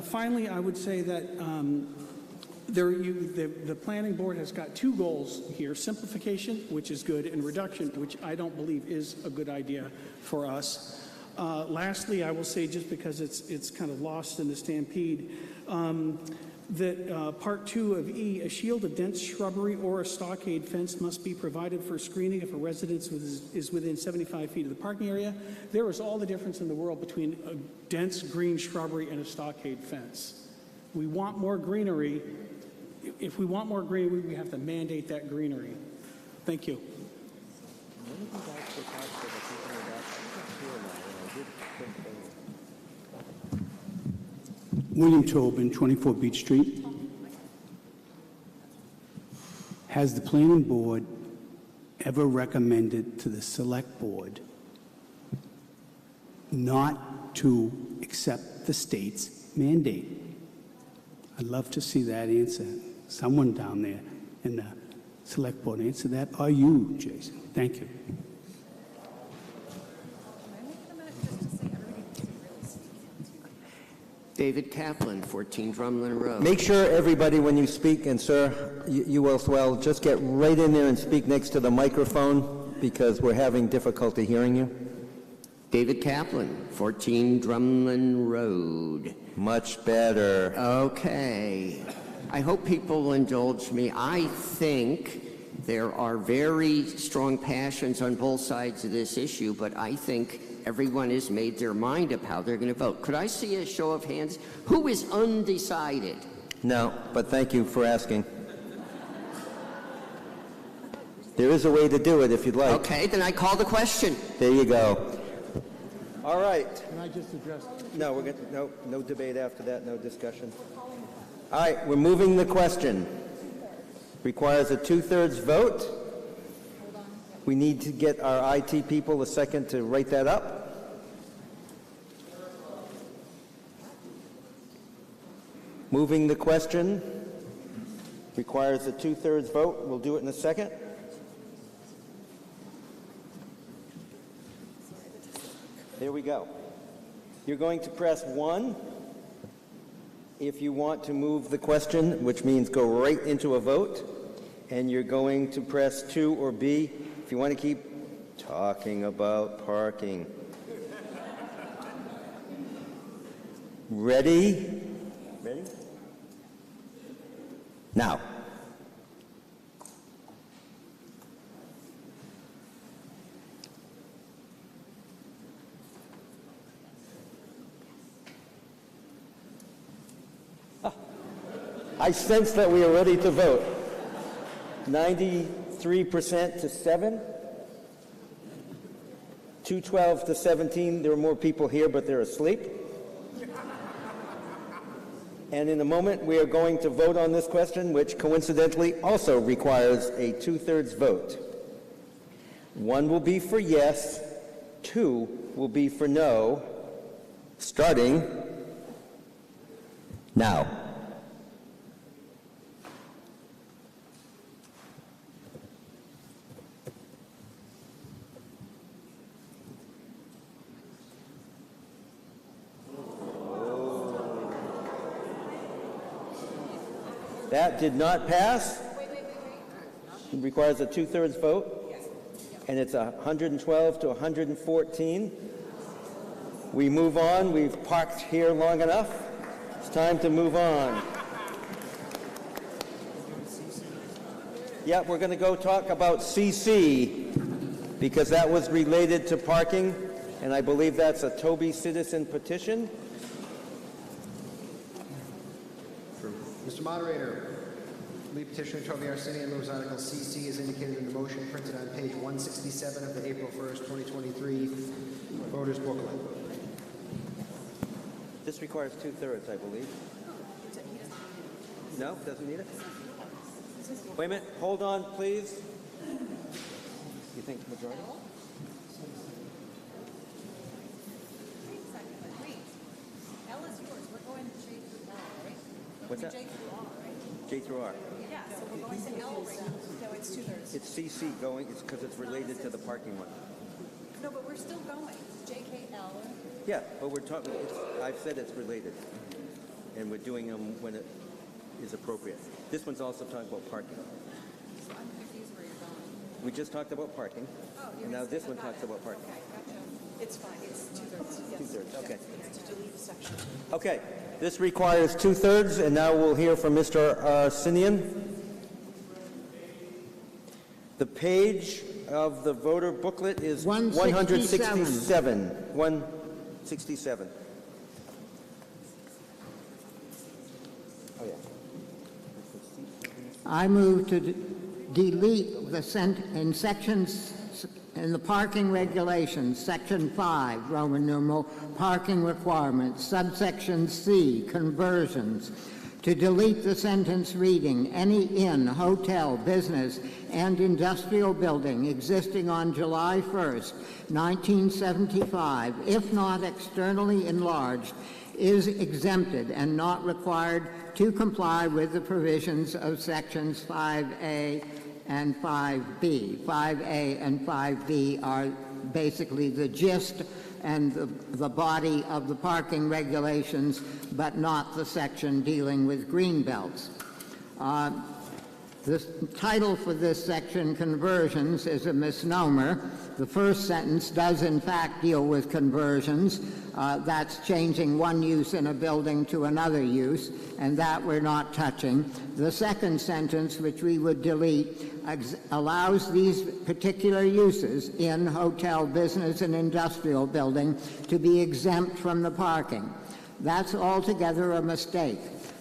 Finally, I would say that the planning board has got 2 goals here: simplification, which is good, and reduction, which I don't believe is a good idea for us. Lastly, I will say, just because it's kind of lost in the stampede, that Part 2 of E, a shield of dense shrubbery or a stockade fence must be provided for screening if a residence is within 75 feet of the parking area. There is all the difference in the world between a dense green shrubbery and a stockade fence. We want more greenery. If we want more greenery, we have to mandate that greenery. Thank you. William Tobin, 24 Beach Street. Has the planning board ever recommended to the select board not to accept the state's mandate? I'd love to see that answer. Someone down there in the select board answer that, or you, Jason. Thank you. David Kaplan, 14 Drumlin Road. Make sure everybody, when you speak, and sir, you as well, just get right in there and speak next to the microphone because we're having difficulty hearing you. David Kaplan, 14 Drumlin Road. Much better. Okay. I hope people will indulge me. I think there are very strong passions on both sides of this issue, but I think everyone has made their mind up how they're going to vote. Could I see a show of hands? Who is undecided? No, but thank you for asking. There is a way to do it if you'd like. Okay, then I call the question. There you go. All right. Can I just address? No, we're going to, no debate after that, no discussion. All right, we're moving the question. Requires a 2/3 vote. We need to get our IT people a second to write that up. Moving the question requires a 2/3 vote. We'll do it in a second. There we go. You're going to press 1 if you want to move the question, which means go right into a vote, and you're going to press 2 or B if you want to keep talking about parking. Ready? Ready? Now. I sense that we are ready to vote. 93% to 7. 212 to 17. There are more people here, but they're asleep. And in a moment, we are going to vote on this question, which coincidentally also requires a 2/3 vote. 1 will be for yes, 2 will be for no, starting now. That did not pass. It requires a 2/3 vote, and it's 112 to 114. We move on. We've parked here long enough. It's time to move on. Yeah, we're going to go talk about CC because that was related to parking, and I believe that's a Toby citizen petition. Mr. Moderator, lead petitioner Toby Arsenian moves Article CC as indicated in the motion printed on page 167 of the April 1st, 2023 voters booklet. This requires 2/3, I believe. No, doesn't need it? Wait a minute, hold on, please. You think majority? L is yours. We're going J through L, right? What's that? J through R, right? J through R. Yeah, so we're going to L right now. No, it's 2/3. It's CC going, it's because it's related to the parking one. No, but we're still going. JKL. Yeah, but we're talking, I've said it's related, and we're doing them when it is appropriate. This one's also talking about parking. So I'm confused where you're going. We just talked about parking, Oh, and now this one talks about parking. Okay, gotcha. It's fine. It's 2/3. Yes. 2/3, okay. It's to delete a section. Okay, this requires 2/3, and now we'll hear from Mr. Arsenian. The page of the voter booklet is 167. 167. Oh, yeah. I move to delete in sections in the parking regulations, section 5, Roman numeral, parking requirements, subsection C, conversions, to delete the sentence reading, any inn, hotel, business, and industrial building existing on July 1st, 1975, if not externally enlarged, is exempted and not required to comply with the provisions of sections 5A and 5B. 5A and 5B are basically the gist and the body of the parking regulations, but not the section dealing with green belts. The title for this section, conversions, is a misnomer. The first sentence does in fact deal with conversions. That's changing one use in a building to another use, and that we're not touching. The second sentence, which we would delete, allows these particular uses in hotel, business, and industrial building to be exempt from the parking. That's altogether a mistake.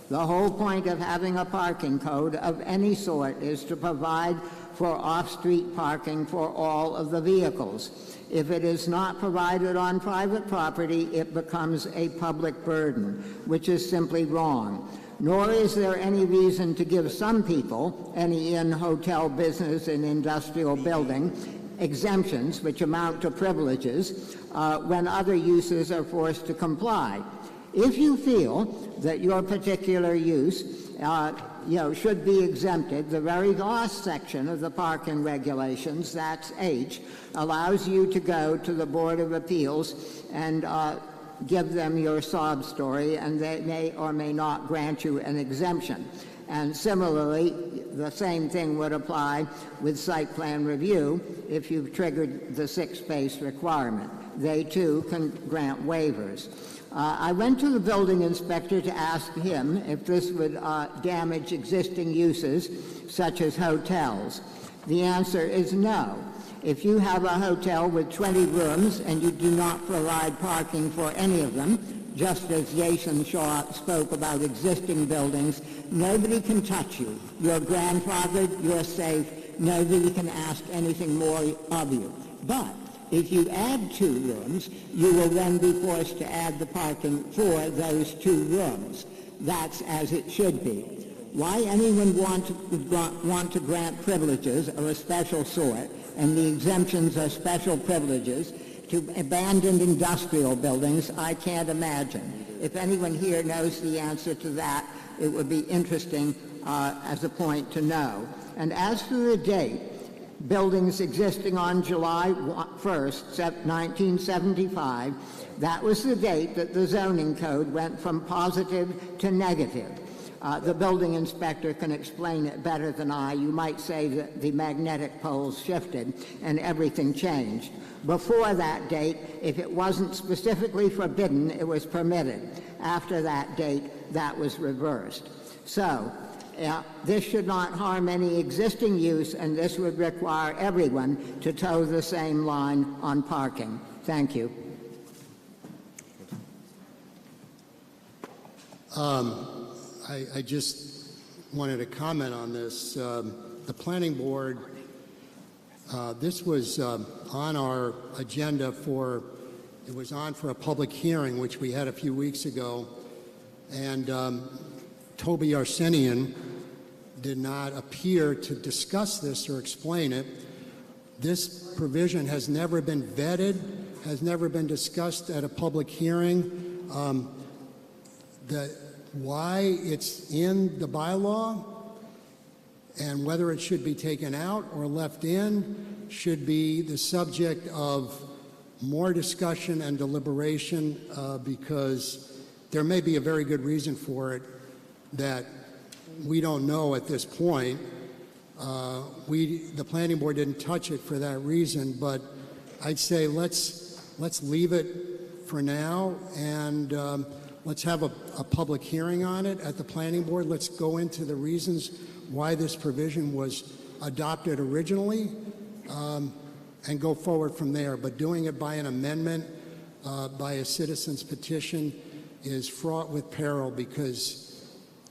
The whole point of having a parking code of any sort is to provide for off-street parking for all of the vehicles. If it is not provided on private property, it becomes a public burden, which is simply wrong. nor is there any reason to give some people, any inn, hotel, business, and industrial building, exemptions, which amount to privileges, when other uses are forced to comply. If you feel that your particular use should be exempted, the very last section of the parking regulations, that's H, allows you to go to the Board of Appeals and give them your sob story, and they may or may not grant you an exemption. And similarly, the same thing would apply with site plan review if you've triggered the 6-space requirement. They too can grant waivers. I went to the building inspector to ask him if this would damage existing uses, such as hotels. The answer is no. If you have a hotel with 20 rooms and you do not provide parking for any of them, just as Jason Shaw spoke about existing buildings, nobody can touch you. You're grandfathered, you're safe, nobody can ask anything more of you. But if you add 2 rooms, you will then be forced to add the parking for those 2 rooms. That's as it should be. Why anyone want to grant privileges of a special sort, and the exemptions are special privileges, to abandoned industrial buildings, I can't imagine. If anyone here knows the answer to that, it would be interesting as a point to know. And as for the date, buildings existing on July 1st, 1975, that was the date that the zoning code went from positive to negative. The building inspector can explain it better than I. You might say that the magnetic poles shifted and everything changed. Before that date, if it wasn't specifically forbidden, it was permitted. After that date, that was reversed. So, this should not harm any existing use, and this would require everyone to toe the same line on parking. Thank you. I just wanted to comment on this. The planning board, this was on our agenda it was on for a public hearing, which we had a few weeks ago, and Toby Arsenian did not appear to discuss this or explain it. This provision has never been vetted, has never been discussed at a public hearing. Why it's in the bylaw and whether it should be taken out or left in should be the subject of more discussion and deliberation, because there may be a very good reason for it that we don't know at this point. The planning board didn't touch it for that reason, but I'd say let's leave it for now, and let's have a public hearing on it at the planning board. Let's go into the reasons why this provision was adopted originally, and go forward from there. But doing it by an amendment, by a citizen's petition, is fraught with peril, because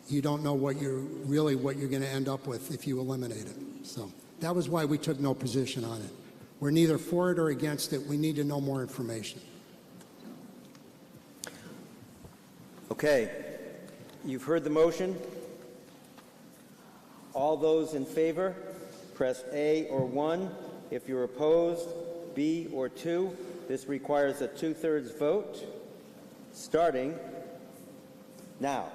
you don't know what you're going to end up with if you eliminate it. So that was why we took no position on it. We're neither for it or against it. We need to know more information. Okay, you've heard the motion. All those in favor, press A or 1. If you're opposed, B or 2. This requires a 2/3 vote, starting now.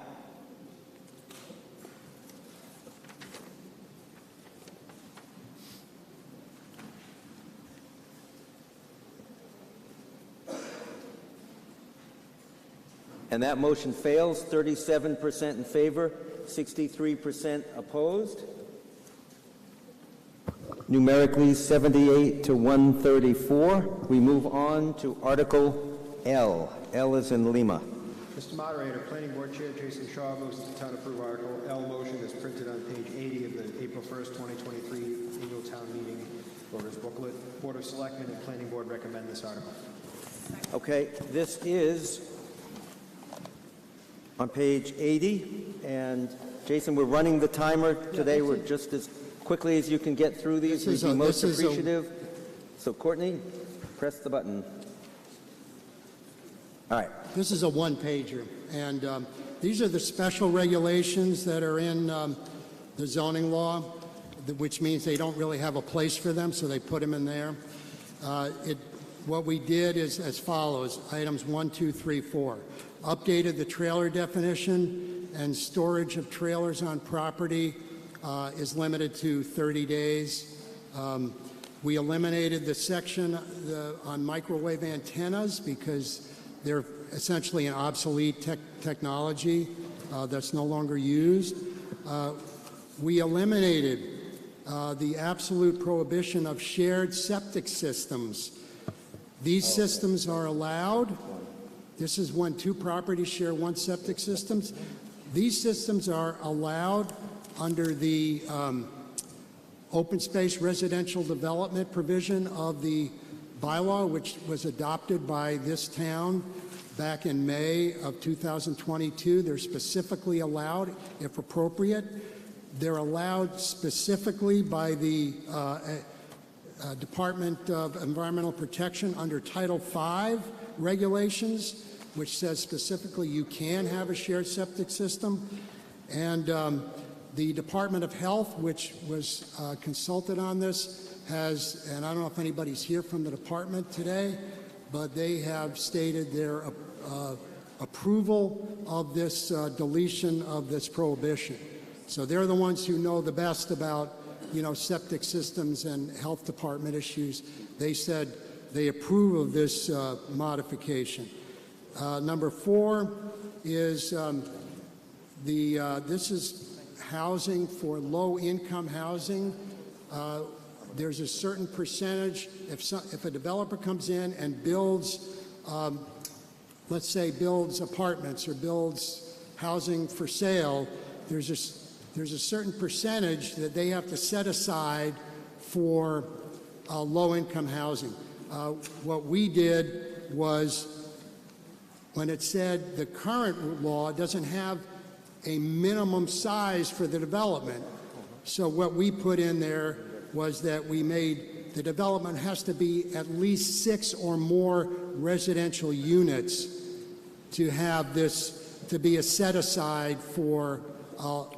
And that motion fails. 37% in favor, 63% opposed. Numerically 78 to 134. We move on to Article L. L is in Lima. Mr. Moderator, Planning Board Chair Jason Shaw moves that the town approve Article L motion as printed on page 80 of the April 1st, 2023 annual town meeting voters booklet. Board of Selectmen and Planning Board recommend this article. Okay, this is on page 80, and Jason, we're running the timer today. We're just as quickly as you can get through these. We'd be most appreciative. So Courtney, press the button. All right. This is a one-pager, and these are the special regulations that are in the zoning law, which means they don't really have a place for them, so they put them in there. What we did is as follows, items 1, 2, 3, 4. Updated the trailer definition, and storage of trailers on property is limited to 30 days. We eliminated the section on microwave antennas because they're essentially an obsolete technology that's no longer used. We eliminated the absolute prohibition of shared septic systems. These systems are allowed. This is when two properties share one septic system. These systems are allowed under the open space residential development provision of the bylaw, which was adopted by this town back in May of 2022. They're specifically allowed, if appropriate. They're allowed specifically by the Department of Environmental Protection under Title V regulations, which says specifically you can have a shared septic system. And the Department of Health, which was consulted on this, has, and I don't know if anybody's here from the department today, but they have stated their approval of this deletion of this prohibition. So they're the ones who know the best about, septic systems and health department issues. They said they approve of this modification. Number 4 is this is housing for low-income housing. There's a certain percentage. If a developer comes in and builds, let's say builds apartments or builds housing for sale, there's a certain percentage that they have to set aside for low-income housing. What we did was, when it said the current law doesn't have a minimum size for the development, so what we put in there was that we made the development has to be at least 6 or more residential units to have this, to be a set-aside for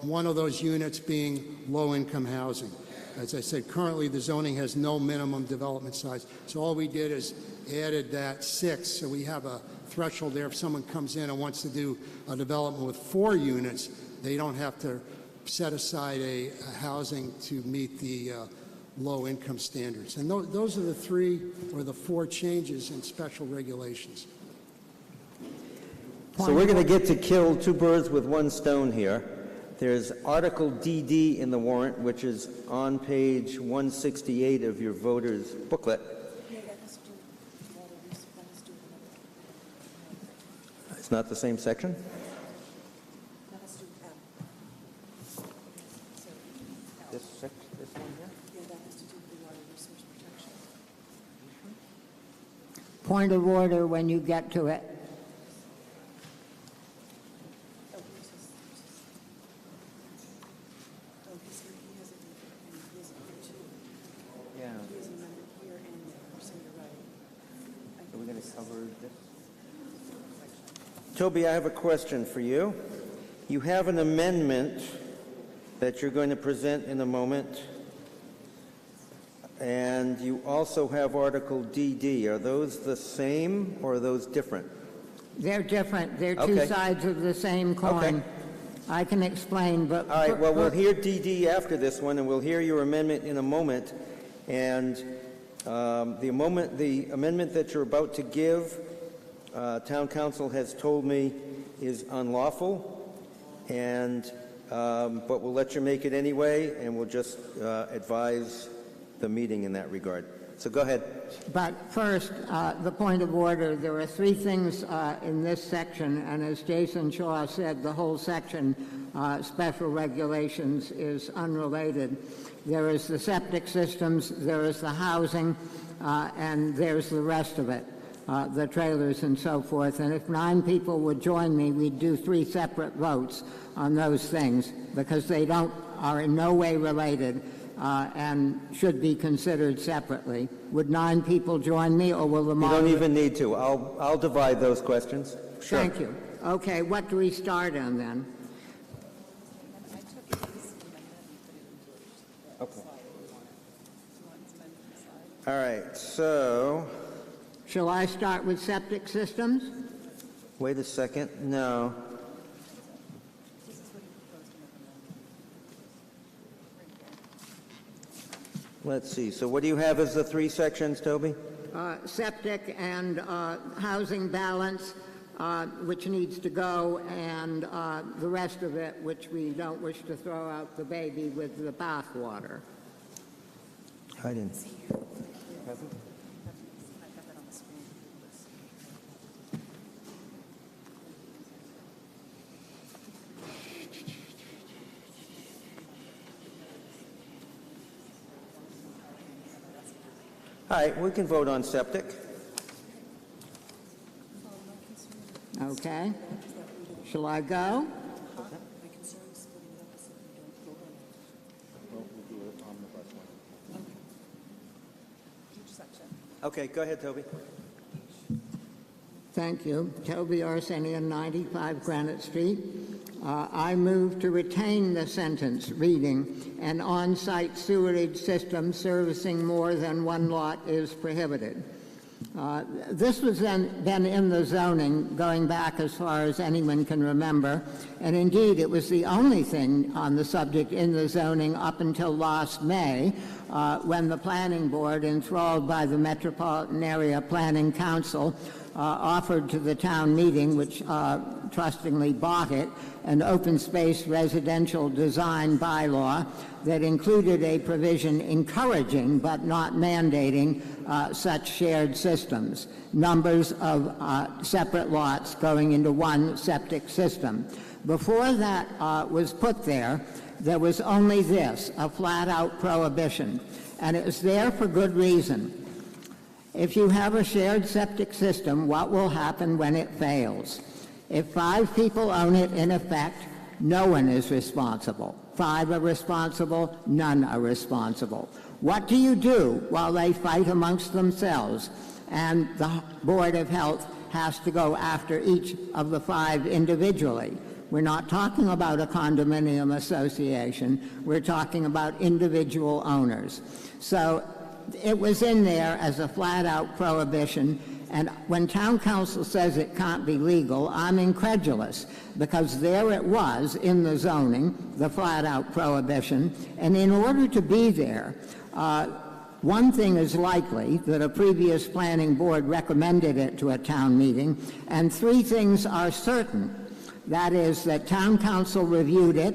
one of those units being low-income housing. As I said, currently the zoning has no minimum development size. So all we did is added that 6, so we have a threshold there. If someone comes in and wants to do a development with 4 units, they don't have to set aside a housing to meet the low-income standards. And those are the 3 or the 4 changes in special regulations. So we're going to get to kill 2 birds with 1 stone here. There's Article DD in the warrant, which is on page 168 of your voters' booklet. It's not the same section? This one here? Point of order when you get to it. Toby, I have a question for you. You have an amendment that you're going to present in a moment, and you also have Article DD. Are those the same or are those different? They're different. They're 2 sides of the same coin. Okay. I can explain, but... All right, well, we'll hear DD after this one, and we'll hear your amendment in a moment. And the amendment that you're about to give, Town Council has told me is unlawful, and but we'll let you make it anyway, and we'll just advise the meeting in that regard. So go ahead. But first, the point of order, there are 3 things in this section, and as Jason Shaw said, the whole section, special regulations, is unrelated. There is the septic systems, there is the housing, and there's the rest of it, the trailers and so forth. And if 9 people would join me, we'd do 3 separate votes on those things, because they are in no way related. And should be considered separately. Would 9 people join me, or will the moderator... You don't even need to. I'll divide those questions. Sure. Thank you. Okay, what do we start on then? Okay. All right, so... Shall I start with septic systems? Wait a second. No. Let's see. So what do you have as the three sections, Toby? Septic and housing balance, which needs to go, and the rest of it, which we don't wish to throw out the baby with the bathwater. I didn't. All right, we can vote on septic. Okay. Shall I go? Okay, go ahead, Toby. Thank you. Toby Arsenian, 95 Granite Street. I move to retain the sentence reading, an on-site sewerage system servicing more than one lot is prohibited. This was then in the zoning going back as far as anyone can remember, and indeed it was the only thing on the subject in the zoning up until last May, when the planning board, enthralled by the Metropolitan Area Planning Council, offered to the town meeting, which trustingly bought it, an open space residential design bylaw that included a provision encouraging but not mandating such shared systems, numbers of separate lots going into one septic system. Before that was put there, there was only this, a flat-out prohibition, and it was there for good reason. If you have a shared septic system, what will happen when it fails? If 5 people own it, in effect, no one is responsible. 5 are responsible, none are responsible. What do you do while they fight amongst themselves and the Board of Health has to go after each of the 5 individually? We're not talking about a condominium association. We're talking about individual owners. So it was in there as a flat-out prohibition, and when town council says it can't be legal, I'm incredulous, because there it was in the zoning, the flat-out prohibition, and in order to be there, one thing is likely, that a previous planning board recommended it to a town meeting, and 3 things are certain. That is, that town council reviewed it,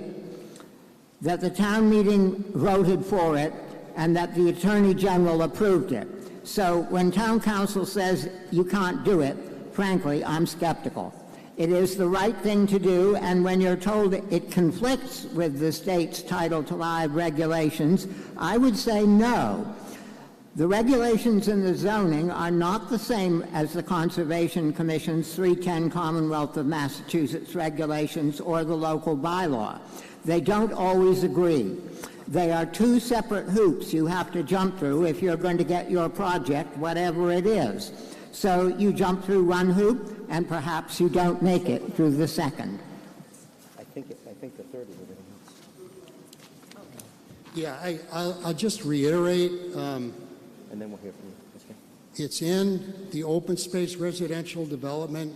that the town meeting voted for it, and that the Attorney General approved it. So when town council says you can't do it, frankly, I'm skeptical. It is the right thing to do, and when you're told it conflicts with the state's Title V regulations, I would say no. The regulations in the zoning are not the same as the Conservation Commission's 310 Commonwealth of Massachusetts regulations or the local bylaw. They don't always agree. They are 2 separate hoops you have to jump through if you're going to get your project, whatever it is. So you jump through one hoop, and perhaps you don't make it through the second. I think the third is everything else. Yeah, I'll just reiterate. And then we'll hear from you. Okay. It's in the open space residential development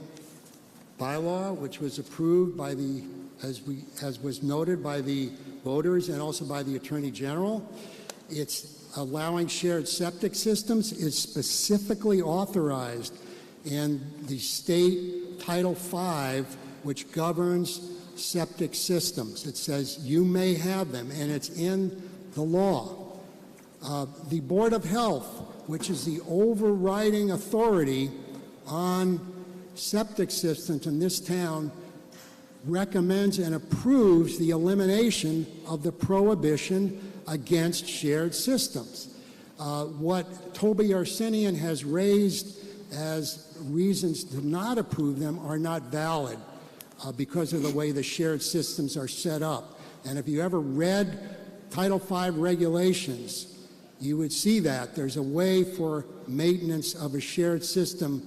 bylaw, which was approved by the, as was noted by the voters and also by the Attorney General. It's allowing shared septic systems is specifically authorized in the state Title V, which governs septic systems. It says you may have them, and it's in the law. The Board of Health, which is the overriding authority on septic systems in this town, recommends and approves the elimination of the prohibition against shared systems. What Toby Arsenian has raised as reasons to not approve them are not valid because of the way the shared systems are set up. And if you ever read Title V regulations, you would see that there's a way for maintenance of a shared system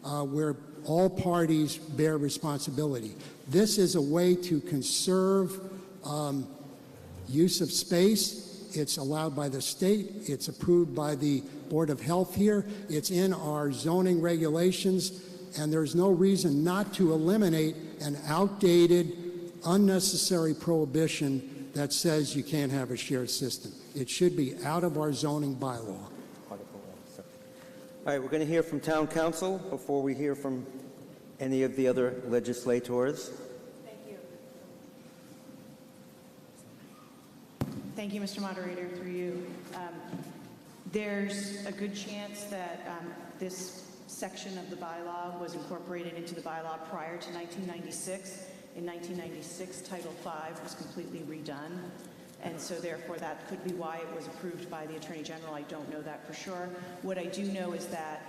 where all parties bear responsibility. This is a way to conserve use of space. It's allowed by the state. It's approved by the Board of Health here. It's in our zoning regulations, and there's no reason not to eliminate an outdated, unnecessary prohibition that says you can't have a shared system. It should be out of our zoning bylaw. All right, we're going to hear from Town Council before we hear from any of the other legislators. Thank you, Mr. Moderator, through you. There's a good chance that this section of the bylaw was incorporated into the bylaw prior to 1996. In 1996, Title V was completely redone, and so therefore that could be why it was approved by the Attorney General. I don't know that for sure. What I do know is that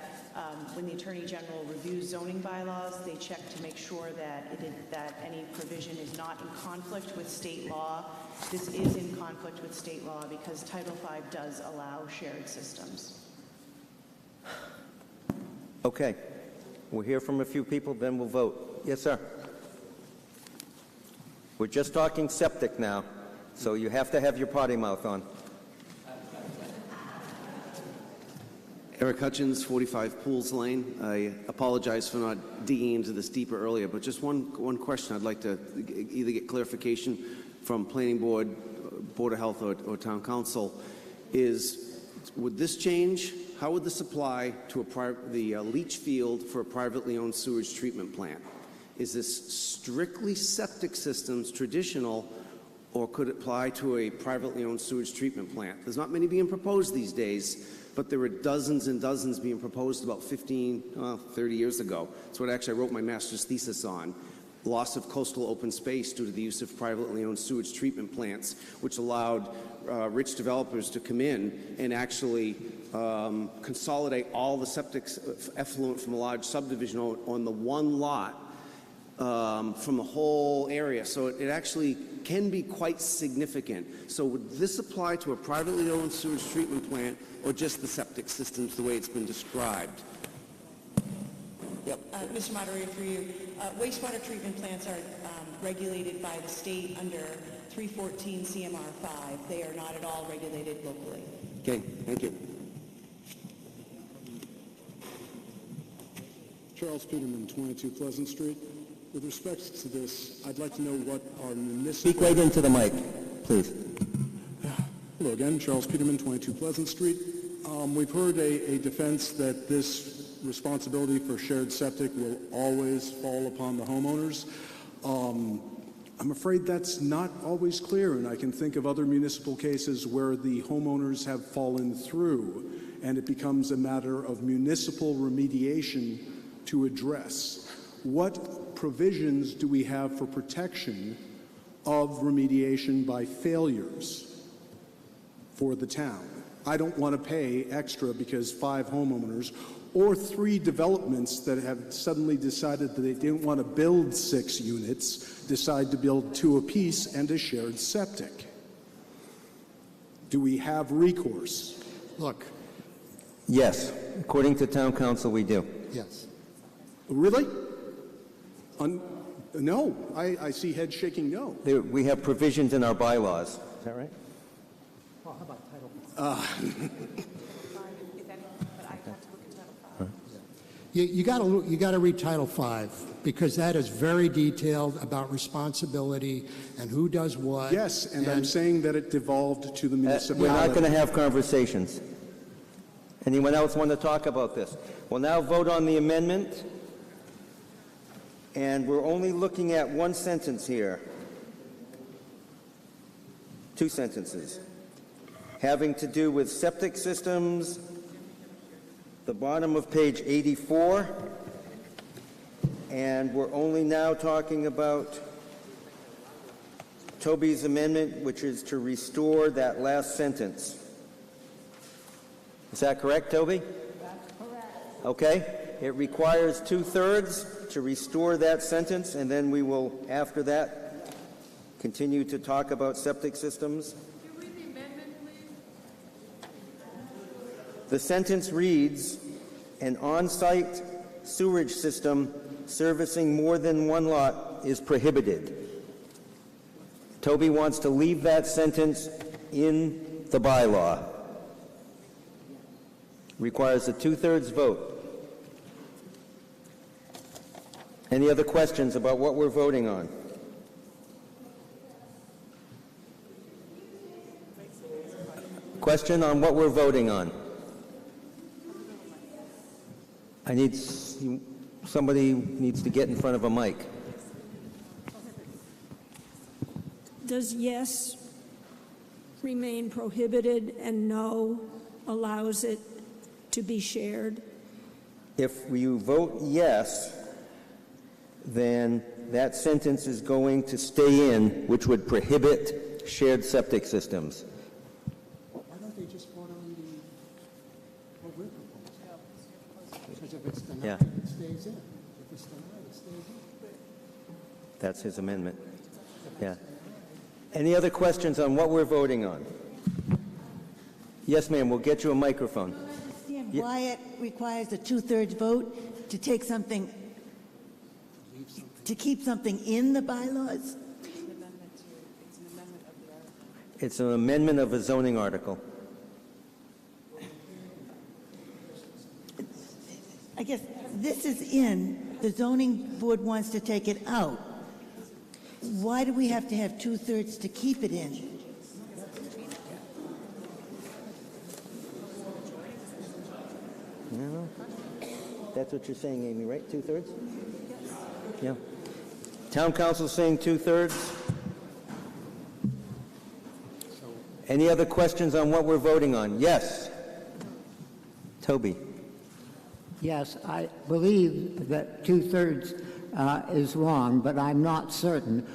when the Attorney General reviews zoning bylaws, they check to make sure that that any provision is not in conflict with state law. This is in conflict with state law because Title V does allow shared systems. Okay, we'll hear from a few people, then we'll vote. Yes, sir. We're just talking septic now, so you have to have your potty mouth on. Eric Hutchins, 45 Pools Lane. I apologize for not digging into this deeper earlier, but just one question I'd like to either get clarification from Planning Board, Board of Health, or Town Council is, would this change? How would this apply to the leach field for a privately owned sewage treatment plant? Is this strictly septic systems, traditional, or could it apply to a privately owned sewage treatment plant? There's not many being proposed these days, but there were dozens and dozens being proposed about 30 years ago. That's what actually I wrote my master's thesis on. Loss of coastal open space due to the use of privately owned sewage treatment plants, which allowed rich developers to come in and actually consolidate all the septic effluent from a large subdivision on the one lot from the whole area. So it actually can be quite significant. So would this apply to a privately owned sewage treatment plant or just the septic systems the way it's been described? Yep. Mr. Moderator, through you. Wastewater treatment plants are regulated by the state under 314 CMR 5. They are not at all regulated locally. Okay, thank you. Charles Peterman, 22 Pleasant Street. With respect to this, I'd like to know what our municipal... Speak right into the mic, please. Hello again, Charles Peterman, 22 Pleasant Street. We've heard a defense that this responsibility for shared septic will always fall upon the homeowners. I'm afraid that's not always clear, and I can think of other municipal cases where the homeowners have fallen through, and it becomes a matter of municipal remediation to address. What provisions do we have for protection of remediation by failures for the town? I don't want to pay extra because 5 homeowners or 3 developments that have suddenly decided that they didn't want to build 6 units decide to build 2 apiece and a shared septic. Do we have recourse? Look. Yes, according to Town Council, we do. Yes. Really? No. I see head shaking no. We have provisions in our bylaws. Is that right? Well, how about Title You got to read Title V because that is very detailed about responsibility and who does what. Yes, and I'm saying that it devolved to the municipality. We're not going to have conversations. Anyone else want to talk about this? We'll now vote on the amendment, and we're only looking at one sentence here. 2 sentences. Having to do with septic systems, the bottom of page 84, and we're only now talking about Toby's amendment, which is to restore that last sentence. Is that correct, Toby? That's correct. Okay. It requires 2/3 to restore that sentence, and then we will, after that, continue to talk about septic systems. The sentence reads, an on-site sewage system servicing more than one lot is prohibited. Toby wants to leave that sentence in the bylaw. Requires a 2/3 vote. Any other questions about what we're voting on? Question on what we're voting on. I need, somebody needs to get in front of a mic. Does yes remain prohibited and no allows it to be shared? If you vote yes, then that sentence is going to stay in, which would prohibit shared septic systems. Why don't they just vote on what we're proposing? Because if it's denied, Yeah. it stays in. If it's denied, it stays in. That's his amendment. Yeah. Any other questions on what we're voting on? Yes, ma'am, we'll get you a microphone. Understand why it requires a 2/3 vote to take something, to keep something in the bylaws? It's an amendment of a zoning article. I guess this is in, the zoning board wants to take it out. Why do we have to have 2/3 to keep it in? No, that's what you're saying, Amy, right? 2/3? Yeah. Town council saying 2/3. Any other questions on what we're voting on? Yes. Toby. Yes, I believe that 2/3 is wrong, but I'm not certain.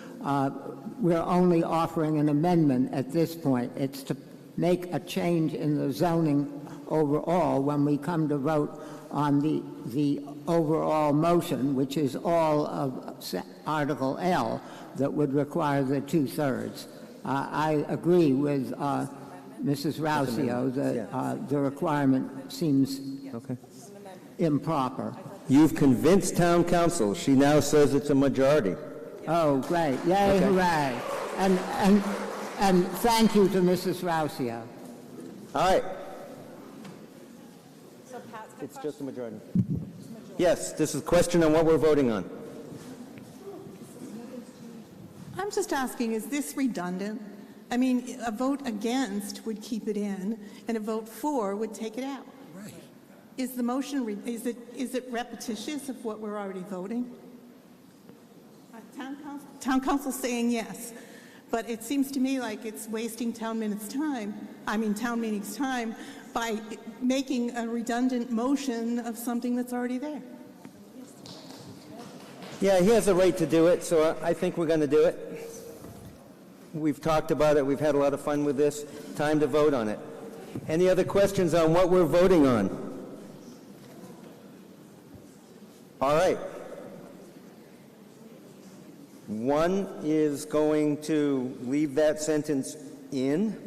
We're only offering an amendment at this point. It's to make a change in the zoning overall when we come to vote on the overall motion, which is all of Article L, that would require the 2/3. I agree with Mrs. Rousseau that the requirement seems improper. You've convinced town council. She now says it's a majority. Oh, great. Yay, hooray. And thank you to Mrs. Rousseau. All right. It's just a majority. Yes, this is a question on what we're voting on. I'm just asking, is this redundant? I mean, a vote against would keep it in, and a vote for would take it out. Right. Is the motion, is it repetitious of what we're already voting? Town council saying yes, but it seems to me like it's wasting town meeting's time by making a redundant motion of something that's already there. Yeah, he has a right to do it, so I think we're going to do it. We've talked about it. We've had a lot of fun with this. Time to vote on it. Any other questions on what we're voting on? All right. One is going to leave that sentence in,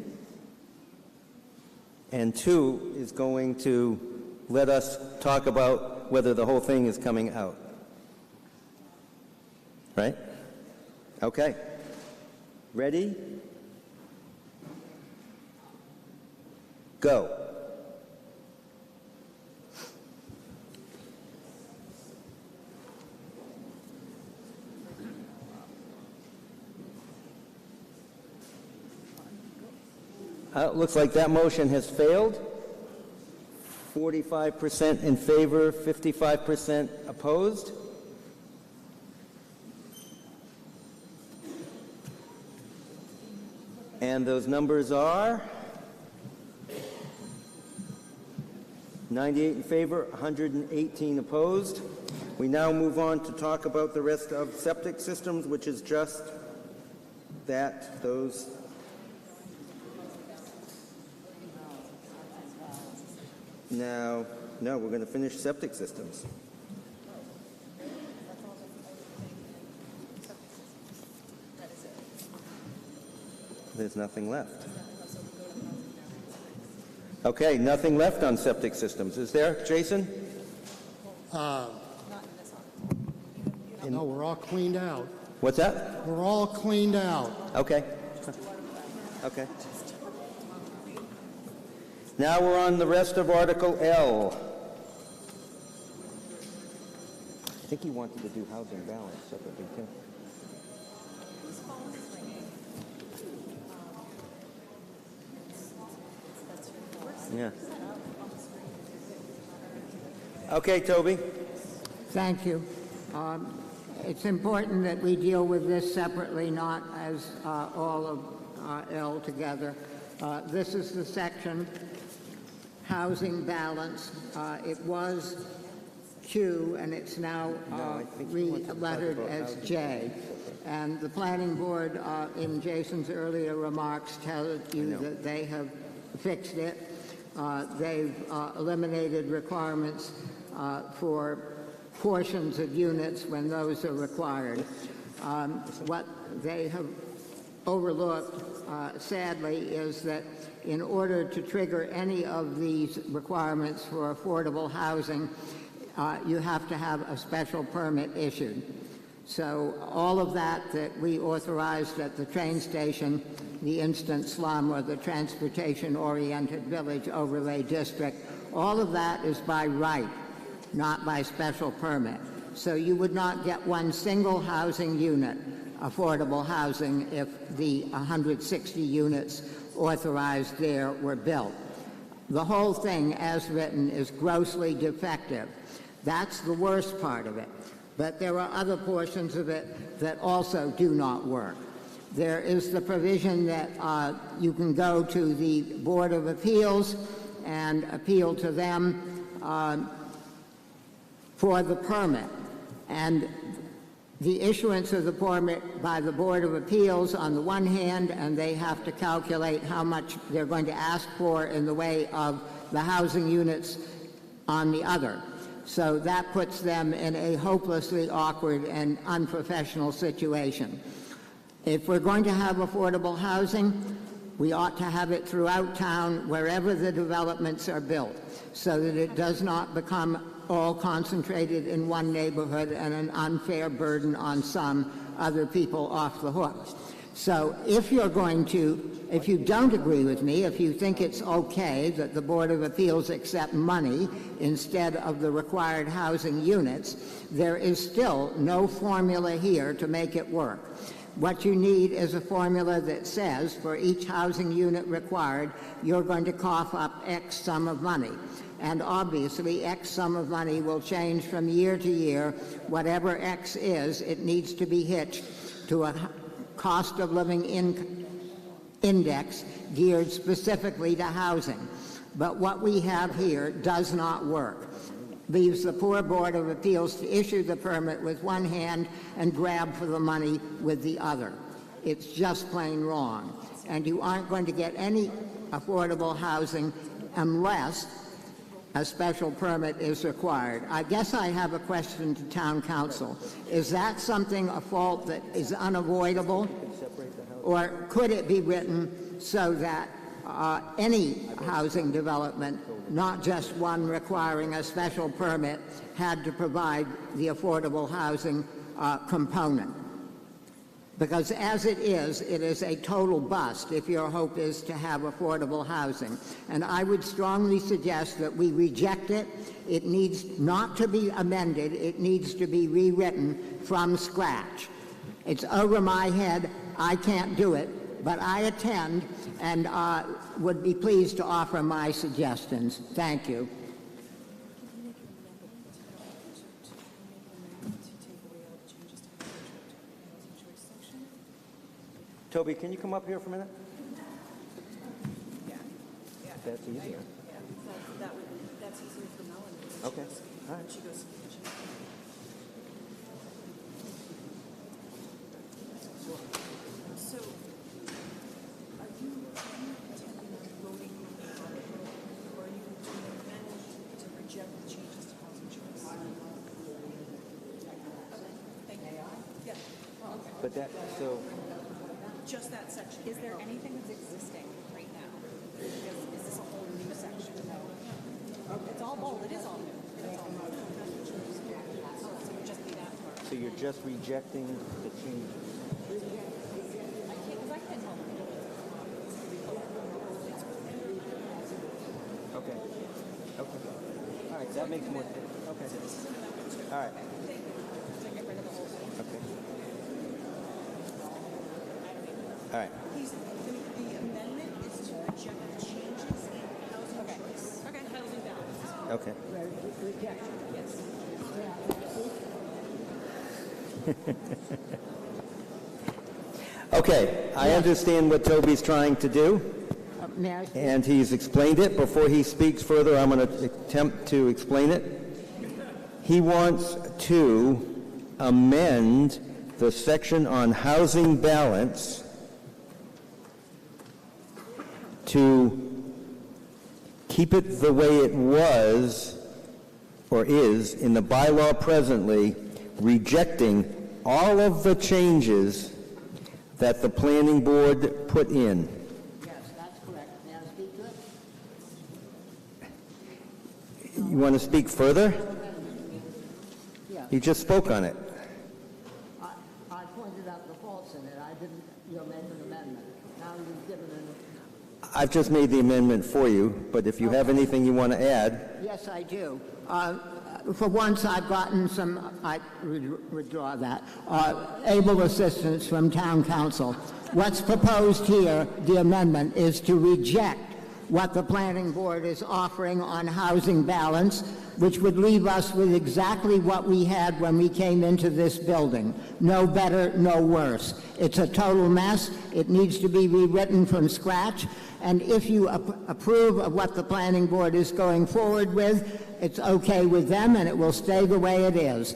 and two is going to let us talk about whether the whole thing is coming out. Right? Okay. Ready? Go. Looks like that motion has failed. 45% in favor, 55% opposed. And those numbers are 98 in favor, 118 opposed. We now move on to talk about the rest of septic systems, which is just that, those. Now, no, we're going to finish septic systems. There's nothing left. Okay, nothing left on septic systems. Is there, Jason? No, we're all cleaned out. What's that? We're all cleaned out. Okay. Okay. Now we're on the rest of Article L. I think he wanted to do housing balance separately, too. Yeah. Okay, Toby. Thank you. It's important that we deal with this separately, not as all of L together. This is the section, housing balance. It was Q, and it's now re-lettered as J. And the planning board, in Jason's earlier remarks, tells you that they have fixed it. They've eliminated requirements for portions of units when those are required. What they have overlooked, sadly, is that in order to trigger any of these requirements for affordable housing, you have to have a special permit issued. So all of that we authorized at the train station, the instant slum or the transportation-oriented village overlay district, all of that is by right, not by special permit. So you would not get one single housing unit, affordable housing, if the 160 units authorized there were built. The whole thing, as written, is grossly defective. That's the worst part of it. But there are other portions of it that also do not work. There is the provision that you can go to the Board of Appeals and appeal to them for the permit. And the issuance of the permit by the Board of Appeals on the one hand, and they have to calculate how much they're going to ask for in the way of the housing units on the other. So that puts them in a hopelessly awkward and unprofessional situation. If we're going to have affordable housing, we ought to have it throughout town wherever the developments are built, so that it does not become all concentrated in one neighborhood and an unfair burden on some other people off the hook. So if you don't agree with me, if you think it's okay that the Board of Appeals accept money instead of the required housing units, there is still no formula here to make it work. What you need is a formula that says for each housing unit required, you're going to cough up X sum of money. And obviously, X sum of money will change from year to year. Whatever X is, it needs to be hitched to a cost of living index geared specifically to housing. But what we have here does not work. Leaves the poor Board of Appeals to issue the permit with one hand and grab for the money with the other. It's just plain wrong. And you aren't going to get any affordable housing unless a special permit is required. I guess I have a question to Town Council. Is that something, a fault that is unavoidable? Or could it be written so that any housing development, not just one requiring a special permit, had to provide the affordable housing component? Because as it is a total bust if your hope is to have affordable housing. And I would strongly suggest that we reject it. It needs not to be amended. It needs to be rewritten from scratch. It's over my head. I can't do it, but I attend and would be pleased to offer my suggestions. Thank you. Toby, can you come up here for a minute? Yeah. That's easier. That's easier for Melanie. Okay. All right. She goes. So, are you intending on voting on the article, or are you doing an amendment to reject the changes to housing choice? Okay. Thank you. Yeah. Oh, okay. But that, so... Just that section. Is there anything that's existing right now? Is this a whole new section? No. It's all bold. It is all new. It's all new. So it would just be that part. So you're just rejecting the change. Okay. Okay. All right, that makes more sense. Okay. All right. Okay. All right. The amendment is to reject the changes in housing choice. Okay. Housing balance. Okay. Rejection, yes. Okay, I understand what Toby's trying to do, and he's explained it. Before he speaks further, I'm going to attempt to explain it. He wants to amend the section on housing balance to keep it the way it was or is in the bylaw presently, rejecting all of the changes that the planning board put in. Yes, that's correct. May I speak to it? You want to speak further? Yeah. You just spoke on it. I pointed out the faults in it. I didn't, make an amendment. Now you've given an... I've just made the amendment for you, but if you have anything you want to add. Yes, I do. For once, I've gotten some, I withdraw that, able assistance from town council. What's proposed here, the amendment, is to reject what the planning board is offering on housing balance, which would leave us with exactly what we had when we came into this building. No better, no worse. It's a total mess. It needs to be rewritten from scratch. And if you approve of what the planning board is going forward with, it's okay with them and it will stay the way it is.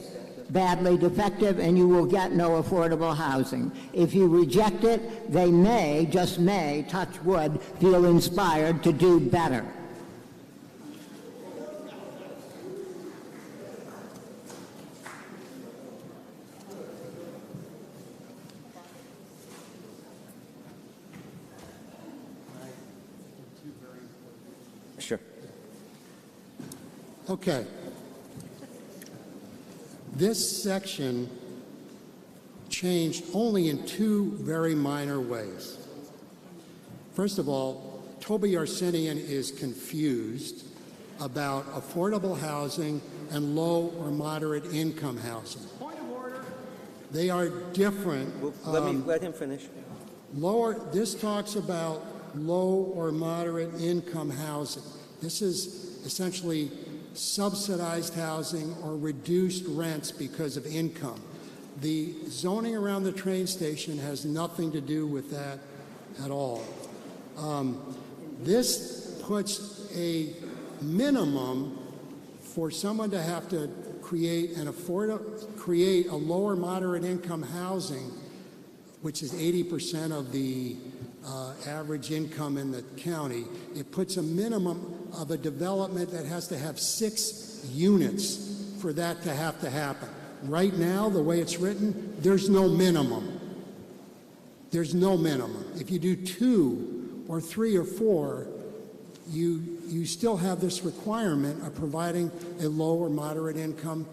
Badly defective, and you will get no affordable housing. If you reject it, they may, just may, touch wood, feel inspired to do better. Sure. Okay. This section changed only in two very minor ways. First of all, Toby Arsenian is confused about affordable housing and low or moderate income housing. Point of order. They are different. Let him finish. This talks about low or moderate income housing. This is essentially subsidized housing or reduced rents because of income. The zoning around the train station has nothing to do with that at all. This puts a minimum for someone to have to create a lower moderate income housing, which is 80% of the average income in the county. It puts a minimum of a development that has to have 6 units for that to have to happen. Right now, the way it's written, there's no minimum. There's no minimum. If you do 2 or 3 or 4, you still have this requirement of providing a low or moderate income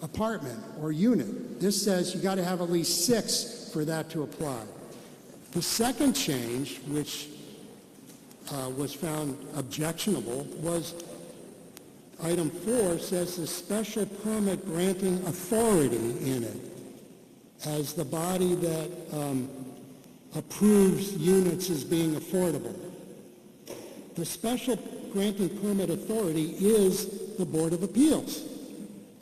apartment or unit. This says you got to have at least 6 for that to apply. The second change, which was found objectionable, was item 4 says the special permit granting authority in it as the body that approves units as being affordable. The special granting permit authority is the Board of Appeals.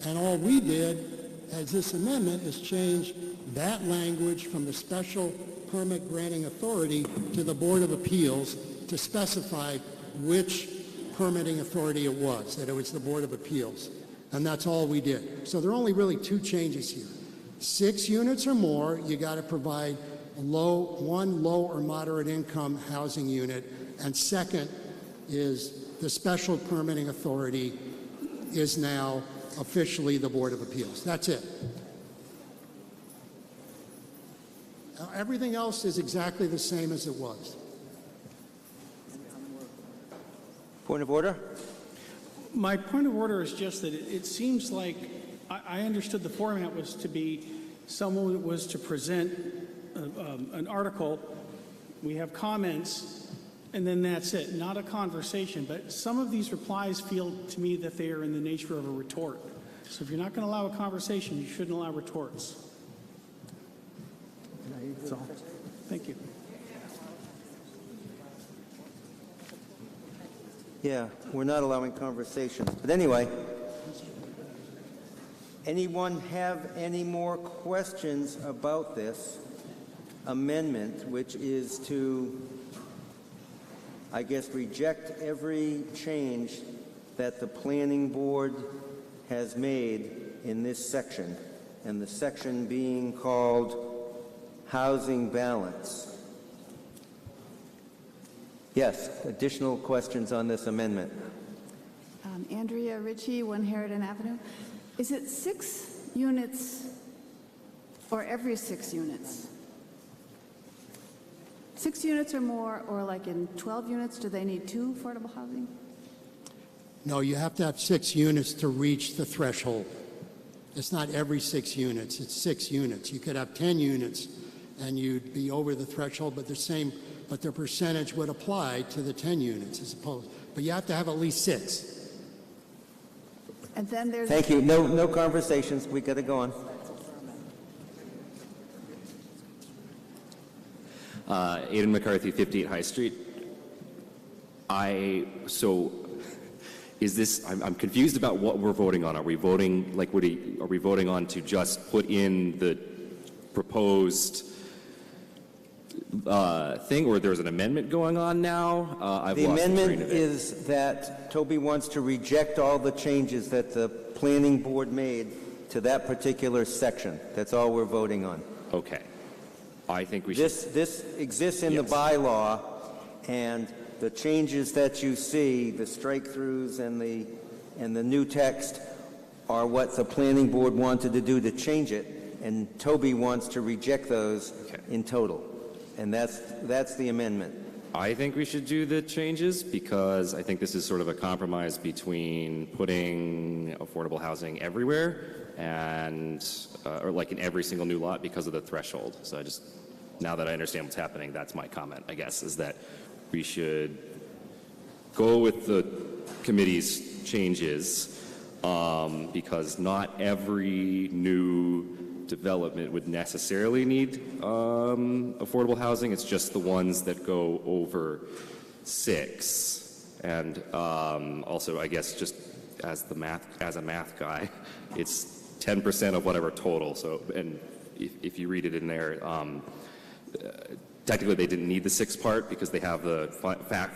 And all we did as this amendment is change that language from the special permit granting authority to the Board of Appeals to specify which permitting authority it was, that it was the Board of Appeals. And that's all we did. So there are only really 2 changes here. 6 units or more, you got to provide one low or moderate income housing unit. And second is the special permitting authority is now officially the Board of Appeals. That's it. Everything else is exactly the same as it was. Point of order? My point of order is just that it seems like I understood the format was to be someone was to present an article, we have comments, and then that's it, not a conversation. But some of these replies feel to me that they are in the nature of a retort. So if you're not going to allow a conversation, you shouldn't allow retorts. That's all. Thank you. Yeah, we're not allowing conversations. But anyway, anyone have any more questions about this amendment, which is to, I guess, reject every change that the planning board has made in this section, and the section being called Housing Balance? Yes, additional questions on this amendment? Andrea Ritchie, 1 Harridan Avenue. Is it 6 units or every 6 units? 6 units or more, or like in 12 units, do they need 2 affordable housing? No, you have to have 6 units to reach the threshold. It's not every 6 units, it's 6 units. You could have 10 units and you'd be over the threshold, but the percentage would apply to the 10 units as opposed. But you have to have at least 6. And then there's... Thank you. No conversations. We got to go on. Aidan McCarthy, 58 High Street. Is this? I'm confused about what we're voting on. Are we voting are we voting on to just put in the proposed thing, or there's an amendment going on now? The amendment is that Toby wants to reject all the changes that the planning board made to that particular section. That's all we're voting on. Okay. I think we should... This exists in the bylaw, and the changes that you see, the strike-throughs and the new text, are what the planning board wanted to do to change it, and Toby wants to reject those in total. And that's the amendment. I think we should do the changes because I think this is sort of a compromise between putting affordable housing everywhere and, or like in every single new lot because of the threshold. So now that I understand what's happening, that's my comment, I guess, is that we should go with the committee's changes because not every new development would necessarily need affordable housing. It's just the ones that go over 6. And also, I guess, just as a math guy, it's 10% of whatever total. So, and if you read it in there, technically they didn't need the 6th part because they have the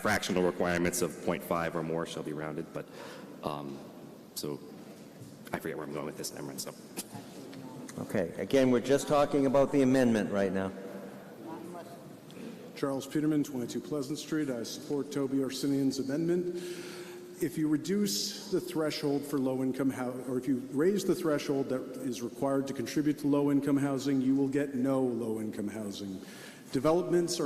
fractional requirements of 0.5 or more shall be rounded. But so I forget where I'm going with this. Never mind. So. Okay. Again, we're just talking about the amendment right now. Charles Peterman, 22 Pleasant Street. I support Toby Arsenian's amendment. If you reduce the threshold for low-income housing, or if you raise the threshold that is required to contribute to low-income housing, you will get no low-income housing. Developments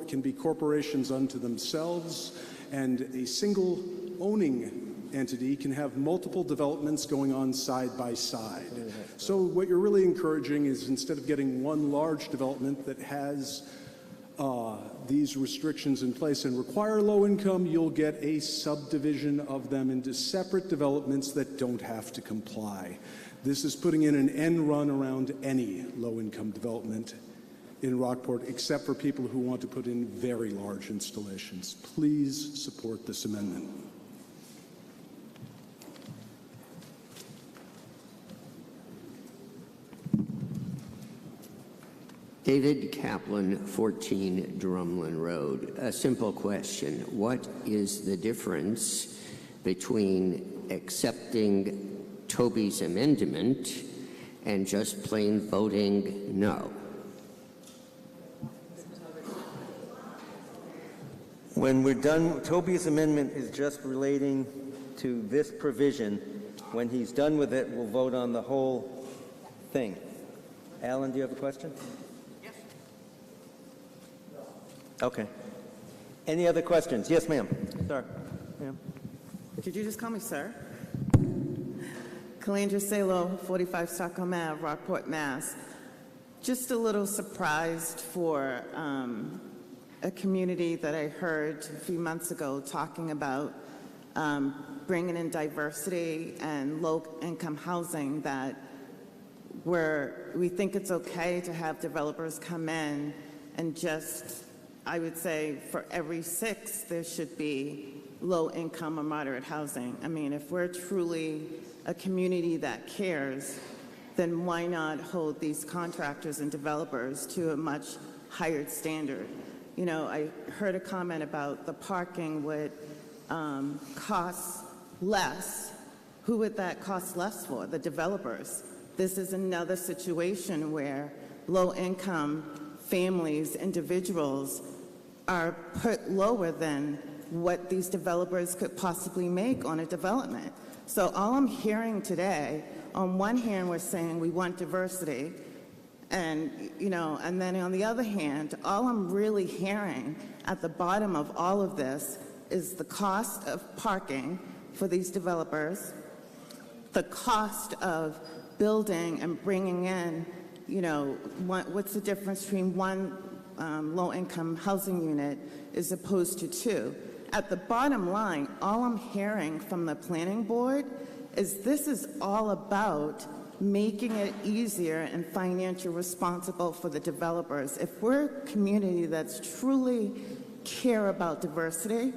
can be corporations unto themselves, and a single owning entity can have multiple developments going on side by side. So what you're really encouraging is, instead of getting one large development that has these restrictions in place and require low income, you'll get a subdivision of them into separate developments that don't have to comply. This is putting in an end run around any low income development in Rockport, except for people who want to put in very large installations. Please support this amendment. David Kaplan, 14 Drumlin Road. A simple question. What is the difference between accepting Toby's amendment and just plain voting no? When we're done, Toby's amendment is just relating to this provision. When he's done with it, we'll vote on the whole thing. Alan, do you have a question? Okay. Any other questions? Yes, ma'am. Sorry. Ma'am. Could you just call me sir? Calandra Salo, 45 Stockholm Ave, Rockport, Mass. Just a little surprised for a community that I heard a few months ago talking about bringing in diversity and low-income housing, that we think it's okay to have developers come in and just, I would say, for every 6, there should be low-income or moderate housing. I mean, if we're truly a community that cares, then why not hold these contractors and developers to a much higher standard? You know, I heard a comment about the parking would cost less. Who would that cost less for? The developers. This is another situation where low-income families, individuals, are put lower than what these developers could possibly make on a development. So all I'm hearing today, on one hand, we're saying we want diversity, and then on the other hand, all I'm really hearing at the bottom of all of this is the cost of parking for these developers, the cost of building and bringing in, what's the difference between one low-income housing unit as opposed to 2. At the bottom line, all I'm hearing from the planning board is this is all about making it easier and financially responsible for the developers. If we're a community that's truly care about diversity,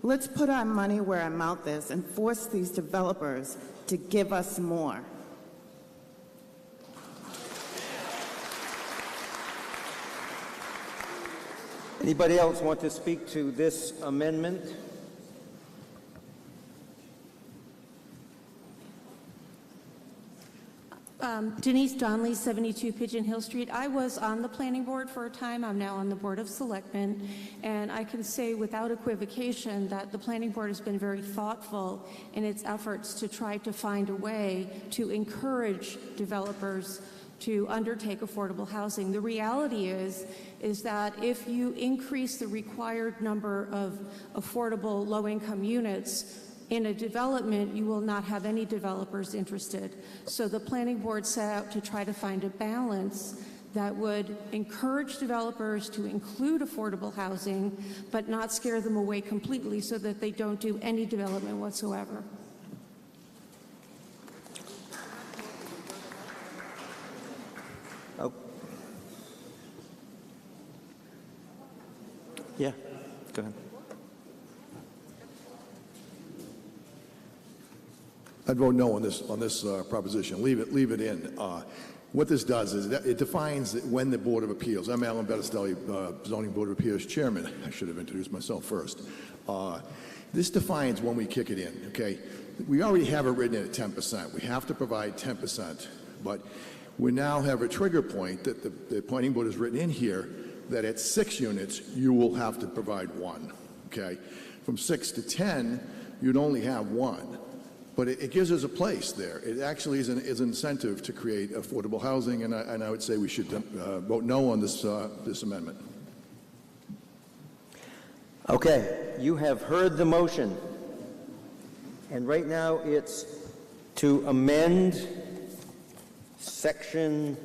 let's put our money where our mouth is and force these developers to give us more. Anybody else want to speak to this amendment? Denise Donnelly, 72 Pigeon Hill Street. I was on the planning board for a time. I'm now on the Board of Selectmen, and I can say without equivocation that the planning board has been very thoughtful in its efforts to try to find a way to encourage developers to undertake affordable housing. The reality is that if you increase the required number of affordable low-income units in a development, you will not have any developers interested. So the planning board set out to try to find a balance that would encourage developers to include affordable housing, but not scare them away completely so that they don't do any development whatsoever. Oh. Yeah, go ahead. I'd vote no on this proposition. Leave it in. What this does is that it defines when the Board of Appeals. I'm Alan Bettistelli, Zoning Board of Appeals Chairman. I should have introduced myself first. This defines when we kick it in. Okay, we already have it written in at 10%. We have to provide 10%, but we now have a trigger point that the planning board has written in here that at 6 units you will have to provide 1. Okay, from 6 to 10 you'd only have 1. But it gives us a place there. It actually is an incentive to create affordable housing, and I would say we should vote no on this amendment. Okay, you have heard the motion, and right now it's to amend section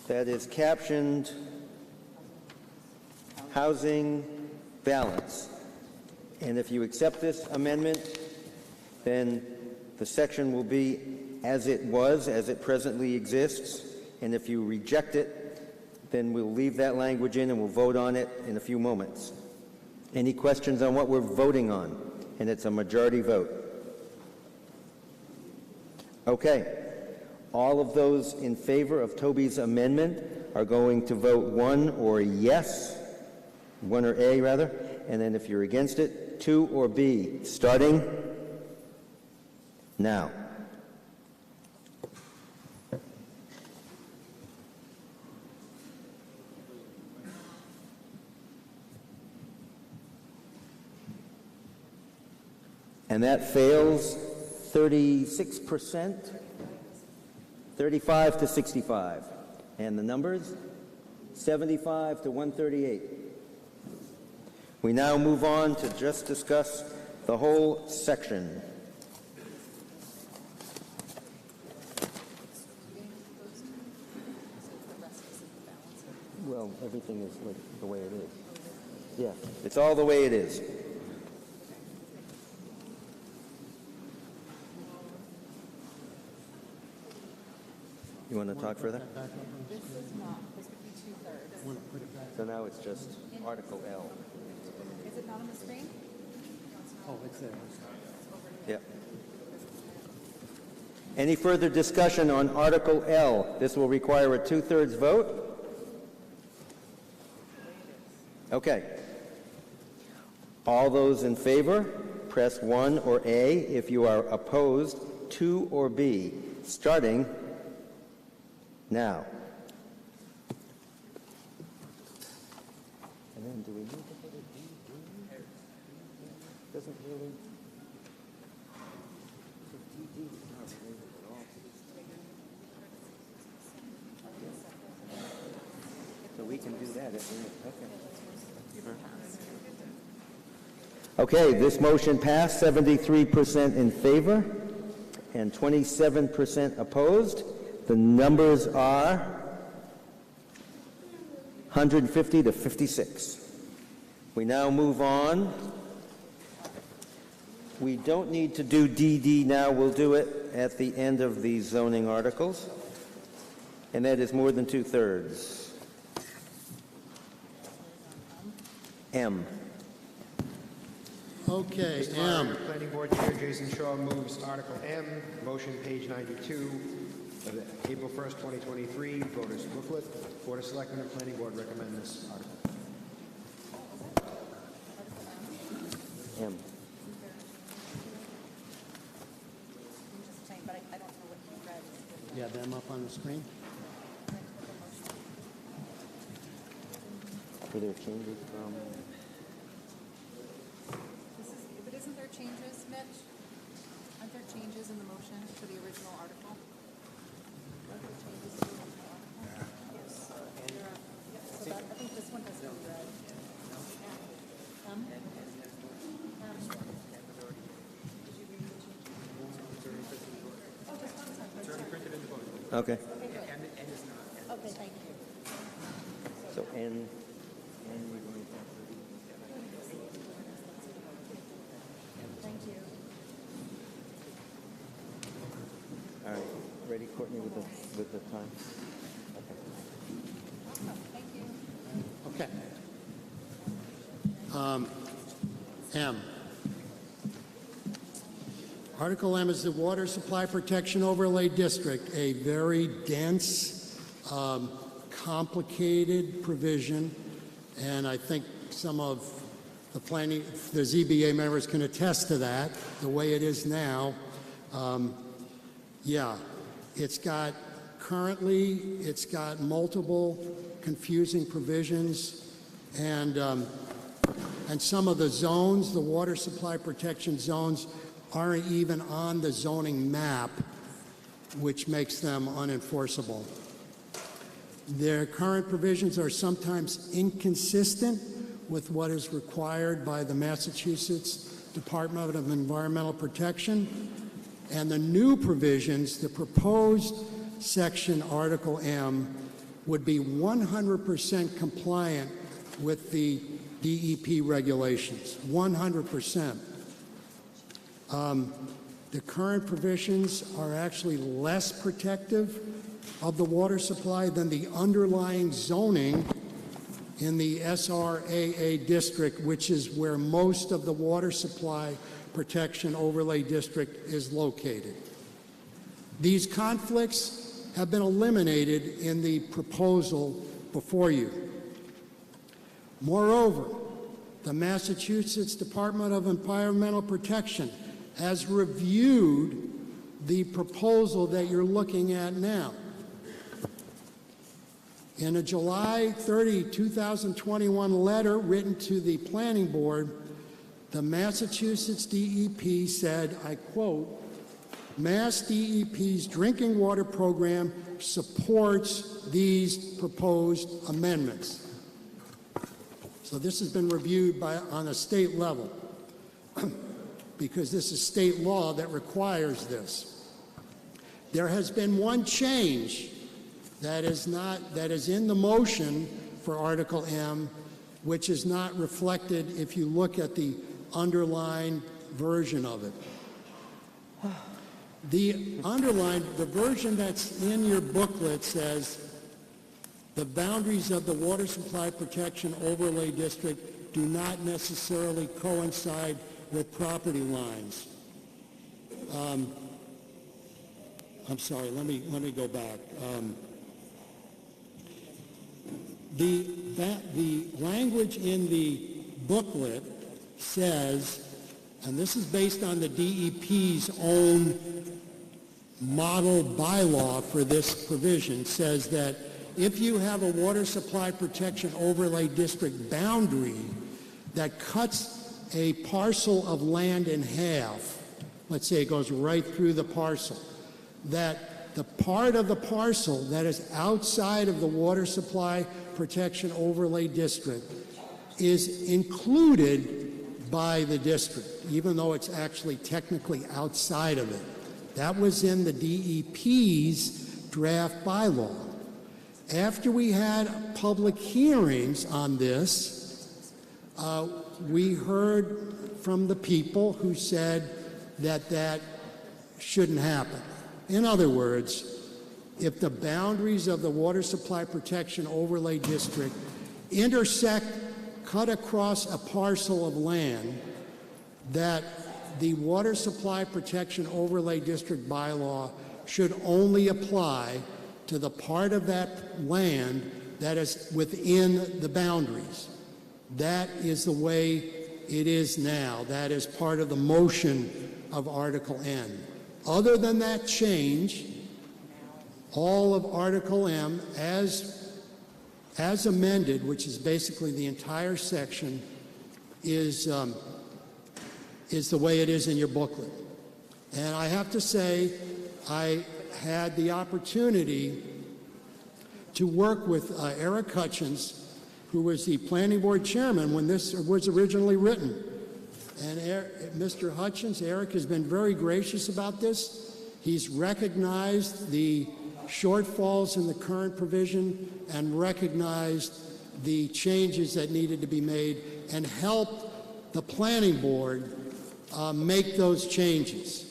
that is captioned housing balance. And if you accept this amendment, then the section will be as it was, as it presently exists. And if you reject it, then we'll leave that language in and we'll vote on it in a few moments. Any questions on what we're voting on? And it's a majority vote. Okay. All of those in favor of Toby's amendment are going to vote 1 or yes, 1 or A rather, and then if you're against it, 2 or B, starting now. And that fails 36%, 35 to 65. And the numbers? 75 to 138. We now move on to just discuss the whole section. everything is like the way it is. Yeah, it's all the way it is. You want to talk further? This is not, this would be 2/3. So now it's just Article L. Is it not on the screen? Oh, it's there. Yep. Any further discussion on Article L? This will require a 2/3 vote. Okay. All those in favor, press 1 or A. If you are opposed, 2 or B. Starting now. And then do we need to put a D? Doesn't really... So we can do that if we... Okay, this motion passed, 73% in favor and 27% opposed. The numbers are 150 to 56. We now move on. We don't need to do DD now. We'll do it at the end of the zoning articles. And that is more than 2/3. M. Okay, Mr. M. Moderator, Planning Board Chair Jason Shaw moves Article M, motion page 92 of the April 1st, 2023 voters booklet. Board of Selectmen and Planning Board recommend this article. M. Yeah, them up on the screen. Were there changes from... But isn't there changes, Mitch? Aren't there changes in the motion to the original article? Aren't there changes to the original article? Yes. So that, I think this one has to be read. Okay. Okay, thank you. So N. Thank you. All right. Ready, Courtney, with the time? Thank you. Okay. M. Article M is the Water Supply Protection Overlay District, a very dense, complicated provision, and I think some of the ZBA members can attest to that, the way it is now. Yeah, it's got multiple confusing provisions, and some of the zones, the water supply protection zones, aren't even on the zoning map, which makes them unenforceable. Their current provisions are sometimes inconsistent with what is required by the Massachusetts Department of Environmental Protection, and the new provisions, the proposed section Article M, would be 100% compliant with the DEP regulations, 100%. The current provisions are actually less protective of the water supply than the underlying zoning in the SRAA district, which is where most of the water supply protection overlay district is located. These conflicts have been eliminated in the proposal before you. Moreover, the Massachusetts Department of Environmental Protection has reviewed the proposal that you're looking at now. In a July 30, 2021 letter written to the Planning Board, the Massachusetts DEP said, I quote, Mass DEP's drinking water program supports these proposed amendments. So this has been reviewed on a state level because this is state law that requires this. There has been one change that is in the motion for Article M, which is not reflected if you look at the underlined version of it. The version that's in your booklet says, the boundaries of the Water Supply Protection Overlay District do not necessarily coincide with property lines. I'm sorry, let me go back. The language in the booklet says, and this is based on the DEP's own model bylaw for this provision, says that if you have a water supply protection overlay district boundary that cuts a parcel of land in half, let's say it goes right through the parcel, that the part of the parcel that is outside of the water supply protection overlay district is included by the district, even though it's actually technically outside of it. That was in the DEP's draft bylaw. After we had public hearings on this, we heard from the people who said that that shouldn't happen. In other words, if the boundaries of the Water Supply Protection Overlay District cut across a parcel of land, that the Water Supply Protection Overlay District bylaw should only apply to the part of that land that is within the boundaries. That is the way it is now. That is part of the motion of Article N. Other than that change, all of Article M, as amended, which is basically the entire section, is the way it is in your booklet. And I have to say, I had the opportunity to work with Eric Hutchins, who was the planning board chairman when this was originally written. And Mr. Hutchins, Eric, has been very gracious about this. He's recognized the shortfalls in the current provision and recognized the changes that needed to be made and helped the planning board make those changes.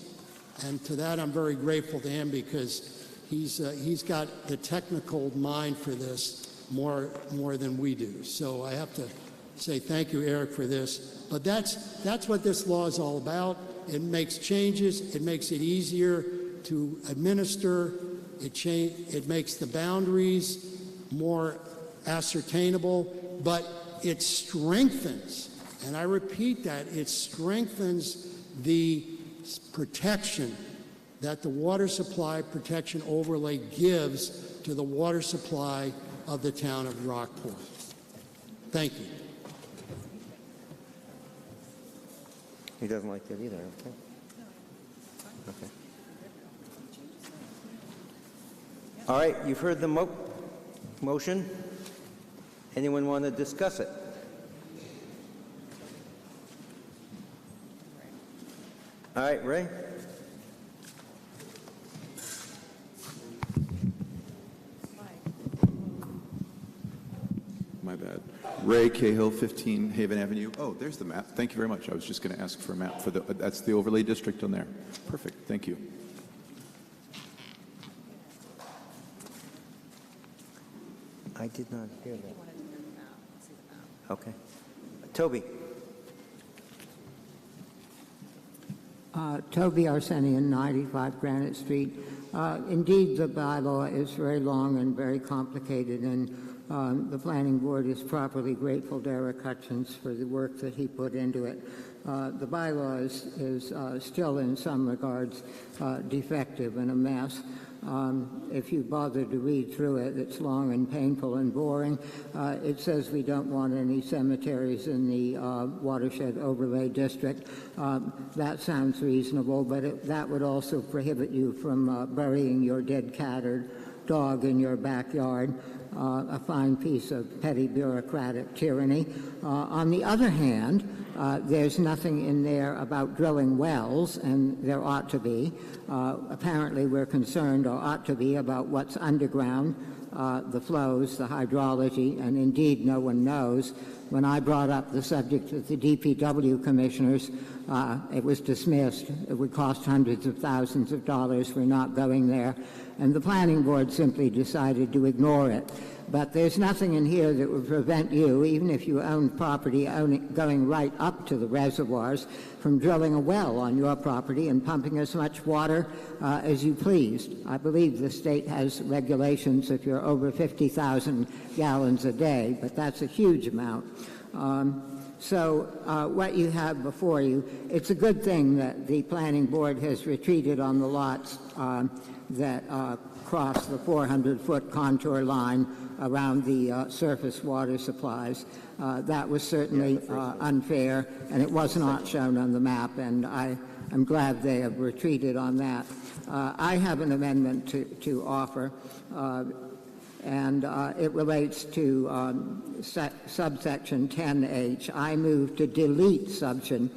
And to that, I'm very grateful to him because he's got the technical mind for this more than we do. So I have to say thank you, Eric, for this. But that's what this law is all about. It makes changes. It makes it easier to administer. It makes the boundaries more ascertainable, but it strengthens, and I repeat that, it strengthens the protection that the Water Supply Protection Overlay gives to the water supply of the town of Rockport. Thank you. He doesn't like that either, okay? Okay. All right, you've heard the motion. Anyone want to discuss it? All right, Ray? My bad. Ray Cahill, 15 Haven Avenue. Oh, there's the map. Thank you very much. I was just going to ask for a map for that's the overlay district on there. Perfect. Thank you. I did not hear that. Okay. Toby. Toby Arsenian, 95 Granite Street. Indeed, the bylaw is very long and very complicated, and the planning board is properly grateful to Eric Hutchins for the work that he put into it. The bylaw is still in some regards defective and a mess. If you bother to read through it, it's long and painful and boring. It says we don't want any cemeteries in the watershed overlay district. That sounds reasonable, but that would also prohibit you from burying your dead cat or dog in your backyard. A fine piece of petty bureaucratic tyranny. On the other hand, there's nothing in there about drilling wells, and there ought to be. Apparently we're concerned, or ought to be, about what's underground. the flows, the hydrology, and indeed no one knows. When I brought up the subject with the DPW commissioners, it was dismissed. It would cost hundreds of thousands of dollars. We're not going there. And the planning board simply decided to ignore it. But there's nothing in here that would prevent you, even if you owned property going right up to the reservoirs, from drilling a well on your property and pumping as much water as you pleased. I believe the state has regulations if you're over 50,000 gallons a day, but that's a huge amount. So what you have before you, it's a good thing that the planning board has retreated on the lots that cross the 400-foot contour line around the surface water supplies. That was certainly unfair, and it was not shown on the map, and I'm glad they have retreated on that. I have an amendment to offer, and it relates to subsection 10H. I move to delete subsection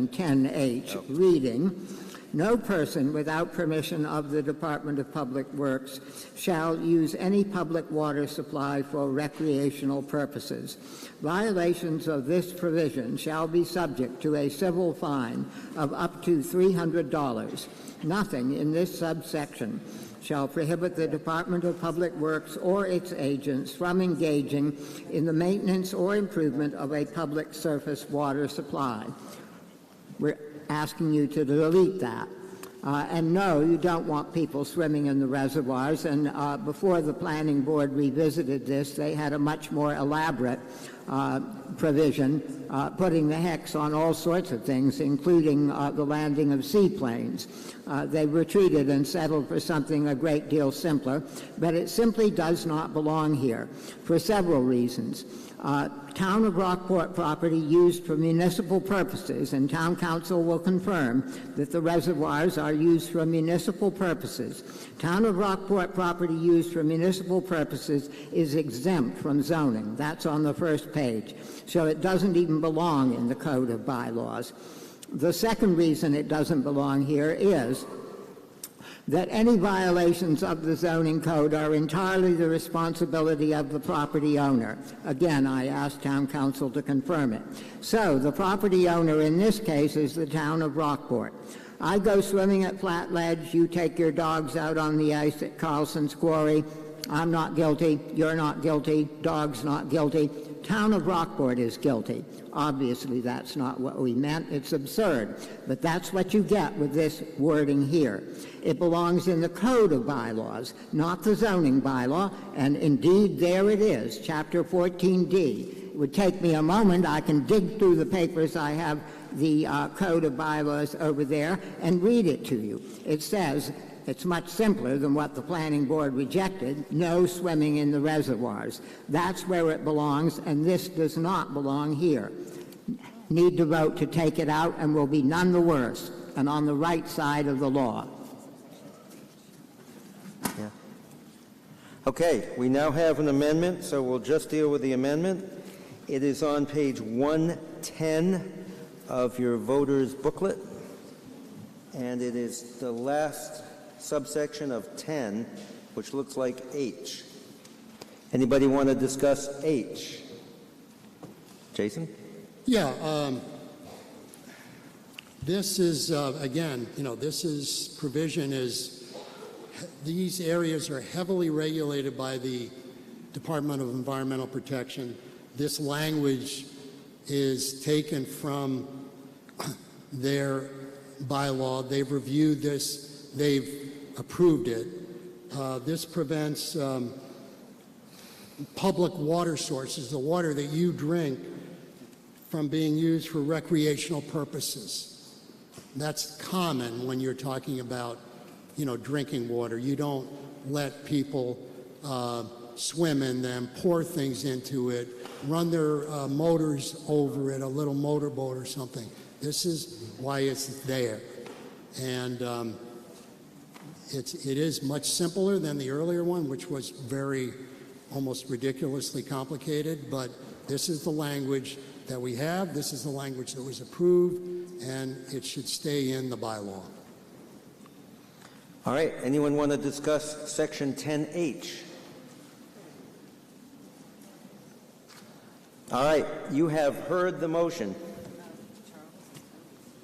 10H, reading, "No person without permission of the Department of Public Works shall use any public water supply for recreational purposes. Violations of this provision shall be subject to a civil fine of up to $300. Nothing in this subsection shall prohibit the Department of Public Works or its agents from engaging in the maintenance or improvement of a public surface water supply." We're asking you to delete that. And no, you don't want people swimming in the reservoirs. And before the planning board revisited this, they had a much more elaborate provision, putting the hex on all sorts of things, including the landing of seaplanes. They retreated and settled for something a great deal simpler, but it simply does not belong here for several reasons. Town of Rockport property used for municipal purposes, and town council will confirm that the reservoirs are used for municipal purposes. Town of Rockport property used for municipal purposes is exempt from zoning. That's on the first page. So it doesn't even belong in the Code of Bylaws. The second reason it doesn't belong here is that any violations of the zoning code are entirely the responsibility of the property owner. Again, I asked town council to confirm it. So the property owner in this case is the town of Rockport. I go swimming at Flat Ledge, you take your dogs out on the ice at Carlson's Quarry. I'm not guilty, you're not guilty, dog's not guilty. Town of Rockport is guilty. Obviously, that's not what we meant. It's absurd. But that's what you get with this wording here. It belongs in the Code of Bylaws, not the zoning bylaw, and indeed, there it is, Chapter 14D. It would take me a moment. I can dig through the papers. I have the Code of Bylaws over there and read it to you. It says, it's much simpler than what the planning board rejected, no swimming in the reservoirs. That's where it belongs, and this does not belong here. Need to vote to take it out, and will be none the worse, and on the right side of the law. Yeah. Okay, we now have an amendment, so we'll just deal with the amendment. It is on page 110 of your voters' booklet, and it is the last subsection of 10, which looks like H. Anybody want to discuss H? Jason? Yeah, this is, again, this provision is, these areas are heavily regulated by the Department of Environmental Protection. This language is taken from their bylaw. They've reviewed this. They've approved it. This prevents public water sources, the water that you drink, from being used for recreational purposes. That's common when you're talking about, drinking water. You don't let people swim in them, pour things into it, run their motors over it, a little motorboat or something. This is why it's there. And it is much simpler than the earlier one, which was very, almost ridiculously complicated, but this is the language that we have, this is the language that was approved, and it should stay in the bylaw. All right, anyone want to discuss section 10H? All right, you have heard the motion.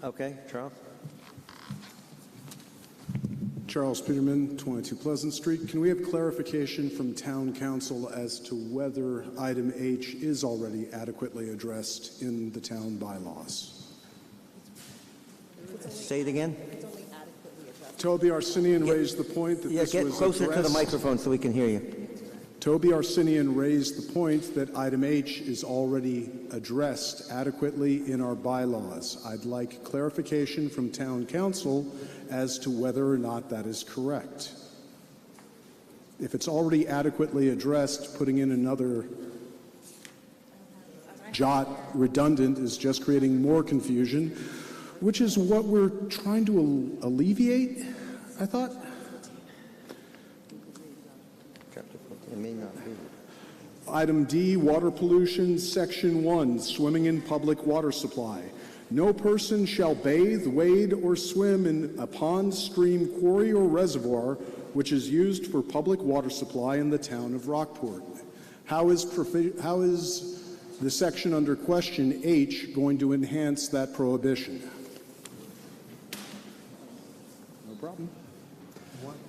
Okay, Charles? Charles Peterman, 22 Pleasant Street. Can we have clarification from Town Council as to whether item H is already adequately addressed in the town bylaws? Say it again. Toby Arsenian raised the point that this Get was closer to the addressed. microphone so we can hear you. Toby Arsenian raised the point that item H is already addressed adequately in our bylaws. I'd like clarification from Town Council as to whether or not that is correct. If it's already adequately addressed, putting in another jot redundant is just creating more confusion, which is what we're trying to alleviate, I thought. It may not be. Item D, water pollution, section 1, swimming in public water supply. No person shall bathe, wade, or swim in a pond, stream, quarry, or reservoir which is used for public water supply in the town of Rockport. How is the section under question H going to enhance that prohibition? No problem.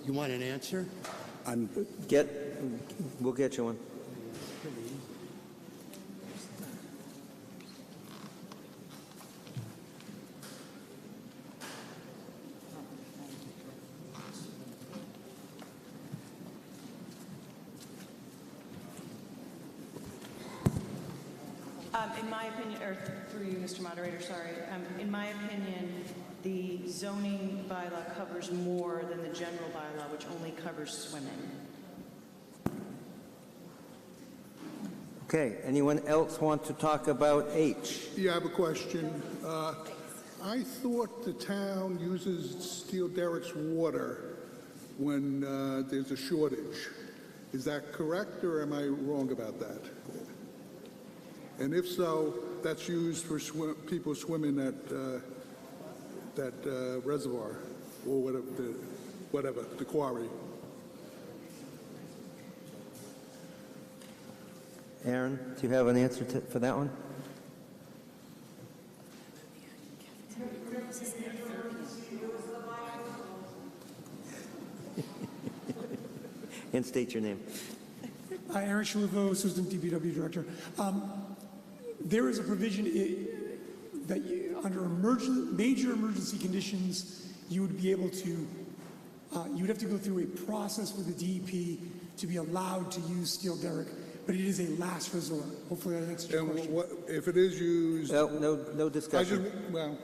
You want an answer? We'll get you one. In my opinion, or through you, Mr. Moderator, sorry. In my opinion, the zoning bylaw covers more than the general bylaw, which only covers swimming. Okay, anyone else want to talk about H? Yeah, I have a question. I thought the town uses Steel Derrick's water when there's a shortage. Is that correct, or am I wrong about that? And if so, that's used for people swimming at that reservoir or whatever, the quarry. Aaron, do you have an answer for that one? And state your name. Aaron Shaluvo, Assistant DPW Director. There is a provision that under major emergency conditions, you would be able to, you would have to go through a process with the DEP to be allowed to use Steel Derrick, but it is a last resort. Hopefully that answers your question. What, if it is used... No discussion. Well,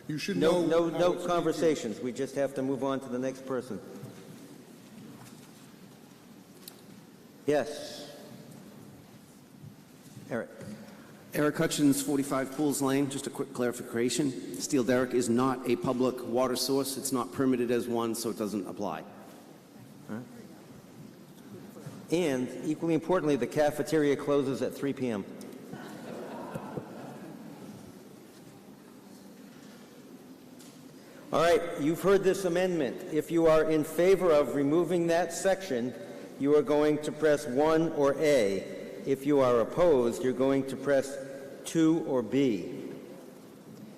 you should know... No it's conversations. We just have to move on to the next person. Yes. Eric. Eric Hutchins, 45 Pools Lane. Just a quick clarification. Steel Derrick is not a public water source. It's not permitted as one, so it doesn't apply. And equally importantly, the cafeteria closes at 3 p.m. All right, you've heard this amendment. If you are in favor of removing that section, you are going to press 1 or A. If you are opposed, you're going to press 2 or B.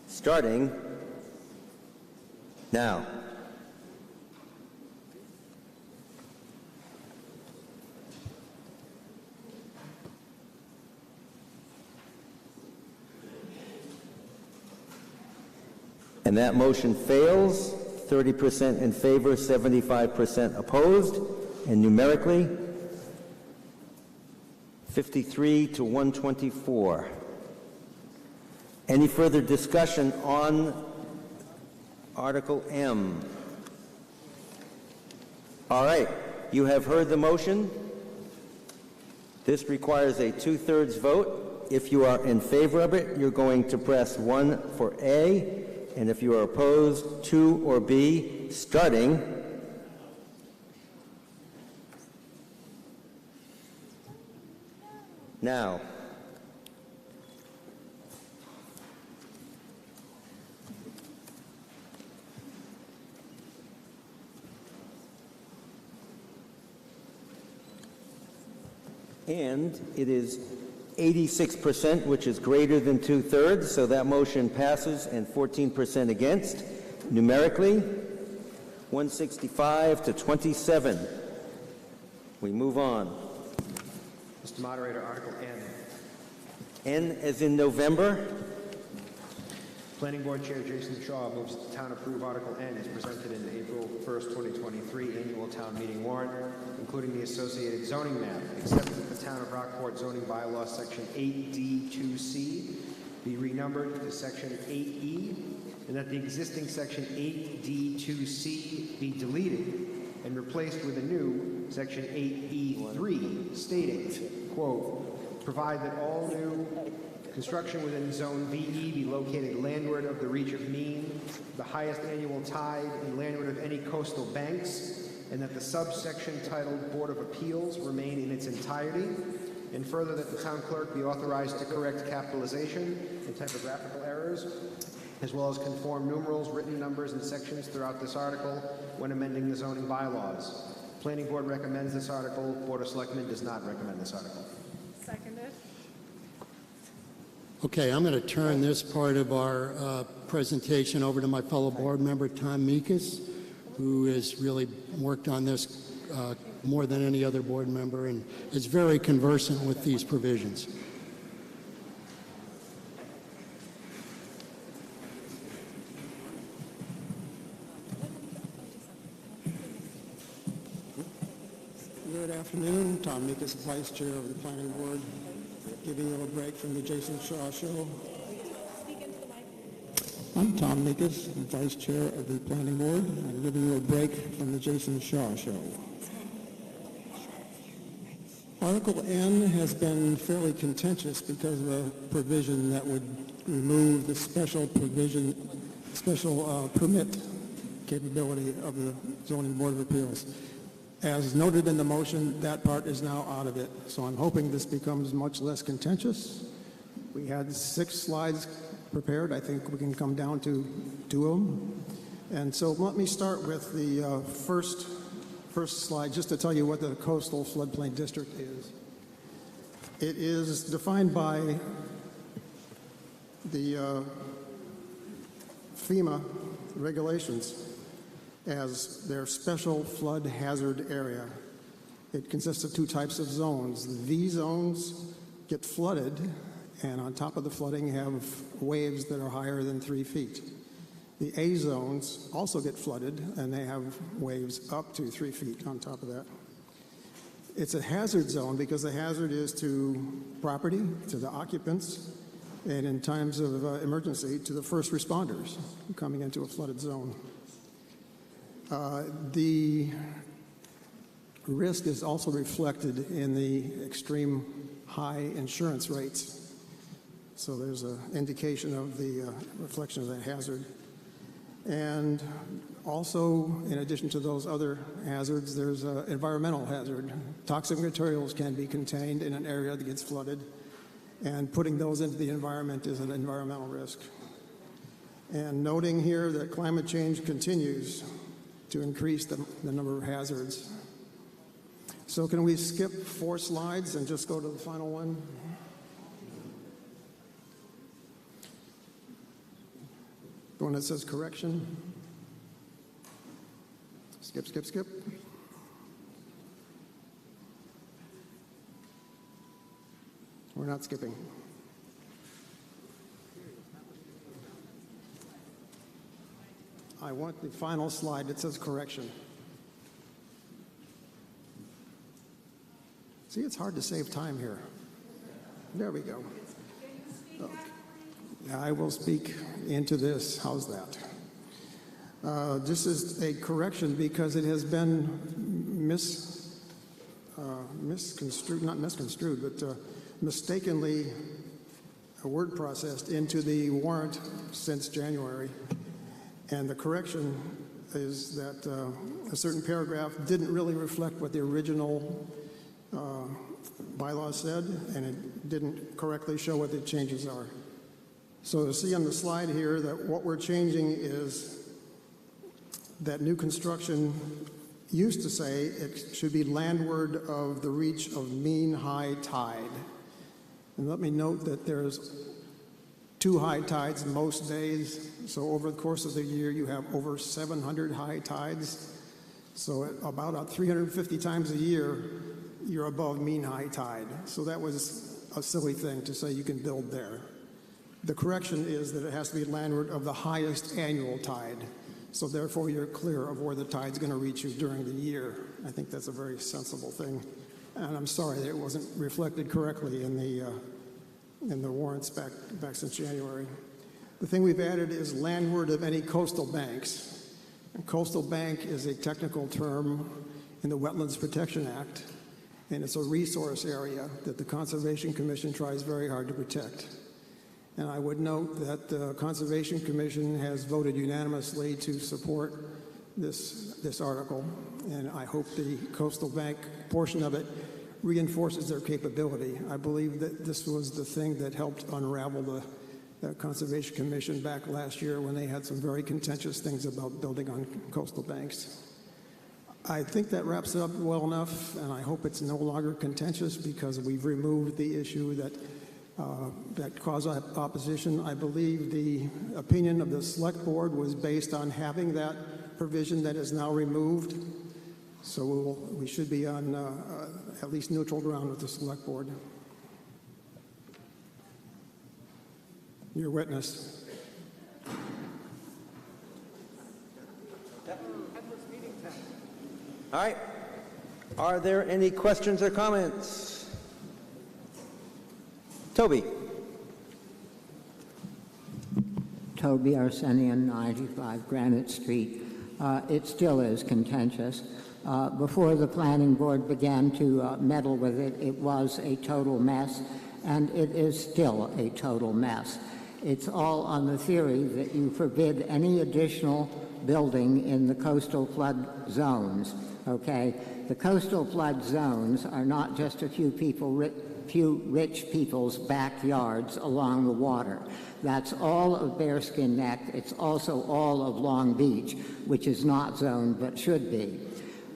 Starting now. And that motion fails. 30% in favor, 75% opposed, and numerically 53 to 124. Any further discussion on Article M? All right, you have heard the motion. This requires a 2/3 vote. If you are in favor of it, you're going to press 1 for A, and if you are opposed, 2 or B, starting now. And it is 86%, which is greater than 2/3, so that motion passes, and 14% against. Numerically, 165 to 27. We move on. Mr. Moderator, Article N. N as in November. Planning Board Chair Jason Shaw moves that the town approve Article N as presented in the April 1st, 2023 annual town meeting warrant, including the associated zoning map, except that the town of Rockport zoning bylaw section 8D2C be renumbered to section 8E, and that the existing section 8D2C be deleted and replaced with a new section 8E3 stating, quote, provide that all new construction within Zone VE be located landward of the reach of mean, the highest annual tide, and landward of any coastal banks, and that the subsection titled Board of Appeals remain in its entirety, and further that the town clerk be authorized to correct capitalization and typographical errors, as well as conform numerals, written numbers, and sections throughout this article when amending the zoning bylaws. Planning Board recommends this article. Board of Selectmen does not recommend this article. Seconded. Okay, I'm going to turn this part of our presentation over to my fellow board member, Tom Meekus, who has really worked on this more than any other board member and is very conversant with these provisions. Good afternoon. Tom Meekus, Vice Chair of the Planning Board, giving you a break from the Jason Shaw Show. I'm Tom Meekus, Vice Chair of the Planning Board, and giving you a break from the Jason Shaw Show. Article N has been fairly contentious because of a provision that would remove the special permit capability of the Zoning Board of Appeals. As noted in the motion, that part is now out of it. So I'm hoping this becomes much less contentious. We had 6 slides prepared. I think we can come down to 2 of them. And so let me start with the first slide, just to tell you what the coastal floodplain district is. It is defined by the FEMA regulations as their special flood hazard area. It consists of 2 types of zones. The V zones get flooded, and on top of the flooding have waves that are higher than 3 feet. The A zones also get flooded, and they have waves up to 3 feet on top of that. It's a hazard zone because the hazard is to property, to the occupants, and in times of emergency, to the first responders coming into a flooded zone. The risk is also reflected in the extreme high insurance rates. So there's an indication of the reflection of that hazard. And also, in addition to those other hazards, there's an environmental hazard. Toxic materials can be contained in an area that gets flooded, and putting those into the environment is an environmental risk. And noting here that climate change continues to increase the number of hazards. So can we skip 4 slides and just go to the final one? The one that says correction. Skip, skip, skip. We're not skipping. I want the final slide that says correction. See, it's hard to save time here. There we go. Okay. I will speak into this. How's that? This is a correction because it has been misconstrued, not misconstrued, but mistakenly word processed into the warrant since January. And the correction is that a certain paragraph didn't really reflect what the original bylaw said, and it didn't correctly show what the changes are. So you see on the slide here that what we're changing is that new construction used to say it should be landward of the reach of mean high tide. And let me note that there's 2 high tides most days. So over the course of the year, you have over 700 high tides. So at about 350 times a year, you're above mean high tide. So that was a silly thing to say you can build there. The correction is that it has to be landward of the highest annual tide. So therefore, you're clear of where the tide's going to reach you during the year. I think that's a very sensible thing. And I'm sorry that it wasn't reflected correctly in the warrants back since January. The thing we've added is landward of any coastal banks. And coastal bank is a technical term in the Wetlands Protection Act, and it's a resource area that the Conservation Commission tries very hard to protect. And I would note that the Conservation Commission has voted unanimously to support this article, and I hope the coastal bank portion of it reinforces their capability. I believe that this was the thing that helped unravel the Conservation Commission back last year when they had some very contentious things about building on coastal banks. I think that wraps it up well enough, and I hope it's no longer contentious because we've removed the issue that caused opposition. I believe the opinion of the Select Board was based on having that provision that is now removed. So we should be on at least neutral ground with the Select Board. Your witness. All right. Are there any questions or comments? Toby. Toby Arsenian, 95 Granite Street. It still is contentious. Before the planning board began to meddle with it, it was a total mess, and it is still a total mess. It's all on the theory that you forbid any additional building in the coastal flood zones, okay? The coastal flood zones are not just a few rich people's backyards along the water. That's all of Bearskin Neck. It's also all of Long Beach, which is not zoned but should be.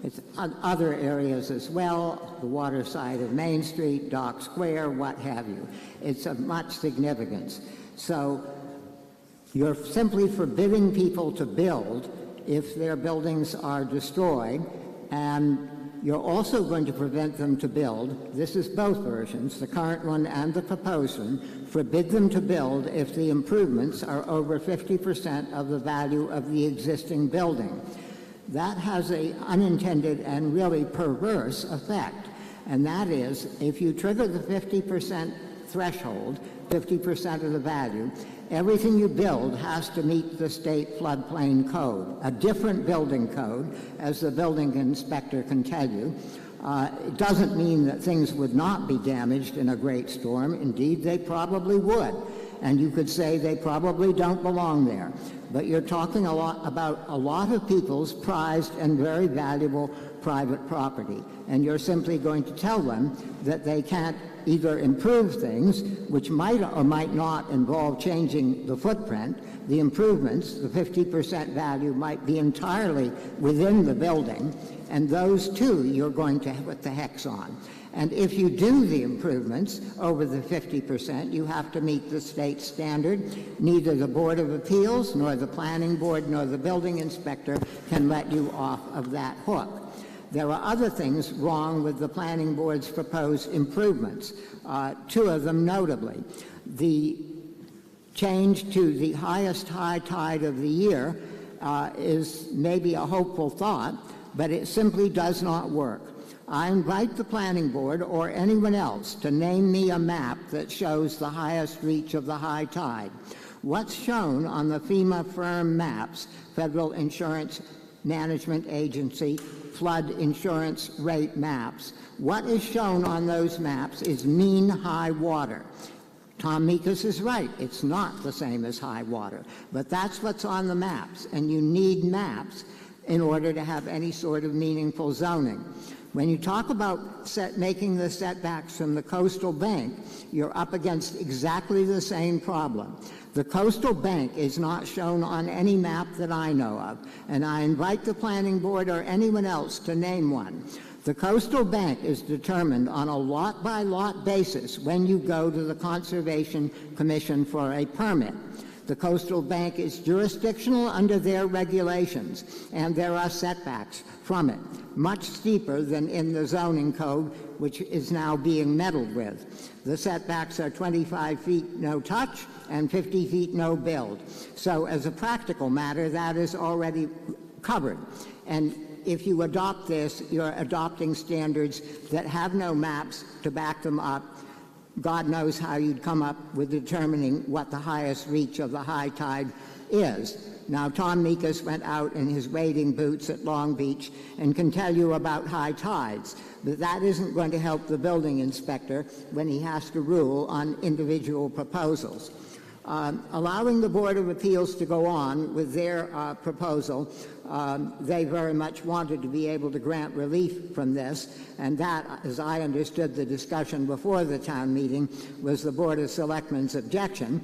It's other areas as well, the water side of Main Street, Dock Square, what have you. It's of much significance. So you're simply forbidding people to build if their buildings are destroyed, and you're also going to prevent them to build. This is both versions, the current one and the proposed one. Forbid them to build if the improvements are over 50% of the value of the existing building. That has an unintended and really perverse effect, and that is if you trigger the 50% threshold, 50% of the value, everything you build has to meet the state floodplain code, a different building code, as the building inspector can tell you. It doesn't mean that things would not be damaged in a great storm. Indeed, they probably would. And you could say they probably don't belong there. But you're talking about a lot of people's prized and very valuable private property. And you're simply going to tell them that they can't either improve things, which might or might not involve changing the footprint. The improvements, the 50% value, might be entirely within the building, and those too you're going to put the hex on. And if you do the improvements over the 50%, you have to meet the state standard. Neither the Board of Appeals, nor the Planning Board, nor the building inspector can let you off of that hook. There are other things wrong with the Planning Board's proposed improvements, 2 of them notably. The change to the highest high tide of the year is maybe a hopeful thought, but it simply does not work. I invite the Planning Board or anyone else to name me a map that shows the highest reach of the high tide. What's shown on the FEMA firm maps, Federal Insurance Management Agency flood insurance rate maps, what is shown on those maps is mean high water. Tom Meekus is right, it's not the same as high water, but that's what's on the maps, and you need maps in order to have any sort of meaningful zoning. When you talk about making the setbacks from the coastal bank, you're up against exactly the same problem. The coastal bank is not shown on any map that I know of, and I invite the Planning Board or anyone else to name one. The coastal bank is determined on a lot-by-lot basis when you go to the Conservation Commission for a permit. The coastal bank is jurisdictional under their regulations, and there are setbacks from it, much steeper than in the zoning code, which is now being meddled with. The setbacks are 25 feet no touch and 50 feet no build. So as a practical matter, that is already covered. And if you adopt this, you're adopting standards that have no maps to back them up. God knows how you'd come up with determining what the highest reach of the high tide is. Now, Tom Mikas went out in his wading boots at Long Beach and can tell you about high tides, but that isn't going to help the building inspector when he has to rule on individual proposals. Allowing the Board of Appeals to go on with their proposal, they very much wanted to be able to grant relief from this, and that, as I understood the discussion before the town meeting, was the Board of Selectmen's objection,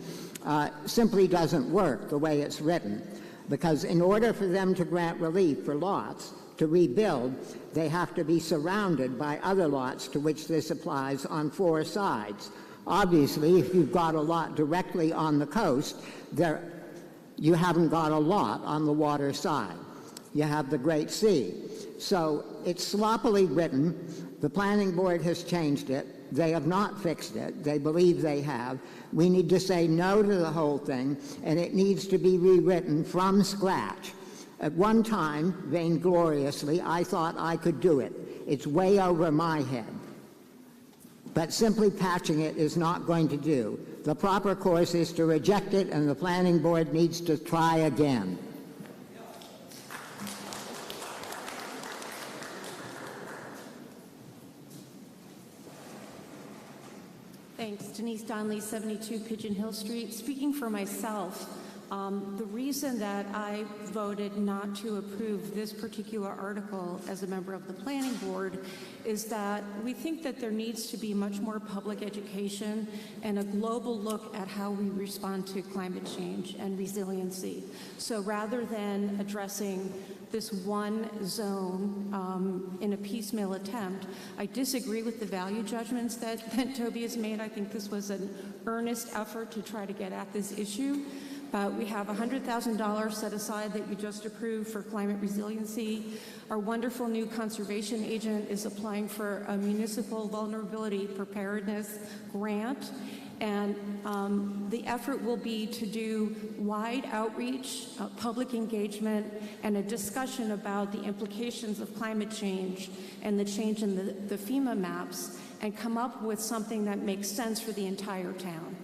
simply doesn't work the way it's written, because in order for them to grant relief for lots to rebuild, they have to be surrounded by other lots to which this applies on 4 sides. Obviously, if you've got a lot directly on the coast, you haven't got a lot on the water side. You have the Great Sea. So it's sloppily written. The planning board has changed it. They have not fixed it. They believe they have. We need to say no to the whole thing, and it needs to be rewritten from scratch. At one time, vaingloriously, I thought I could do it. It's way over my head. But simply patching it is not going to do. The proper course is to reject it, and the planning board needs to try again. Thanks. Denise Donnelly, 72 Pigeon Hill Street. Speaking for myself, the reason that I voted not to approve this particular article as a member of the planning board is that we think that there needs to be much more public education and a global look at how we respond to climate change and resiliency. So rather than addressing this one zone in a piecemeal attempt, I disagree with the value judgments that Toby has made. I think this was an earnest effort to try to get at this issue. We have $100,000 set aside that you just approved for climate resiliency. Our wonderful new conservation agent is applying for a municipal vulnerability preparedness grant. And the effort will be to do wide outreach, public engagement, and a discussion about the implications of climate change and the change in the FEMA maps, and come up with something that makes sense for the entire town.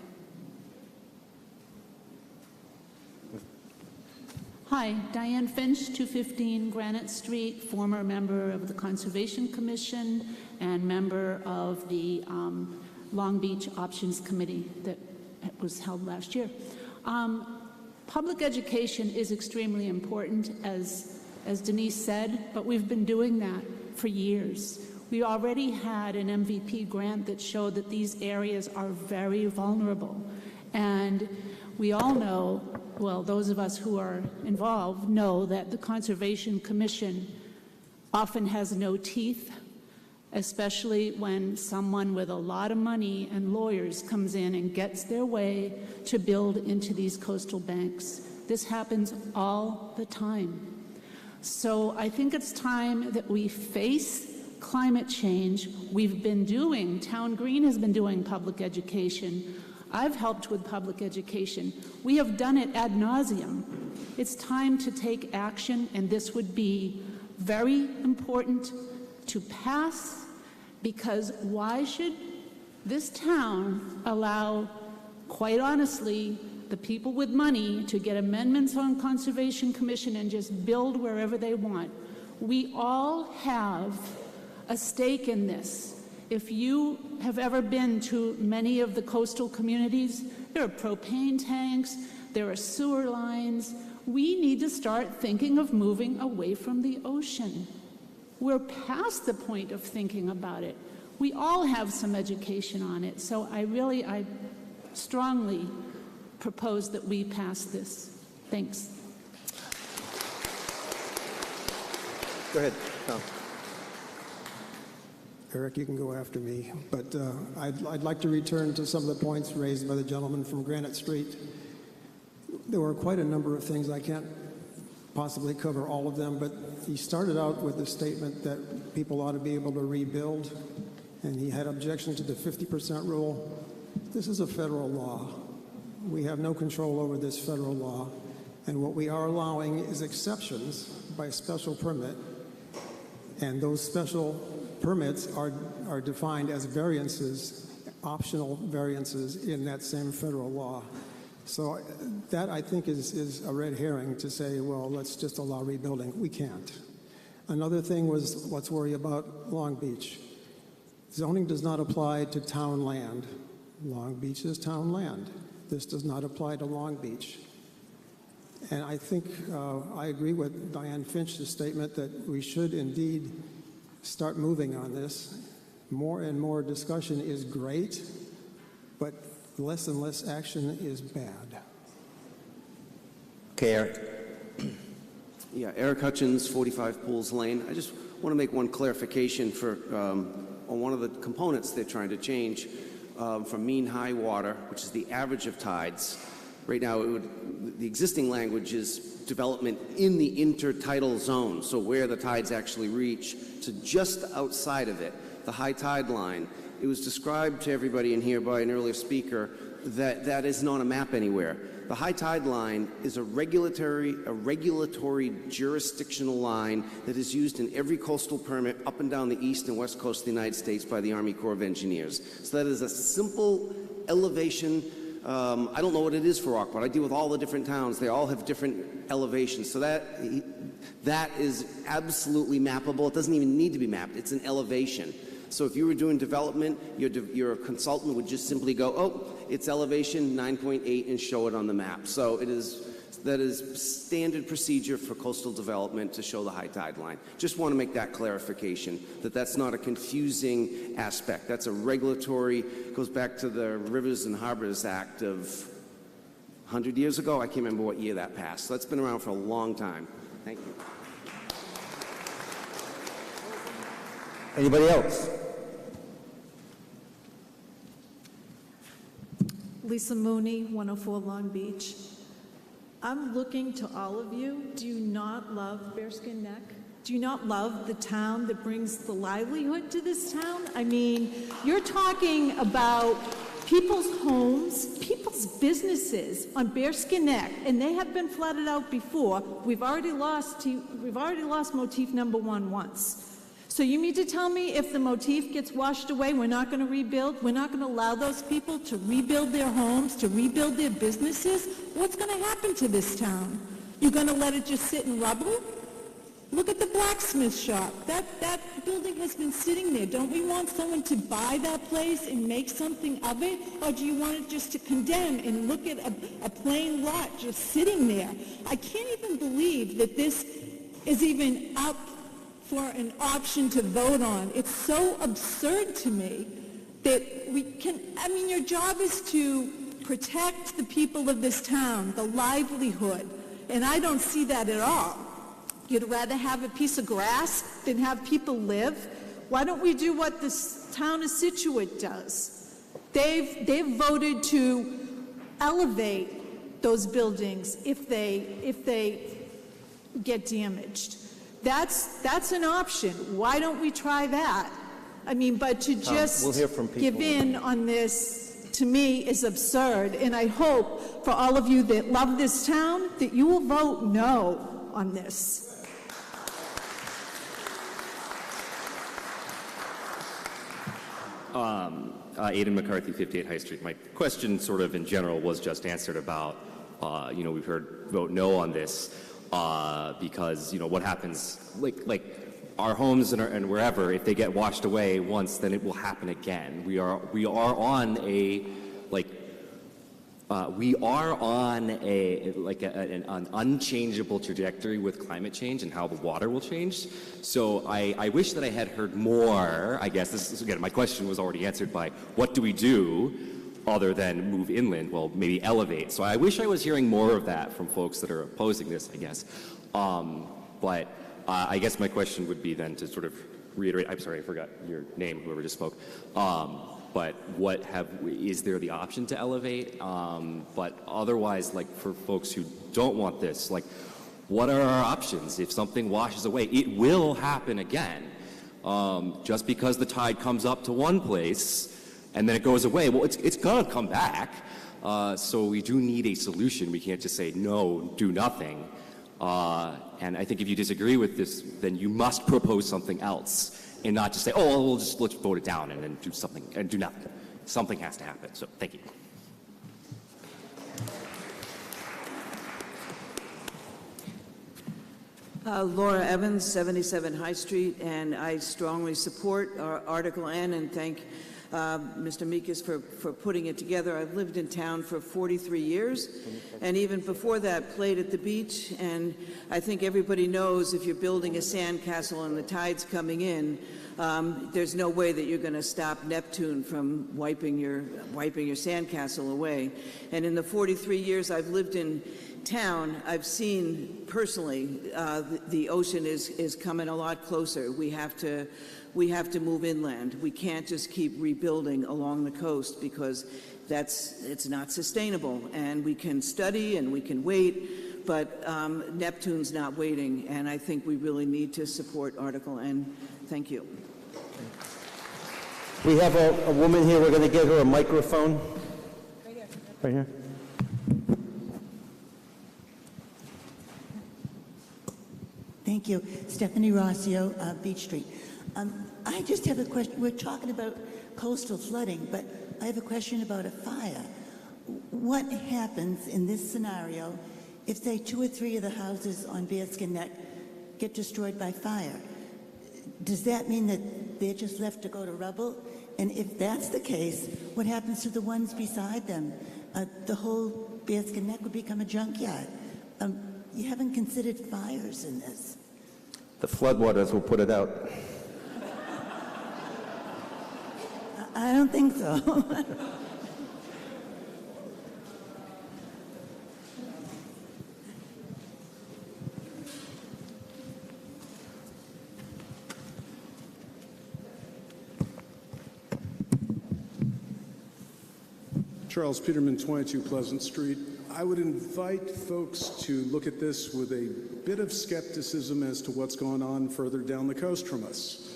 Hi, Diane Finch, 215 Granite Street, former member of the Conservation Commission and member of the Long Beach Options Committee that was held last year. Public education is extremely important, as Denise said, but we've been doing that for years. We already had an MVP grant that showed that these areas are very vulnerable. And we all know, well, those of us who are involved know that the Conservation Commission often has no teeth, especially when someone with a lot of money and lawyers comes in and gets their way to build into these coastal banks. This happens all the time. So I think it's time that we face climate change. We've been doing, Town Green has been doing public education. I've helped with public education. We have done it ad nauseum. It's time to take action, and this would be very important to pass, because why should this town allow, quite honestly, the people with money to get amendments on Conservation Commission and just build wherever they want? We all have a stake in this. If you have ever been to many of the coastal communities, there are propane tanks, there are sewer lines. We need to start thinking of moving away from the ocean. We're past the point of thinking about it. We all have some education on it, so I strongly propose that we pass this. Thanks. Go ahead, Tom. Eric, you can go after me. But I'd like to return to some of the points raised by the gentleman from Granite Street. There were quite a number of things. I can't possibly cover all of them, but he started out with the statement that people ought to be able to rebuild, and he had objection to the 50% rule. This is a federal law. We have no control over this federal law, and what we are allowing is exceptions by special permit, and those special permits are defined as variances, optional variances in that same federal law. So that, I think, is a red herring to say, well, let's just allow rebuilding. We can't. Another thing was, let's worry about Long Beach. Zoning does not apply to town land. Long Beach is town land. This does not apply to Long Beach. And I think I agree with Diane Finch's statement that we should indeed start moving on this. More and more discussion is great, but less and less action is bad. Okay, Eric. Yeah, Eric Hutchins, 45 Pools Lane. I just want to make one clarification for on one of the components they're trying to change from mean high water, which is the average of tides. Right now, the existing language is development in the intertidal zone, so where the tides actually reach, to just outside of it, the high tide line. It was described to everybody in here by an earlier speaker that that isn't on a map anywhere. The high tide line is a regulatory jurisdictional line that is used in every coastal permit up and down the east and west coast of the United States by the Army Corps of Engineers. So that is a simple elevation. I don't know what it is for Rockport. I deal with all the different towns. They all have different elevations. So that is absolutely mappable. It doesn't even need to be mapped. It's an elevation. So if you were doing development, your consultant would just simply go, oh, it's elevation 9.8 and show it on the map. So that is standard procedure for coastal development to show the high tide line. Just want to make that clarification, that that's not a confusing aspect. That's a regulatory, goes back to the Rivers and Harbors Act of 100 years ago. I can't remember what year that passed. So that's been around for a long time. Thank you. Anybody else? Lisa Mooney, 104 Long Beach. I'm looking to all of you. Do you not love Bearskin Neck? Do you not love the town that brings the livelihood to this town? I mean, you're talking about people's homes, people's businesses on Bearskin Neck, and they have been flooded out before. We've already lost motif number one once. So you mean to tell me if the motif gets washed away, we're not going to rebuild? We're not going to allow those people to rebuild their homes, to rebuild their businesses? What's going to happen to this town? You're going to let it just sit in rubble? Look at the blacksmith shop. That building has been sitting there. Don't we want someone to buy that place and make something of it? Or do you want it just to condemn and look at a plain lot just sitting there? I can't even believe that this is even up for an option to vote on. It's so absurd to me that we can, I mean, your job is to protect the people of this town, the livelihood, and I don't see that at all. You'd rather have a piece of grass than have people live? Why don't we do what this town of Situate does? They've voted to elevate those buildings if they get damaged. That's an option. Why don't we try that? I mean, but to just we'll hear from people. Give in on this, to me, is absurd. And I hope for all of you that love this town that you will vote no on this. Aidan McCarthy, 58 High Street. My question sort of in general was just answered about, we've heard vote no on this. Because what happens, like our homes and wherever, if they get washed away once, then it will happen again. We are on an unchangeable trajectory with climate change and how the water will change. So I wish that I had heard more. I guess this is, again, my question was already answered by what do we do other than move inland? Well, maybe elevate. So I wish I was hearing more of that from folks that are opposing this, I guess. But I guess my question would be then to sort of reiterate, I'm sorry, I forgot your name, whoever just spoke. But is there the option to elevate? But otherwise, like for folks who don't want this, like what are our options if something washes away? It will happen again. Just because the tide comes up to one place and then it goes away, well, it's gonna come back. So we do need a solution. We can't just say, no, do nothing. And I think if you disagree with this, then you must propose something else and not just say, oh, well, let's vote it down and then do something and do nothing. Something has to happen. So thank you. Laura Evans, 77 High Street, and I strongly support Article N and thank Mr. Mikas for putting it together. I've lived in town for 43 years, and even before that played at the beach, and I think everybody knows if you're building a sandcastle and the tide's coming in, there's no way that you're going to stop Neptune from wiping your sandcastle away. And in the 43 years I've lived in town, I've seen personally the ocean is coming a lot closer. We have to move inland. We can't just keep rebuilding along the coast because it's not sustainable. And we can study and we can wait, but Neptune's not waiting. And I think we really need to support Article N. Thank you. We have a woman here. We're going to give her a microphone. Right here. Right here. Thank you. Stephanie Rossio, Beach Street. I just have a question. We're talking about coastal flooding, but I have a question about a fire. What happens in this scenario if, say, 2 or 3 of the houses on Bearskin Neck get destroyed by fire? Does that mean that they're just left to go to rubble? And if that's the case, what happens to the ones beside them? The whole Bearskin Neck would become a junkyard. You haven't considered fires in this. The floodwaters will put it out. I don't think so. Charles Peterman, 22 Pleasant Street. I would invite folks to look at this with a bit of skepticism as to what's going on further down the coast from us.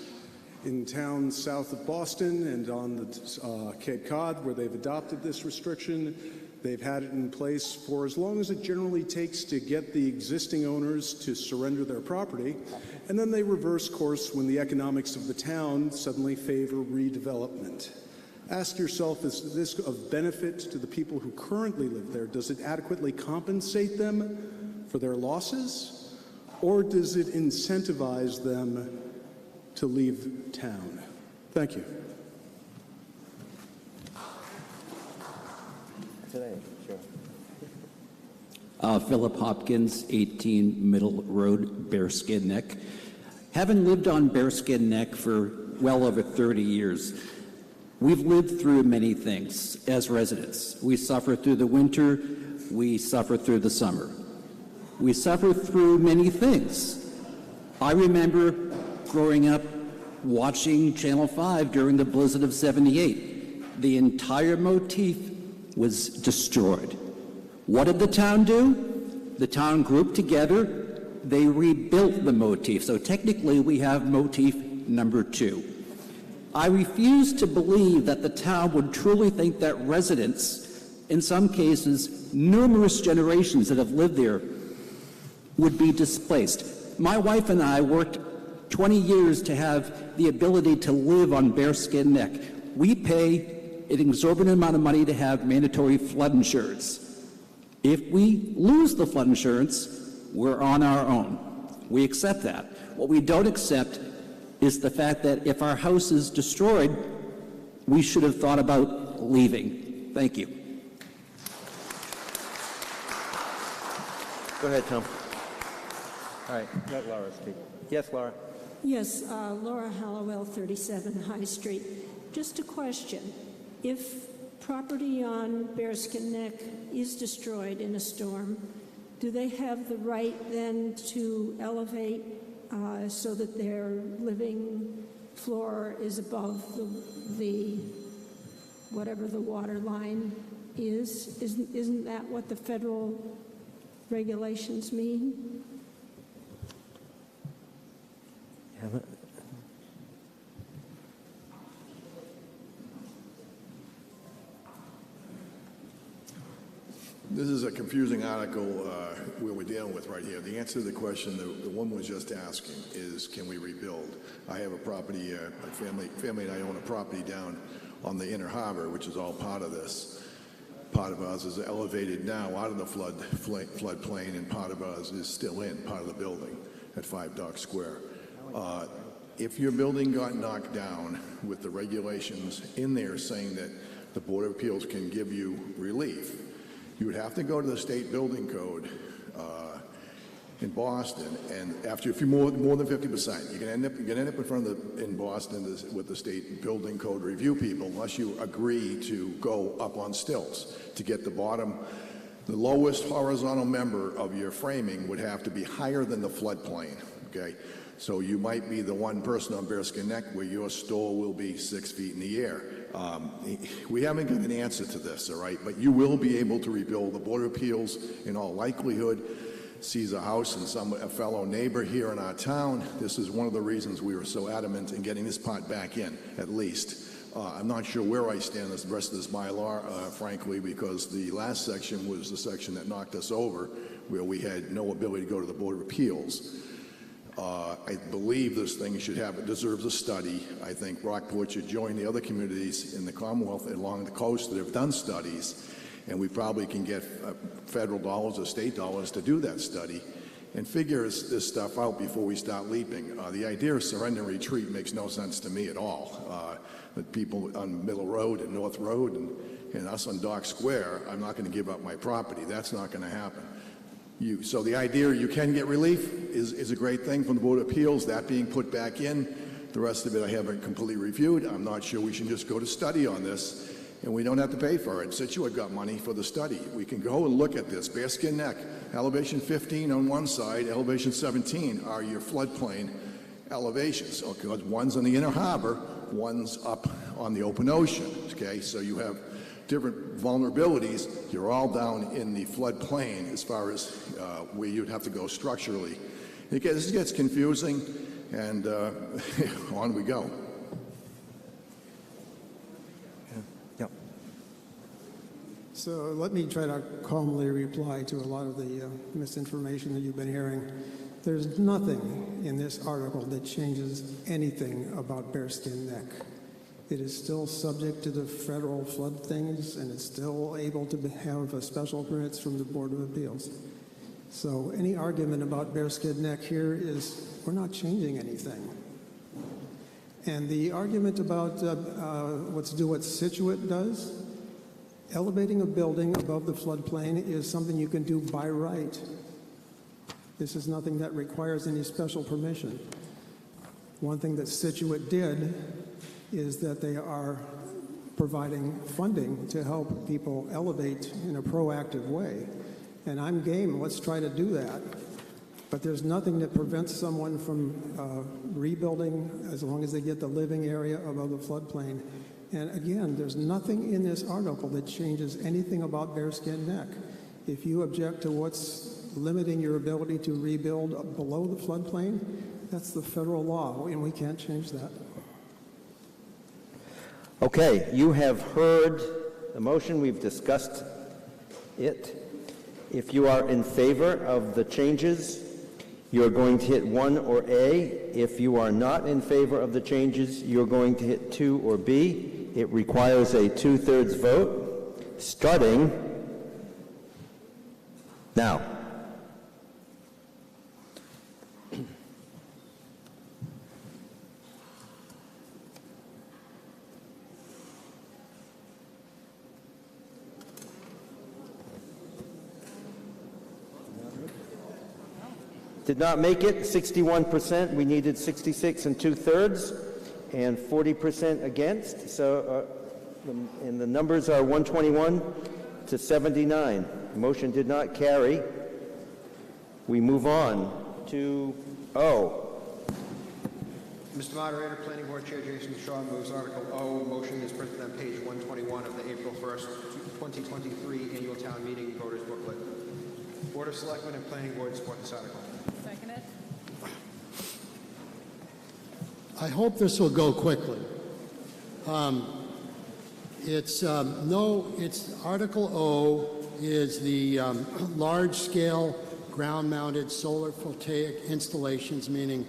In towns south of Boston and on the Cape Cod, where they've adopted this restriction, they've had it in place for as long as it generally takes to get the existing owners to surrender their property, and then they reverse course when the economics of the town suddenly favor redevelopment. Ask yourself, is this of benefit to the people who currently live there? Does it adequately compensate them for their losses? Or does it incentivize them to leave town? Thank you. Today, sure. Philip Hopkins, 18 Middle Road, Bearskin Neck. Having lived on Bearskin Neck for well over 30 years, we've lived through many things as residents. We suffer through the winter, we suffer through the summer. We suffer through many things. I remember growing up watching Channel 5 during the blizzard of '78. The entire motif was destroyed. What did the town do? The town grouped together, they rebuilt the motif. So technically we have motif number 2. I refuse to believe that the town would truly think that residents, in some cases, numerous generations that have lived there, would be displaced. My wife and I worked 20 years to have the ability to live on Bearskin Neck. We pay an exorbitant amount of money to have mandatory flood insurance. If we lose the flood insurance, we're on our own. We accept that. What we don't accept is the fact that if our house is destroyed, we should have thought about leaving. Thank you. Go ahead, Tom. All right, let Laura speak. Yes, Laura. Yes, Laura Hallowell, 37 High Street. Just a question. If property on Bearskin Neck is destroyed in a storm, do they have the right then to elevate so that their living floor is above the whatever the water line is. Isn't that what the federal regulations mean? This is a confusing article where we're dealing with right here. The answer to the question the woman was just asking is, can we rebuild? I have a property, my family and I own a property down on the Inner Harbor, which is all part of this. Part of ours is elevated now out of the floodplain, and part of ours is still in, part of the building at 5 Dock Square. If your building got knocked down with the regulations in there saying that the Board of Appeals can give you relief, you would have to go to the state building code in Boston, and if you're more than 50%, you're going to end up in front of in Boston with the state building code review people, unless you agree to go up on stilts to get the lowest horizontal member of your framing would have to be higher than the floodplain. Okay, so you might be the one person on Bearskin Neck where your store will be 6 feet in the air. We haven't got an answer to this, all right? But you will be able to rebuild. The Board of Appeals, in all likelihood, sees a house and a fellow neighbor here in our town. This is one of the reasons we were so adamant in getting this part back in, at least. I'm not sure where I stand on the rest of this bylaw, frankly, because the last section was the section that knocked us over, where we had no ability to go to the Board of Appeals. I believe this thing deserves a study. I think Rockport should join the other communities in the Commonwealth along the coast that have done studies, and we probably can get federal dollars or state dollars to do that study and figure this stuff out before we start leaping. The idea of surrender and retreat makes no sense to me at all. The people on Middle Road and North Road and us on Dock Square, I'm not going to give up my property. That's not going to happen. So the idea you can get relief is a great thing from the Board of Appeals. That being put back in, the rest of it I haven't completely reviewed. I'm not sure we should just go to study on this, and we don't have to pay for it. Situate got money for the study. We can go and look at this. Bearskin Neck, elevation 15 on one side, elevation 17 are your floodplain elevations. Okay, one's on the Inner Harbor, one's up on the open ocean. Okay, so you have different vulnerabilities. You're all down in the floodplain as far as where you'd have to go structurally. This gets confusing, and on we go. So let me try to calmly reply to a lot of the misinformation that you've been hearing. There's nothing in this article that changes anything about Bearskin Neck. It is still subject to the federal flood things, and it's still able to have special permits from the Board of Appeals. So any argument about Bearskin Neck here is we're not changing anything. And the argument about what Situate does, elevating a building above the floodplain is something you can do by right. This is nothing that requires any special permission. One thing that Situate did is that they are providing funding to help people elevate in a proactive way. And I'm game, let's try to do that. But there's nothing that prevents someone from rebuilding as long as they get the living area above the floodplain. And again, there's nothing in this article that changes anything about Bearskin Neck. If you object to what's limiting your ability to rebuild below the floodplain, that's the federal law, and we can't change that. Okay, you have heard the motion. We've discussed it. If you are in favor of the changes, you're going to hit 1 or A. If you are not in favor of the changes, you're going to hit 2 or B. It requires a 2/3 vote, starting now. Did not make it, 61%. We needed 66 2/3 and 40% against. So, and the numbers are 121 to 79. The motion did not carry. We move on to O. Mr. Moderator, Planning Board Chair Jason Shaw moves Article O. Motion is printed on page 121 of the April 1st, 2023 Annual Town Meeting Voters Booklet. Board of Selectmen and Planning Board support this article. Second it. I hope this will go quickly. It's Article O is the large-scale ground-mounted solar photovoltaic installations, meaning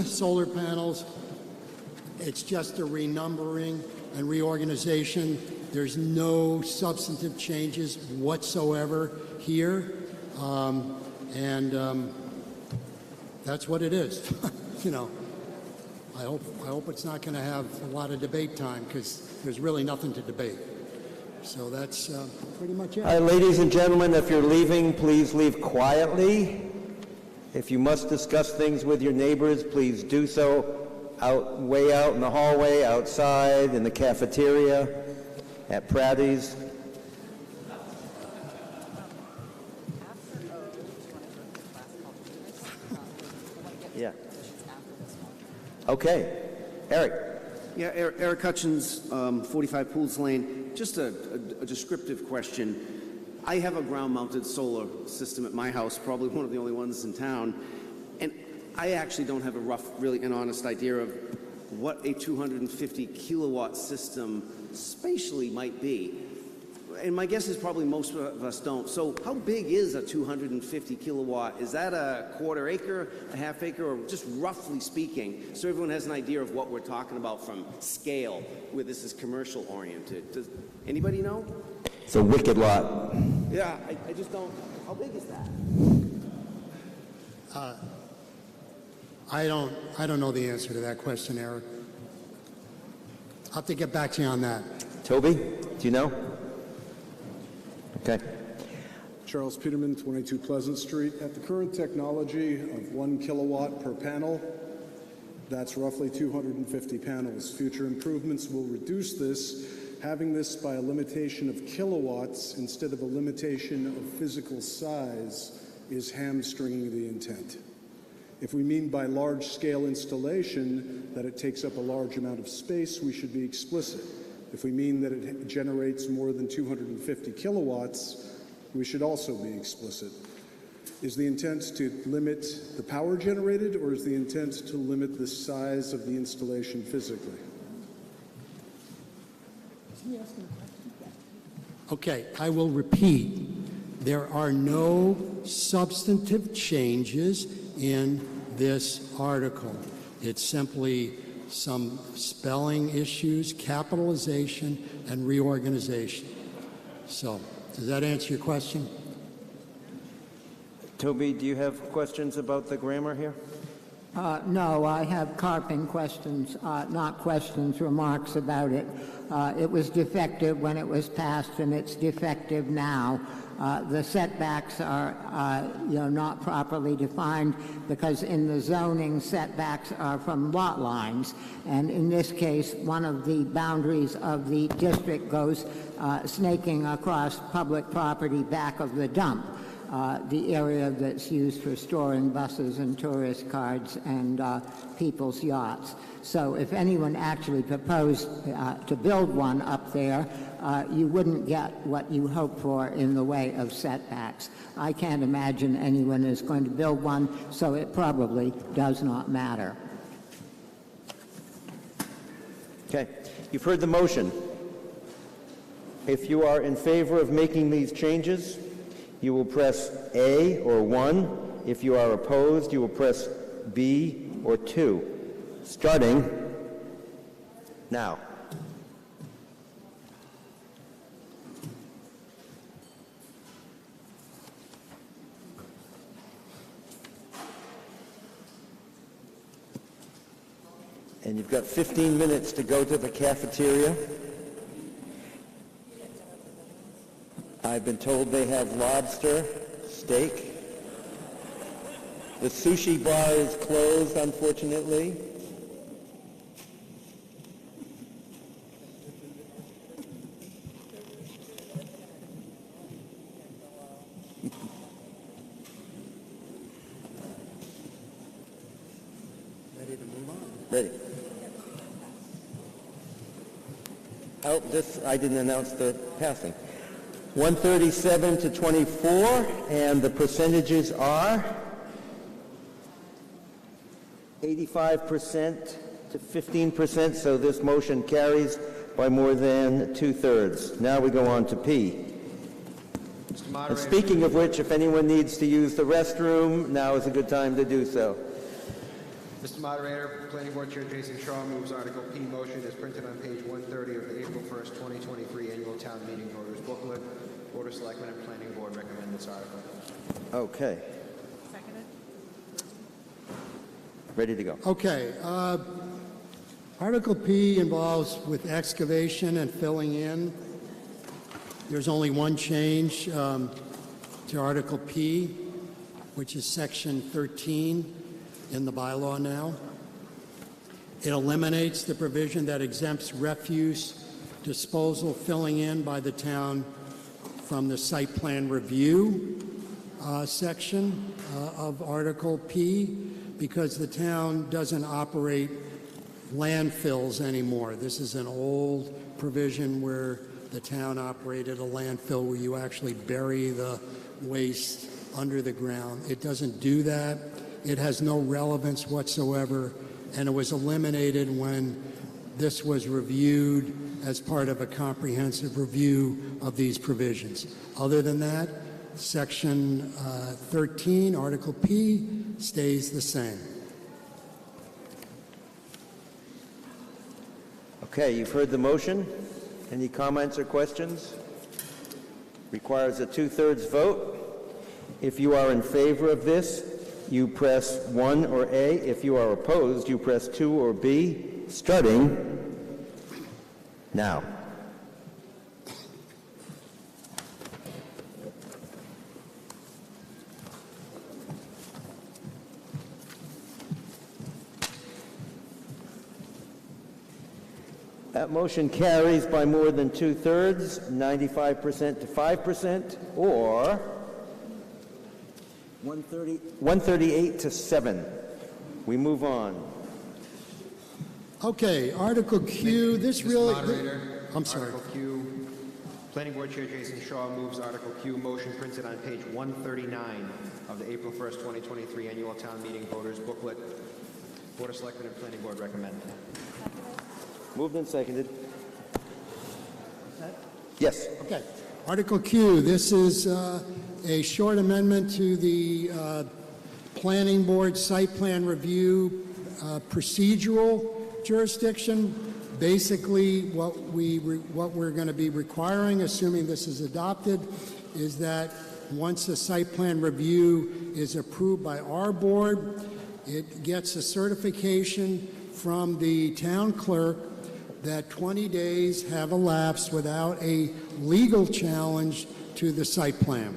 solar panels. It's just a renumbering and reorganization. There's no substantive changes whatsoever here, that's what it is. You know, I hope it's not going to have a lot of debate time because there's really nothing to debate. So that's pretty much it. Ladies and gentlemen, if you're leaving, please leave quietly. If you must discuss things with your neighbors, please do so way out in the hallway, outside, in the cafeteria, at Pratty's. Yeah. Okay. Eric. Yeah, Eric Hutchins, 45 Pools Lane. Just a descriptive question. I have a ground-mounted solar system at my house, probably one of the only ones in town, and I actually don't have a rough, really an honest idea of what a 250 kilowatt system spatially might be. And my guess is probably most of us don't. So how big is a 250 kilowatt? Is that a quarter acre, a half acre, or just roughly speaking, so everyone has an idea of what we're talking about from scale, where this is commercial oriented? Does anybody know? It's a wicked lot. Yeah, I just don't. How big is that? I don't know the answer to that question, Eric. I'll have to get back to you on that. Toby, do you know? Okay. Charles Peterman, 22 Pleasant Street. At the current technology of 1 kilowatt per panel, that's roughly 250 panels. Future improvements will reduce this. Having this by a limitation of kilowatts instead of a limitation of physical size is hamstringing the intent. If we mean by large-scale installation that it takes up a large amount of space, we should be explicit. If we mean that it generates more than 250 kilowatts, we should also be explicit. Is the intent to limit the power generated, or is the intent to limit the size of the installation physically? Okay, I will repeat. There are no substantive changes in this article. It's simply some spelling issues, capitalization, and reorganization. So, does that answer your question? Toby, do you have questions about the grammar here? No, I have carping questions, not questions, remarks about it. It was defective when it was passed, and it's defective now. The setbacks are, not properly defined because in the zoning, setbacks are from lot lines. And in this case, one of the boundaries of the district goes snaking across public property back of the dump. The area that's used for storing buses and tourist cards and people's yachts. So if anyone actually proposed to build one up there, you wouldn't get what you hope for in the way of setbacks. I can't imagine anyone is going to build one, so it probably does not matter. Okay, you've heard the motion. If you are in favor of making these changes, you will press A or 1. If you are opposed, you will press B or 2. Starting now. And you've got 15 minutes to go to the cafeteria. I've been told they have lobster, steak. The sushi bar is closed, unfortunately. Ready to move on? Ready. Oh, this, I didn't announce the passing. 137 to 24, and the percentages are 85% to 15%, so this motion carries by more than 2/3. Now we go on to P. Mr. Moderator. And speaking of which, if anyone needs to use the restroom, now is a good time to do so. Mr. Moderator, Planning Board Chair Jason Shaw moves Article P motion as printed on page 130 of the April 1st, 2023 Annual Town Meeting Voters Booklet. Board of Selectmen and Planning Board recommend this article. Okay. Ready to go. Okay. Article P involves with excavation and filling in. There's only one change to Article P, which is Section 13 in the bylaw now. It eliminates the provision that exempts refuse disposal filling in by the town from the site plan review section of Article P, because the town doesn't operate landfills anymore. This is an old provision where the town operated a landfill where you actually bury the waste under the ground. It doesn't do that. It has no relevance whatsoever, and it was eliminated when this was reviewed as part of a comprehensive review of these provisions. Other than that, Section 13, Article P, stays the same. Okay, you've heard the motion. Any comments or questions? Requires a 2/3 vote. If you are in favor of this, you press 1 or A. If you are opposed, you press 2 or B, starting now. That motion carries by more than 2/3, 95% to 5%, or 138 to 7. We move on. Okay, Article Q, this Mr. really... Moderator, I'm sorry. Article Q. Planning Board Chair Jason Shaw moves Article Q motion printed on page 139 of the April 1st, 2023 Annual Town Meeting Voters Booklet. Board of Selectmen and Planning Board recommend. Moved and seconded. Yes. Okay. Article Q, this is a short amendment to the Planning Board Site Plan Review procedural jurisdiction. Basically, what we're going to be requiring, assuming this is adopted, is that once a site plan review is approved by our board, it gets a certification from the town clerk that 20 days have elapsed without a legal challenge to the site plan.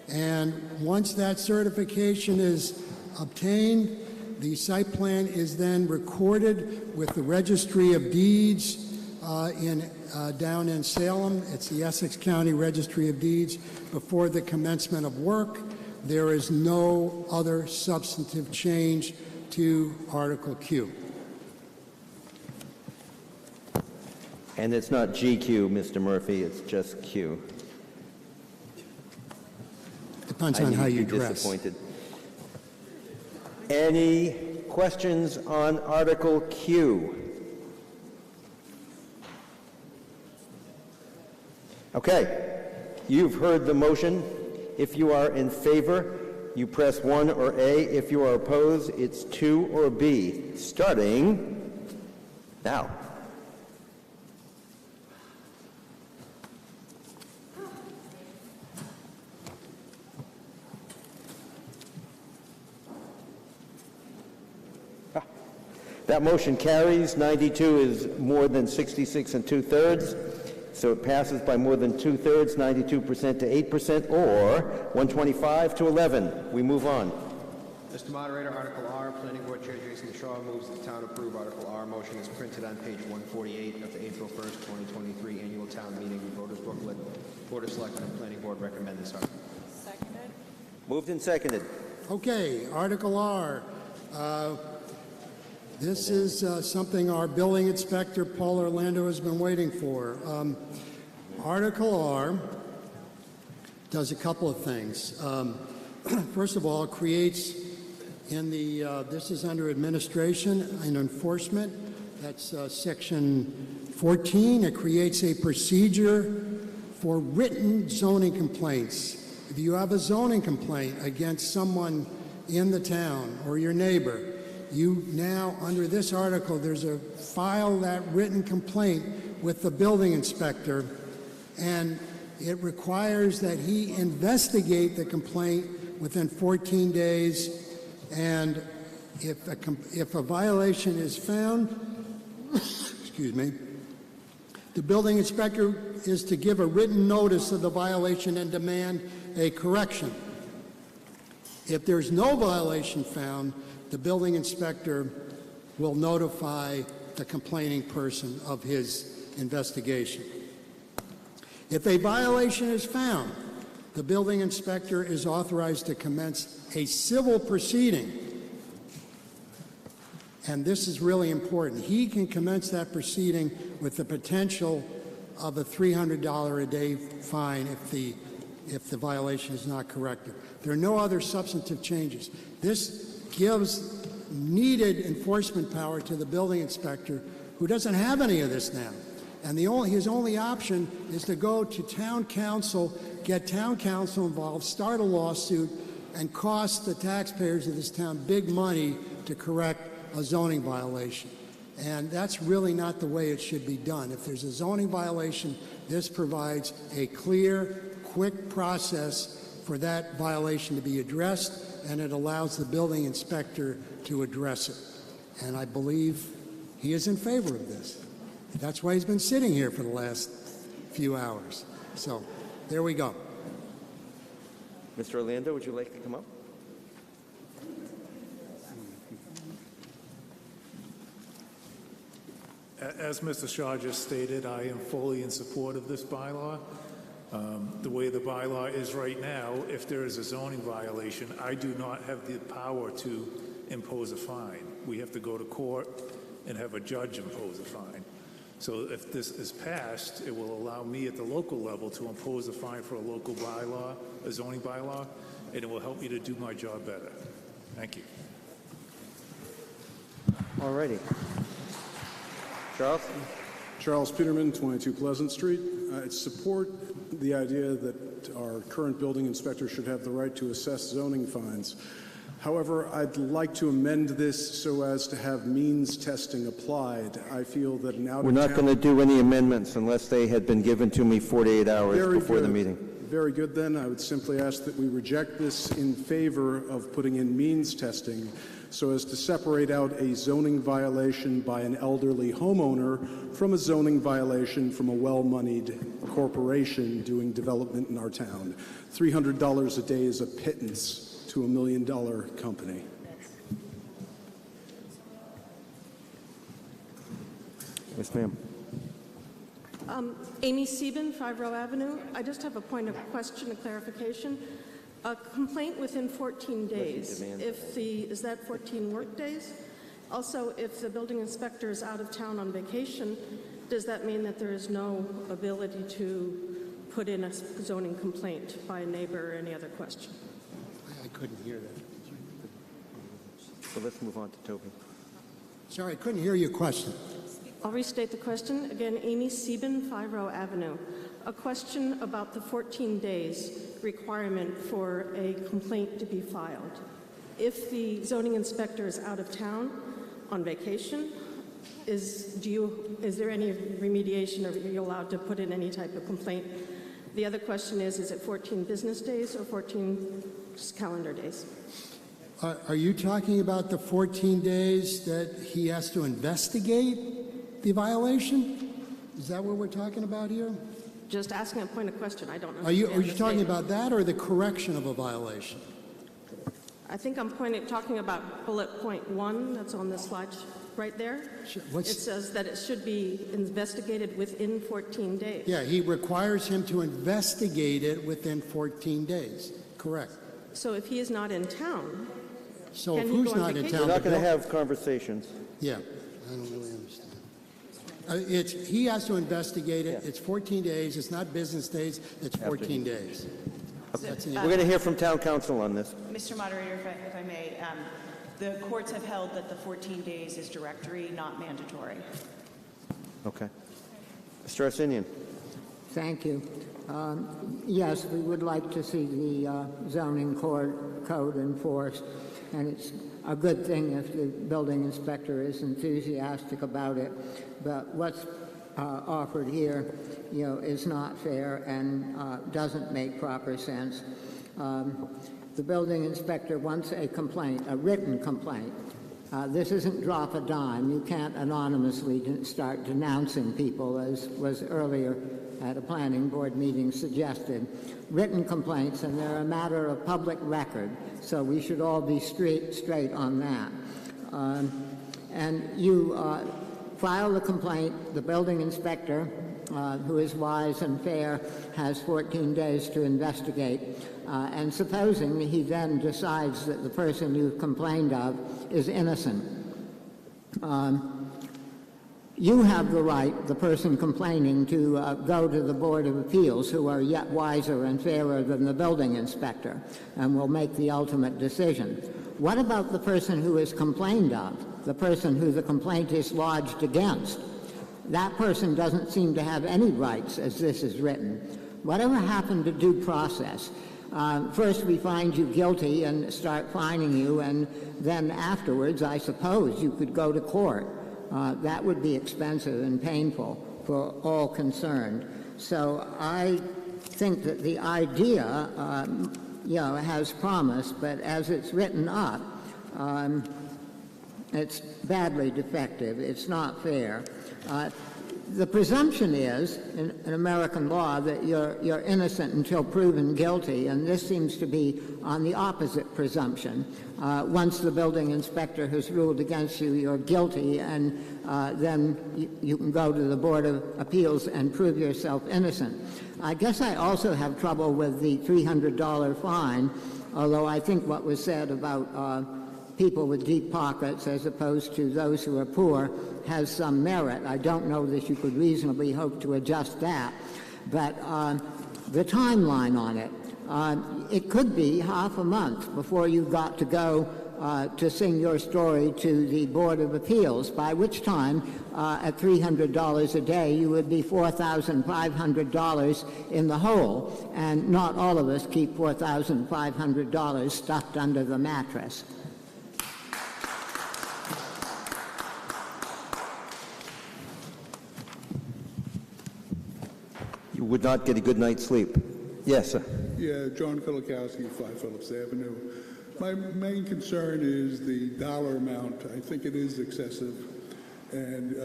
And once that certification is obtained, the site plan is then recorded with the Registry of Deeds down in Salem. It's the Essex County Registry of Deeds. Before the commencement of work, there is no other substantive change to Article Q. And it's not GQ, Mr. Murphy, it's just Q. Depends on how you dress. Disappointed. Any questions on Article Q? Okay, you've heard the motion. If you are in favor, you press 1 or A. If you are opposed, it's 2 or B. Starting now. That motion carries. 92 is more than 66 2/3, so it passes by more than 2/3, 92% to 8%, or 125 to 11. We move on. Mr. Moderator, Article R, Planning Board Chair Jason Shaw moves that the town approve Article R motion is printed on page 148 of the April 1st, 2023 Annual Town Meeting Voters Booklet. Board of Selectmen and Planning Board recommend this article. Seconded. Moved and seconded. Okay, Article R. This is something our building inspector, Paul Orlando, has been waiting for. Article R does a couple of things. First of all, it creates in the, this is under administration and enforcement, that's section 14. It creates a procedure for written zoning complaints. If you have a zoning complaint against someone in the town or your neighbor, you now, under this article, there's a file that written complaint with the building inspector, and it requires that he investigate the complaint within 14 days, and if a violation is found, excuse me, the building inspector is to give a written notice of the violation and demand a correction. If there's no violation found, the building inspector will notify the complaining person of his investigation. If a violation is found, the building inspector is authorized to commence a civil proceeding. And this is really important. He can commence that proceeding with the potential of a $300 a day fine if the violation is not corrected. There are no other substantive changes. This gives needed enforcement power to the building inspector, who doesn't have any of this now. And his only option is to go to town council, get town council involved, start a lawsuit, and cost the taxpayers of this town big money to correct a zoning violation. And that's really not the way it should be done. If there's a zoning violation, this provides a clear, quick process for that violation to be addressed, and it allows the building inspector to address it. And I believe he is in favor of this. That's why he's been sitting here for the last few hours. So there we go. Mr. Orlando, would you like to come up? As Mr. Shaw just stated, I am fully in support of this bylaw. The way the bylaw is right now, if there is a zoning violation, I do not have the power to impose a fine. We have to go to court and have a judge impose a fine. So if this is passed, it will allow me at the local level to impose a fine for a local bylaw, a zoning bylaw, and it will help me to do my job better. Thank you. All righty. Charles? Charles Peterman, 22 Pleasant Street. I support the idea that our current building inspector should have the right to assess zoning fines. However, I'd like to amend this so as to have means testing applied. I feel that an out-of-town... We're not going to do any amendments unless they had been given to me 48 hours before the meeting. Very good, then. I would simply ask that we reject this in favor of putting in means testing so as to separate out a zoning violation by an elderly homeowner from a zoning violation from a well-moneyed corporation doing development in our town. $300 a day is a pittance to $1 million company. Yes, ma'am. Amy Sieben, 5 Row Avenue. I just have a point of question, a clarification. A complaint within 14 days. Is that 14 work days? Also, if the building inspector is out of town on vacation, does that mean that there is no ability to put in a zoning complaint by a neighbor or any other question? I couldn't hear that. So let's move on to Toby. Sorry, I couldn't hear your question. I'll restate the question. Again, Amy Sieben, 5 Row Avenue. A question about the 14 days requirement for a complaint to be filed. If the zoning inspector is out of town on vacation, is there any remediation, or are you allowed to put in any type of complaint? The other question is it 14 business days or 14 calendar days? Are you talking about the 14 days that he has to investigate the violation? Is that what we're talking about here? Just asking a point of question. I don't know. Are you talking about that or the correction of a violation? I think I'm talking about bullet point 1 that's on the slide right there. It says that it should be investigated within 14 days. Yeah, he requires him to investigate it within 14 days. Correct. So if he is not in town, so can if he who's go on not in vacation? town? We're not going to have conversations. Yeah, I don't really understand. He has to investigate it. It's 14 days. It's not business days. It's 14 days. We're going to hear from town council on this. Mr. Moderator, if I may, the courts have held that the 14 days is directory, not mandatory. Okay. Mr. Arsenian. Thank you. Yes, we would like to see the zoning code enforced, and it's a good thing if the building inspector is enthusiastic about it. But what's offered here, is not fair and doesn't make proper sense. The building inspector wants a complaint, a written complaint. This isn't drop a dime. You can't anonymously start denouncing people, as was earlier at a planning board meeting suggested. Written complaints, and they're a matter of public record, so we should all be straight on that. And you file the complaint, the building inspector, who is wise and fair, has 14 days to investigate. And supposing he then decides that the person you've complained of is innocent, you have the right, the person complaining, to go to the Board of Appeals, who are yet wiser and fairer than the building inspector, and will make the ultimate decision. What about the person who is complained of, the person who the complaint is lodged against? That person doesn't seem to have any rights as this is written. Whatever happened to due process? First we find you guilty and start fining you, and then afterwards, I suppose, you could go to court. That would be expensive and painful for all concerned. So I think that the idea, has promise, but as it's written up, it's badly defective. It's not fair. The presumption is, in American law, that you're innocent until proven guilty, and this seems to be on the opposite presumption. Once the building inspector has ruled against you, you're guilty, and then you can go to the Board of Appeals and prove yourself innocent. I guess I also have trouble with the $300 fine, although I think what was said about people with deep pockets as opposed to those who are poor has some merit. I don't know that you could reasonably hope to adjust that. But the timeline on it, it could be half a month before you got to go to sing your story to the Board of Appeals, by which time, at $300 a day, you would be $4,500 in the hole, and not all of us keep $4,500 stuffed under the mattress. You would not get a good night's sleep. Yes, sir. Yeah, John Filikowski, 5 Phillips Avenue. My main concern is the dollar amount. I think it is excessive. And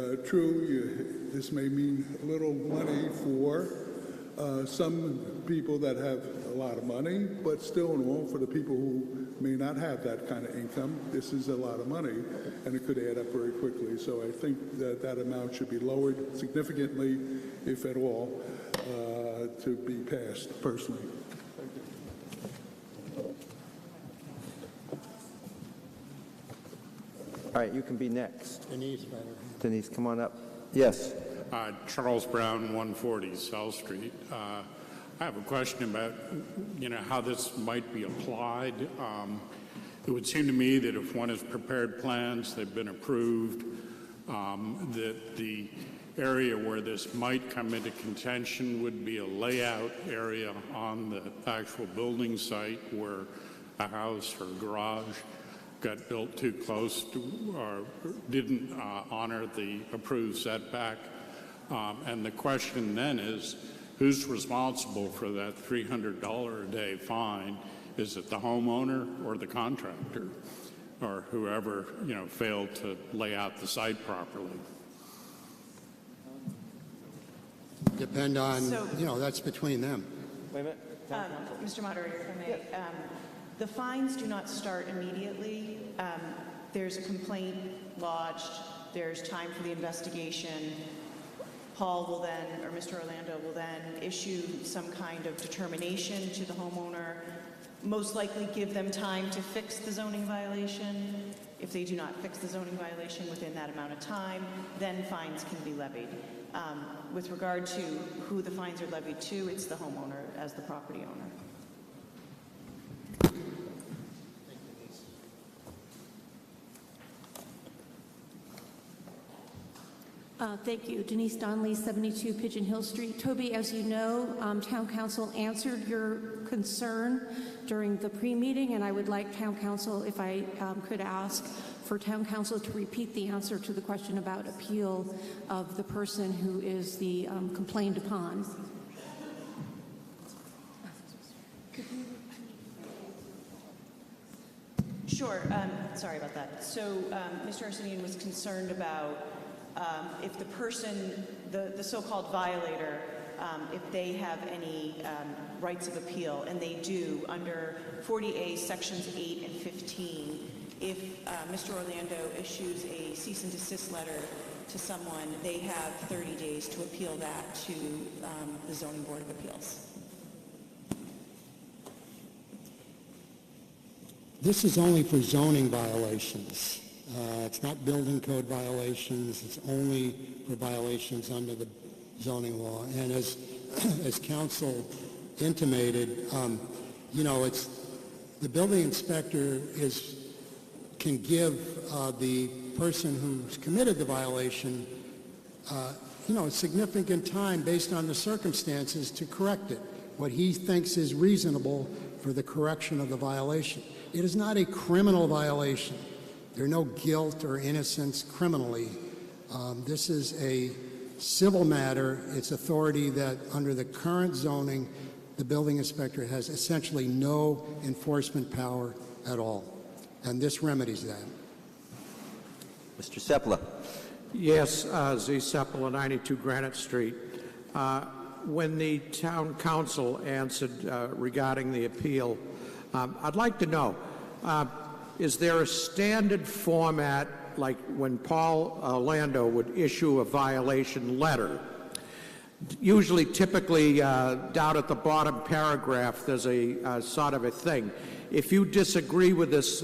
this may mean a little money for some people that have a lot of money, but still in all, for the people who may not have that kind of income, this is a lot of money, and it could add up very quickly. So I think that that amount should be lowered significantly, if at all, to be passed, personally. All right, you can be next. Denise, Denise, come on up. Yes. Charles Brown, 140 South Street. I have a question about, how this might be applied. It would seem to me that if one has prepared plans, they've been approved, that the area where this might come into contention would be a layout area on the actual building site where a house or garage got built too close to or didn't honor the approved setback. And the question then is, who's responsible for that $300 a day fine? Is it the homeowner or the contractor or whoever, failed to lay out the site properly? Depend on, that's between them. Wait a minute. Mr. Moderator, if I may. The fines do not start immediately. There's a complaint lodged. There's time for the investigation. Paul will then, or Mr. Orlando will then issue some kind of determination to the homeowner, most likely give them time to fix the zoning violation. If they do not fix the zoning violation within that amount of time, then fines can be levied. With regard to who the fines are levied to, it's the homeowner as the property owner. Thank you. Denise Donnelly, 72 Pigeon Hill Street. Toby, as you know, Town Council answered your concern during the pre-meeting, and I would like Town Council, if I could ask for Town Council to repeat the answer to the question about appeal of the person who is the complained upon. Sure. Sorry about that. So Mr. Arsenian was concerned about if the person, the so-called violator, if they have any rights of appeal, and they do under 40A sections 8 and 15. If Mr. Orlando issues a cease and desist letter to someone, they have 30 days to appeal that to the Zoning Board of Appeals. This is only for zoning violations. It's not building code violations. It's only for violations under the zoning law. And as council intimated, it's the building inspector can give the person who's committed the violation, significant time based on the circumstances to correct it, what he thinks is reasonable for the correction of the violation. It is not a criminal violation. There's no guilt or innocence criminally. This is a civil matter. It's authority that under the current zoning, the building inspector has essentially no enforcement power at all. And this remedies that. Mr. Sepula. Yes, Z. Sepula, 92 Granite Street. When the town council answered regarding the appeal, I'd like to know, is there a standard format, like when Paul Orlando would issue a violation letter? Usually, typically, down at the bottom paragraph, there's a sort of a thing. If you disagree with this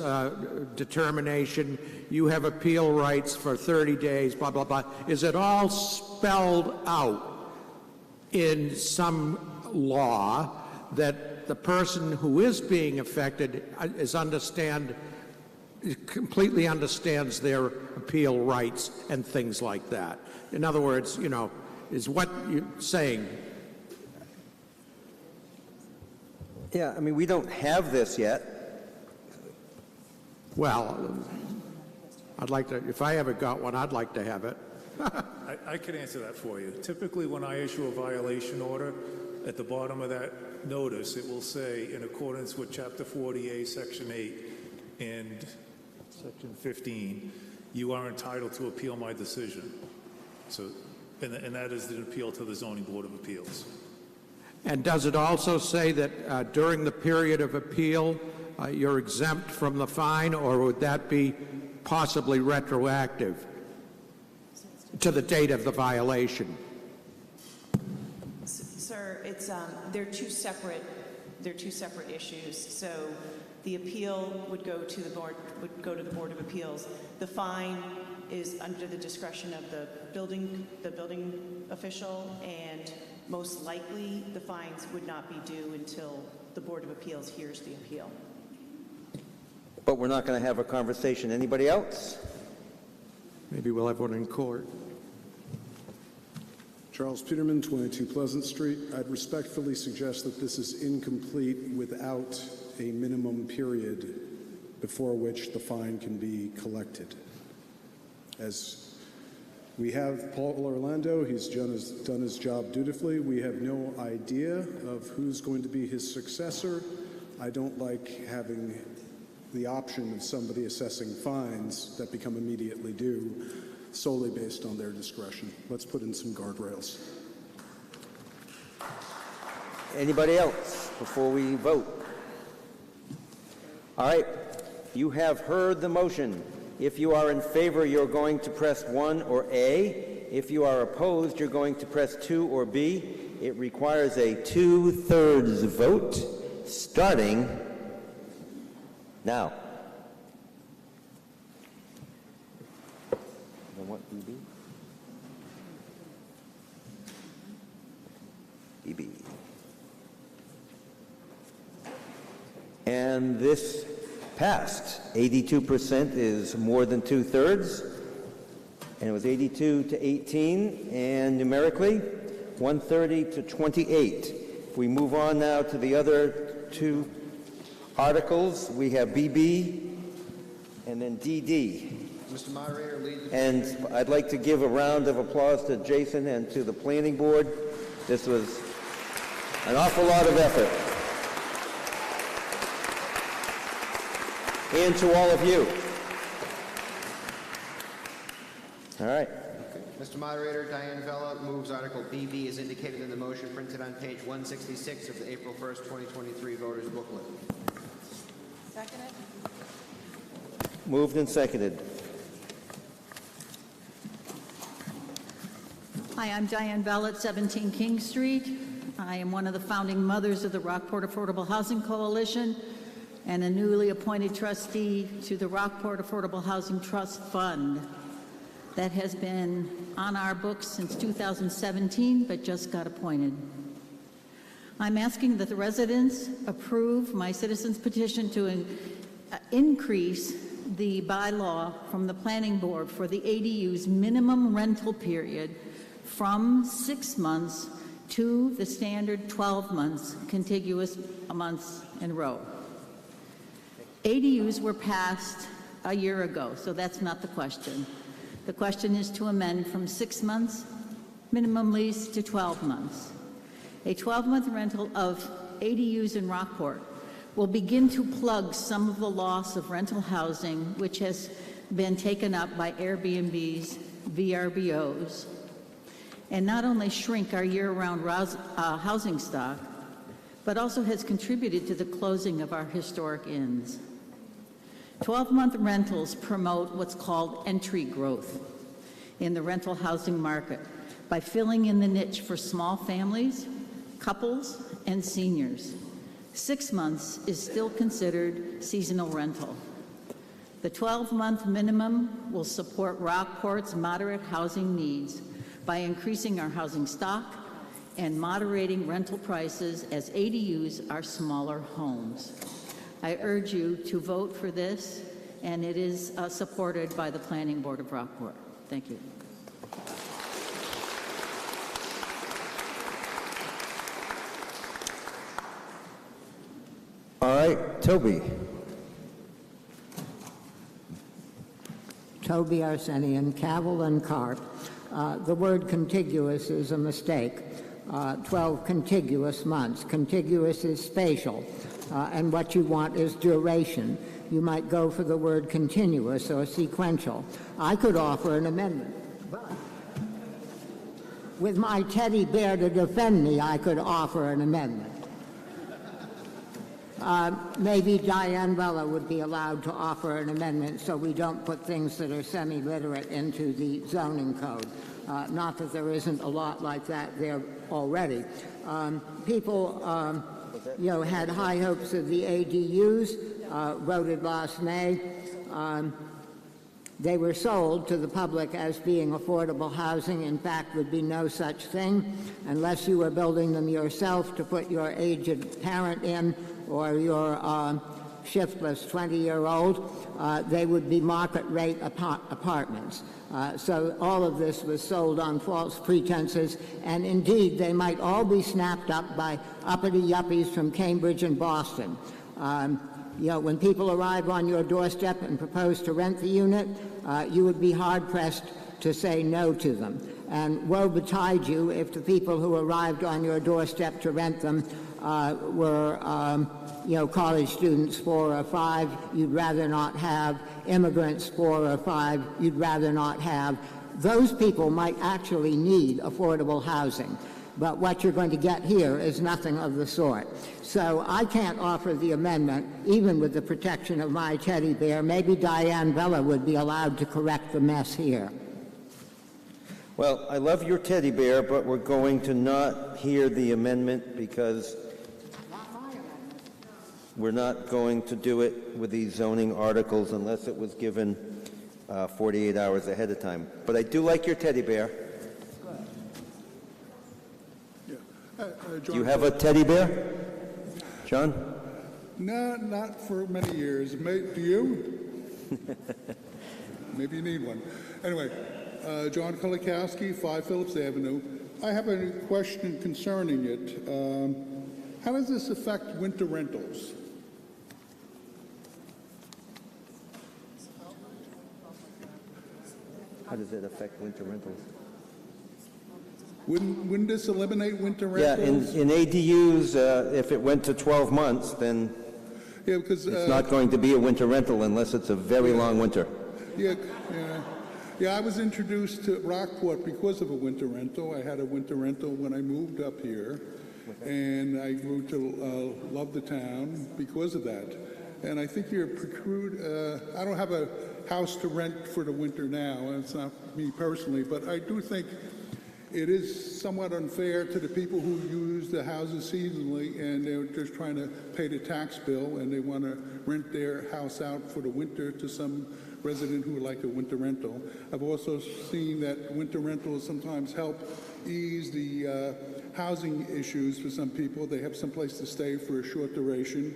determination, you have appeal rights for 30 days, blah, blah, blah. Is it all spelled out in some law that the person who is being affected completely understands their appeal rights and things like that? In other words, is what you're saying. Yeah, I mean, we don't have this yet. Well, I'd like to, if I ever got one, I'd like to have it. I can answer that for you. Typically, when I issue a violation order, at the bottom of that notice, it will say, in accordance with Chapter 40A, Section 8, and Section 15, you are entitled to appeal my decision. So, and that is the appeal to the Zoning Board of Appeals. And does it also say that during the period of appeal, you're exempt from the fine, or would that be possibly retroactive to the date of the violation? Sir, it's they're two separate issues. So the appeal would go to the Board of Appeals. The fine is under the discretion of the building official, and most likely the fines would not be due until the Board of Appeals hears the appeal. But we're not going to have a conversation. Anybody else? Maybe we'll have one in court. Charles Peterman, 22 Pleasant Street. I'd respectfully suggest that this is incomplete without a minimum period before which the fine can be collected. As we have Paul Orlando, he's done his job dutifully. We have no idea of who's going to be his successor. I don't like having the option of somebody assessing fines that become immediately due solely based on their discretion. Let's put in some guardrails. Anybody else before we vote? All right, you have heard the motion. If you are in favor, you're going to press 1 or A. If you are opposed, you're going to press 2 or B. It requires a 2/3 vote starting now. I want BB. BB. And this passed. 82% is more than 2/3. And it was 82 to 18. And numerically, 130 to 28. We move on now to the other two articles. We have BB and then DD. Mr. Moderator, lead the... And I'd like to give a round of applause to Jason and to the planning board. This was an awful lot of effort. And to all of you. All right. Mr. Moderator, Diane Vella moves Article BB as indicated in the motion printed on page 166 of the April 1st, 2023 voters booklet. Second it. Moved and seconded. Hi, I'm Diane Bell at 17 King Street. I am one of the founding mothers of the Rockport Affordable Housing Coalition and a newly appointed trustee to the Rockport Affordable Housing Trust Fund that has been on our books since 2017 but just got appointed. I'm asking that the residents approve my citizens petition to increase the bylaw from the planning board for the ADU's minimum rental period from 6 months to the standard 12 months, contiguous months in a row. ADUs were passed a year ago, so that's not the question. The question is to amend from 6 months minimum lease to 12 months. A 12-month rental of ADUs in Rockport will begin to plug some of the loss of rental housing which has been taken up by Airbnbs, VRBOs, and not only shrink our year-round housing stock, but also has contributed to the closing of our historic inns. 12-month rentals promote what's called entry growth in the rental housing market by filling in the niche for small families, couples, and seniors. 6 months is still considered seasonal rental. The 12-month minimum will support Rockport's moderate housing needs by increasing our housing stock and moderating rental prices as ADUs are smaller homes. I urge you to vote for this, and it is supported by the Planning Board of Rockport. Thank you. All right, Toby. Toby Arsenian, Cavil and Carp. The word contiguous is a mistake. 12 contiguous months. Contiguous is spatial, and what you want is duration. You might go for the word continuous or sequential. I could offer an amendment, but with my teddy bear to defend me, I could offer an amendment. Maybe Diane Vella would be allowed to offer an amendment so we don't put things that are semi-literate into the zoning code. Not that there isn't a lot like that there already. People, had high hopes of the ADUs, voted last May. They were sold to the public as being affordable housing. In fact, would be no such thing unless you were building them yourself to put your aged parent in or your shiftless 20-year-old. They would be market rate apartments. So all of this was sold on false pretenses, and indeed they might all be snapped up by uppity yuppies from Cambridge and Boston. When people arrive on your doorstep and propose to rent the unit, you would be hard-pressed to say no to them. And woe betide you if the people who arrived on your doorstep to rent them were, college students 4 or 5 you'd rather not have, immigrants 4 or 5 you'd rather not have. Those people might actually need affordable housing. But what you're going to get here is nothing of the sort. So I can't offer the amendment, even with the protection of my teddy bear. Maybe Diane Vella would be allowed to correct the mess here. Well, I love your teddy bear, but we're going to not hear the amendment because we're not going to do it with these zoning articles unless it was given 48 hours ahead of time. But I do like your teddy bear. Do you have a teddy bear, John? No, not for many years. Do you? Maybe you need one. Anyway, John Kulikowski, 5 Phillips Avenue. I have a question concerning it. How does this affect winter rentals? How does it affect winter rentals? Wouldn't this eliminate winter Yeah, rentals? in ADUs, if it went to 12 months, then Yeah, because it's not going to be a winter rental unless it's a very long winter. Yeah, I was introduced to Rockport because of a winter rental. I had a winter rental when I moved up here, and I grew to love the town because of that. And I think you're I don't have a house to rent for the winter now, and it's not me personally, but I do think it is somewhat unfair to the people who use the houses seasonally, and they're just trying to pay the tax bill, and they want to rent their house out for the winter to some resident who would like a winter rental. I've also seen that winter rentals sometimes help ease the housing issues for some people. They have some place to stay for a short duration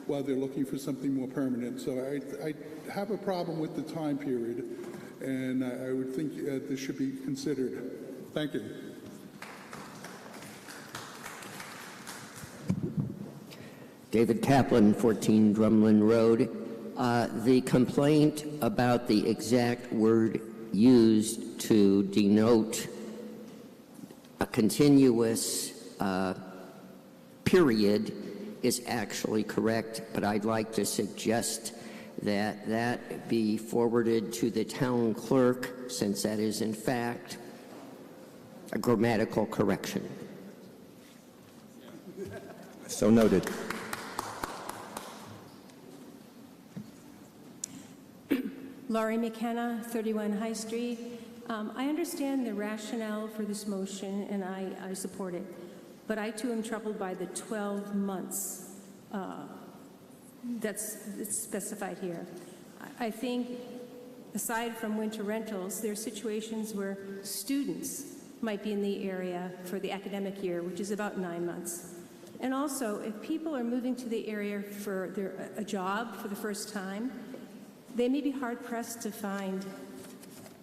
while they're looking for something more permanent. So I have a problem with the time period, and I would think this should be considered. Thank you. David Kaplan, 14 Drumlin Road. The complaint about the exact word used to denote a continuous period is actually correct, but I'd like to suggest that that be forwarded to the town clerk, since that is in fact a grammatical correction. So noted. Laurie McKenna, 31 High Street. I understand the rationale for this motion, and I support it. But I, too, am troubled by the 12 months that's specified here. I think, aside from winter rentals, there are situations where students might be in the area for the academic year, which is about 9 months. And also, if people are moving to the area for a job for the first time, they may be hard-pressed to find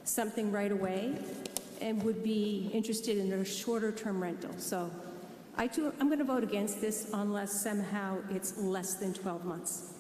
something right away and would be interested in a shorter-term rental. So I'm going to vote against this unless somehow it's less than 12 months.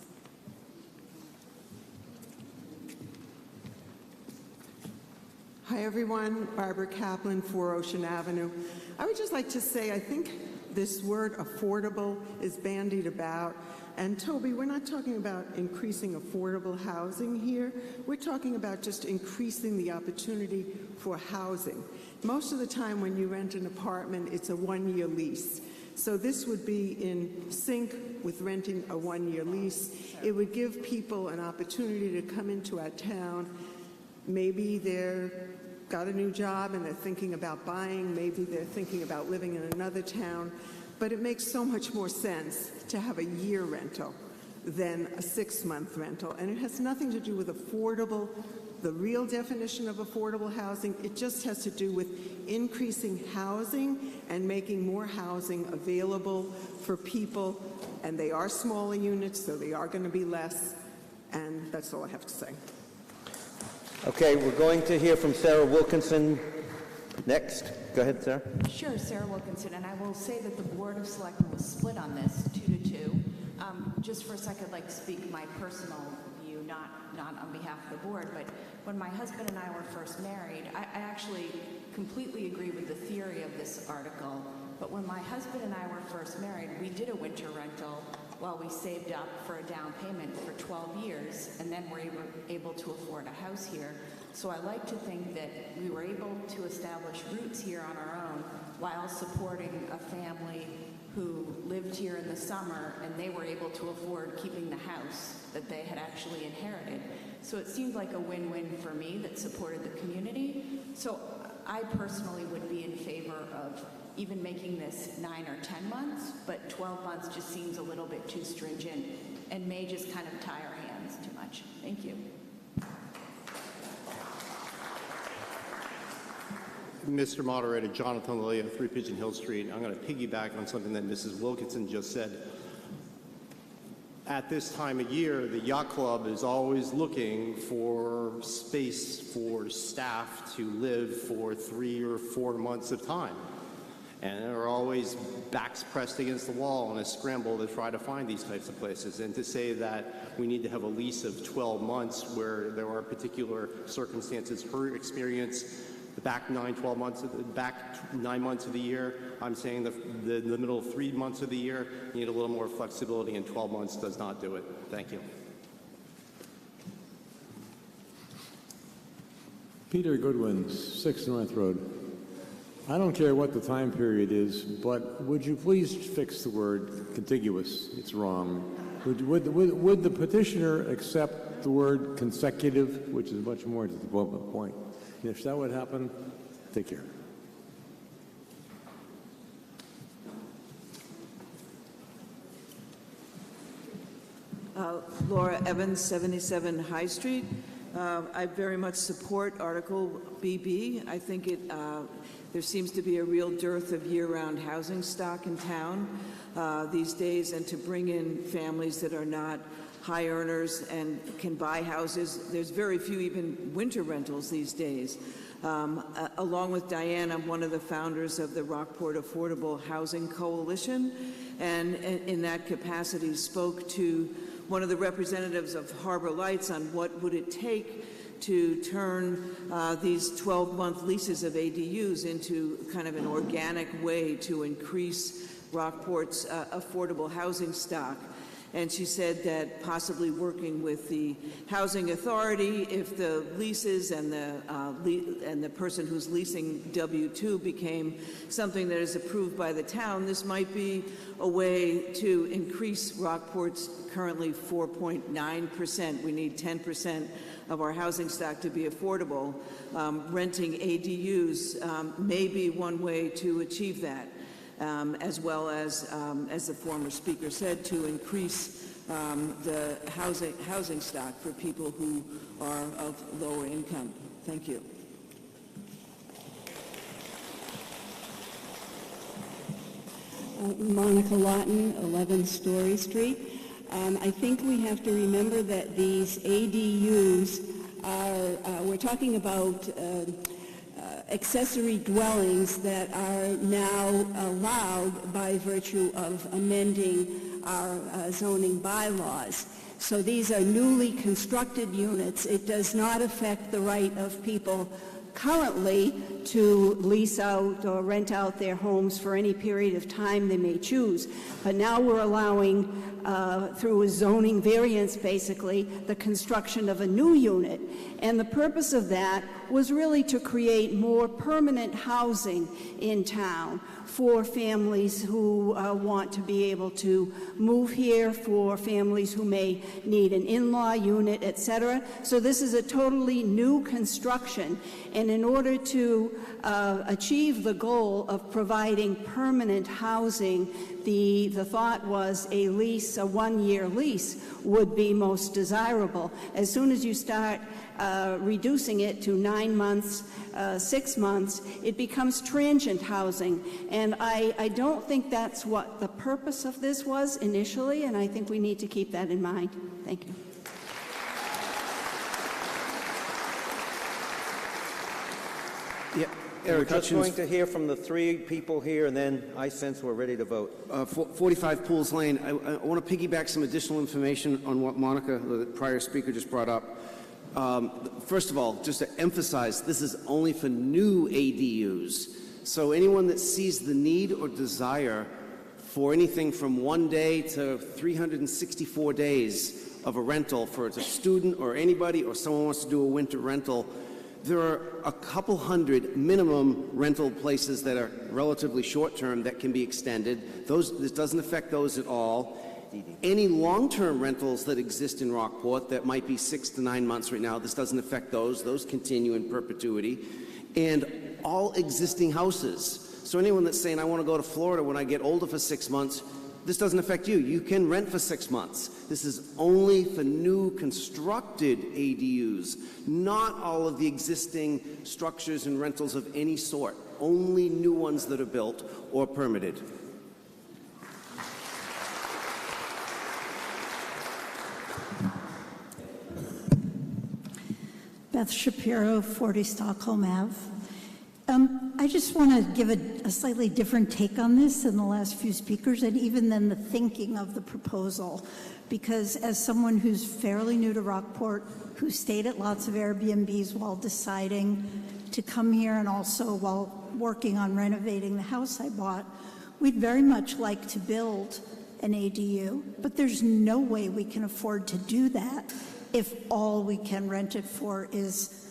Hi, everyone. Barbara Kaplan, 4 Ocean Avenue. I would just like to say I think this word affordable is bandied about. And Toby, we're not talking about increasing affordable housing here. We're talking about just increasing the opportunity for housing. Most of the time when you rent an apartment, it's a one-year lease. So this would be in sync with renting a one-year lease. It would give people an opportunity to come into our town. Maybe they've got a new job and they're thinking about buying. Maybe they're thinking about living in another town. But it makes so much more sense to have a year rental than a 6-month rental. And it has nothing to do with affordable, the real definition of affordable housing. It just has to do with increasing housing and making more housing available for people. And they are smaller units, so they are going to be less. And that's all I have to say. Okay, we're going to hear from Sarah Wilkinson next. Go ahead, Sarah. Sure, Sarah Wilkinson, and I will say that the Board of Selectmen was split on this 2-2. Just for a second, I'd like to speak my personal view, not on behalf of the board, but when my husband and I were first married, I actually completely agree with the theory of this article, but when my husband and I were first married, we did a winter rental while we saved up for a down payment for 12 years, and then were able to afford a house here. So I like to think that we were able to establish roots here on our own while supporting a family who lived here in the summer, and they were able to afford keeping the house that they had actually inherited. So it seemed like a win-win for me that supported the community. So I personally would be in favor of even making this 9 or 10 months, but 12 months just seems a little bit too stringent and may just kind of tie our hands too much. Thank you. Mr. Moderator, Jonathan Lilly of 3 Pigeon Hill Street. I'm going to piggyback on something that Mrs. Wilkinson just said. At this time of year, the yacht club is always looking for space for staff to live for 3 or 4 months of time. And they're always backs pressed against the wall in a scramble to try to find these types of places. And to say that we need to have a lease of 12 months where there are particular circumstances, her experience, the back 9 months of the year, I'm saying the middle 3 months of the year, you need a little more flexibility, and 12 months does not do it. Thank you. Peter Goodwin, 6 North Road. I don't care what the time period is, but would you please fix the word contiguous? It's wrong. Would the petitioner accept the word consecutive, which is much more to the point? And if that would happen, take care. Laura Evans, 77 High Street. I very much support Article BB. I think there seems to be a real dearth of year-round housing stock in town these days, and to bring in families that are not high earners and can buy houses. There's very few even winter rentals these days. Along with Diane, I'm one of the founders of the Rockport Affordable Housing Coalition, and in that capacity spoke to one of the representatives of Harbor Lights on what would it take to turn these 12-month leases of ADUs into kind of an organic way to increase Rockport's affordable housing stock. And she said that possibly working with the Housing Authority, if the leases and the person who's leasing W-2 became something that is approved by the town, this might be a way to increase Rockport's currently 4.9%. We need 10% of our housing stock to be affordable. Renting ADUs may be one way to achieve that. As well as the former speaker said, to increase the housing stock for people who are of lower income. Thank you. Monica Lawton, 11 Story Street. I think we have to remember that these ADUs are, we're talking about accessory dwellings that are now allowed by virtue of amending our zoning bylaws. So these are newly constructed units. It does not affect the right of people currently to lease out or rent out their homes for any period of time they may choose. But now we're allowing, through a zoning variance basically, the construction of a new unit. And the purpose of that was really to create more permanent housing in town for families who want to be able to move here, for families who may need an in-law unit, etc. So this is a totally new construction. And in order to achieve the goal of providing permanent housing, the thought was a lease, a one-year lease, would be most desirable. As soon as you start reducing it to 9 months, 6 months, it becomes transient housing. And I don't think that's what the purpose of this was initially, and I think we need to keep that in mind. Thank you. Yeah, Eric, we're just going to hear from the 3 people here, and then I sense we're ready to vote. 45 Pools Lane. I want to piggyback some additional information on what Monica, the prior speaker, just brought up. First of all, just to emphasize, this is only for new ADUs. So anyone that sees the need or desire for anything from 1 day to 364 days of a rental for a student or anybody, or someone wants to do a winter rental, there are a couple hundred minimum rental places that are relatively short-term that can be extended. This doesn't affect those at all. Any long-term rentals that exist in Rockport that might be 6 to 9 months right now, this doesn't affect those. Those continue in perpetuity. And all existing houses. So anyone that's saying, I want to go to Florida when I get older for 6 months, This doesn't affect you. You can rent for 6 months. This is only for new constructed ADUs, not all of the existing structures and rentals of any sort, only new ones that are built or permitted. Beth Shapiro, 40 Stockholm Ave. I just want to give a slightly different take on this than the last few speakers, and even than the thinking of the proposal. Because as someone who's fairly new to Rockport, who stayed at lots of Airbnbs while deciding to come here and also while working on renovating the house I bought, we'd very much like to build an ADU, but there's no way we can afford to do that if all we can rent it for is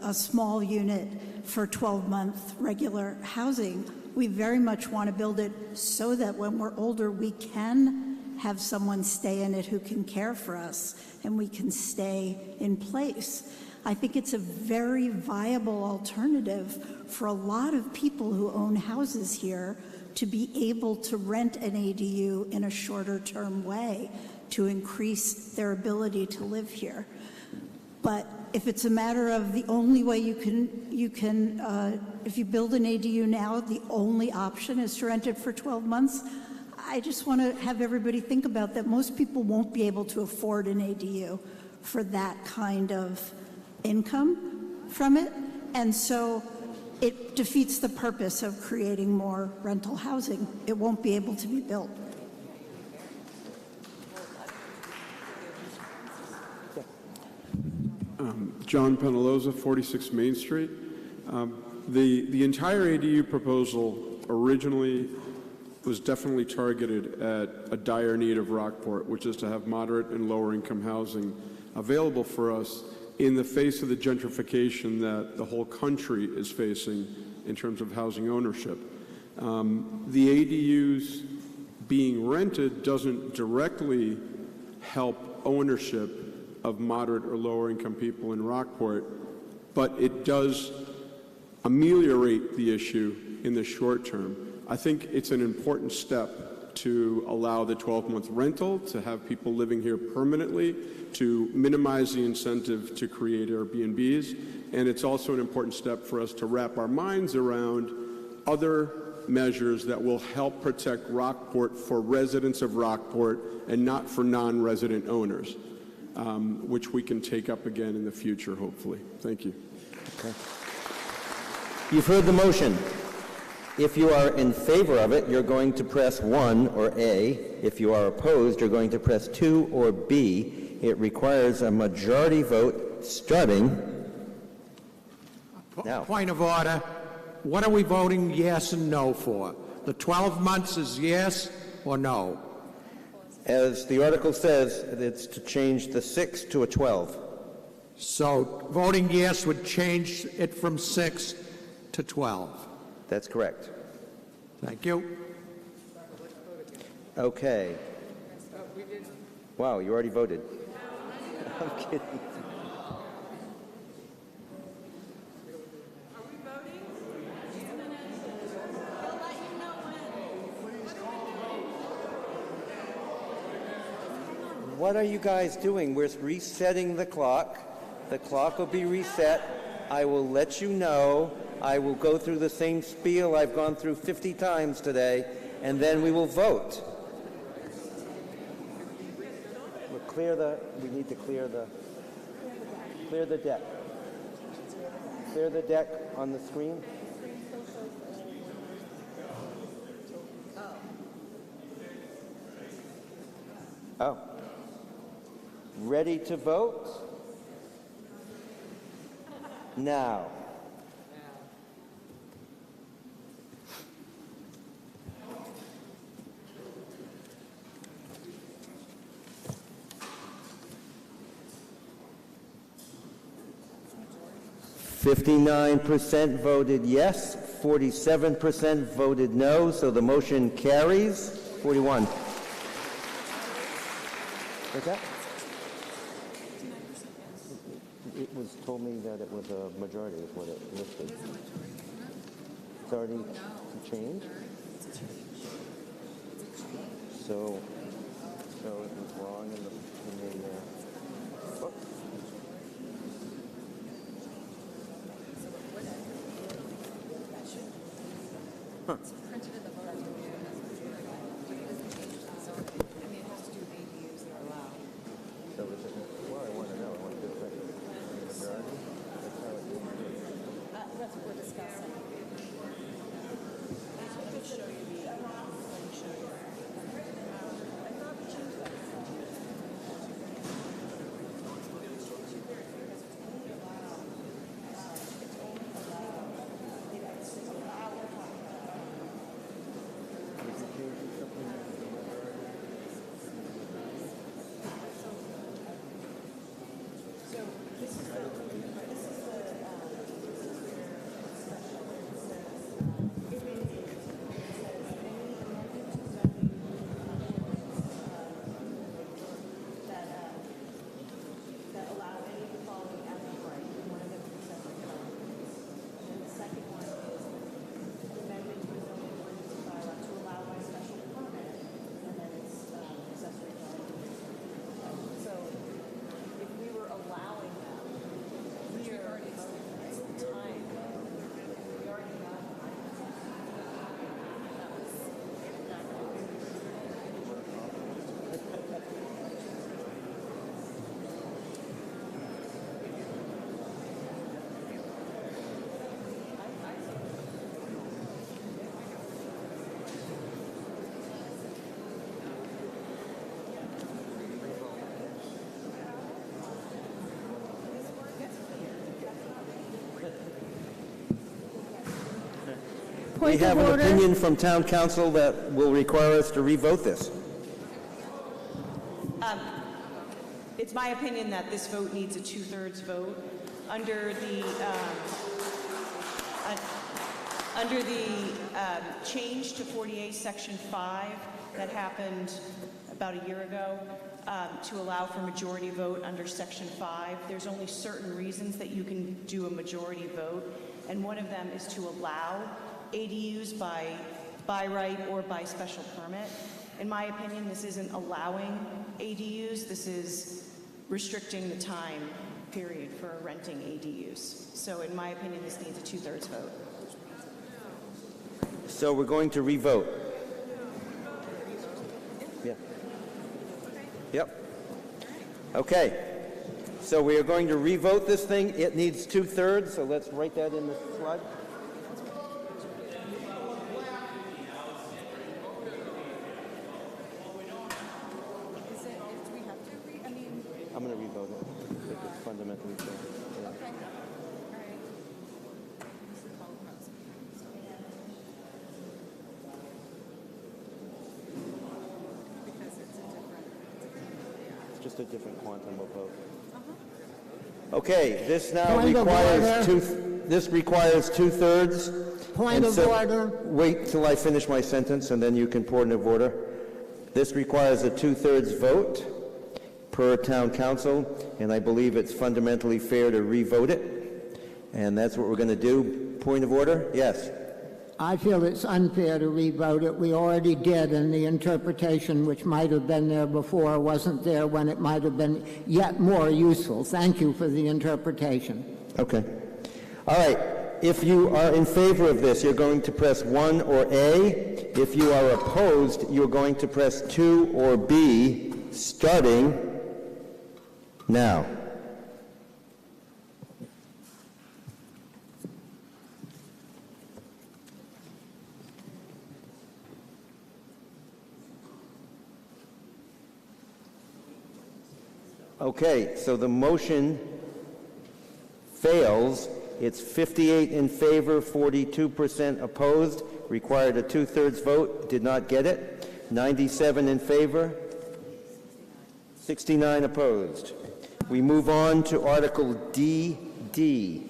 a small unit for 12-month regular housing. We very much want to build it so that when we're older, we can have someone stay in it who can care for us and we can stay in place. I think it's a very viable alternative for a lot of people who own houses here to be able to rent an ADU in a shorter term way to increase their ability to live here. But if it's a matter of the only way you can, if you build an ADU now, the only option is to rent it for 12 months, I just want to have everybody think about that. Most people won't be able to afford an ADU for that kind of income from it. And so it defeats the purpose of creating more rental housing. It won't be able to be built. John Penaloza, 46 Main Street. The entire ADU proposal originally was definitely targeted at a dire need of Rockport, which is to have moderate and lower income housing available for us in the face of the gentrification that the whole country is facing in terms of housing ownership. The ADUs being rented doesn't directly help ownership of moderate or lower income people in Rockport, but it does ameliorate the issue in the short term. I think it's an important step to allow the 12-month rental, to have people living here permanently, to minimize the incentive to create Airbnbs, and it's also an important step for us to wrap our minds around other measures that will help protect Rockport for residents of Rockport and not for non-resident owners. Which we can take up again in the future, hopefully. Thank you. Okay. You've heard the motion. If you are in favor of it, you're going to press 1 or A. If you are opposed, you're going to press 2 or B. It requires a majority vote starting now. Point of order. What are we voting yes and no for? The 12 months is yes or no? As the article says, it's to change the 6 to a 12. So voting yes would change it from 6 to 12. That's correct. Thank you. Okay. Wow, you already voted. I'm kidding. What are you guys doing? We're resetting the clock. The clock will be reset. I will let you know. I will go through the same spiel I've gone through 50 times today, and then we will vote. We need to clear the deck. Clear the deck on the screen. Oh. Ready to vote? Now. "59% voted yes, 47% voted no, so the motion carries. 41. What's that? It was told me that it was a majority is what it listed. It's already changed? So it was wrong in the book. Huh. Printed in the vote. I mean, it has to do with ADUs that are allowed. So is it, well, I want to know. I want to do it right. Majority? That's how it That's what we're discussing. Let me show you the, let me show you. I thought we changed that. We have an opinion from town council that will require us to revote this. It's my opinion that this vote needs a two-thirds vote. Under the change to 48 Section 5 that happened about a year ago, to allow for majority vote under Section 5, there's only certain reasons that you can do a majority vote, and one of them is to allow ADUs by right or by special permit. In my opinion, this isn't allowing ADUs, this is restricting the time period for renting ADUs. So in my opinion, this needs a two-thirds vote. So we're going to revote. Yeah. Yep. Okay. So we are going to revote this thing. It needs two-thirds, so let's write that in the slide. I'm going to revote it. It's fundamentally fair. Yeah. Okay. All right. Because it's a different, It's just a different quantum of vote. Okay, this now Point of requires order. this requires two-thirds. Point And of so- order. Wait till I finish my sentence, and then you can point of order. This requires a two-thirds vote per town council, and I believe it's fundamentally fair to revote it. And that's what we're going to do. Point of order? Yes. I feel it's unfair to revote it. We already did, and the interpretation, which might have been there before, wasn't there when it might have been yet more useful. Thank you for the interpretation. Okay. All right. If you are in favor of this, you're going to press 1 or A. If you are opposed, you're going to press 2 or B, starting now. Okay, so the motion fails. It's 58 in favor, 42% opposed, required a two-thirds vote, did not get it. 97 in favor, 69 opposed. We move on to Article DD.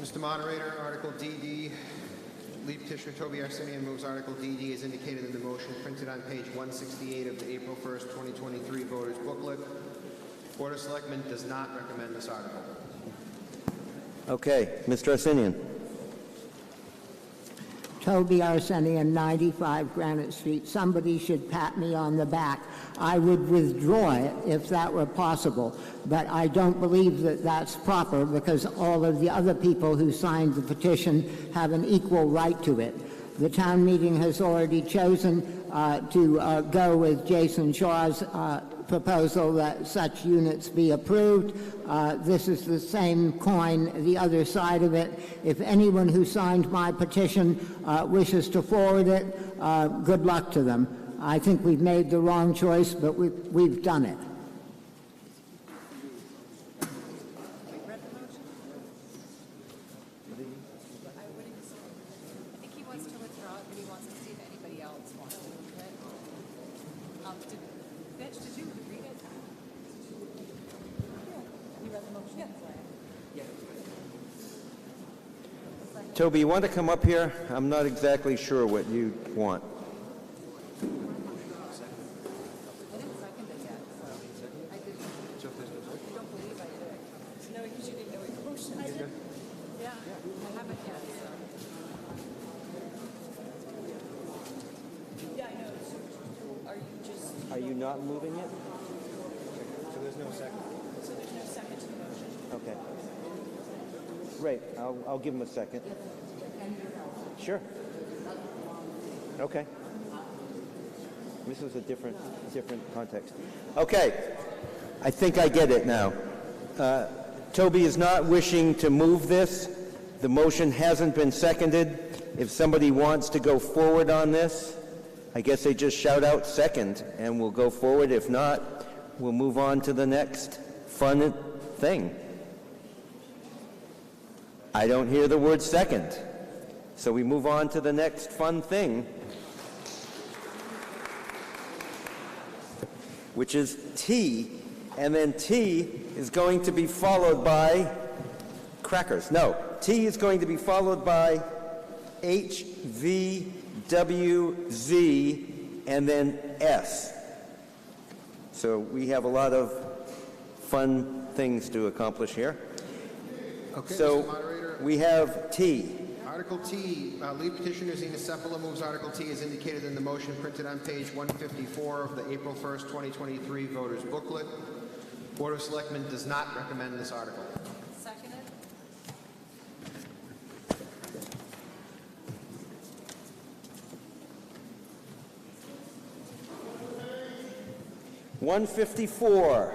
Mr. Moderator, Article DD, lead petitioner Toby Arsenian moves Article DD as indicated in the motion printed on page 168 of the April 1st, 2023 voters booklet. Board of Selectmen does not recommend this article. Okay, Mr. Arsenian. Toby Arsenian, 95 Granite Street. Somebody should pat me on the back. I would withdraw it if that were possible, but I don't believe that that's proper because all of the other people who signed the petition have an equal right to it. The town meeting has already chosen to go with Jason Shaw's proposal that such units be approved. This is the same coin, the other side of it. If anyone who signed my petition wishes to forward it, good luck to them. I think we've made the wrong choice, but we've done it. Toby, you want to come up here? I'm not exactly sure what you want. Are you not moving it? So there's no second. So there's no second to the motion. Okay. Right, I'll give him a second. Sure. Okay. This is a different context. Okay, I think I get it now. Toby is not wishing to move this. The motion hasn't been seconded. If somebody wants to go forward on this, I guess they just shout out second and we'll go forward. If not, we'll move on to the next fun thing. I don't hear the word second. So we move on to the next fun thing, which is tea. And then tea is going to be followed by crackers. No, tea is going to be followed by H, V, W, Z, and then S. So we have a lot of fun things to accomplish here. Okay, So Mr. Moderator. we have T. Article T, lead petitioner Zena Sepula moves Article T as indicated in the motion printed on page 154 of the April 1st, 2023 voters booklet. Board of Selectmen does not recommend this article. Seconded. $154.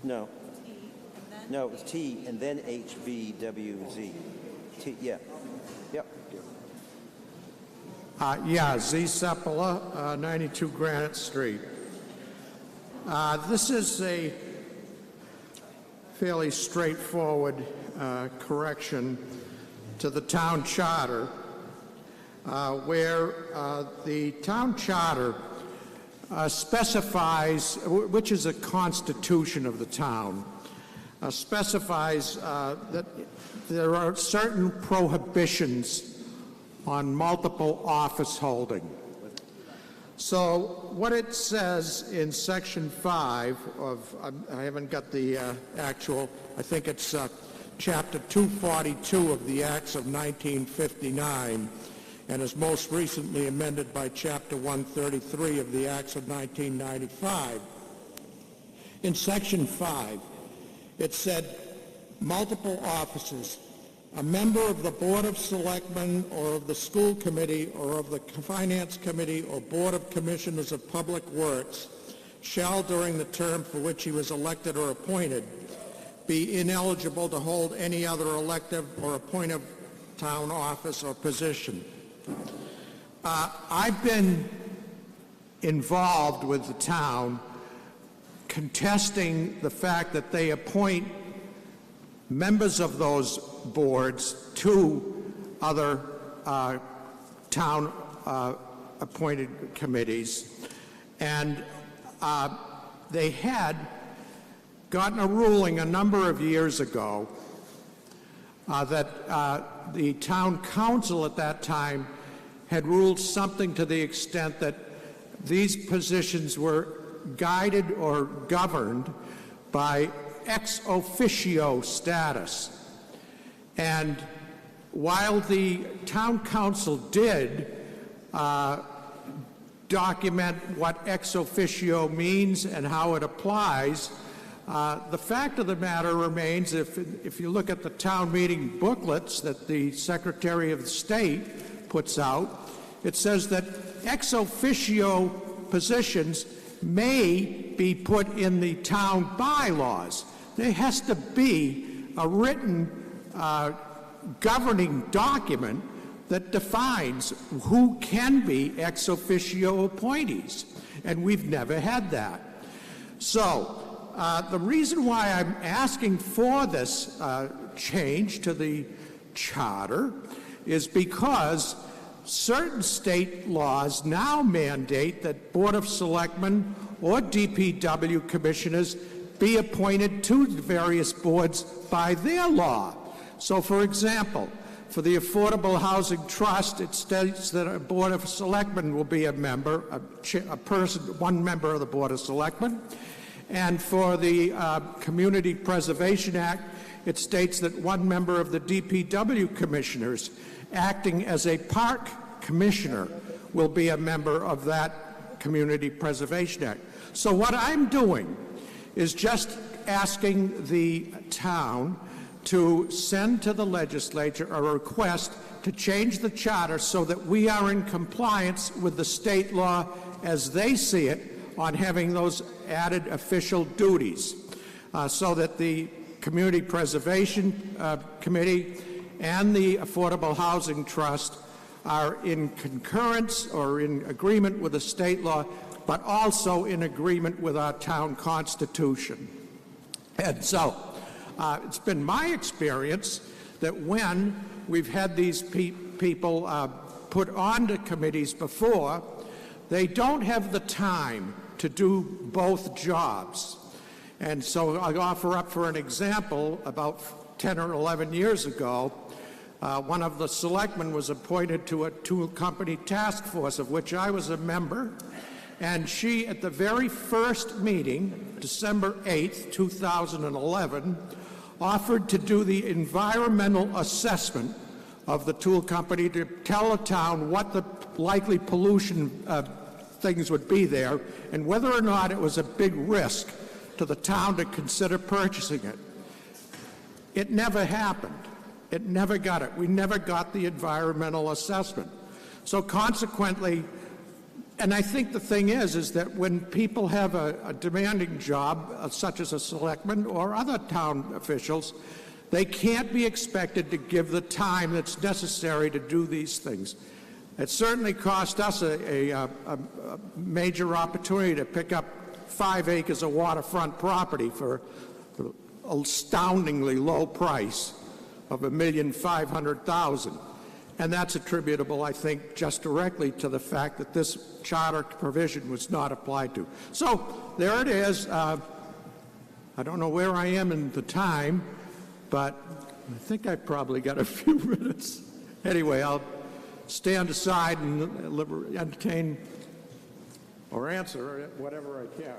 No. No, it was T and then H, V, W, Z. T, yeah. Yep. Yeah, Z Sepula, 92 Granite Street. This is a fairly straightforward correction to the town charter, where the town charter specifies, which is a constitution of the town, specifies that there are certain prohibitions on multiple office holding. So what it says in section 5 of, I haven't got the actual, I think it's chapter 242 of the Acts of 1959, and is most recently amended by chapter 133 of the Acts of 1995. In section 5, it said multiple offices. A member of the Board of Selectmen or of the School Committee or of the Finance Committee or Board of Commissioners of Public Works shall, during the term for which he was elected or appointed, be ineligible to hold any other elective or appointed town office or position. I've been involved with the town contesting the fact that they appoint members of those boards to other town appointed committees, and they had gotten a ruling a number of years ago that the town council at that time had ruled something to the extent that these positions were guided or governed by ex officio status. And while the town council did document what ex officio means and how it applies, the fact of the matter remains, if you look at the town meeting booklets that the Secretary of State puts out, it says that ex officio positions may be put in the town bylaws. There has to be a written governing document that defines who can be ex officio appointees, and we've never had that. So the reason why I'm asking for this change to the charter is because certain state laws now mandate that Board of Selectmen or DPW commissioners be appointed to various boards by their law. So, for example, for the Affordable Housing Trust, it states that a Board of Selectmen will be a member, one member of the Board of Selectmen. And for the Community Preservation Act, it states that one member of the DPW commissioners acting as a park commissioner will be a member of that Community Preservation Act. So what I'm doing is just asking the town to send to the legislature a request to change the charter so that we are in compliance with the state law as they see it on having those added official duties, so that the Community Preservation Committee and the Affordable Housing Trust are in concurrence or in agreement with the state law, but also in agreement with our town constitution. And so it's been my experience that when we've had these people put onto committees before, they don't have the time to do both jobs. And so I'll offer up for an example, about 10 or 11 years ago, one of the selectmen was appointed to a tool company task force of which I was a member, and she, at the very first meeting, December 8th, 2011, offered to do the environmental assessment of the tool company to tell the town what the likely pollution things would be there and whether or not it was a big risk to the town to consider purchasing it. It never happened. It never got it. We never got the environmental assessment. So consequently, and I think the thing is that when people have a demanding job, such as a selectman or other town officials, they can't be expected to give the time that's necessary to do these things. It certainly cost us a major opportunity to pick up 5 acres of waterfront property for an astoundingly low price of $1,500,000. And that's attributable, I think, just directly to the fact that this charter provision was not applied to. So there it is. I don't know where I am in the time, but I think I probably got a few minutes. Anyway, I'll stand aside and entertain or answer whatever I can.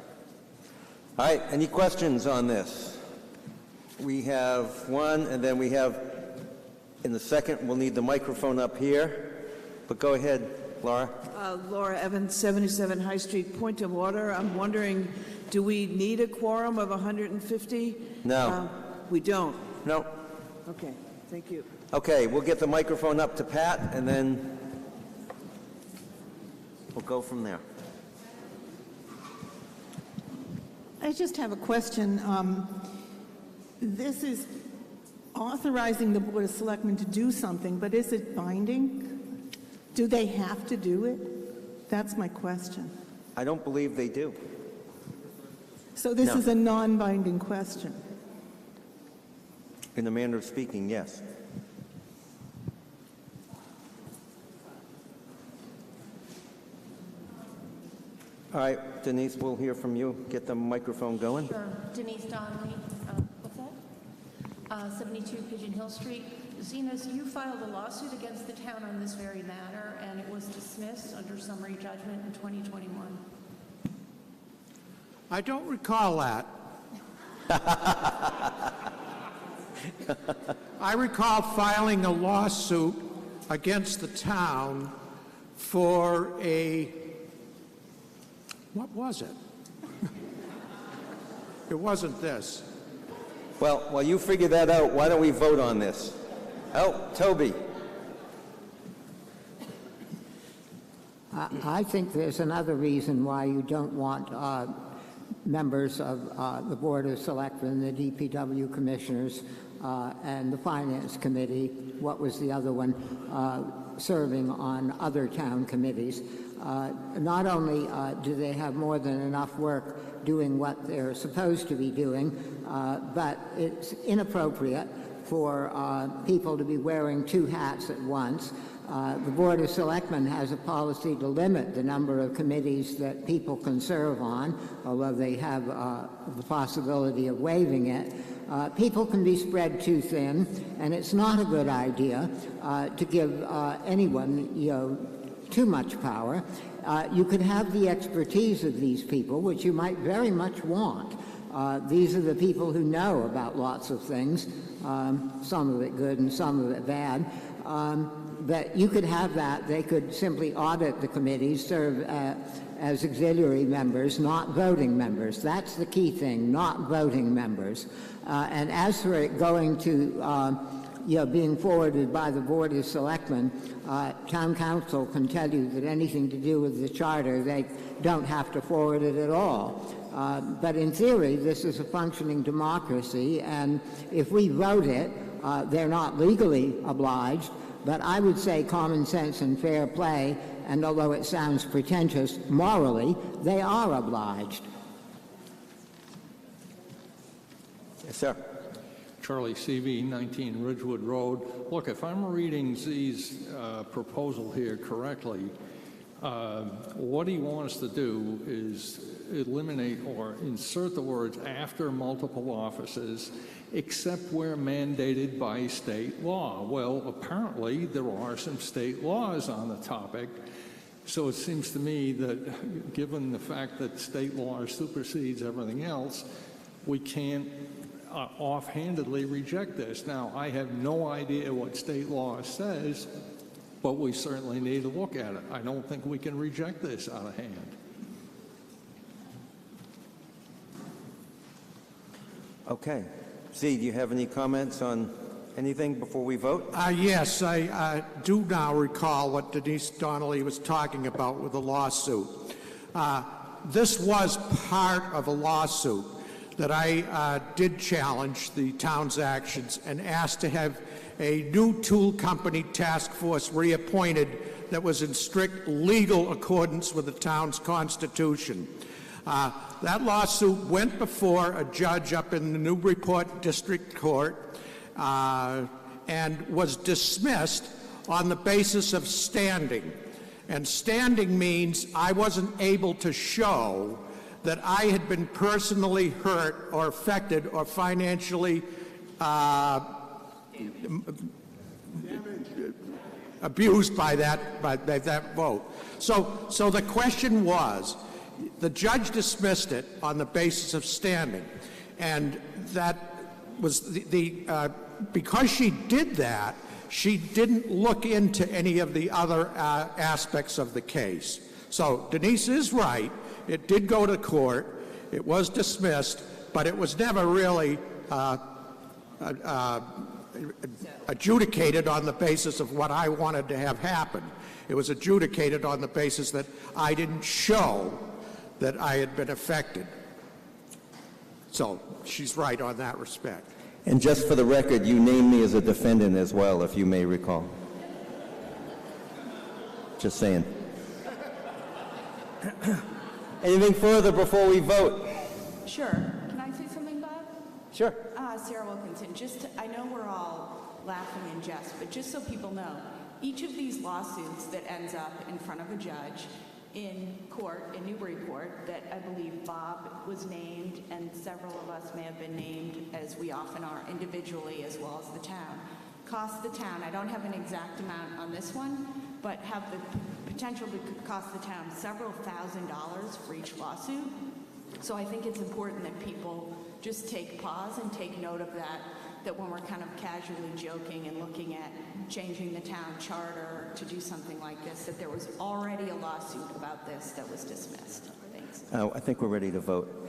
All right, any questions on this? We have one, and then we have, in the second, we'll need the microphone up here. But go ahead, Laura. Laura Evans, 77 High Street. Point of order. I'm wondering, do we need a quorum of 150? No. We don't? No. Okay, thank you. Okay, we'll get the microphone up to Pat, and then we'll go from there. I just have a question. This is authorizing the Board of Selectmen to do something, but is it binding? Do they have to do it? That's my question. I don't believe they do. So this No. is a non-binding question. In the manner of speaking, yes. All right, Denise, we'll hear from you. Get the microphone going. Sure. Denise Donnelly, what's that? 72 Pigeon Hill Street. Zenas, you filed a lawsuit against the town on this very matter, and it was dismissed under summary judgment in 2021. I don't recall that. I recall filing a lawsuit against the town for what was it? It wasn't this. Well, while you figure that out, why don't we vote on this? Oh, Toby. I think there's another reason why you don't want members of the Board of Selectmen, the DPW commissioners, and the Finance Committee, what was the other one, serving on other town committees. Not only do they have more than enough work doing what they're supposed to be doing, but it's inappropriate for people to be wearing two hats at once. The Board of Selectmen has a policy to limit the number of committees that people can serve on, although they have the possibility of waiving it. People can be spread too thin, and it's not a good idea to give anyone, too much power. You could have the expertise of these people, which you might very much want. These are the people who know about lots of things, some of it good and some of it bad. But you could have that. They could simply audit the committees, serve as auxiliary members, not voting members. That's the key thing, not voting members. And as for it going to being forwarded by the Board of Selectmen, Town Council can tell you that anything to do with the charter, they don't have to forward it at all. But in theory, this is a functioning democracy, and if we vote it, they're not legally obliged, but I would say common sense and fair play, and although it sounds pretentious, morally, they are obliged. Yes, sir. Charlie CV, 19 Ridgewood Road. Look, if I'm reading Z's proposal here correctly, what he wants to do is eliminate or insert the words after multiple offices, except where mandated by state law. Well, apparently there are some state laws on the topic, so it seems to me that given the fact that state law supersedes everything else, we can't offhandedly reject this. Now, I have no idea what state law says, but we certainly need to look at it. I don't think we can reject this out of hand. Okay. Z, do you have any comments on anything before we vote? Yes, I do now recall what Denise Donnelly was talking about with the lawsuit. This was part of a lawsuit that I did challenge the town's actions and asked to have a new tool company task force reappointed that was in strict legal accordance with the town's constitution. That lawsuit went before a judge up in the Newburyport District Court and was dismissed on the basis of standing. And standing means I wasn't able to show that I had been personally hurt or affected or financially abused by that vote. So the question was, the judge dismissed it on the basis of standing, and that was because she did that, she didn't look into any of the other aspects of the case. So Denise is right. It did go to court. It was dismissed, but it was never really adjudicated on the basis of what I wanted to have happen. It was adjudicated on the basis that I didn't show that I had been affected. So she's right on that respect. And just for the record, you named me as a defendant as well, if you may recall. Just saying. Anything further before we vote? Sure. Can I say something, Bob? Sure. Sarah Wilkinson, I know we're all laughing in jest, but just so people know, each of these lawsuits that ends up in front of a judge in court, in Newburyport, that I believe Bob was named, and several of us may have been named, as we often are individually as well as the town. cost the town, I don't have an exact amount on this one, but have the potential to cost the town several $1,000s for each lawsuit. So I think it's important that people just take pause and take note of that, that when we're kind of casually joking and looking at changing the town charter to do something like this, that there was already a lawsuit about this that was dismissed. Thanks. I think we're ready to vote.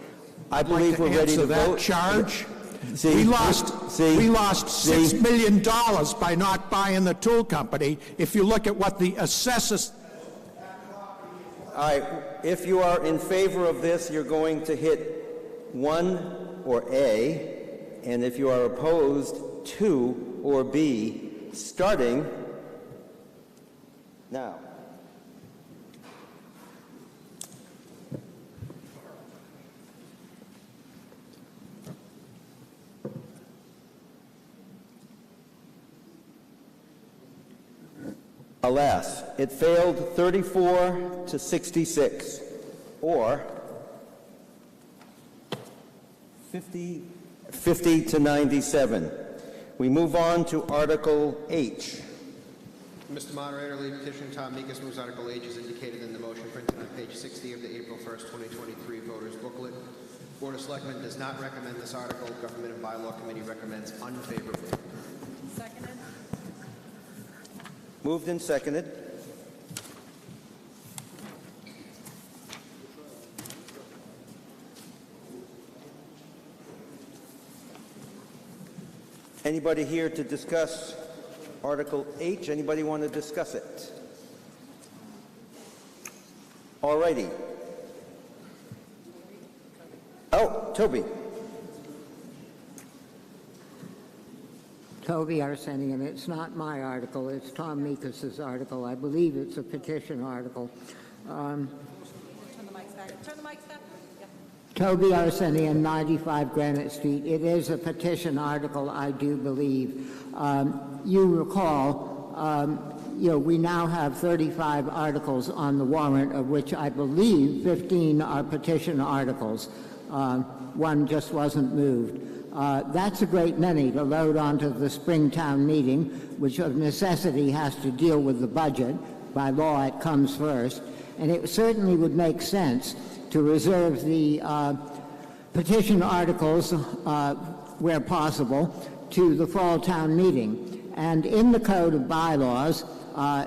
I believe we're ready to that vote. charge. See, we lost $6 million by not buying the tool company. If you look at what the assessors. All right, if you are in favor of this, you're going to hit 1 or A, and if you are opposed, 2 or B, starting now. Alas, it failed 34 to 66, or 50 to 97. We move on to Article H. Mr. Moderator, lead petition Tom Meekus moves Article H as indicated in the motion printed on page 60 of the April 1st, 2023 voters booklet. Board of Selectmen does not recommend this article. Government and Bylaw Committee recommends unfavorably. Seconded. Moved and seconded. Anybody here to discuss Article H? Anybody want to discuss it? All righty. Oh, Toby. Toby Arsenian. It's not my article. It's Tom Meekis's article. I believe it's a petition article. Turn the mics back. Turn the mics back. Yep. Toby Arsenian, 95 Granite Street. It is a petition article, I do believe. You recall, we now have 35 articles on the warrant, of which I believe 15 are petition articles. One just wasn't moved. That's a great many to load onto the Springtown meeting, which of necessity has to deal with the budget. By law, it comes first. And it certainly would make sense to reserve the petition articles, where possible, to the fall town meeting. And in the Code of Bylaws,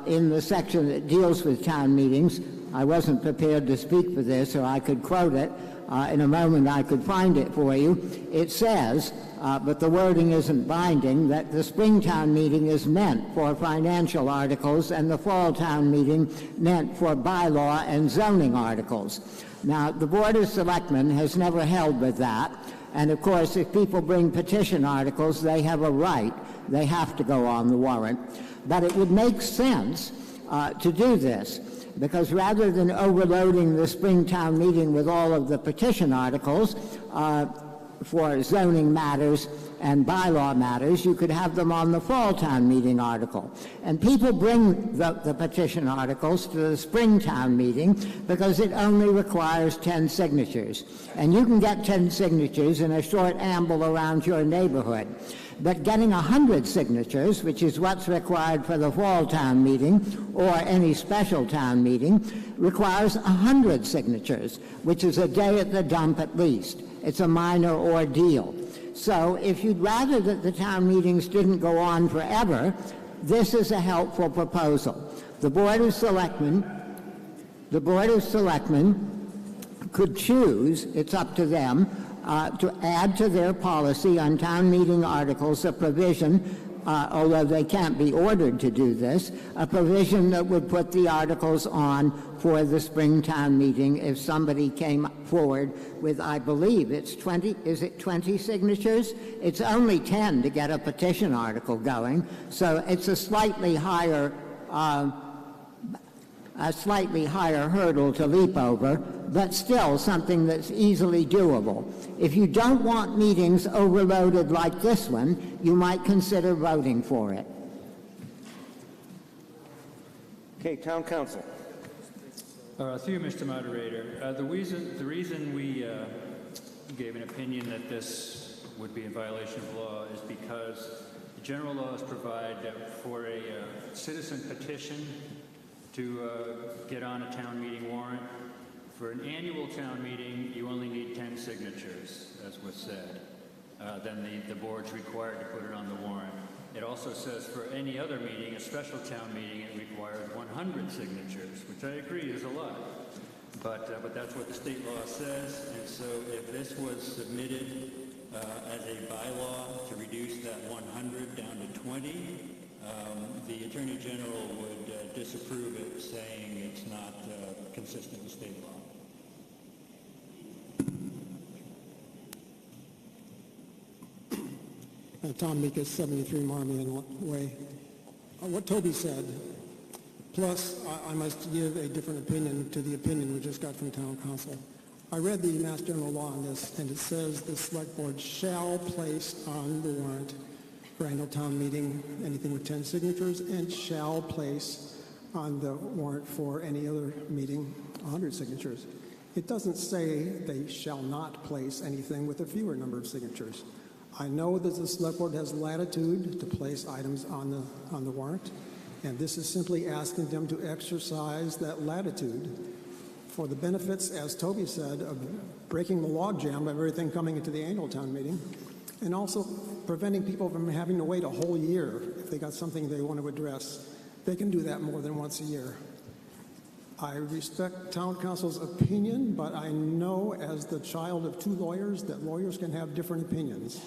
in the section that deals with town meetings, I wasn't prepared to speak for this, or I could quote it. In a moment I could find it for you. It says, but the wording isn't binding, that the Springtown meeting is meant for financial articles and the fall town meeting meant for bylaw and zoning articles. Now, the Board of Selectmen has never held with that, and of course, if people bring petition articles, they have a right. They have to go on the warrant. But it would make sense to do this, because rather than overloading the Springtown meeting with all of the petition articles for zoning matters and bylaw matters, you could have them on the fall town meeting article. And people bring the petition articles to the Springtown meeting because it only requires 10 signatures. And you can get 10 signatures in a short amble around your neighborhood. But getting 100 signatures, which is what's required for the fall town meeting or any special town meeting, requires 100 signatures, which is a day at the dump at least. It's a minor ordeal. So if you'd rather that the town meetings didn't go on forever, this is a helpful proposal. The Board of Selectmen could choose, it's up to them, to add to their policy on town meeting articles a provision, although they can't be ordered to do this, a provision that would put the articles on for the Springtown meeting if somebody came forward with, I believe it's 20, is it 20 signatures? It's only 10 to get a petition article going, so it's a slightly higher hurdle to leap over, but still something that's easily doable. If you don't want meetings overloaded like this one, you might consider voting for it. Okay, Town Council. Through you, Mr. Moderator. The reason we gave an opinion that this would be in violation of law is because The general laws provide for a citizen petition to get on a town meeting warrant. For an annual town meeting, you only need 10 signatures, as was said. Then the board's required to put it on the warrant. It also says for any other meeting, a special town meeting, it requires 100 signatures, which I agree is a lot. But that's what the state law says, and so if this was submitted as a bylaw to reduce that 100 down to 20, the Attorney General would disapprove it, saying it's not consistent with state law. Tom Meekus, 73 Marmion Way. What Toby said, plus I must give a different opinion to the opinion we just got from Town Council. I read the Mass General Law on this, and it says the Select Board shall place on the warrant for annual town meeting anything with 10 signatures, and shall place on the warrant for any other meeting 100 signatures. It doesn't say they shall not place anything with a fewer number of signatures. I know that the Select Board has latitude to place items on the warrant, and this is simply asking them to exercise that latitude for the benefits, as Toby said, of breaking the logjam of everything coming into the annual town meeting, and also preventing people from having to wait a whole year if they got something they want to address. They can do that more than once a year. I respect Town Council's opinion, but I know as the child of 2 lawyers that lawyers can have different opinions.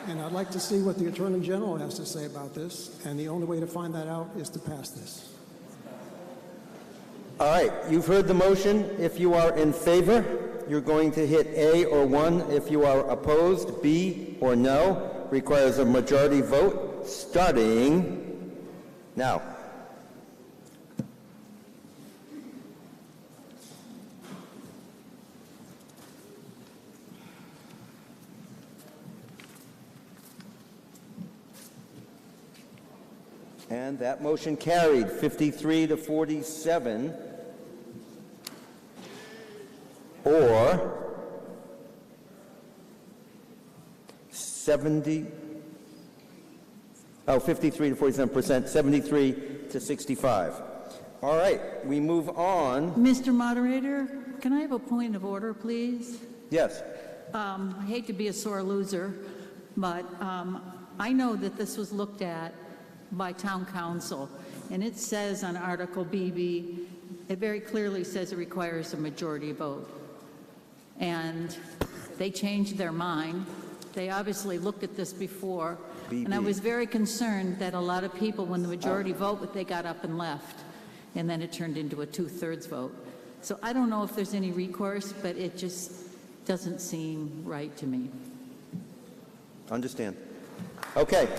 And I'd like to see what the Attorney General has to say about this, and the only way to find that out is to pass this. All right, you've heard the motion. If you are in favor, you're going to hit A or 1. If you are opposed, B or no. Requires a majority vote starting now. And that motion carried 53 to 47, or 53 to 47%, 73 to 65. All right, we move on. Mr. Moderator, can I have a point of order, please? Yes. I hate to be a sore loser, but I know that this was looked at by Town Council, and it says on Article BB, it very clearly says it requires a majority vote. And they changed their mind. They obviously looked at this before, and I was very concerned that a lot of people, when the majority vote, they got up and left, and then it turned into a 2/3 vote. So I don't know if there's any recourse, but it just doesn't seem right to me. Understand. Okay.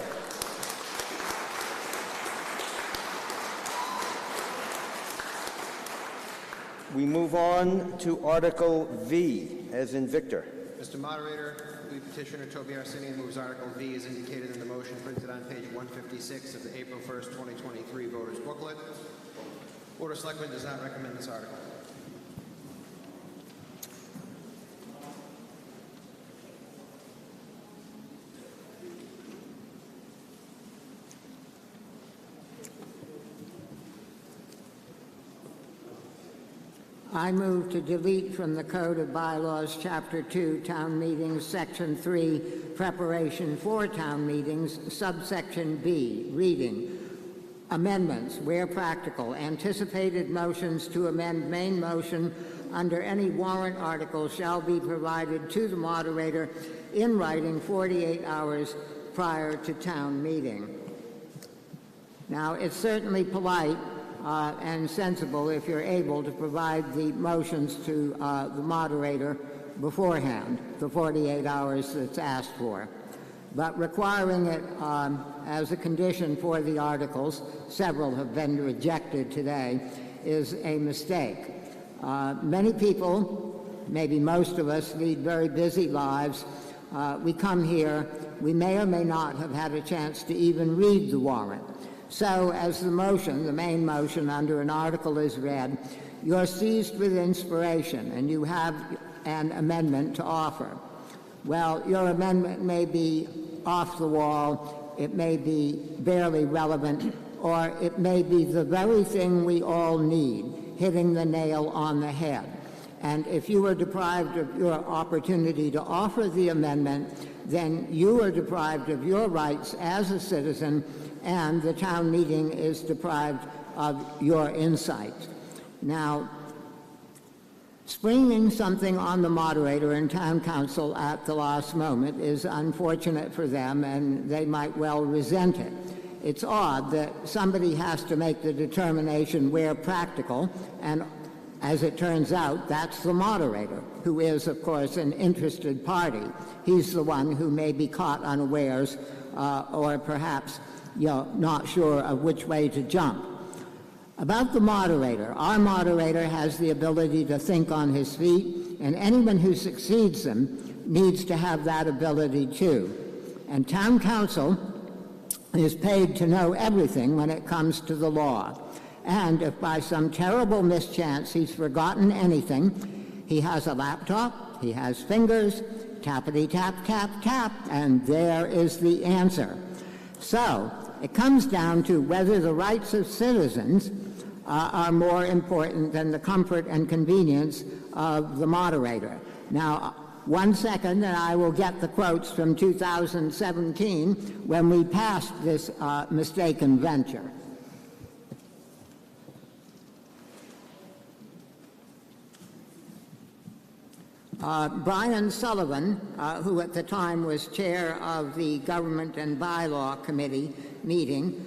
We move on to Article V, as in Victor. Mr. Moderator, lead petitioner Toby Arsenian moves Article V as indicated in the motion printed on page 156 of the April 1st, 2023 voters booklet. Board of Selectmen does not recommend this article. I move to delete from the Code of Bylaws, Chapter 2, Town Meetings, Section 3, Preparation for Town Meetings, subsection B, reading. Amendments, where practical, anticipated motions to amend main motion under any warrant article shall be provided to the moderator in writing 48 hours prior to town meeting. Now, it's certainly polite and sensible if you're able to provide the motions to the moderator beforehand, the 48 hours that's asked for. But requiring it as a condition for the articles, several have been rejected today, is a mistake. Many people, maybe most of us, lead very busy lives. We come here, we may or may not have had a chance to even read the warrant. So as the motion, the main motion under an article is read, you're seized with inspiration and you have an amendment to offer. Well, your amendment may be off the wall, it may be barely relevant, or it may be the very thing we all need, hitting the nail on the head. And if you are deprived of your opportunity to offer the amendment, then you are deprived of your rights as a citizen, and the town meeting is deprived of your insight. Now, springing something on the moderator and town council at the last moment is unfortunate for them, and they might well resent it. It's odd that somebody has to make the determination where practical, and as it turns out, that's the moderator, who is, of course, an interested party. He's the one who may be caught unawares or perhaps not sure of which way to jump. About the moderator, our moderator has the ability to think on his feet, and anyone who succeeds him needs to have that ability too. And town council is paid to know everything when it comes to the law. And if by some terrible mischance he's forgotten anything, he has a laptop, he has fingers, tappity tap, tap, tap, and there is the answer. So it comes down to whether the rights of citizens are more important than the comfort and convenience of the moderator. Now, 1 second, and I will get the quotes from 2017 when we passed this mistaken venture. Brian Sullivan, who at the time was chair of the Government and Bylaw Committee meeting,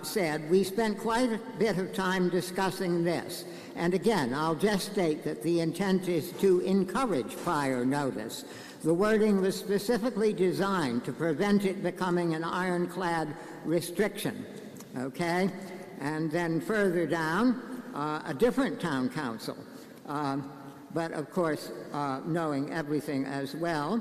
said, "We spent quite a bit of time discussing this. And again, I'll just state that the intent is to encourage prior notice. The wording was specifically designed to prevent it becoming an ironclad restriction." Okay? And then further down, a different town council, but of course knowing everything as well.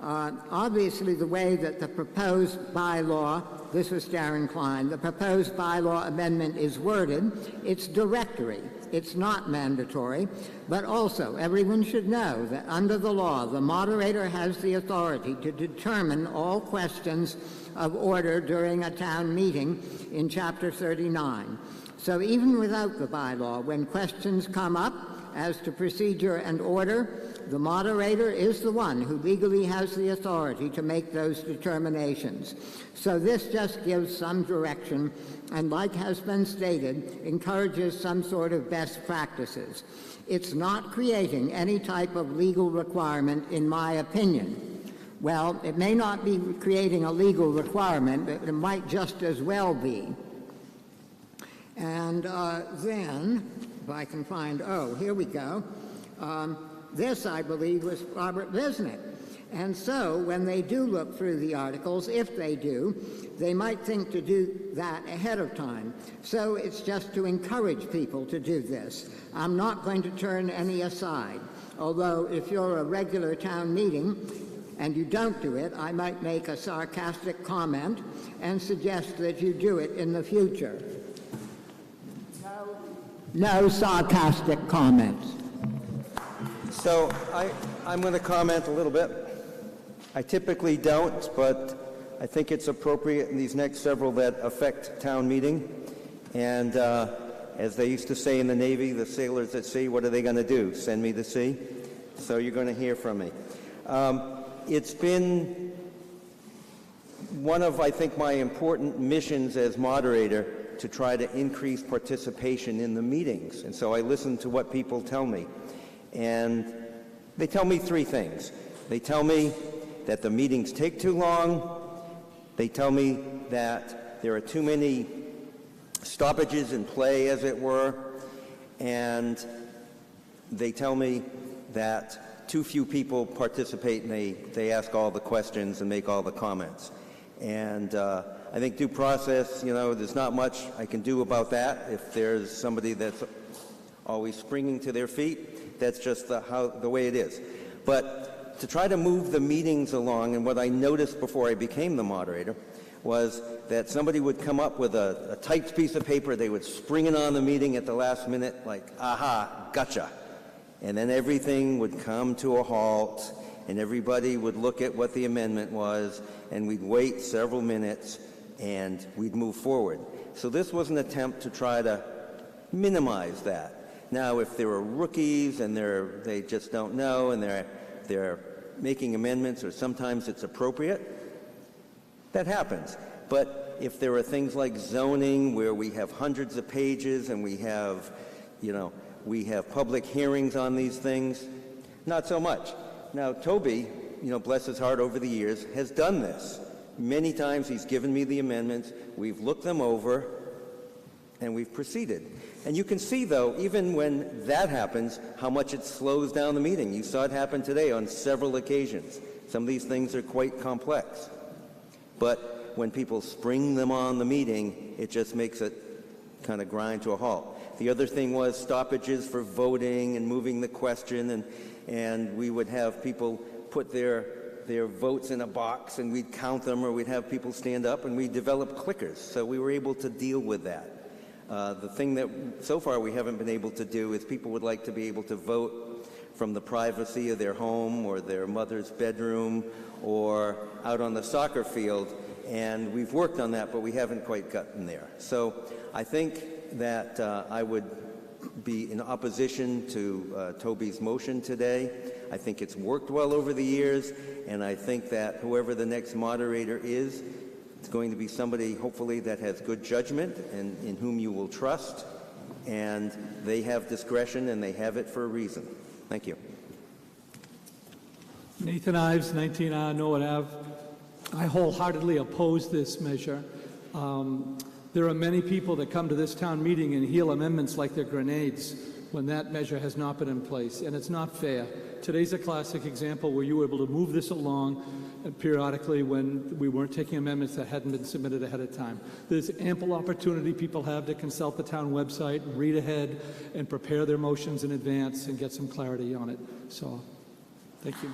Obviously, the way that the proposed bylaw, this was Darren Klein, the proposed bylaw amendment is worded, it's directory. It's not mandatory, but also everyone should know that under the law, the moderator has the authority to determine all questions of order during a town meeting in Chapter 39. So even without the bylaw, when questions come up as to procedure and order, the moderator is the one who legally has the authority to make those determinations. So this just gives some direction, and like has been stated, encourages some sort of best practices. It's not creating any type of legal requirement, in my opinion. Well, it may not be creating a legal requirement, but it might just as well be. And then, if I can find, here we go. This, I believe, was Robert Visnick. And so, when they do look through the articles, if they do, they might think to do that ahead of time. So it's just to encourage people to do this. I'm not going to turn any aside. Although, if you're a regular town meeting and you don't do it, I might make a sarcastic comment and suggest that you do it in the future. No sarcastic comments. So I'm going to comment a little bit. I typically don't, but I think it's appropriate in these next several that affect town meeting. And as they used to say in the Navy, the sailors at sea, what are they going to do? Send me to sea? So you're going to hear from me. It's been one of, I think, my important missions as moderator to try to increase participation in the meetings. And so I listen to what people tell me. And they tell me three things. They tell me that the meetings take too long. They tell me that there are too many stoppages in play, as it were. And they tell me that too few people participate and they ask all the questions and make all the comments. And I think due process, there's not much I can do about that. If there's somebody that's always springing to their feet, that's just the way it is. But to try to move the meetings along, and what I noticed before I became the moderator was that somebody would come up with a typed piece of paper, they would spring it on the meeting at the last minute, like, aha, gotcha. And then everything would come to a halt, and everybody would look at what the amendment was, and we'd wait several minutes, and we'd move forward. So this was an attempt to try to minimize that. Now, if there are rookies and they just don't know and they're making amendments, or sometimes it's appropriate, that happens. But if there are things like zoning where we have hundreds of pages and we have public hearings on these things, not so much. Now, Toby, bless his heart, over the years has done this. Many times he's given me the amendments, we've looked them over, and we've proceeded. And you can see, though, even when that happens, how much it slows down the meeting. You saw it happen today on several occasions. Some of these things are quite complex. But when people spring them on the meeting, it just makes it kind of grind to a halt. The other thing was stoppages for voting and moving the question, and we would have people put their votes in a box, and we'd count them, or we'd have people stand up, and we developed clickers. So we were able to deal with that. The thing that so far we haven't been able to do is people would like to be able to vote from the privacy of their home or their mother's bedroom or out on the soccer field, and we've worked on that, but we haven't quite gotten there. So I think that I would be in opposition to Toby's motion today. I think it's worked well over the years, and I think that whoever the next moderator is, it's going to be somebody, hopefully, that has good judgment and in whom you will trust, and they have discretion, and they have it for a reason. Thank you. Nathan Ives, 19R Norwood Ave. I wholeheartedly oppose this measure. There are many people that come to this town meeting and heal amendments like they're grenades when that measure has not been in place, and it's not fair. Today's a classic example where you were able to move this along periodically when we weren't taking amendments that hadn't been submitted ahead of time. There's ample opportunity people have to consult the town website, read ahead, and prepare their motions in advance and get some clarity on it. So, thank you.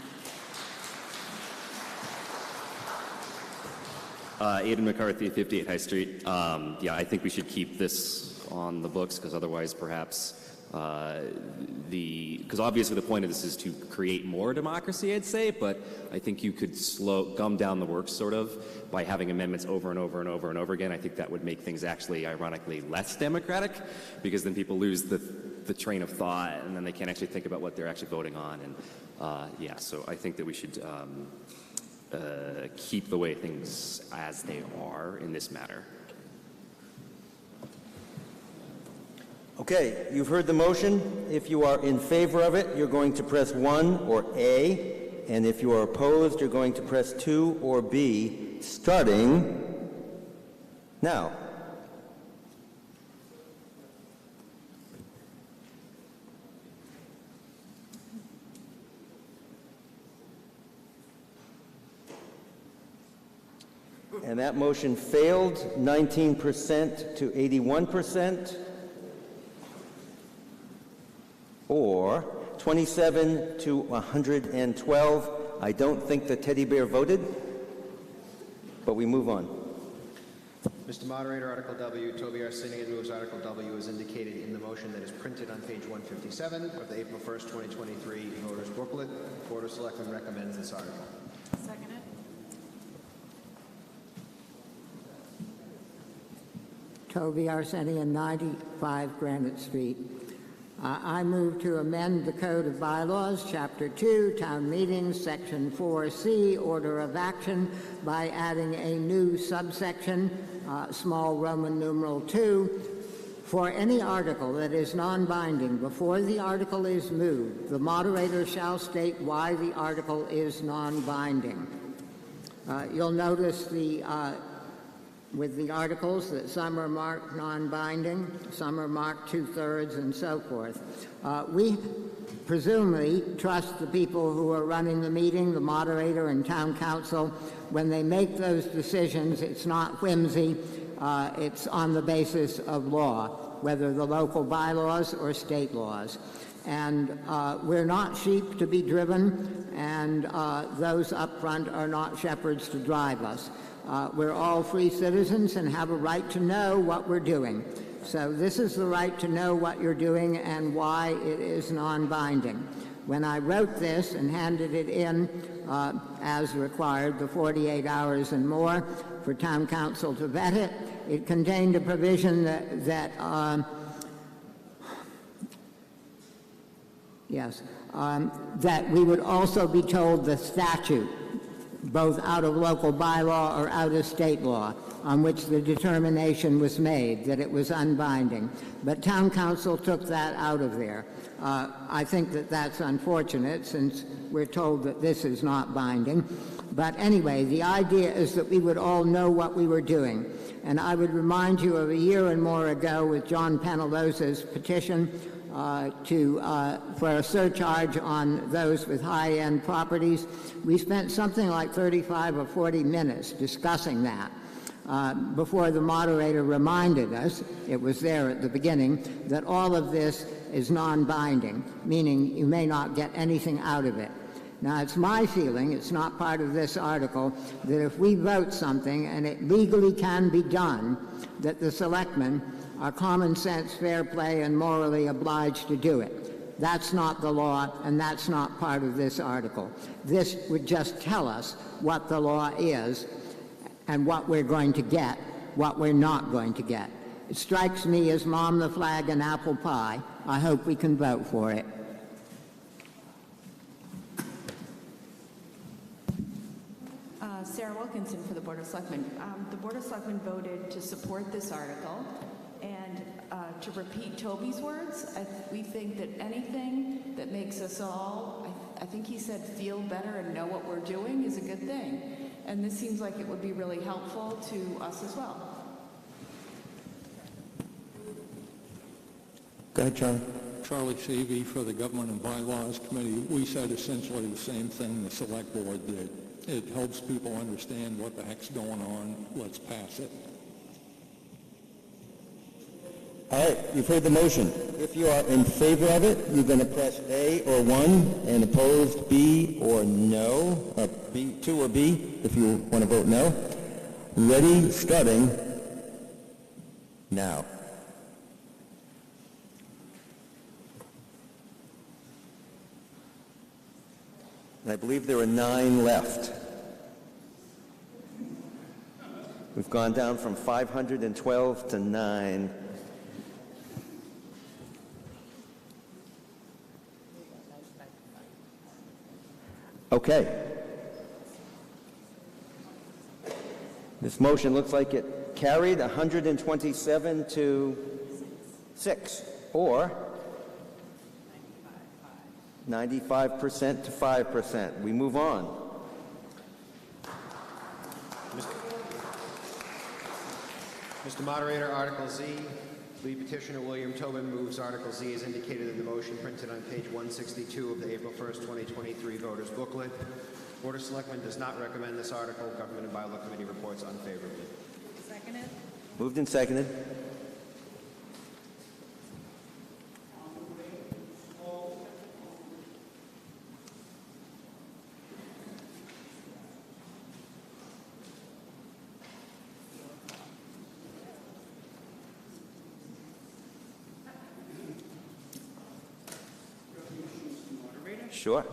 Aidan McCarthy, 58 High Street. Yeah, I think we should keep this on the books, because otherwise perhaps because obviously the point of this is to create more democracy, I'd say, but I think you could gum down the works sort of by having amendments over and over and over and over again. I think that would make things actually, ironically, less democratic, because then people lose the train of thought, and then they can't actually think about what they're actually voting on. And yeah, so I think that we should keep the way things as they are in this matter. Okay, you've heard the motion. If you are in favor of it, you're going to press 1 or A, and if you are opposed, you're going to press 2 or B, starting now. And that motion failed, 19% to 81%. Or 27 to 112. I don't think the teddy bear voted, but we move on. Mr. Moderator, Article W, Toby Arsenian moves Article W as indicated in the motion that is printed on page 157 of the April 1st, 2023 voters booklet. Board of Selectmen recommends this article. Second it. Toby Arsenian, 95 Granite Street. I move to amend the Code of Bylaws, Chapter 2, Town Meetings, Section 4C, Order of Action, by adding a new subsection, small Roman numeral 2, for any article that is non-binding. Before the article is moved, the moderator shall state why the article is non-binding. You'll notice with the articles that some are marked non-binding, some are marked 2/3, and so forth. We presumably trust the people who are running the meeting, the moderator and town council. When they make those decisions, it's not whimsy, it's on the basis of law, whether the local bylaws or state laws. And we're not sheep to be driven, and those up front are not shepherds to drive us. We're all free citizens and have a right to know what we're doing. So this is the right to know what you're doing and why it is non-binding. When I wrote this and handed it in as required, the 48 hours and more for town council to vet it, it contained a provision that we would also be told the statute, both out of local bylaw or out of state law, on which the determination was made, that it was unbinding. But town council took that out of there. I think that that's unfortunate, since we're told that this is not binding. But anyway, the idea is that we would all know what we were doing. And I would remind you of a year and more ago with John Penalosa's petition for a surcharge on those with high-end properties. We spent something like 35 or 40 minutes discussing that before the moderator reminded us, it was there at the beginning, that all of this is non-binding, meaning you may not get anything out of it. Now, it's my feeling, it's not part of this article, that if we vote something and it legally can be done, that the selectmen are common sense, fair play, and morally obliged to do it. That's not the law, and that's not part of this article. This would just tell us what the law is and what we're going to get, what we're not going to get. It strikes me as mom the flag and apple pie. I hope we can vote for it. Sarah Wilkinson for the Board of Selectmen. The Board of Selectmen voted to support this article, and to repeat Toby's words, we think that anything that makes us all, I think he said, feel better and know what we're doing is a good thing. And this seems like it would be really helpful to us as well. Go ahead, Charlie. Charlie Seavey for the Government and Bylaws Committee. We said essentially the same thing the Select Board did. It helps people understand what the heck's going on. Let's pass it. All right, you've heard the motion. If you are in favor of it, you're going to press A or 1, and opposed B or no, or B, 2 or B, if you want to vote no. Ready, starting now. And I believe there are 9 left. We've gone down from 512 to 9. Okay. This motion looks like it carried 127 to 6, or 95% to 5%. We move on. Mr. Moderator, Article Z. Lead petitioner William Tobin moves Article Z as indicated in the motion printed on page 162 of the April 1st, 2023 voters booklet. Board of Selectmen does not recommend this article. Government and Bylaw Committee reports unfavorably. Seconded. Moved and seconded. Sure.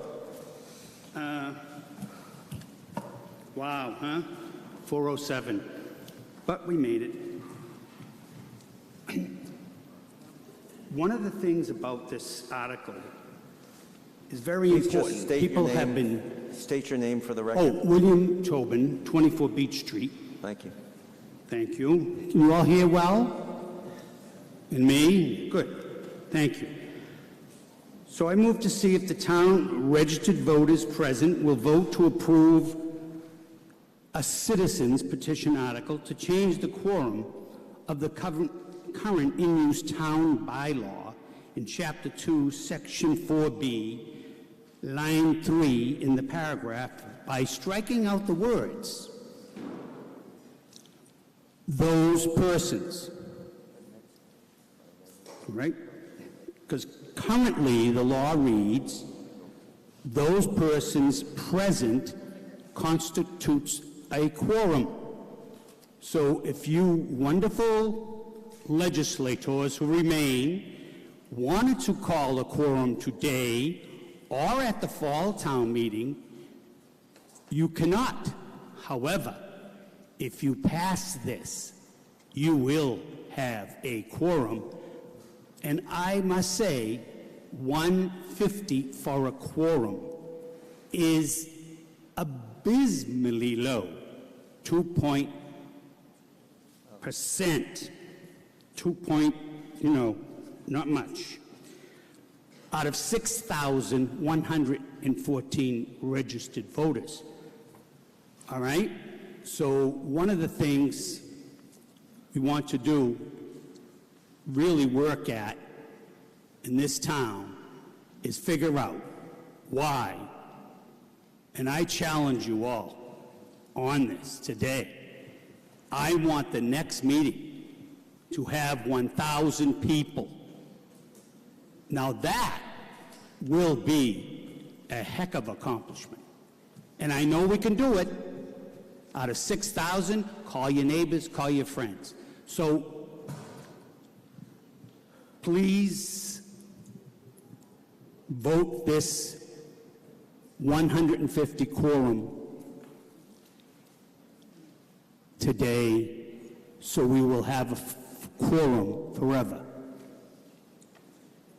Wow, huh? 407. But we made it. One of the things about this article is very Please important. just state People your name, have been... State your name for the record. Oh, William Tobin, 24 Beach Street. Thank you. Thank you. Can you all hear well? And me? Good. Thank you. So I move to see if the town registered voters present will vote to approve a citizen's petition article to change the quorum of the current in-use town bylaw in Chapter 2, Section 4B, line 3 in the paragraph by striking out the words, those persons. Right? Because currently the law reads, those persons present constitutes a quorum. So if you wonderful legislators who remain wanted to call a quorum today or at the fall town meeting, you cannot. However, if you pass this, you will have a quorum. And I must say, 150 for a quorum is abysmally low. 2%. 2 point, not much. Out of 6,114 registered voters. All right? So one of the things we want to do, really work at in this town, is figure out why. And I challenge you all on this today. I want the next meeting to have 1,000 people. Now that will be a heck of an accomplishment. And I know we can do it. Out of 6,000, call your neighbors, call your friends. So please vote this 150 quorum today, so we will have a quorum forever.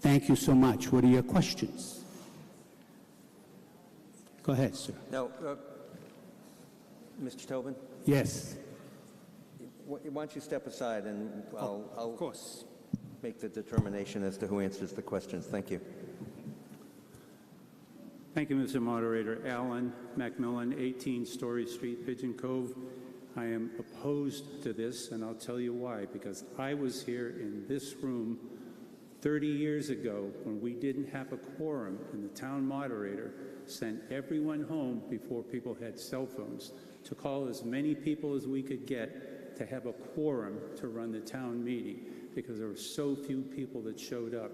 Thank you so much. What are your questions? Go ahead, sir. Now, Mr. Tobin? Yes. Why don't you step aside and I'll of course. make the determination as to who answers the questions. Thank you. Thank you, Mr. Moderator. Alan Macmillan, 18 Story Street, Pigeon Cove. I am opposed to this, and I'll tell you why. Because I was here in this room 30 years ago when we didn't have a quorum, and the town moderator sent everyone home before people had cell phones to call as many people as we could get to have a quorum to run the town meeting, because there were so few people that showed up.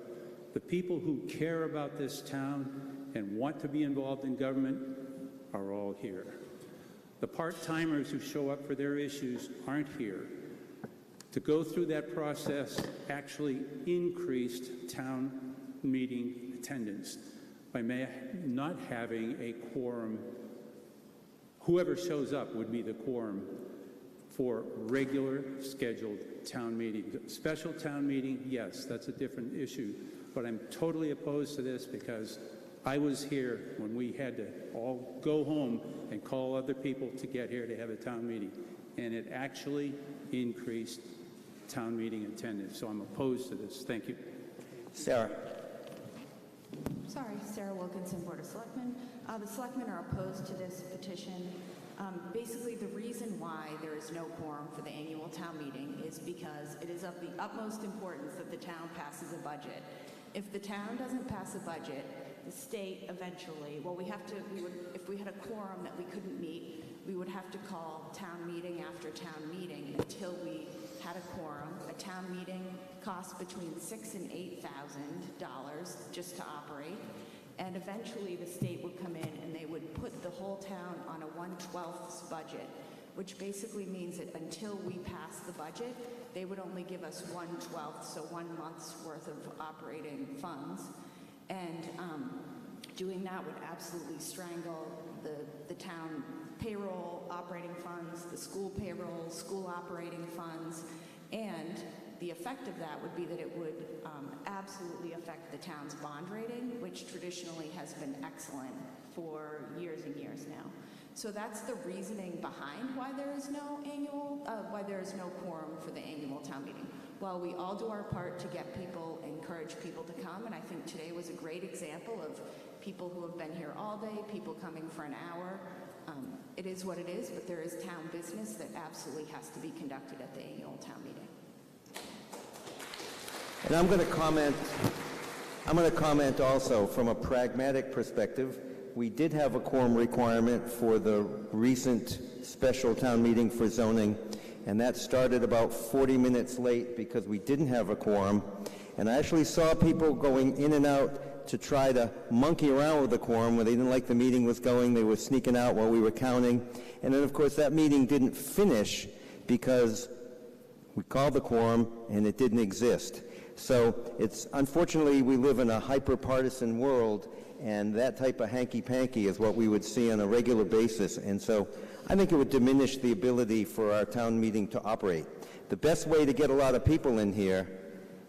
The people who care about this town and want to be involved in government are all here. The part-timers who show up for their issues aren't here. To go through that process actually increased town meeting attendance by not having a quorum. Whoever shows up would be the quorum for regular scheduled town meeting. Special town meeting, yes, that's a different issue, but I'm totally opposed to this because I was here when we had to all go home and call other people to get here to have a town meeting, and it actually increased town meeting attendance, so I'm opposed to this. Thank you. Sarah. Sorry, Sarah Wilkinson, Board of Selectmen. The Selectmen are opposed to this petition. Basically, the reason why there is no quorum for the annual town meeting is because it is of the utmost importance that the town passes a budget. If the town doesn't pass a budget, the state eventually, if we had a quorum that we couldn't meet, we would have to call town meeting after town meeting until we had a quorum. A town meeting costs between $6,000 and $8,000 just to operate. And eventually the state would come in and they would put the whole town on a 1/12 budget, which basically means that until we pass the budget, they would only give us 1/12, so 1 month's worth of operating funds. And doing that would absolutely strangle the town payroll operating funds, the school payroll, school operating funds, and the effect of that would be that it would absolutely affect the town's bond rating, which traditionally has been excellent for years and years now. So that's the reasoning behind why there is no quorum for the annual town meeting. While we all do our part to get people, encourage people to come, and I think today was a great example of people who have been here all day, people coming for an hour. It is what it is, but there is town business that absolutely has to be conducted at the annual town meeting. And I'm going to comment also from a pragmatic perspective. We did have a quorum requirement for the recent special town meeting for zoning, and that started about 40 minutes late because we didn't have a quorum. And I actually saw people going in and out to try to monkey around with the quorum when they didn't like the meeting was going. They were sneaking out while we were counting. And then, of course, that meeting didn't finish because we called the quorum and it didn't exist. So it's unfortunately we live in a hyper-partisan world, and that type of hanky-panky is what we would see on a regular basis. And so I think it would diminish the ability for our town meeting to operate. The best way to get a lot of people in here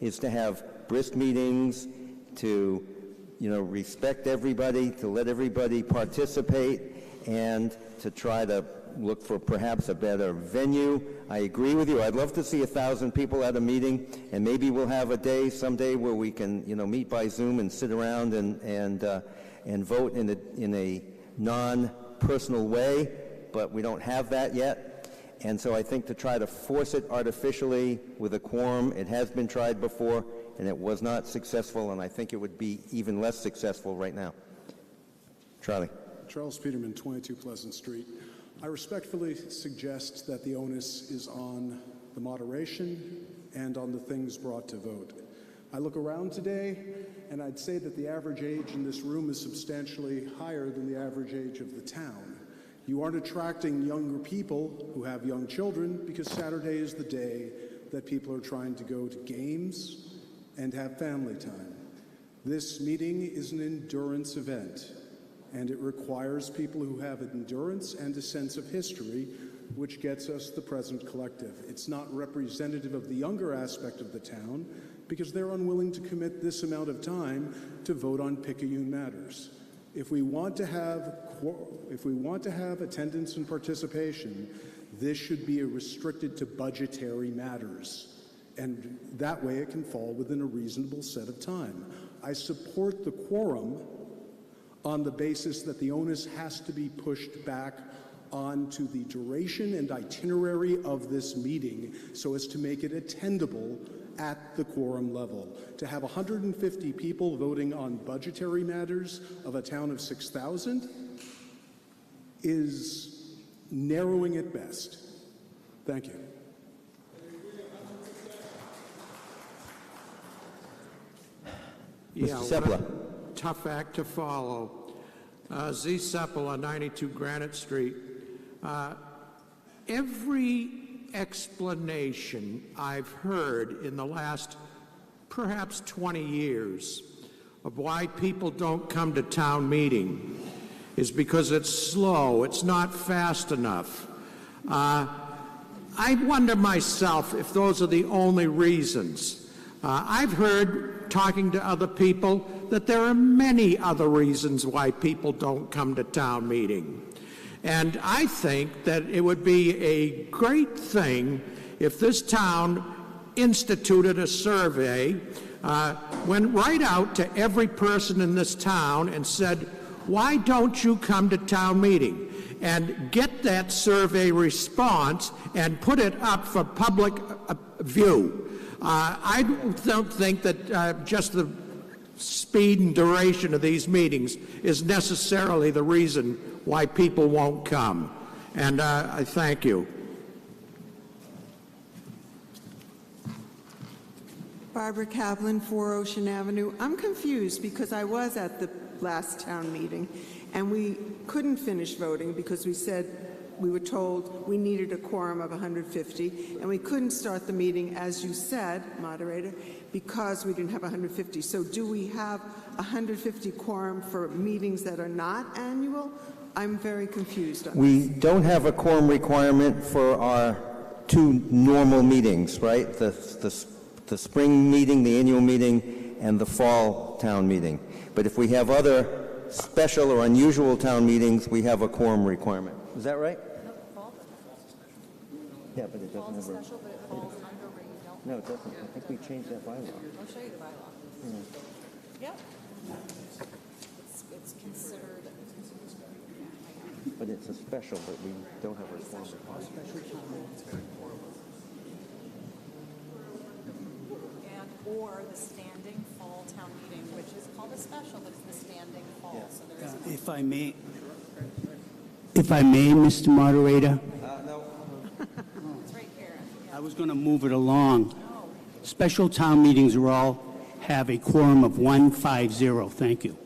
is to have brisk meetings, to respect everybody, to let everybody participate, and to try to look for perhaps a better venue. I agree with you. I'd love to see 1,000 people at a meeting, and maybe we'll have a day someday where we can, meet by Zoom and sit around and vote in a non-personal way, but we don't have that yet. And so I think to try to force it artificially with a quorum, it has been tried before, and it was not successful, and I think it would be even less successful right now. Charlie. Charles Peterman, 22 Pleasant Street. I respectfully suggest that the onus is on the moderation and on the things brought to vote. I look around today, and I'd say that the average age in this room is substantially higher than the average age of the town. You aren't attracting younger people who have young children because Saturday is the day that people are trying to go to games and have family time. This meeting is an endurance event, and it requires people who have endurance and a sense of history, which gets us the present collective. It's not representative of the younger aspect of the town because they're unwilling to commit this amount of time to vote on Picayune matters. If we want to have attendance and participation, this should be restricted to budgetary matters, and that way it can fall within a reasonable set of time. I support the quorum on the basis that the onus has to be pushed back onto the duration and itinerary of this meeting so as to make it attendable at the quorum level. To have 150 people voting on budgetary matters of a town of 6,000 is narrowing at best. Thank you. Mr. Seppala. Tough act to follow. Z. Seppala, 92 Granite Street. Every explanation I've heard in the last perhaps 20 years of why people don't come to town meeting is because it's slow, it's not fast enough. I wonder myself if those are the only reasons. I've heard, talking to other people, that there are many other reasons why people don't come to town meeting. And I think that it would be a great thing if this town instituted a survey, went right out to every person in this town and said, why don't you come to town meeting? And get that survey response and put it up for public view. I don't think that just the speed and duration of these meetings is necessarily the reason why people won't come. And I thank you. Barbara Kaplan, 4 Ocean Avenue. I'm confused because I was at the last town meeting and we couldn't finish voting because we were told we needed a quorum of 150 and we couldn't start the meeting, as you said, moderator, because we didn't have 150. So do we have 150 quorum for meetings that are not annual? I'm very confused on We don't have a quorum requirement for our two normal meetings, right? The spring meeting, the annual meeting, and the fall town meeting. But if we have other special or unusual town meetings, we have a quorum requirement. Is that right? Yeah, but it doesn't have a... Special, but it falls under where you don't. No, it doesn't. I think we changed that bylaw. I'll show you the bylaw. Yeah. Yep. It's considered. But it's a special, but we don't have a quorum requirement. And or the standing fall town meeting, which is called a special, but it's the standing fall. So there is If I may, Mr. Moderator, No. it's right here. I was going to move it along. Special town meetings are all have a quorum of 150. Thank you.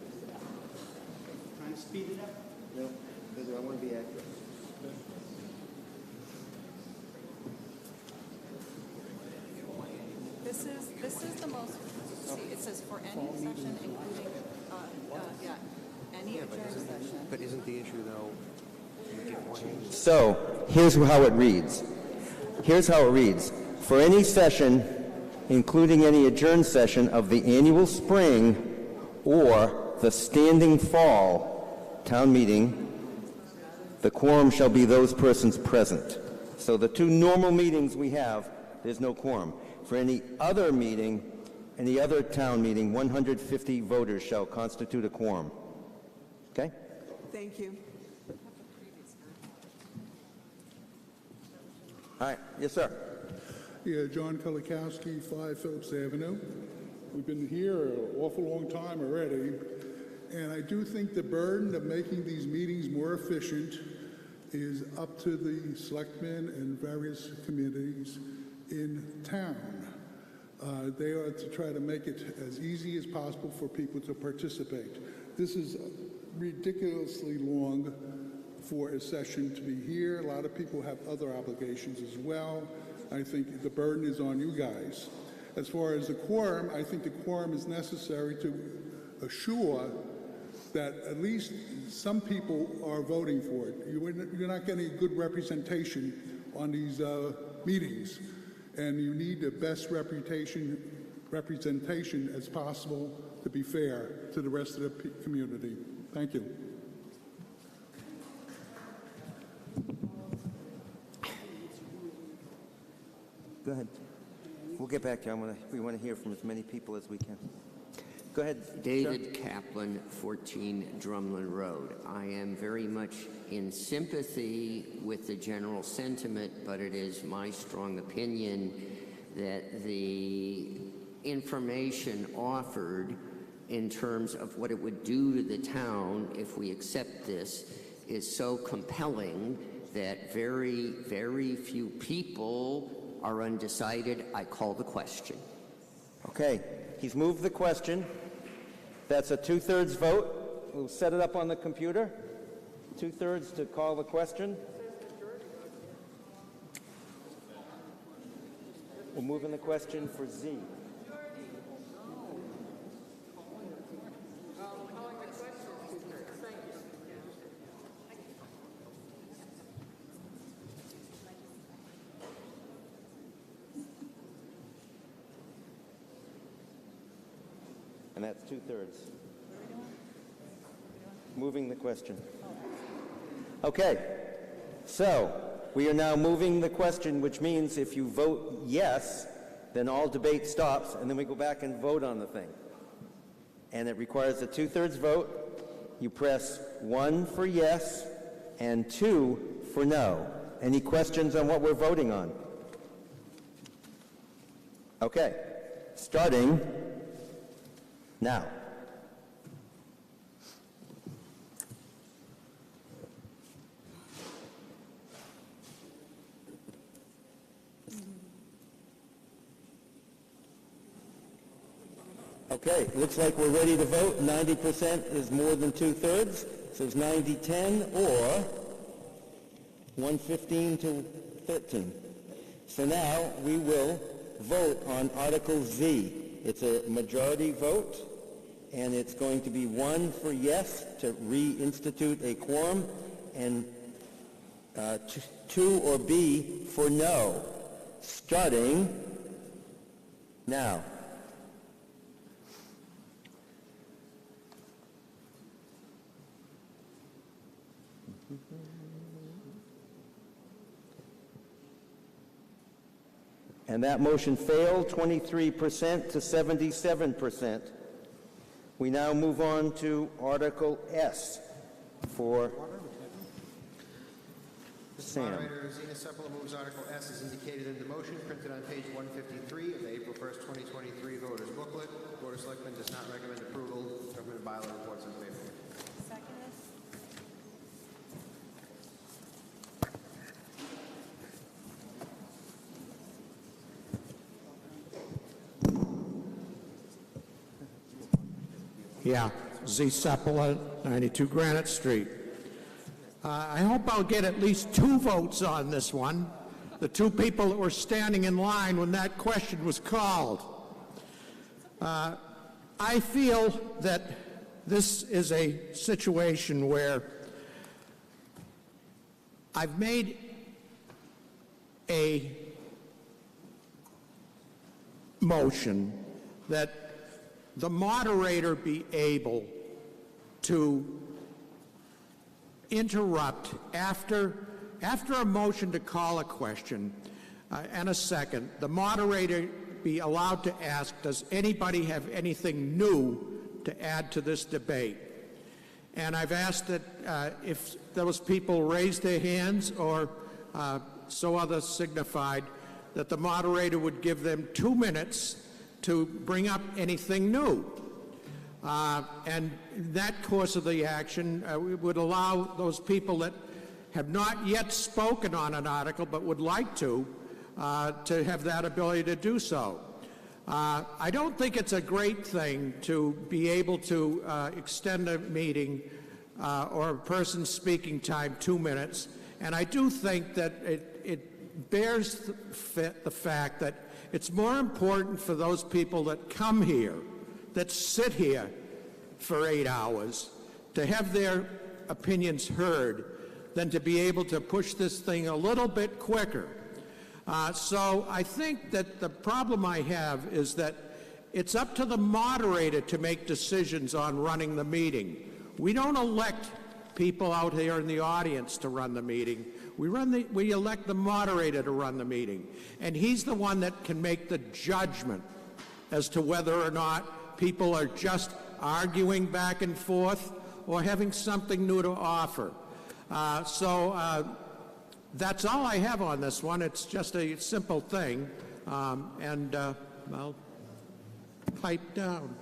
Trying to speed it up? No, because I want to be accurate. This is the most. See, it says for any session, including Yeah, any adjourned session. But isn't the issue, though, you get one... So, here's how it reads. Here's how it reads. For any session, including any adjourned session of the annual spring or the standing fall town meeting, the quorum shall be those persons present. So the two normal meetings we have, there's no quorum. For any other meeting, any other town meeting, 150 voters shall constitute a quorum. Okay? Thank you. All right. Yes, sir. Yeah, John Kulikowski, 5 Phillips Avenue. We've been here an awful long time already, and I do think the burden of making these meetings more efficient is up to the selectmen and various committees in town. They are to try to make it as easy as possible for people to participate. This is ridiculously long for a session to be here. A lot of people have other obligations as well. I think the burden is on you guys. As far as the quorum, I think the quorum is necessary to assure that at least some people are voting for it. You're not getting a good representation on these meetings, and you need the best representation as possible to be fair to the rest of the community. Thank you. Go ahead. We'll get back to you. We want to hear from as many people as we can. Go ahead. David Kaplan, 14 Drumlin Road. I am very much in sympathy with the general sentiment, but it is my strong opinion that the information offered in terms of what it would do to the town if we accept this is so compelling that very, very few people are undecided. I call the question. Okay. He's moved the question. That's a 2/3 vote. We'll set it up on the computer. 2/3 to call the question. We're moving the question for Z. And that's 2/3. Moving the question. Okay, so we are now moving the question, which means if you vote yes, then all debate stops, and then we go back and vote on the thing. And it requires a 2/3 vote. You press 1 for yes and 2 for no. Any questions on what we're voting on? Okay, starting now. Okay, looks like we're ready to vote. 90% is more than 2/3, so it's 90-10 or 115 to 13. So now we will vote on Article Z. It's a majority vote, and it's going to be 1 for yes to reinstitute a quorum, and 2 or B for no. Starting now. And that motion failed, 23% to 77%. We now move on to Article S for Sam. Moderator Zena Sepulveda moves Article S as indicated in the motion, printed on page 153 of the April 1st, 2023 Voters Booklet. Board of Selectmen does not recommend approval. Government bylaw reports in favor. Yeah, Z. Sepulveda, 92 Granite Street. I hope I'll get at least 2 votes on this one. The 2 people that were standing in line when that question was called. I feel that this is a situation where I've made a motion that the moderator be able to interrupt after a motion to call a question and a second, the moderator be allowed to ask, does anybody have anything new to add to this debate? And I've asked that if those people raise their hands or so others signified, that the moderator would give them 2 minutes to bring up anything new. And that course of the action would allow those people that have not yet spoken on an article but would like to have that ability to do so. I don't think it's a great thing to be able to extend a meeting or a person's speaking time 2 minutes, and I do think that it bears the fact that it's more important for those people that come here, that sit here for 8 hours, to have their opinions heard than to be able to push this thing a little bit quicker. So I think that the problem I have is that it's up to the moderator to make decisions on running the meeting. We don't elect people out here in the audience to run the meeting. We elect the moderator to run the meeting. And he's the one that can make the judgment as to whether or not people are just arguing back and forth or having something new to offer. That's all I have on this one. It's just a simple thing, and I'll pipe down.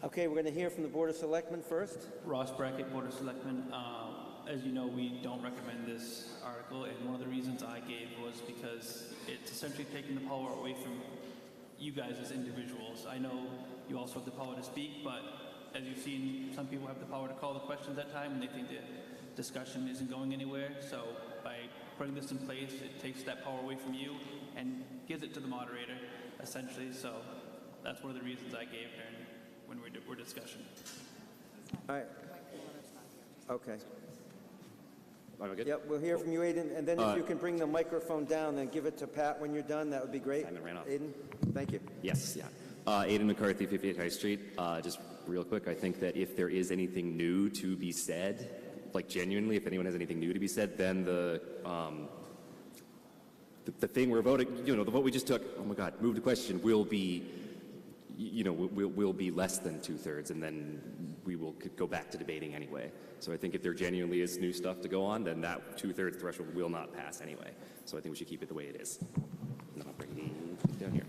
Okay, we're going to hear from the Board of Selectmen first. Ross Brackett, Board of Selectmen. As you know, we don't recommend this article, and one of the reasons I gave was because it's essentially taking the power away from you guys as individuals. I know you also have the power to speak, but as you've seen, some people have the power to call the questions at time, and they think the discussion isn't going anywhere. So by putting this in place, it takes that power away from you and gives it to the moderator, essentially. So that's one of the reasons I gave during when we're discussing. All right. Okay. Are we good? Yep, we'll hear from you, Aidan, and then if you can bring the microphone down and give it to Pat when you're done, that would be great. Simon ran off. Aidan, thank you. Yes, yeah. Aidan McCarthy, 58 High Street. Just real quick, I think that if there is anything new to be said, like genuinely, if anyone has anything new to be said, then the thing we're voting, the vote we just took, oh my God, move to question, will be, will be less than 2/3, and then we will go back to debating anyway. So I think if there genuinely is new stuff to go on, then that 2/3 threshold will not pass anyway. So I think we should keep it the way it is. And then I'll bring it down here.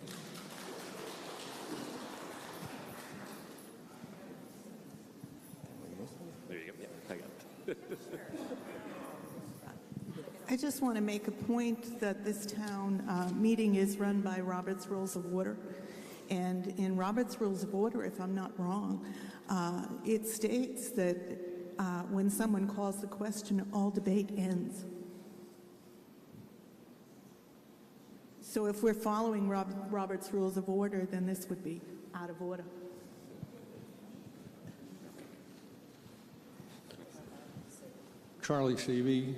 There you go. Yeah, I got it. I just want to make a point that this town meeting is run by Robert's Rules of Order. And in Robert's Rules of Order, if I'm not wrong, it states that when someone calls the question, all debate ends. So if we're following Robert's Rules of Order, then this would be out of order. Charlie Seavey,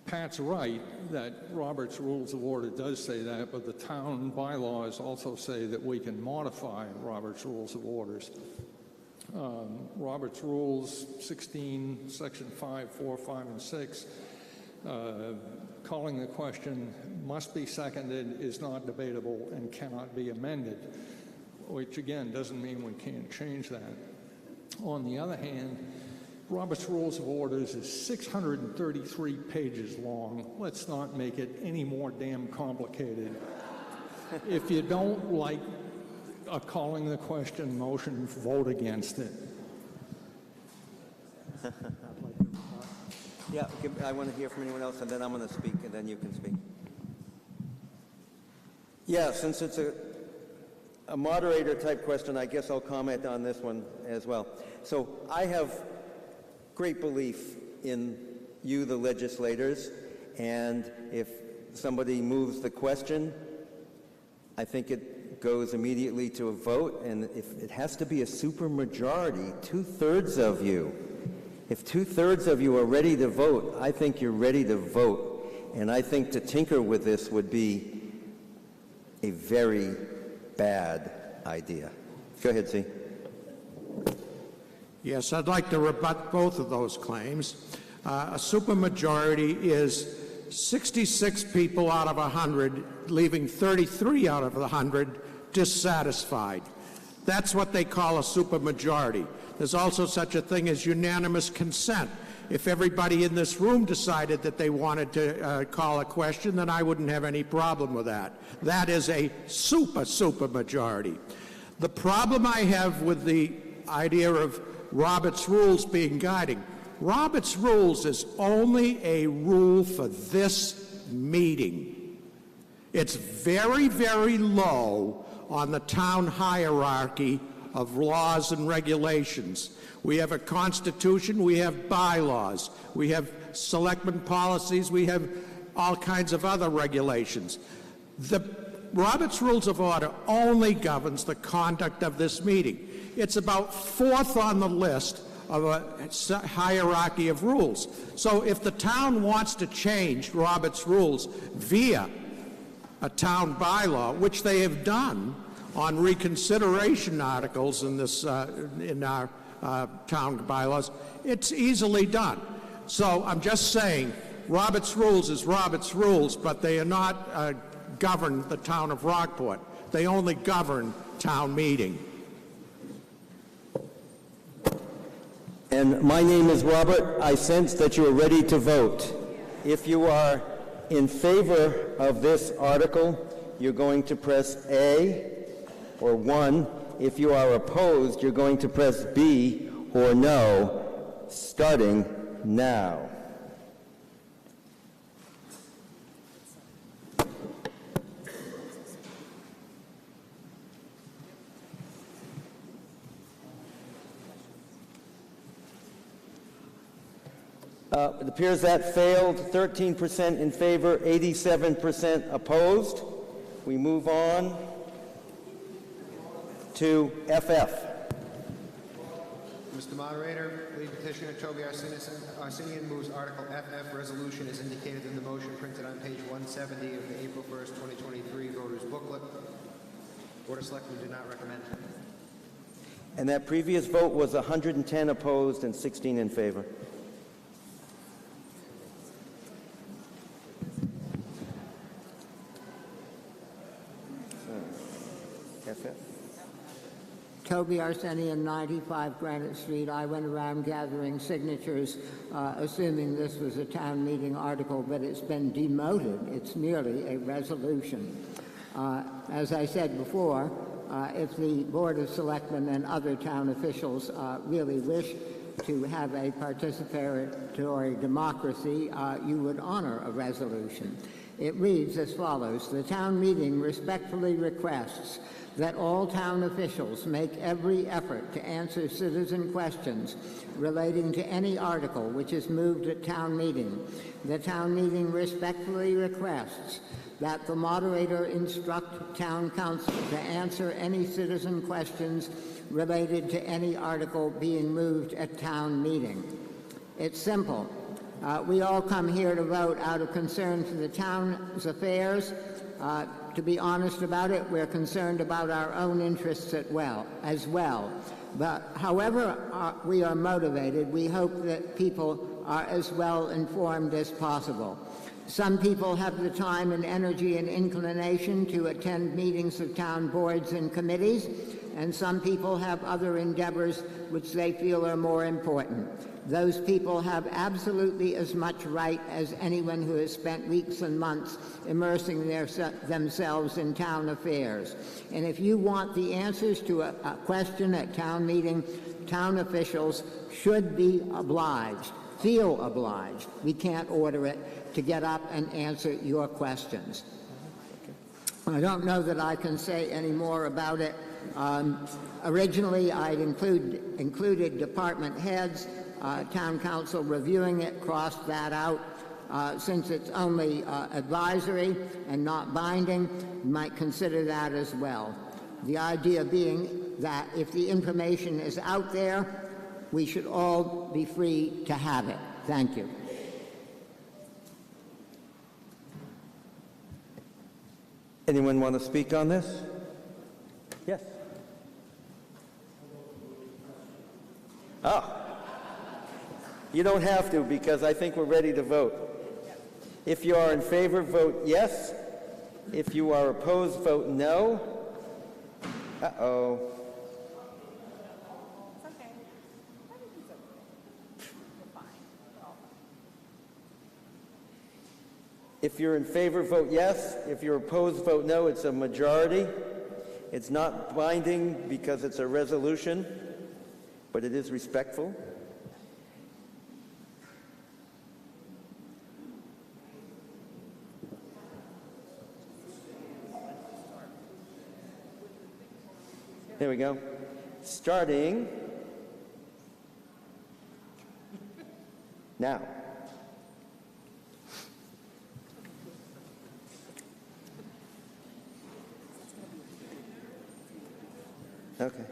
Pat's right that Robert's Rules of Order does say that, but the town bylaws also say that we can modify Robert's Rules of Orders. Robert's Rules 16, Section 5, 4, 5, and 6, calling the question must be seconded, is not debatable, and cannot be amended, which again doesn't mean we can't change that. On the other hand, Robert's Rules of Orders is 633 pages long. Let's not make it any more damn complicated. If you don't like a calling the question motion, vote against it. Yeah, I want to hear from anyone else, and then I'm going to speak, and then you can speak. Yeah, since it's a moderator-type question, I guess I'll comment on this one as well. So I have great belief in you, the legislators, and if somebody moves the question, I think it goes immediately to a vote, and if it has to be a supermajority, 2/3 of you. If 2/3 of you are ready to vote, I think you're ready to vote. And I think to tinker with this would be a very bad idea. Go ahead, Z. Yes, I'd like to rebut both of those claims. A supermajority is 66 people out of 100, leaving 33 out of 100 dissatisfied. That's what they call a supermajority. There's also such a thing as unanimous consent. If everybody in this room decided that they wanted to call a question, then I wouldn't have any problem with that. That is a super majority. The problem I have with the idea of Robert's Rules being guiding, Robert's Rules is only a rule for this meeting. It's very, very low on the town hierarchy of laws and regulations. We have a constitution, we have bylaws, we have selectmen policies, we have all kinds of other regulations. The Robert's Rules of Order only governs the conduct of this meeting. It's about fourth on the list of a hierarchy of rules. So if the town wants to change Robert's Rules via a town bylaw, which they have done on reconsideration articles in this in our town bylaws, it's easily done. So I'm just saying, Robert's Rules is Robert's Rules, but they are not govern the town of Rockport. They only govern town meeting. And my name is Robert. I sense that you are ready to vote. If you are in favor of this article, you're going to press A or 1. If you are opposed, you're going to press B or no, starting now. It appears that failed. 13% in favor, 87% opposed. We move on to FF. Mr. Moderator, lead petitioner Toby Arsenian moves Article FF resolution as indicated in the motion printed on page 170 of the April 1st, 2023 voters booklet. Board of Selectmen do not recommend. And that previous vote was 110 opposed and 16 in favor. Toby Arsenian, 95 Granite Street. I went around gathering signatures, assuming this was a town meeting article, but it's been demoted. It's merely a resolution. As I said before, if the Board of Selectmen and other town officials really wish to have a participatory democracy, you would honor a resolution. It reads as follows: the town meeting respectfully requests that all town officials make every effort to answer citizen questions relating to any article which is moved at town meeting. The town meeting respectfully requests that the moderator instruct town council to answer any citizen questions related to any article being moved at town meeting. It's simple. We all come here to vote out of concern for the town's affairs. To be honest about it, we're concerned about our own interests as well. But however we are motivated, we hope that people are as well informed as possible. Some people have the time and energy and inclination to attend meetings of town boards and committees, and some people have other endeavors which they feel are more important. Those people have absolutely as much right as anyone who has spent weeks and months immersing themselves in town affairs. And if you want the answers to a question at town meeting, town officials should be obliged, feel obliged. We can't order it to get up and answer your questions. I don't know that I can say any more about it. Originally, I'd included department heads, town council reviewing it, crossed that out. Since it's only advisory and not binding, you might consider that as well. The idea being that if the information is out there, we should all be free to have it. Thank you. Anyone want to speak on this? Yes. Oh. You don't have to, because I think we're ready to vote. If you are in favor, vote yes. If you are opposed, vote no. Uh-oh. If you're in favor, vote yes. If you're opposed, vote no. It's a majority. It's not binding because it's a resolution, but it is respectful. There we go. Starting now. Okay.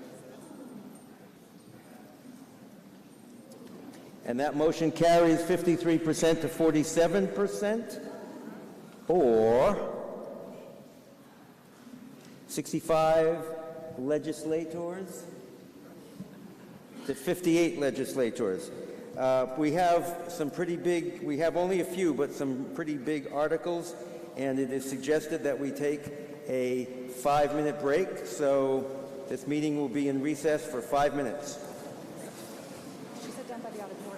And that motion carries 53% to 47%, or 65 legislators to 58 legislators. We have some pretty big, we have only a few, but some pretty big articles, and it is suggested that we take a 5-minute break, so this meeting will be in recess for 5 minutes. She said down by the auditorium.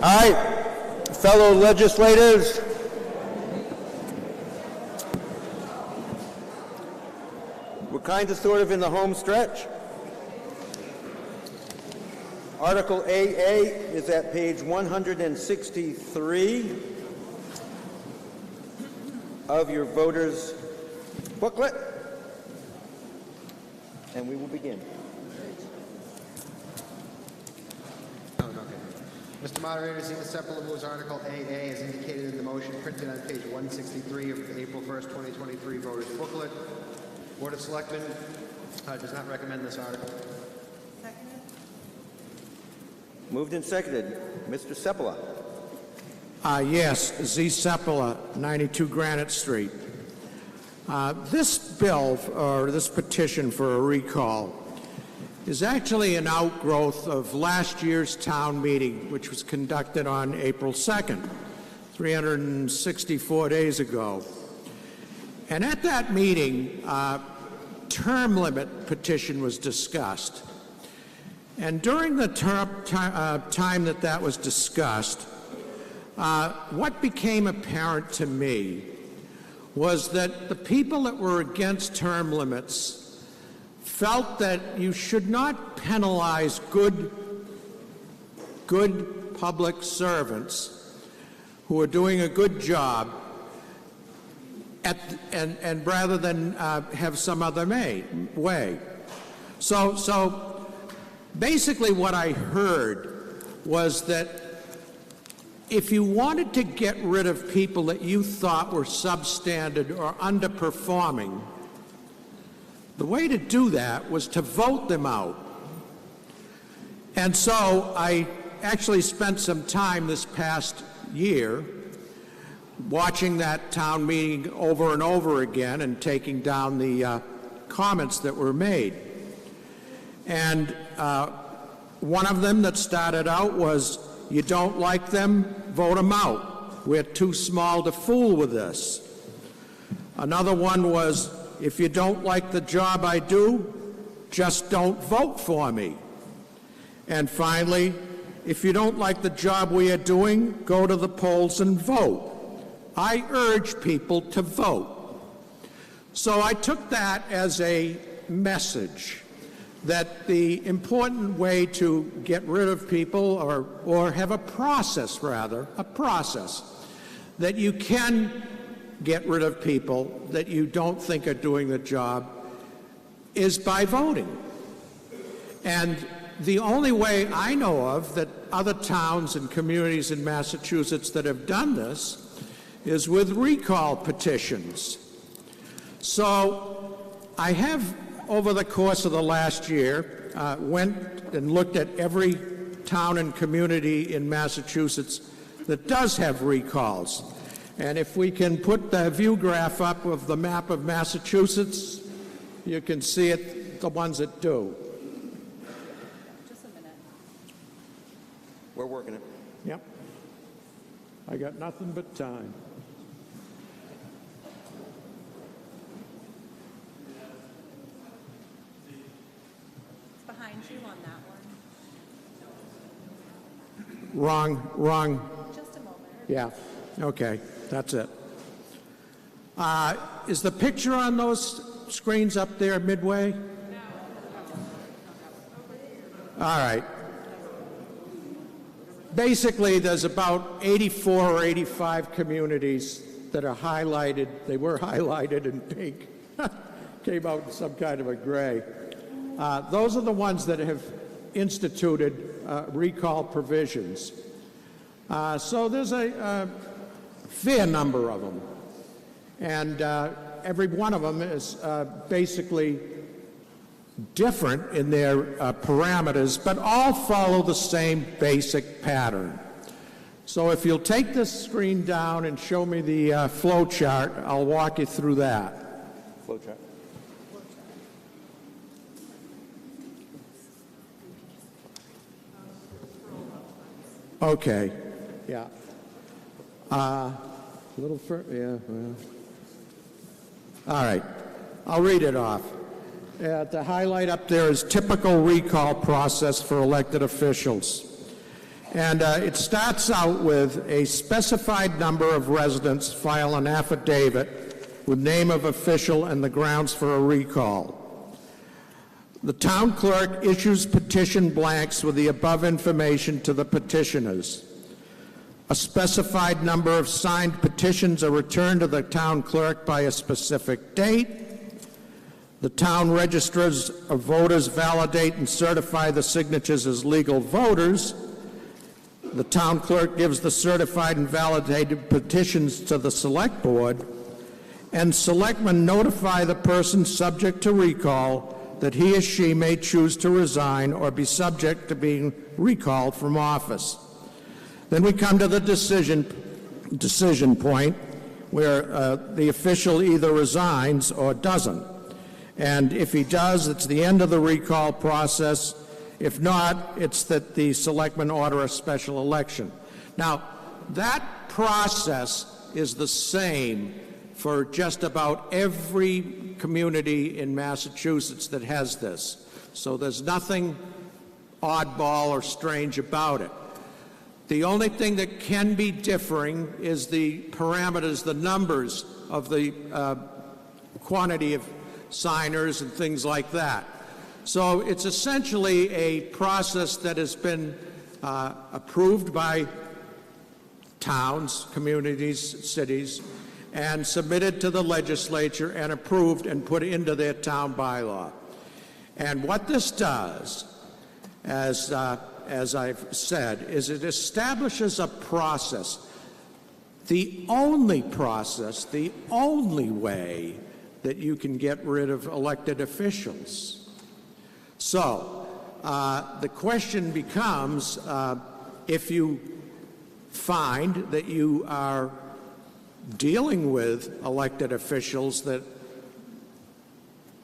All right, fellow legislators. We're kind of sort of in the home stretch. Article AA is at page 163 of your voters' booklet, and we will begin. Mr. Moderator, Zena Sepulveda moves Article AA as indicated in the motion printed on page 163 of the April 1st, 2023 voters' booklet. Board of Selectmen does not recommend this article. Moved and seconded. Mr. Sepulveda. Yes, Z. Sepulveda, 92 Granite Street. This bill, or this petition for a recall, is actually an outgrowth of last year's town meeting, which was conducted on April 2nd, 364 days ago. And at that meeting, term limit petition was discussed. And during the time that was discussed, what became apparent to me was that the people that were against term limits felt that you should not penalize good public servants who are doing a good job and rather than have some other way. So basically what I heard was that if you wanted to get rid of people that you thought were substandard or underperforming, the way to do that was to vote them out. And so I actually spent some time this past year watching that town meeting over and over again and taking down the comments that were made. And one of them that started out was, you don't like them, vote them out. We're too small to fool with this. Another one was, if you don't like the job I do, just don't vote for me. And finally, if you don't like the job we are doing, go to the polls and vote. I urge people to vote. So I took that as a message that the important way to get rid of people, or have a process that you can get rid of people that you don't think are doing the job, is by voting. And the only way I know of that other towns and communities in Massachusetts that have done this is with recall petitions. So I have, over the course of the last year, went and looked at every town and community in Massachusetts that does have recalls. And if we can put the view graph up of the map of Massachusetts, you can see it, the ones that do. Just a minute. We're working it. Yep. I got nothing but time. It's behind you on that one. Wrong. Just a moment. Yeah, okay, that's it. Is the picture on those screens up there midway? No. All right. Basically, there's about 84 or 85 communities that are highlighted. They were highlighted in pink. Came out in some kind of a gray. Those are the ones that have instituted recall provisions. So there's a fair number of them. And every one of them is basically different in their parameters, but all follow the same basic pattern. So if you'll take this screen down and show me the flow chart, I'll walk you through that. Flow chart. Okay, yeah. A little further, yeah. Well. All right, I'll read it off. The highlight up there is typical recall process for elected officials. And it starts out with a specified number of residents file an affidavit with name of official and the grounds for a recall. The town clerk issues petition blanks with the above information to the petitioners. A specified number of signed petitions are returned to the town clerk by a specific date. The town registers of voters validate and certify the signatures as legal voters. The town clerk gives the certified and validated petitions to the select board, and selectmen notify the person subject to recall that he or she may choose to resign or be subject to being recalled from office. Then we come to the decision point where the official either resigns or doesn't. And if he does, it's the end of the recall process. If not, it's that the selectmen order a special election. Now, that process is the same for just about every community in Massachusetts that has this. So there's nothing oddball or strange about it. The only thing that can be differing is the parameters, the numbers of the quantity of signers and things like that. So it's essentially a process that has been approved by towns, communities, cities, and submitted to the legislature and approved and put into their town bylaw. And what this does, as I've said, is it establishes a process, the only process, the only way that you can get rid of elected officials. So the question becomes, if you find that you are dealing with elected officials that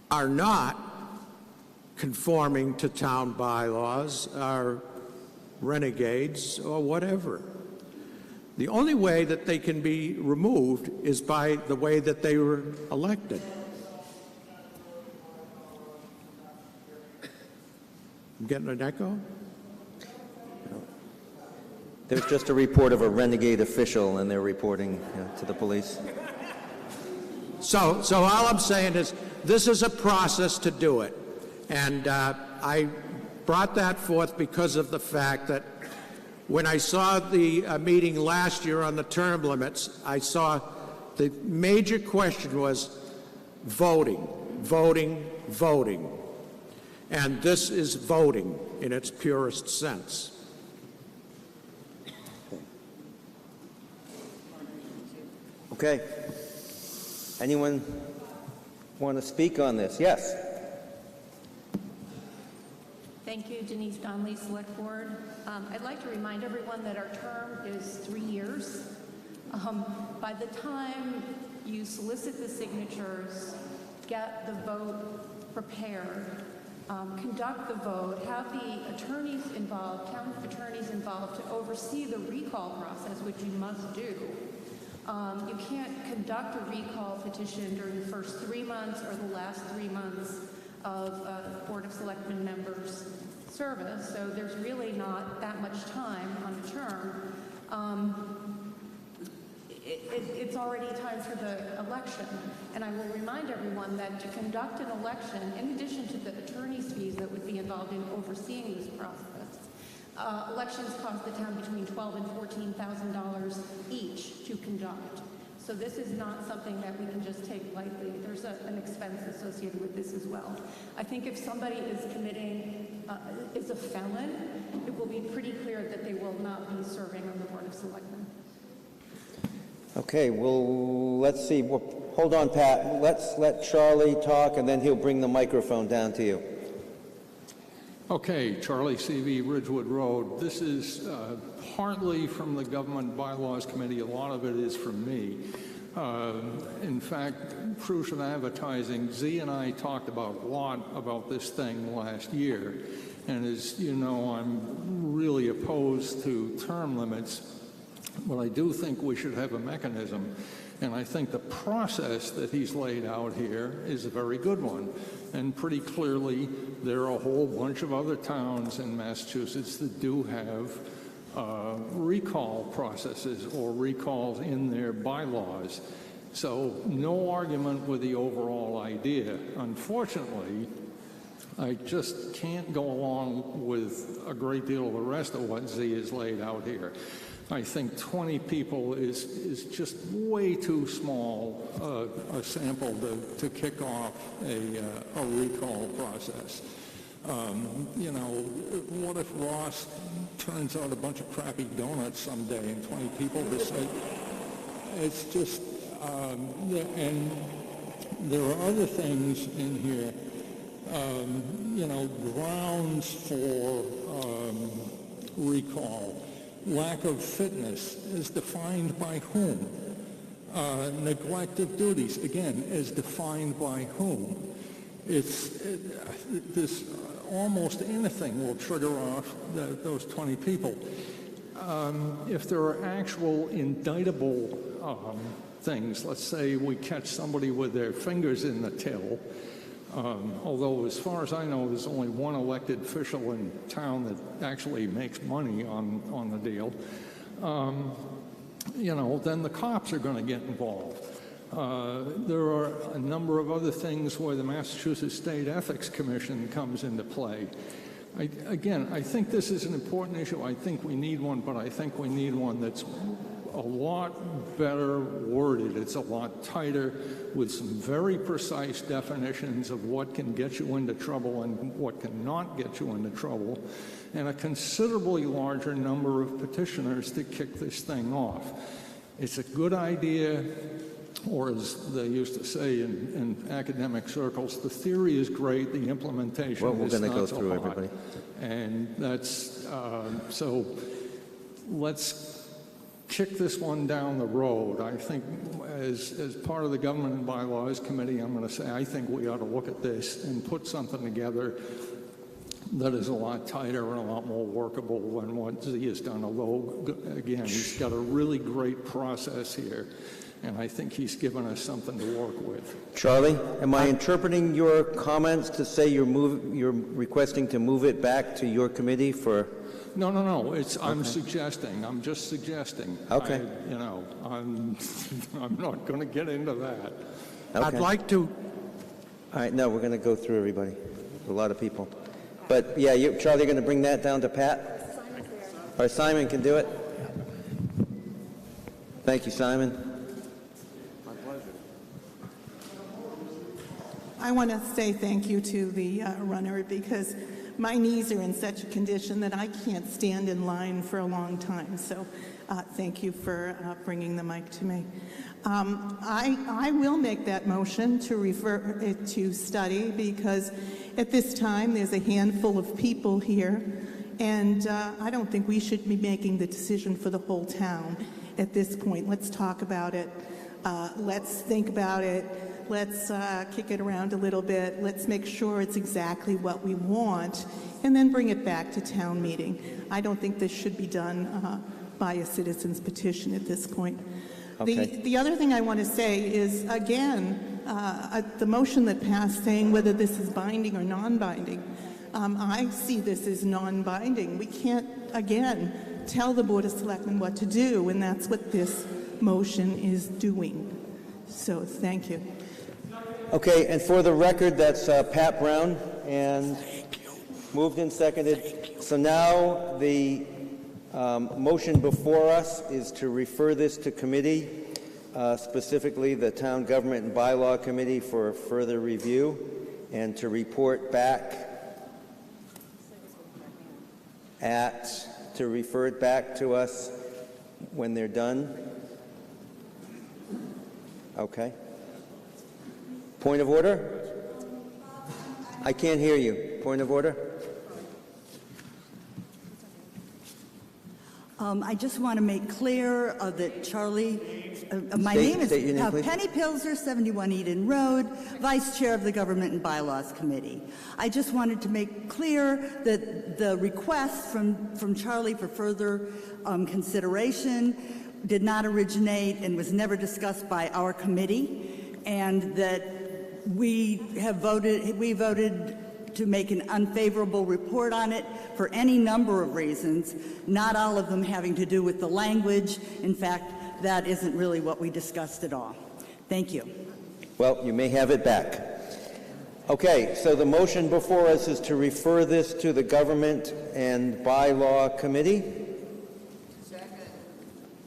are not conforming to town bylaws, are renegades, or whatever, the only way that they can be removed is by the way that they were elected. I'm getting an echo? There's just a report of a renegade official, and they're reporting to the police. So all I'm saying is this is a process to do it. And I brought that forth because of the fact that when I saw the meeting last year on the term limits, I saw the major question was voting, voting, voting. And this is voting in its purest sense. Okay. Anyone want to speak on this? Yes. Thank you, Denise Donnelly, Select Board. I'd like to remind everyone that our term is 3 years. By the time you solicit the signatures, get the vote prepared, conduct the vote, have the attorneys involved, town attorneys involved to oversee the recall process, which you must do. You can't conduct a recall petition during the first 3 months or the last 3 months of a Board of Selectmen members' service, so there's really not that much time on the term. It's already time for the election, and I will remind everyone that to conduct an election, in addition to the attorney's fees that would be involved in overseeing this process, elections cost the town between $12,000 and $14,000 each to conduct. So this is not something that we can just take lightly. There's an expense associated with this as well. I think if somebody is committing, is a felon, it will be pretty clear that they will not be serving on the Board of Selectmen. Okay, well, let's see. Well, hold on, Pat. Let's let Charlie talk, and then he'll bring the microphone down to you. Okay, Charlie CV, Ridgewood Road. This is partly from the Government Bylaws Committee. A lot of it is from me. In fact, proof of advertising, Z and I talked about a lot about this thing last year. And as you know, I'm really opposed to term limits. But I do think we should have a mechanism, and I think the process that he's laid out here is a very good one. And pretty clearly, there are a whole bunch of other towns in Massachusetts that do have recall processes or recalls in their bylaws. So no argument with the overall idea. Unfortunately, I just can't go along with a great deal of the rest of what Z has laid out here. I think 20 people is just way too small a sample to kick off a recall process. You know, what if Ross turns out a bunch of crappy donuts someday and 20 people decide? It's just, and there are other things in here, you know, grounds for recall. Lack of fitness is defined by whom? Neglect of duties, again, is defined by whom? This almost anything will trigger off those 20 people. If there are actual indictable things, let's say we catch somebody with their fingers in the till, although as far as I know, there's only one elected official in town that actually makes money on the deal, you know, then the cops are going to get involved. There are a number of other things where the Massachusetts State Ethics Commission comes into play. Again, I think this is an important issue. I think we need one, but I think we need one that's a lot better worded. It's a lot tighter with some very precise definitions of what can get you into trouble and what cannot get you into trouble, and a considerably larger number of petitioners to kick this thing off. It's a good idea, or as they used to say in academic circles, the theory is great, the implementation well, we're is going to not go so through hot. everybody. And that's, so let's kick this one down the road. I think as part of the Government and Bylaws Committee, I'm going to say I think we ought to look at this and put something together that is a lot tighter and a lot more workable than what Z has done, although, again, he's got a really great process here, and I think he's given us something to work with. Charlie, am I interpreting your comments to say you're requesting to move it back to your committee for? No. I'm suggesting. I'm just suggesting. Okay. I'm not going to get into that. Okay. I'd like to. All right, no, we're going to go through everybody. A lot of people. But yeah, Charlie, you're going to bring that down to Pat? Or Simon can do it? Thank you, Simon. My pleasure. I want to say thank you to the runner, because my knees are in such a condition that I can't stand in line for a long time. So thank you for bringing the mic to me. I will make that motion to refer it to study, because at this time there's a handful of people here, and I don't think we should be making the decision for the whole town at this point. Let's talk about it. Let's think about it. Let's kick it around a little bit. Let's make sure it's exactly what we want, and then bring it back to town meeting. I don't think this should be done by a citizen's petition at this point. Okay. The other thing I want to say is, again, the motion that passed saying whether this is binding or non-binding, I see this as non-binding. We can't, again, tell the Board of Selectmen what to do, and that's what this motion is doing. So thank you. Okay, and for the record, that's Pat Brown, and moved and seconded. So now the motion before us is to refer this to committee, specifically the Town Government and Bylaw Committee, for further review, and to report back to refer it back to us when they're done. Okay. Point of order? I can't hear you. Point of order? I just want to make clear that Charlie, my State- name is state your name, please. Penny Pilser, 71 Eden Road, Vice Chair of the Government and Bylaws Committee. I just wanted to make clear that the request from Charlie for further consideration did not originate and was never discussed by our committee, and that we voted to make an unfavorable report on it for any number of reasons, not all of them having to do with the language. In fact, that isn't really what we discussed at all. Thank you. Well, you may have it back. Okay, so the motion before us is to refer this to the Government and Bylaw Committee. Second.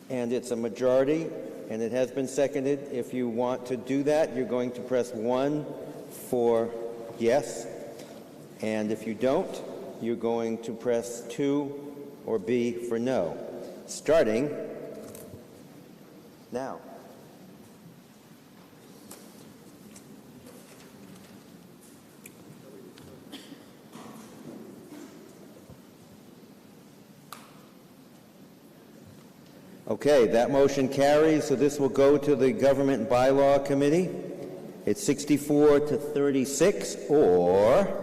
And it's a majority, and it has been seconded. If you want to do that, you're going to press 1 for yes. And if you don't, you're going to press 2 or B for no. Starting now. Okay, that motion carries, so this will go to the Government and Bylaw Committee. It's 64 to 36, or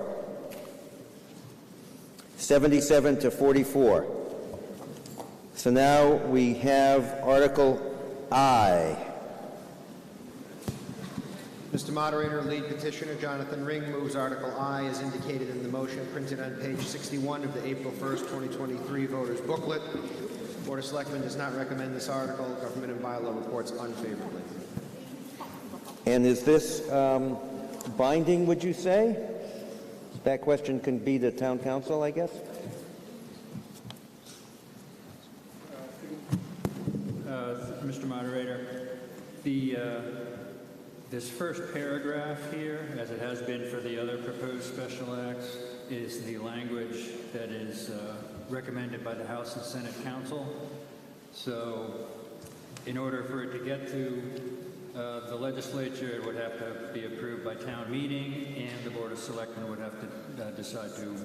77 to 44. So now we have Article I. Mr. Moderator, lead petitioner Jonathan Ring moves Article I as indicated in the motion printed on page 61 of the April 1st, 2023 voters booklet. Board of Selectmen does not recommend this article. Government and Bylaw reports unfavorably. And is this binding, would you say? That question can be to Town Council, I guess? Mr. Moderator, this first paragraph here, as it has been for the other proposed special acts, is the language that is recommended by the House and Senate Council. So in order for it to get to the legislature, it would have to be approved by town meeting, and the Board of Selectmen would have to decide to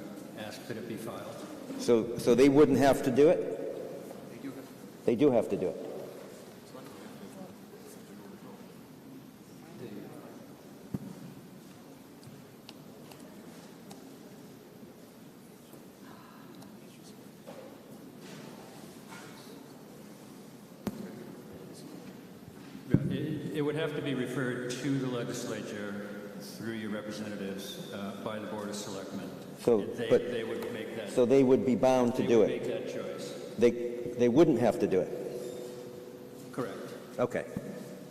ask that it be filed. So they wouldn't have to do it? They do have to do it. It would have to be referred to the legislature through your representatives by the Board of Selectmen. So, They would make that. So they would be bound to do They would it. make that choice. They wouldn't have to do it. Correct. Okay.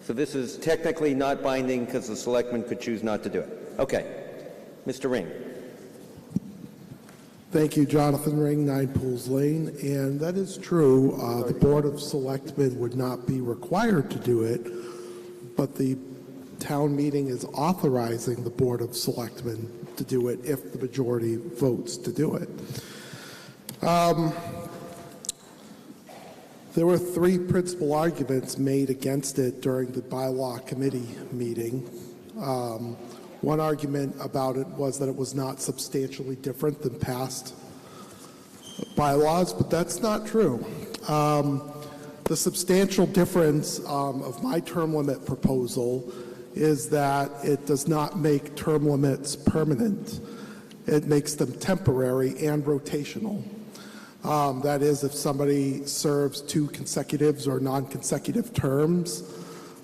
So this is technically not binding because the selectmen could choose not to do it. Okay. Mr. Ring. Thank you, Jonathan Ring, 9 Pools Lane. And that is true. The Board of Selectmen would not be required to do it, but the town meeting is authorizing the Board of Selectmen to do it if the majority votes to do it. There were 3 principal arguments made against it during the bylaw committee meeting. One argument about it was that it was not substantially different than past bylaws, but that's not true. The substantial difference of my term limit proposal is that it does not make term limits permanent. It makes them temporary and rotational. That is, if somebody serves 2 consecutive or non-consecutive terms,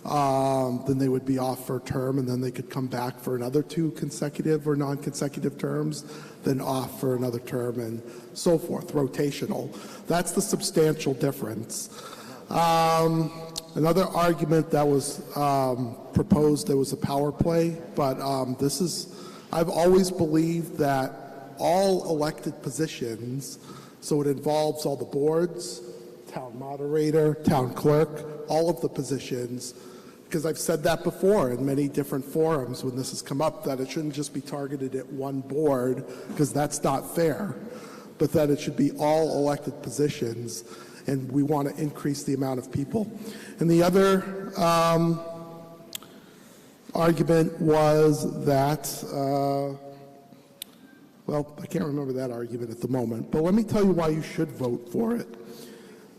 then they would be off for a term, and then they could come back for another 2 consecutive or non-consecutive terms, then off for another term, and so forth, rotational. That's the substantial difference. Another argument that was proposed, there was a power play, but I've always believed that all elected positions, so it involves all the boards, town moderator, town clerk, all of the positions, because I've said that before in many different forums when this has come up, that it shouldn't just be targeted at one board, because that's not fair, but that it should be all elected positions, and we want to increase the amount of people. And the other argument was that, well, I can't remember that argument at the moment, but let me tell you why you should vote for it.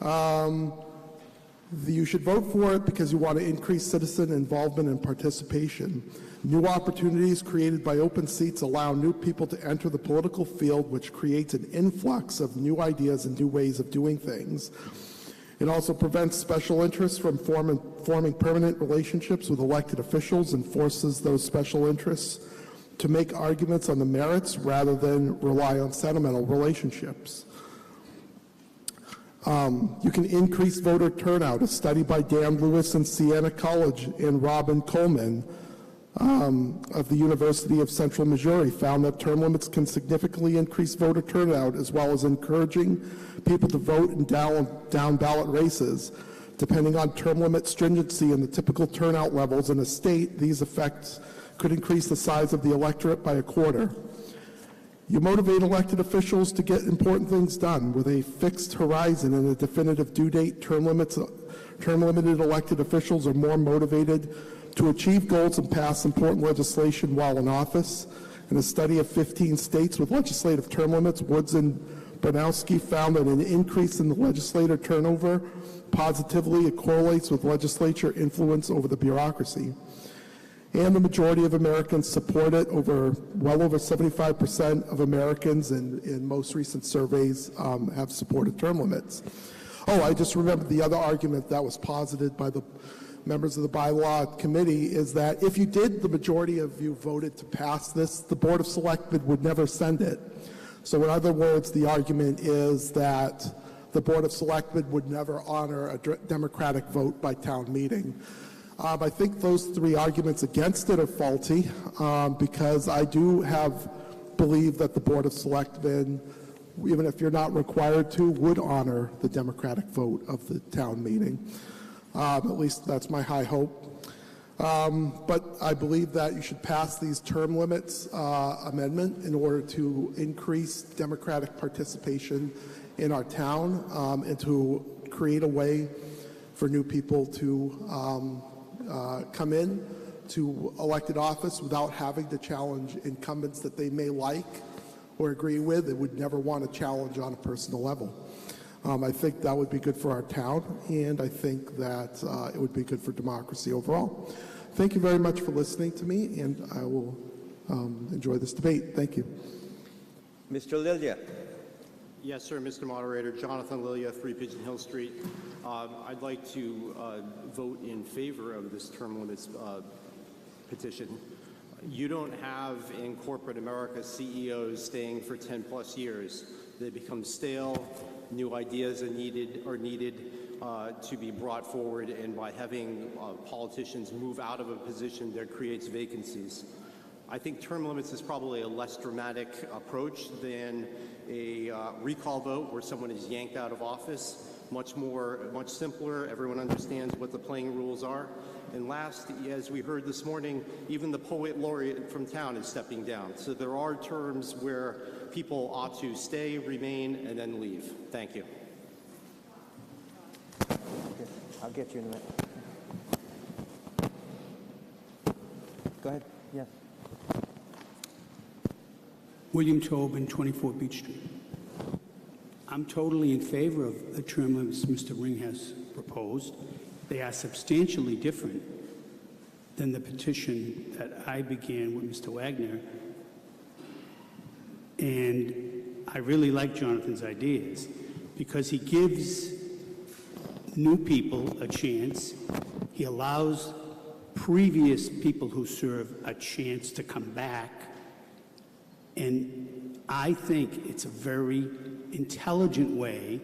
You should vote for it because you want to increase citizen involvement and participation. New opportunities created by open seats allow new people to enter the political field, which creates an influx of new ideas and new ways of doing things. It also prevents special interests from forming permanent relationships with elected officials and forces those special interests to make arguments on the merits rather than rely on sentimental relationships. You can increase voter turnout. A study by Dan Lewis and Siena College and Robin Coleman of the University of Central Missouri found that term limits can significantly increase voter turnout, as well as encouraging people to vote in down ballot races. Depending on term limit stringency and the typical turnout levels in a state, these effects could increase the size of the electorate by a quarter. You motivate elected officials to get important things done with a fixed horizon and a definitive due date. Term-limited elected officials are more motivated to achieve goals and pass important legislation while in office. In a study of 15 states with legislative term limits, Woods and Bronowski found that an increase in the legislator turnover positively correlates with legislature influence over the bureaucracy. And the majority of Americans support it. Well over 75% of Americans in most recent surveys have supported term limits. Oh, I just remembered the other argument that was posited by the members of the bylaw committee is that if the majority of you voted to pass this, the Board of Selectmen would never send it. So in other words, the argument is that the Board of Selectmen would never honor a democratic vote by town meeting. I think those three arguments against it are faulty because I do believe that the Board of Selectmen, even if you're not required to, would honor the democratic vote of the town meeting. At least that's my high hope. But I believe that you should pass these term limits amendment in order to increase democratic participation in our town and to create a way for new people to come in to elected office without having to challenge incumbents that they may like or agree with. They would never want to challenge on a personal level. I think that would be good for our town, and I think that it would be good for democracy overall. Thank you very much for listening to me, and I will enjoy this debate. Thank you. Mr. Lilia. Yes, sir, Mr. Moderator. Jonathan Lilia, 3 Pigeon Hill Street. I'd like to vote in favor of this term limits petition. You don't have in corporate America CEOs staying for 10 plus years. They become stale. New ideas are needed to be brought forward, and by having politicians move out of a position, that creates vacancies. I think term limits is probably a less dramatic approach than a recall vote where someone is yanked out of office. Much simpler. Everyone understands what the playing rules are. And last, as we heard this morning, even the poet laureate from town is stepping down. So there are terms where people ought to stay, remain, and then leave. Thank you. I'll get you in a minute. Go ahead. Yeah. William Tobin, 24 Beach Street. I'm totally in favor of the term limits Mr. Ring has proposed. They are substantially different than the petition that I began with Mr. Wagner. And I really like Jonathan's ideas because he gives new people a chance. He allows previous people who serve a chance to come back. And I think it's a very intelligent way,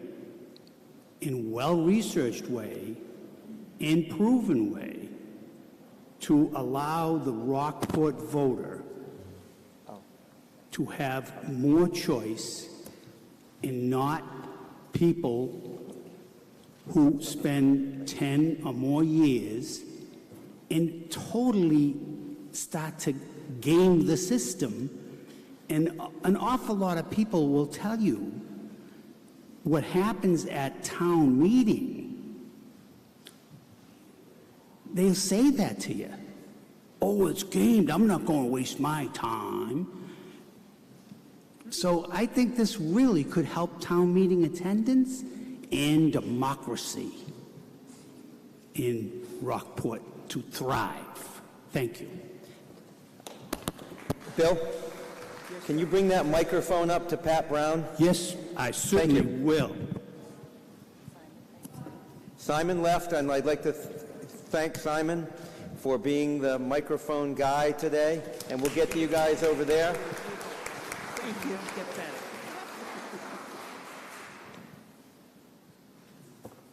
and well-researched way, and proven way to allow the Rockport voter to have more choice and not people who spend 10 or more years and totally start to game the system. And an awful lot of people will tell you what happens at town meeting. They'll say that to you. Oh, it's gamed. I'm not going to waste my time. So I think this really could help town meeting attendance and democracy in Rockport to thrive. Thank you. Bill, can you bring that microphone up to Pat Brown? Yes, I certainly will. Simon left, and I'd like to thank Simon for being the microphone guy today, and we'll get to you guys over there. Thank you. Get that.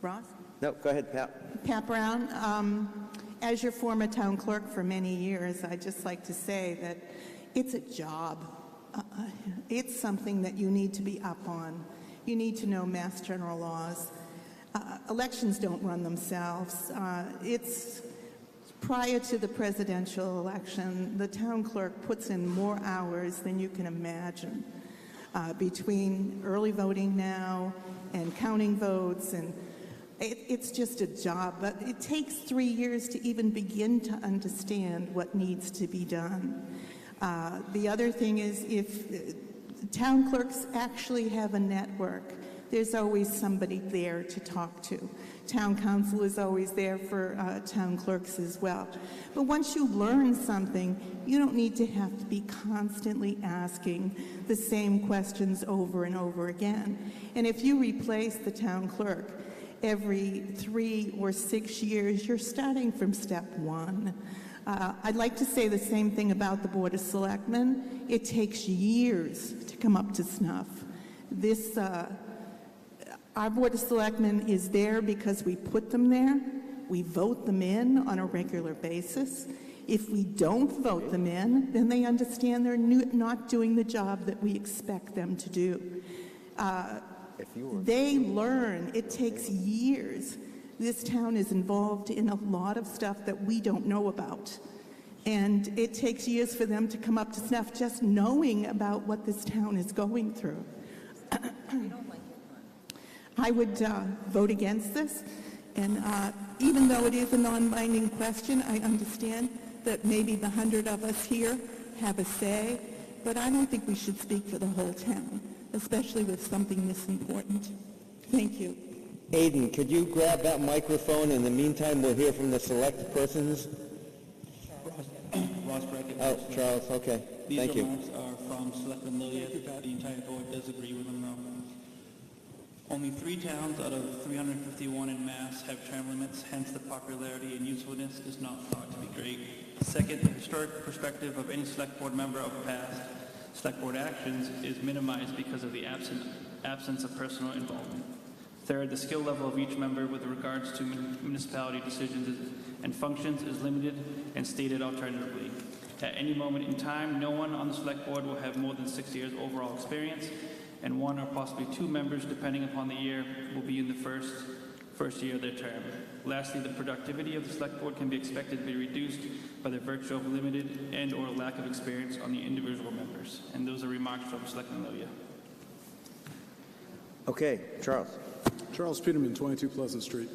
Ross? No, go ahead, Pat. Pat Brown, as your former town clerk for many years, I'd just like to say that it's a job. It's something that you need to be up on. You need to know Mass General laws. Elections don't run themselves. It's prior to the presidential election, the town clerk puts in more hours than you can imagine between early voting now and counting votes, and it's just a job. But it takes 3 years to even begin to understand what needs to be done. The other thing is, if town clerks actually have a network, there's always somebody there to talk to. Town council is always there for town clerks as well. But once you learn something, you don't need to have to be constantly asking the same questions over and over again. And if you replace the town clerk every 3 or 6 years, you're starting from step one. I'd like to say the same thing about the Board of Selectmen. It takes years to come up to snuff. Our Board of Selectmen is there because we put them there. We vote them in on a regular basis. If we don't vote them in, then they understand they're not doing the job that we expect them to do. They learn. It takes years. This town is involved in a lot of stuff that we don't know about. And it takes years for them to come up to snuff just knowing about what this town is going through. I would vote against this, and even though it is a non-binding question, I understand that maybe the 100 of us here have a say, but I don't think we should speak for the whole town, especially with something this important. Thank you. Aiden, could you grab that microphone? In the meantime, we'll hear from the select persons. Ross Brackett. Oh, Charles, okay. Thank you. These remarks are from Selectman Lilia. The entire board does agree with them, though. Only 3 towns out of 351 in Mass have term limits, hence the popularity and usefulness is not thought to be great. Second, the historic perspective of any select board member of past select board actions is minimized because of the absence of personal involvement. Third, the skill level of each member with regards to municipality decisions and functions is limited and stated alternatively. At any moment in time, no one on the select board will have more than 6 years overall experience, and 1 or possibly 2 members, depending upon the year, will be in the first year of their term. Lastly, the productivity of the select board can be expected to be reduced by the virtue of limited and or lack of experience on the individual members. And those are remarks from Selectman Lilia. Okay, Charles. Charles Peterman, 22 Pleasant Street.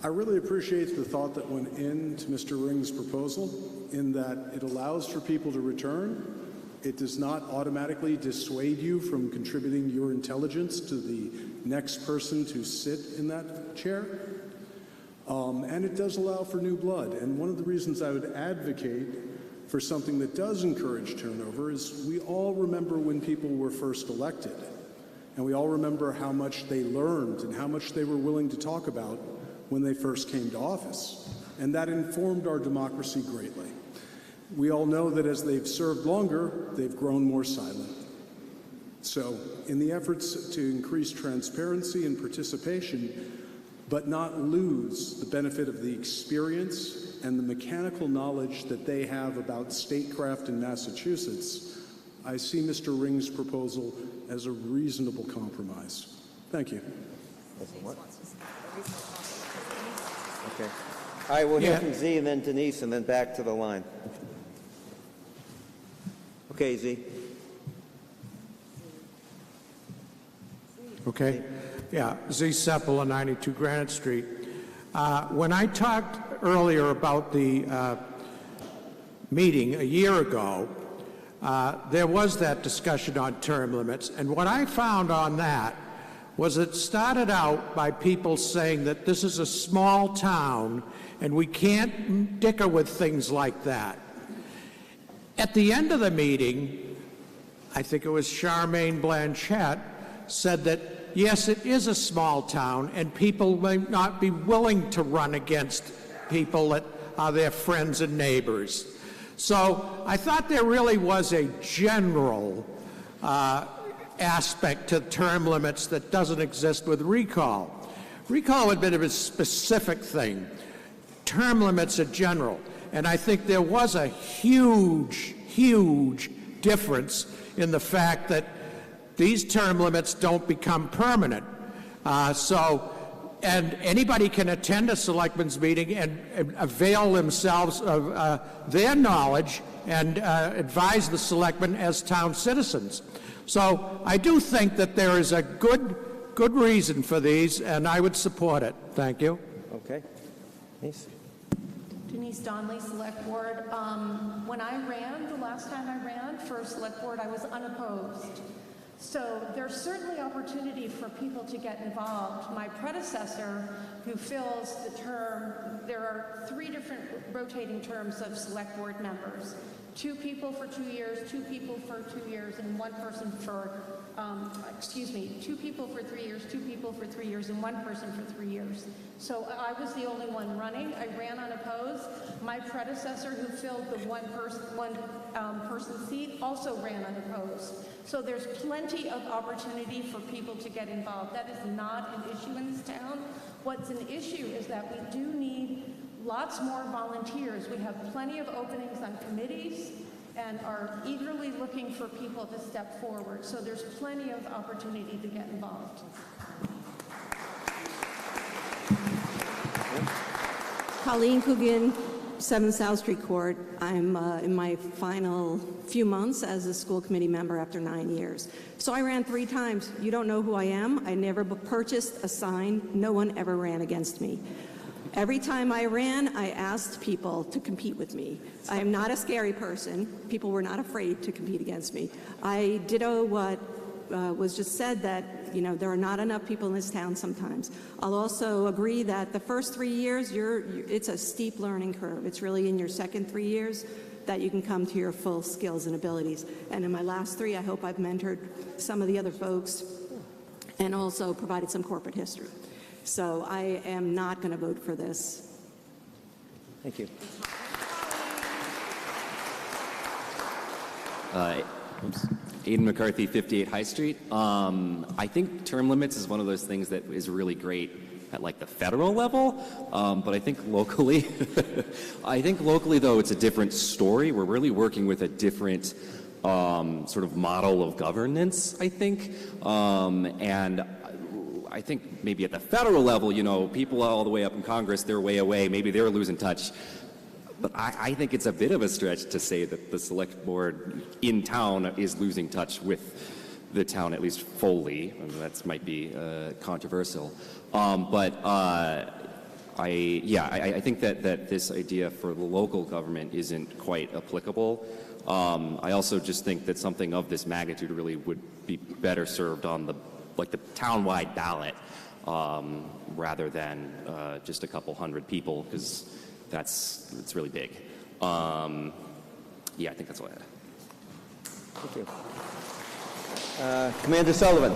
I really appreciate the thought that went into Mr. Ring's proposal, in that it allows for people to return. It does not automatically dissuade you from contributing your intelligence to the next person to sit in that chair. And it does allow for new blood. And one of the reasons I would advocate for something that does encourage turnover is we all remember when people were first elected. And we all remember how much they learned and how much they were willing to talk about when they first came to office. And that informed our democracy greatly. We all know that as they've served longer, they've grown more silent. So in the efforts to increase transparency and participation, but not lose the benefit of the experience and the mechanical knowledge that they have about statecraft in Massachusetts, I see Mr. Ring's proposal as a reasonable compromise. Thank you. Okay. All right, we'll hear from Z and then Denise and then back to the line. Okay, Z. Okay. Yeah, Z Seppel on 92 Granite Street. When I talked earlier about the meeting a year ago, there was that discussion on term limits, and what I found on that was it started out by people saying that this is a small town and we can't dicker with things like that. At the end of the meeting, I think it was Charmaine Blanchette said that, yes, it is a small town and people may not be willing to run against people that are their friends and neighbors. So I thought there really was a general aspect to term limits that doesn't exist with recall. Recall would be a specific thing. Term limits are general. And I think there was a huge, huge difference in the fact that these term limits don't become permanent. And anybody can attend a selectmen's meeting and avail themselves of their knowledge and advise the selectmen as town citizens. So I do think that there is a good reason for these, and I would support it. Thank you. Okay. Denise? Denise Donnelly, Select Board. When I ran, the last time I ran for Select Board, I was unopposed. So there's certainly opportunity for people to get involved. My predecessor, who fills the term, there are 3 different rotating terms of Select Board members. 2 people for 2 years, 2 people for 2 years, and 1 person for, 2 people for 3 years, 2 people for 3 years, and 1 person for 3 years. So I was the only one running. I ran unopposed. My predecessor, who filled the one person seat, also ran unopposed. So there's plenty of opportunity for people to get involved. That is not an issue in this town. What's an issue is that we do need lots more volunteers. We have plenty of openings on committees and are eagerly looking for people to step forward. So there's plenty of opportunity to get involved. Colleen Coogan, 7 South Street Court. I'm in my final few months as a school committee member after 9 years. So I ran 3 times. You don't know who I am. I never purchased a sign. No one ever ran against me. Every time I ran, I asked people to compete with me. I am not a scary person. People were not afraid to compete against me. I ditto what was just said, that there are not enough people in this town sometimes. I'll also agree that the first 3 years, it's a steep learning curve. It's really in your second 3 years that you can come to your full skills and abilities. And in my last 3, I hope I've mentored some of the other folks and also provided some corporate history. So I am not going to vote for this. Thank you. Aidan McCarthy, 58 High Street. I think term limits is one of those things that is really great at like the federal level, but I think locally, though, it's a different story. We're really working with a different sort of model of governance, I think, and I think maybe at the federal level, people all the way up in Congress, they're way away. Maybe they're losing touch. But I think it's a bit of a stretch to say that the select board in town is losing touch with the town, at least fully. I mean, that might be controversial. I think that this idea for the local government isn't quite applicable. I also just think that something of this magnitude really would be better served on the town-wide ballot rather than just a couple hundred people, because it's really big. I think that's all I had. Thank you. Commander Sullivan.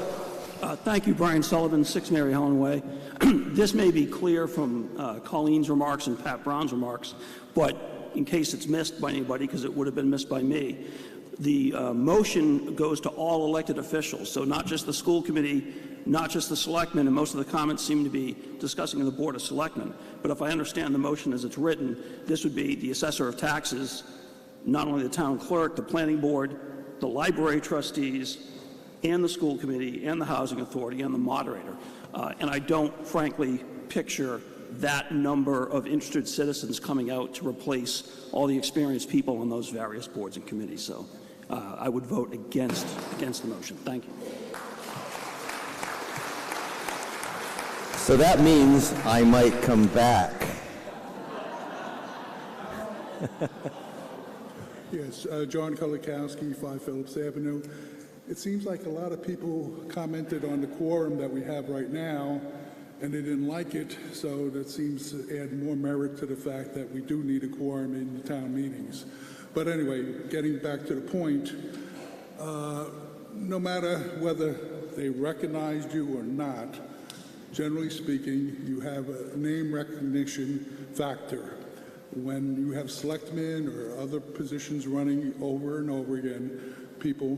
Thank you, Brian Sullivan, 6 Mary Helen Way. This may be clear from Colleen's remarks and Pat Brown's remarks, but in case it's missed by anybody, because it would have been missed by me, the motion goes to all elected officials, so not just the school committee, not just the selectmen, and most of the comments seem to be discussing the Board of Selectmen. But if I understand the motion as it's written, this would be the assessor of taxes, not only the town clerk, the planning board, the library trustees, and the school committee, and the housing authority, and the moderator. And I don't, frankly, picture that number of interested citizens coming out to replace all the experienced people on those various boards and committees. So I would vote against the motion. Thank you. So that means I might come back. Yes, John Kulikowski, 5 Phillips Avenue. it seems like a lot of people commented on the quorum that we have right now, and they didn't like it, so that seems to add more merit to the fact that we do need a quorum in the town meetings. But anyway, getting back to the point, no matter whether they recognized you or not, generally speaking, you have a name recognition factor. When you have selectmen or other positions running over and over again, people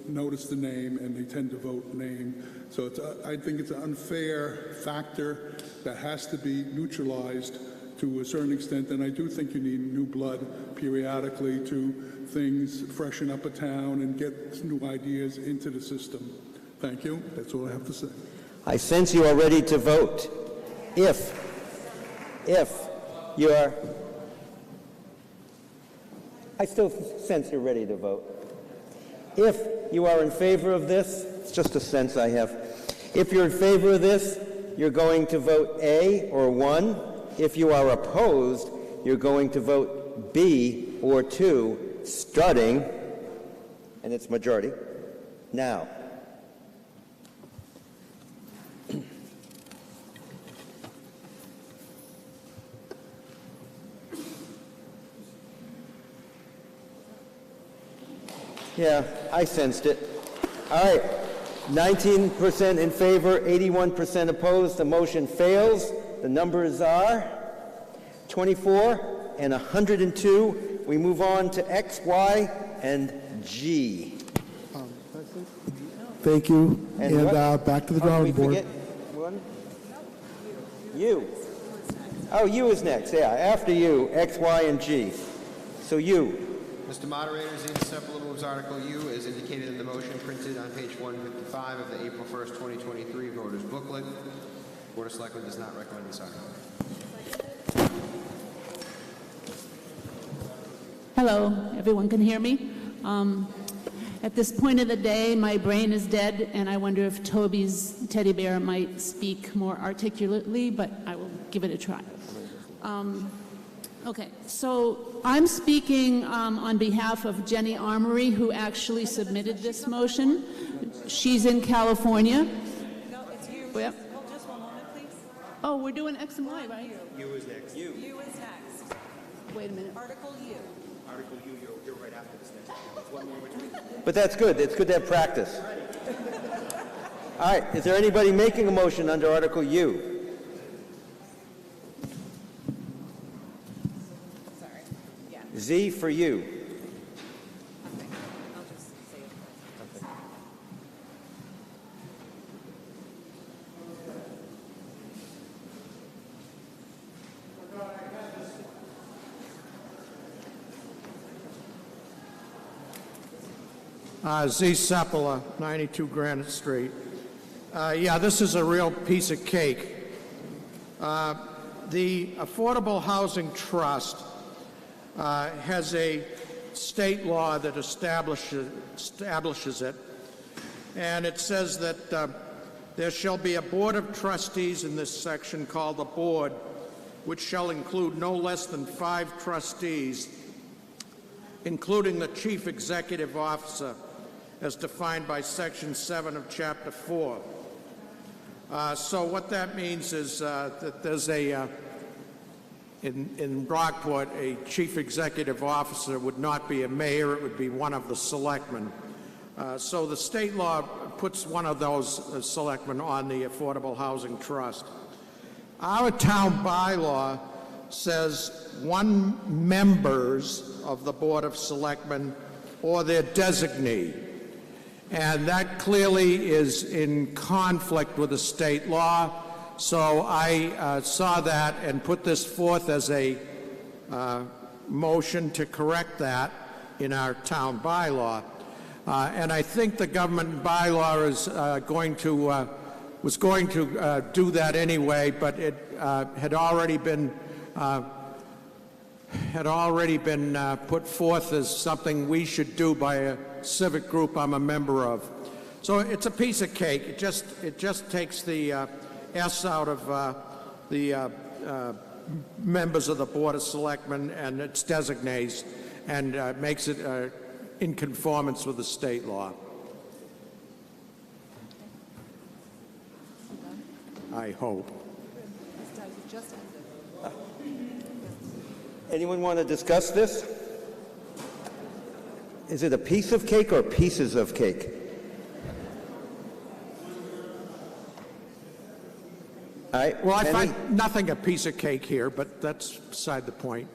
notice the name and they tend to vote name. So I think it's an unfair factor that has to be neutralized to a certain extent, and I do think you need new blood periodically to things freshen up a town and get new ideas into the system. Thank you. That's all I have to say. I sense you are ready to vote. If you are, I still sense you're ready to vote. If you are in favor of this, it's just a sense I have. If you're in favor of this, you're going to vote A or 1. If you are opposed, you're going to vote B or 2, starting, and it's majority, now. Yeah, I sensed it. All right, 19% in favor, 81% opposed. The motion fails. The numbers are 24 and 102. We move on to X, Y, and G. Thank you. And back to the drawing board. One? U. Oh, U is next. Yeah, after U, X, Y, and G. So U. Mr. Moderator, Zine Sepulveda moves Article U as indicated in the motion printed on page 155 of the April 1st, 2023 voters booklet. Board of Selectmen does not recommend this article. Hello, everyone can hear me? At this point of the day, my brain is dead, and I wonder if Toby's teddy bear might speak more articulately, but I will give it a try. Okay, so I'm speaking on behalf of Jenny Armory, who actually submitted this motion. She's in California. No, it's you. Yep. Hold just one moment, please. Oh, we're doing X and Y, right? U is next. U is next. Wait a minute. Article U. Article U, you're right after this next. There's one more between. But that's good. It's good to have practice. All right, is there anybody making a motion under Article U? Z for you. I'll just say it first. Z. Sepulveda, 92 Granite Street. Yeah, this is a real piece of cake. The Affordable Housing Trust has a state law that establishes it, and it says that there shall be a board of trustees in this section called the board, which shall include no less than 5 trustees, including the chief executive officer, as defined by Section 7 of Chapter 4. So what that means is that there's in Rockport, a chief executive officer would not be a mayor, it would be one of the selectmen. So the state law puts one of those selectmen on the Affordable Housing Trust. Our town bylaw says 1 members of the Board of Selectmen or their designee. And that clearly is in conflict with the state law. So I saw that and put this forth as a motion to correct that in our town bylaw. And I think the government bylaw is was going to do that anyway, but it had already been put forth as something we should do by a civic group I'm a member of. So it's a piece of cake. It just takes the S out of the members of the Board of Selectmen and its designates, and makes it in conformance with the state law. I hope. Anyone want to discuss this? Is it a piece of cake or pieces of cake? All right, Well, I Penny? find nothing a piece of cake here, but that's beside the point.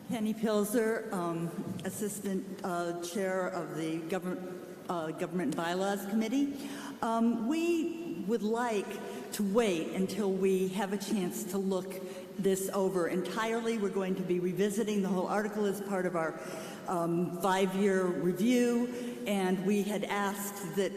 Penny Pilzer, Assistant Chair of the Government and Bylaws Committee. We would like to wait until we have a chance to look this over entirely. We're going to be revisiting the whole article as part of our 5-year review, and we had asked that,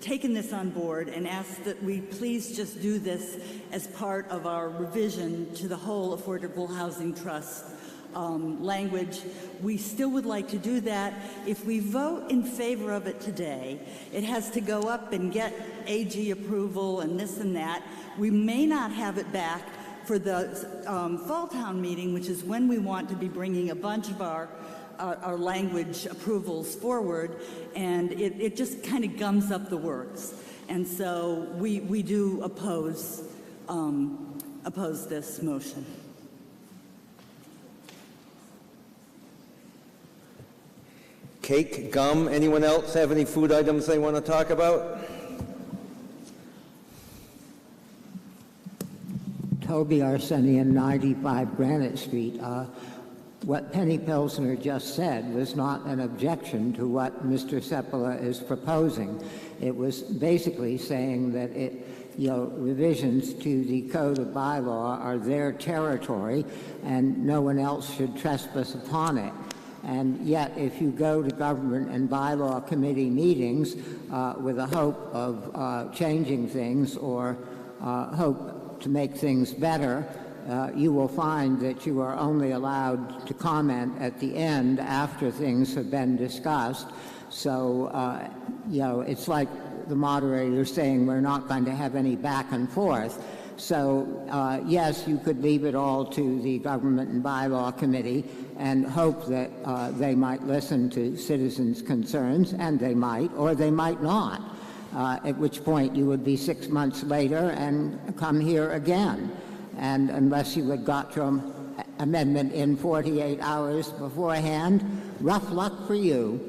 taken this on board and asked that we please just do this as part of our revision to the whole Affordable Housing Trust language. We still would like to do that. If we vote in favor of it today, it has to go up and get AG approval and this and that. We may not have it back for the fall town meeting, which is when we want to be bringing a bunch of our language approvals forward, and it just kind of gums up the works. And so we do oppose this motion. Cake, gum, anyone else have any food items they want to talk about? Toby Arsenian, 95 Granite Street. What Penny Pilsner just said was not an objection to what Mr. Sepula is proposing. It was basically saying that revisions to the Code of Bylaw are their territory and no one else should trespass upon it. And yet, if you go to Government and Bylaw Committee meetings with a hope of changing things or hope to make things better, you will find that you are only allowed to comment at the end after things have been discussed. So, it's like the moderator saying we're not going to have any back and forth. So, yes, you could leave it all to the Government and Bylaw Committee and hope that they might listen to citizens' concerns, and they might, or they might not, at which point you would be 6 months later and come here again. And unless you had got your amendment in 48 hours beforehand, rough luck for you.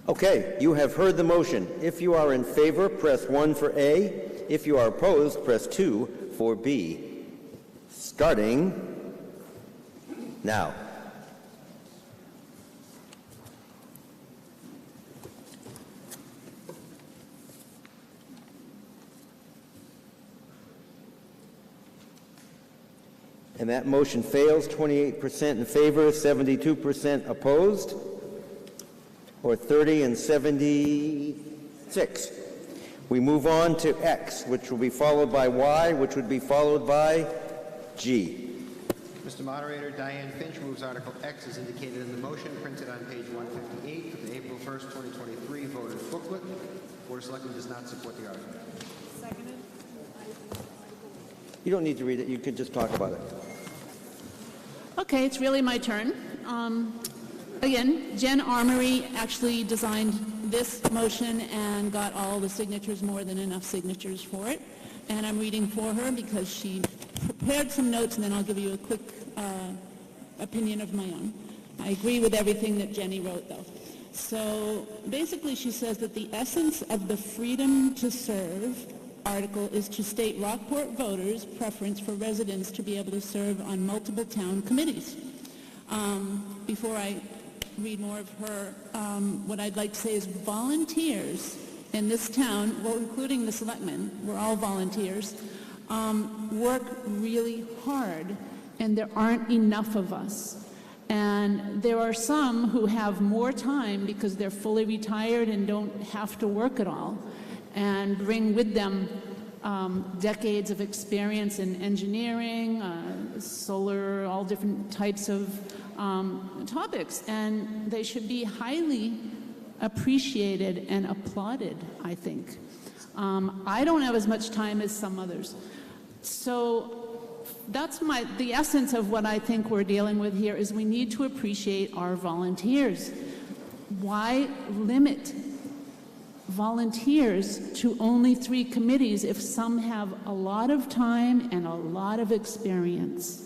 Okay, you have heard the motion. If you are in favor, press 1 for A. If you are opposed, press 2 for B. Starting now. And that motion fails. 28% in favor, 72% opposed, or 30 and 76. We move on to X, which will be followed by Y, which would be followed by G. Mr. Moderator, Diane Finch moves Article X as indicated in the motion printed on page 158 of the April 1st, 2023 voter's booklet. Board of Selectmen does not support the article. Seconded. You don't need to read it. You could just talk about it. Okay, it's really my turn. Again, Jen Armory actually designed this motion and got all the signatures, more than enough signatures for it. And I'm reading for her because she prepared some notes, and then I'll give you a quick opinion of my own. I agree with everything that Jenny wrote, though. So basically she says that the essence of the freedom to serve article is to state Rockport voters' preference for residents to be able to serve on multiple town committees. Before I read more of her, what I'd like to say is volunteers in this town, well, including the selectmen, we're all volunteers, work really hard, and there aren't enough of us. And there are some who have more time because they're fully retired and don't have to work at all, and bring with them decades of experience in engineering, solar, all different types of topics, and they should be highly appreciated and applauded, I think. I don't have as much time as some others. So that's the essence of what I think we're dealing with here is we need to appreciate our volunteers. Why limit volunteers to only 3 committees if some have a lot of time and a lot of experience.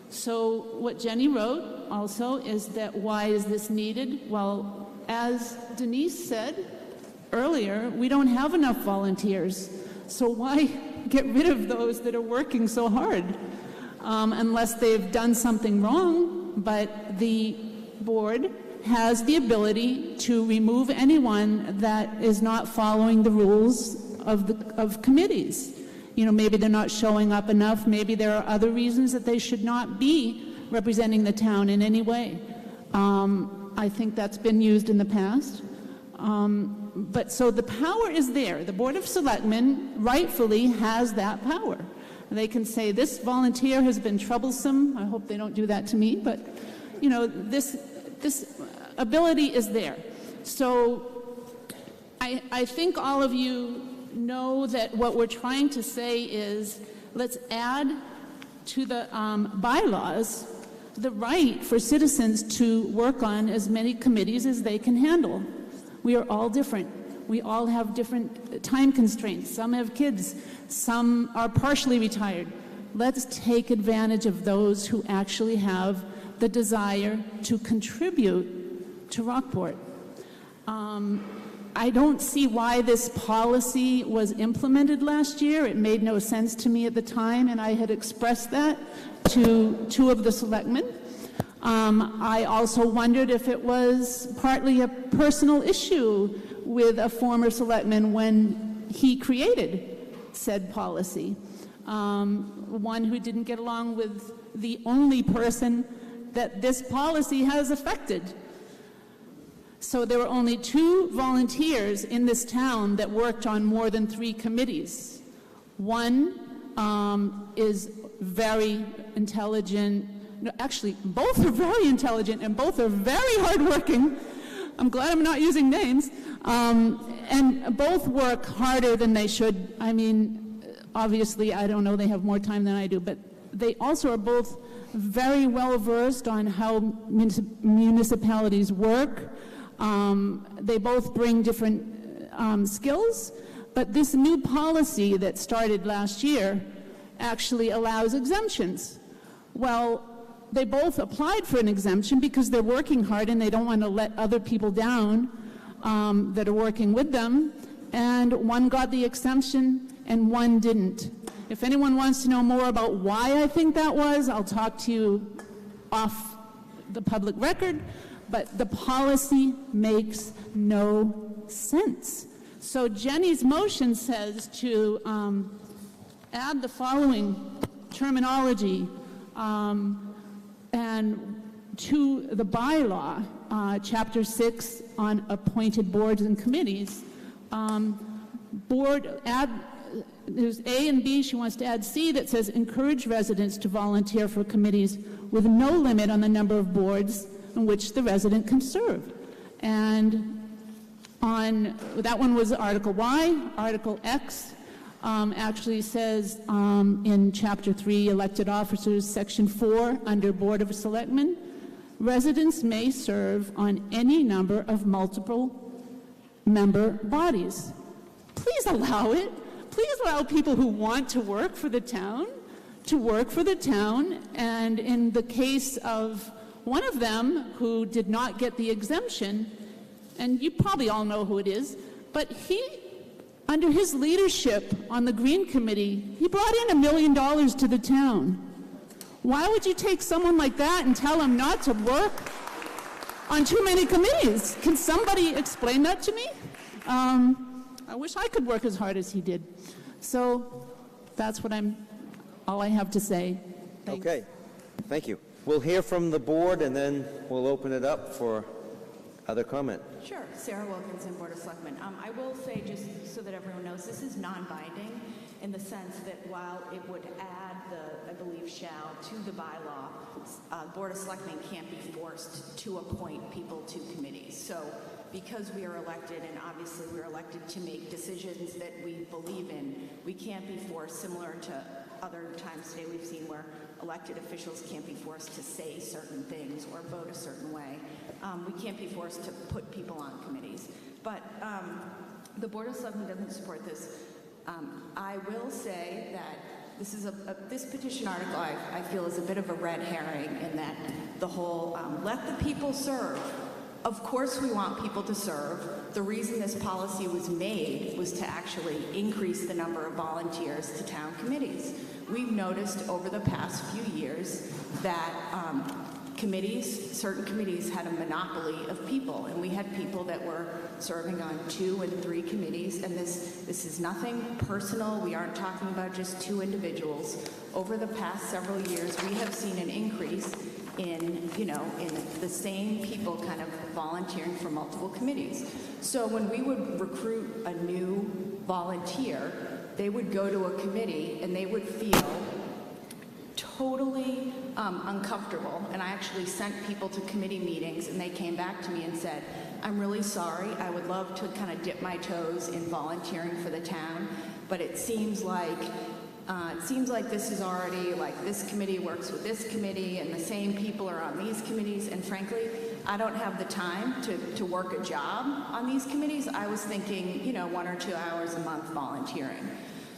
So what Jenny wrote also is that why is this needed? Well, as Denise said earlier, we don't have enough volunteers. So why get rid of those that are working so hard? Unless they've done something wrong, but the board has the ability to remove anyone that is not following the rules of committees. You know, maybe they're not showing up enough, maybe there are other reasons that they should not be representing the town in any way. I think that's been used in the past. But so the power is there. The Board of Selectmen rightfully has that power. They can say, this volunteer has been troublesome. I hope they don't do that to me, but, you know, this ability is there. So I think all of you know that what we're trying to say is, let's add to the bylaws the right for citizens to work on as many committees as they can handle. We are all different. We all have different time constraints. Some have kids. Some are partially retired. Let's take advantage of those who actually have the desire to contribute to Rockport. I don't see why this policy was implemented last year. It made no sense to me at the time, and I had expressed that to 2 of the selectmen. I also wondered if it was partly a personal issue with a former selectman when he created said policy. One who didn't get along with the only person that this policy has affected. So there were only 2 volunteers in this town that worked on more than 3 committees. One is very intelligent. No, actually, both are very intelligent and both are very hardworking. I'm glad I'm not using names. And both work harder than they should. I mean, obviously, I don't know, they have more time than I do, but they also are both very well versed on how municipalities work. They both bring different skills, but this new policy that started last year actually allows exemptions. Well, they both applied for an exemption because they're working hard and they don't want to let other people down that are working with them, and one got the exemption and one didn't. If anyone wants to know more about why I think that was, I'll talk to you off the public record, but the policy makes no sense. So Jenny's motion says to add the following terminology and to the bylaw, Chapter 6 on appointed boards and committees. There's A and B, she wants to add C that says encourage residents to volunteer for committees with no limit on the number of boards in which the resident can serve. And that one was Article Y. Article X actually says in Chapter 3, Elected Officers, Section 4, under Board of Selectmen, residents may serve on any number of multiple member bodies. Please allow it. Please allow people who want to work for the town to work for the town. And in the case of one of them who did not get the exemption, and you probably all know who it is, but under his leadership on the Green Committee, he brought in $1 million to the town. Why would you take someone like that and tell him not to work on too many committees? Can somebody explain that to me? I wish I could work as hard as he did. So that's all I have to say. Thanks. Okay, thank you. We'll hear from the board and then we'll open it up for other comment. Sure. Sarah Wilkinson, Board of Selectmen. I will say, just so that everyone knows, this is non-binding in the sense that while it would add the, I believe, shall to the bylaw, Board of Selectmen can't be forced to appoint people to committees. So because we are elected, and obviously we're elected to make decisions that we believe in, we can't be forced, similar to other times today we've seen where elected officials can't be forced to say certain things or vote a certain way. We can't be forced to put people on committees. but the Board of Selectmen doesn't support this. I will say that this is this petition article I feel is a bit of a red herring in that the whole let the people serve. Of course we want people to serve. The reason this policy was made was to actually increase the number of volunteers to town committees. We've noticed over the past few years that certain committees had a monopoly of people, and we had people that were serving on 2 and 3 committees, and this is nothing personal. We aren't talking about just 2 individuals. Over the past several years, we have seen an increase in the same people kind of volunteering for multiple committees. So when we would recruit a new volunteer, they would go to a committee and they would feel totally uncomfortable. And I actually sent people to committee meetings and they came back to me and said, I'm really sorry, I would love to kind of dip my toes in volunteering for the town, but it seems like this is already like this committee works with this committee and the same people are on these committees, and frankly, I don't have the time to work a job on these committees. I was thinking, 1 or 2 hours a month volunteering.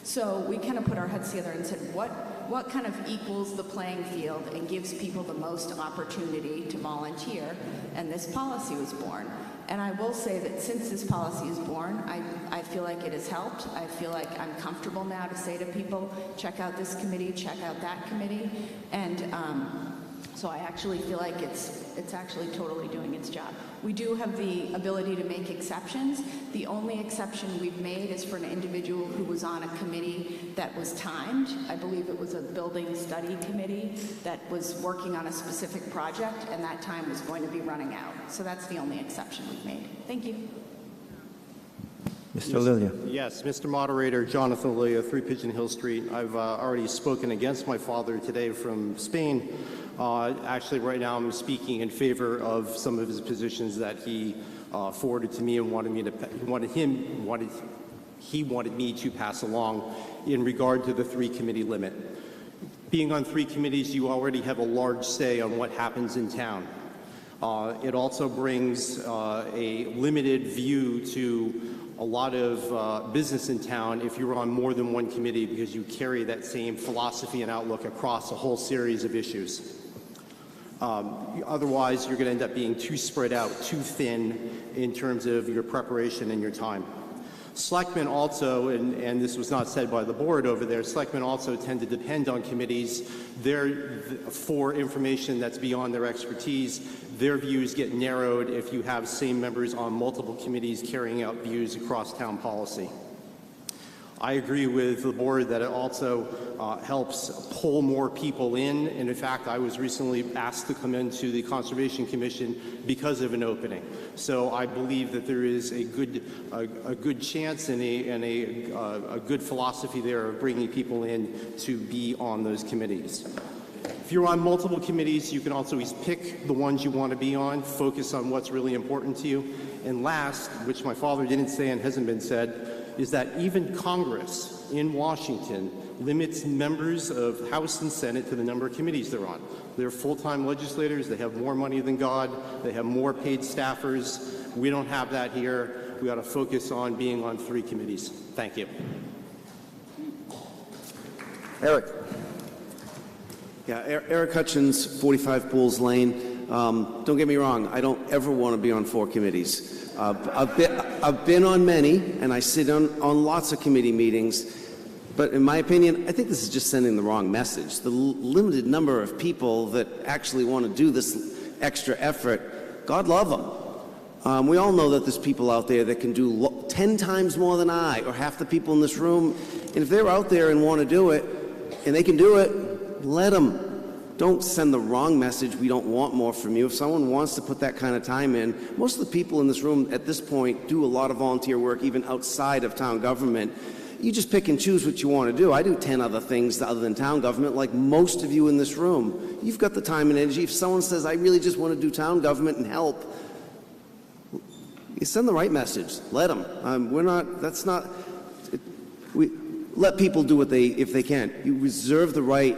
So we kind of put our heads together and said, what kind of equals the playing field and gives people the most opportunity to volunteer? And this policy was born. And I will say that since this policy is born, I feel like it has helped. I feel like I'm comfortable now to say to people, check out this committee, check out that committee. And so I actually feel like it's actually totally doing its job. We do have the ability to make exceptions. The only exception we've made is for an individual who was on a committee that was timed. I believe it was a building study committee that was working on a specific project, and that time was going to be running out. So that's the only exception we've made. Thank you. Mr. Lilia. Yes, Mr. Moderator, Jonathan Lilia, 3 Pigeon Hill Street. I've already spoken against my father today from Spain. Actually, right now I'm speaking in favor of some of his positions that he forwarded to me and wanted me to pass along in regard to the 3 committee limit. Being on 3 committees, you already have a large say on what happens in town. It also brings a limited view to a lot of business in town if you're on more than 1 committee, because you carry that same philosophy and outlook across a whole series of issues. Otherwise, you're going to end up being too spread out, too thin in terms of your preparation and your time. Selectmen also, and this was not said by the board over there, selectmen also tend to depend on committees for information that's beyond their expertise. Their views get narrowed if you have same members on multiple committees carrying out views across town policy. I agree with the board that it also helps pull more people in. And in fact, I was recently asked to come into the Conservation Commission because of an opening. So I believe that there is a good chance and a good philosophy there of bringing people in to be on those committees. If you're on multiple committees, you can also pick the ones you want to be on, focus on what's really important to you. And last, which my father didn't say and hasn't been said, is that even Congress in Washington limits members of House and Senate to the number of committees they're on. They're full-time legislators, they have more money than God, they have more paid staffers. We don't have that here. We ought to focus on being on 3 committees. Thank you. Eric. Yeah, Eric Hutchins, 45 Bulls Lane. Don't get me wrong, I don't ever want to be on 4 committees. I've been on many, and I sit on lots of committee meetings, but in my opinion, I think this is just sending the wrong message. The limited number of people that actually want to do this extra effort, God love them. We all know that there's people out there that can do 10 times more than I, or half the people in this room, and if they're out there and want to do it, and they can do it, let them. Don't send the wrong message, we don't want more from you. If someone wants to put that kind of time in, most of the people in this room at this point do a lot of volunteer work even outside of town government. You just pick and choose what you want to do. I do 10 other things other than town government, like most of you in this room. You've got the time and energy. If someone says, I really just want to do town government and help, you send the right message. Let them. We let people do what if they can. You reserve the right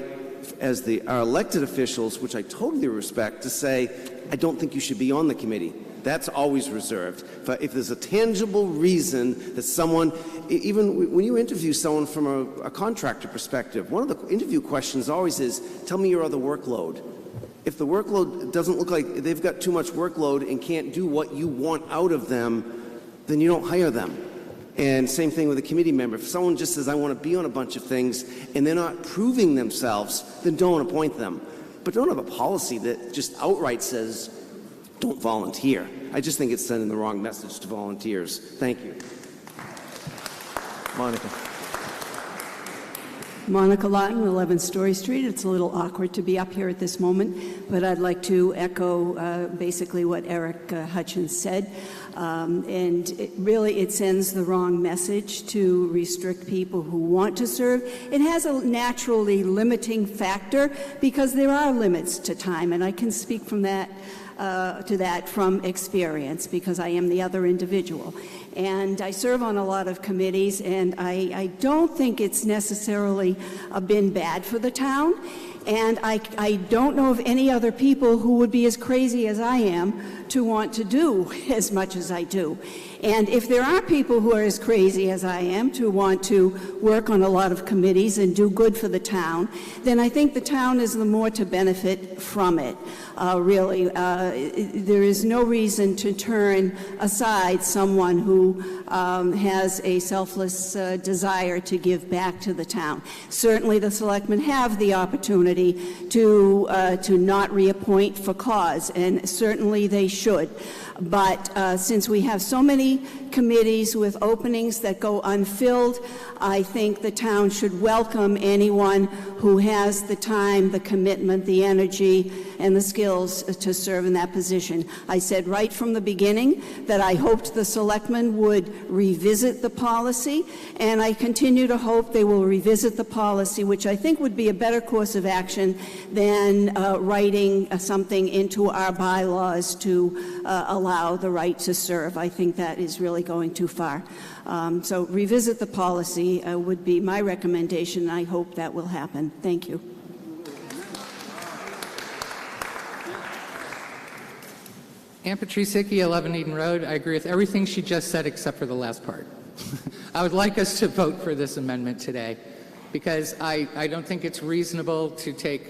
as our elected officials, which I totally respect, to say, I don't think you should be on the committee. That's always reserved. But if there's a tangible reason that someone, even when you interview someone from a contractor perspective, one of the interview questions always is, tell me your other workload. If the workload doesn't look like they've got too much workload and can't do what you want out of them, then you don't hire them. And same thing with a committee member. If someone just says, I want to be on a bunch of things, and they're not proving themselves, then don't appoint them. But don't have a policy that just outright says, don't volunteer. I just think it's sending the wrong message to volunteers. Thank you. Monica. Monica Lawton, 11 Story Street. It's a little awkward to be up here at this moment, but I'd like to echo basically what Eric Hutchins said. And it sends the wrong message to restrict people who want to serve. It has a naturally limiting factor because there are limits to time, and I can speak from that from experience because I am the other individual. And I serve on a lot of committees, and I don't think it's necessarily been bad for the town. And I don't know of any other people who would be as crazy as I am to want to do as much as I do. And if there are people who are as crazy as I am to want to work on a lot of committees and do good for the town, then I think the town is the more to benefit from it. Really, there is no reason to turn aside someone who has a selfless desire to give back to the town. Certainly the selectmen have the opportunity to not reappoint for cause, and certainly they should. But since we have so many committees with openings that go unfilled, I think the town should welcome anyone who has the time, the commitment, the energy, and the skills to serve in that position. I said right from the beginning that I hoped the selectmen would revisit the policy, and I continue to hope they will revisit the policy, which I think would be a better course of action than writing something into our bylaws to allow the right to serve. I think that is really going too far. So revisit the policy would be my recommendation, and I hope that will happen. Thank you. Ann Patrisicki, 11 Eden Road. I agree with everything she just said except for the last part. I would like us to vote for this amendment today because I don't think it's reasonable to take,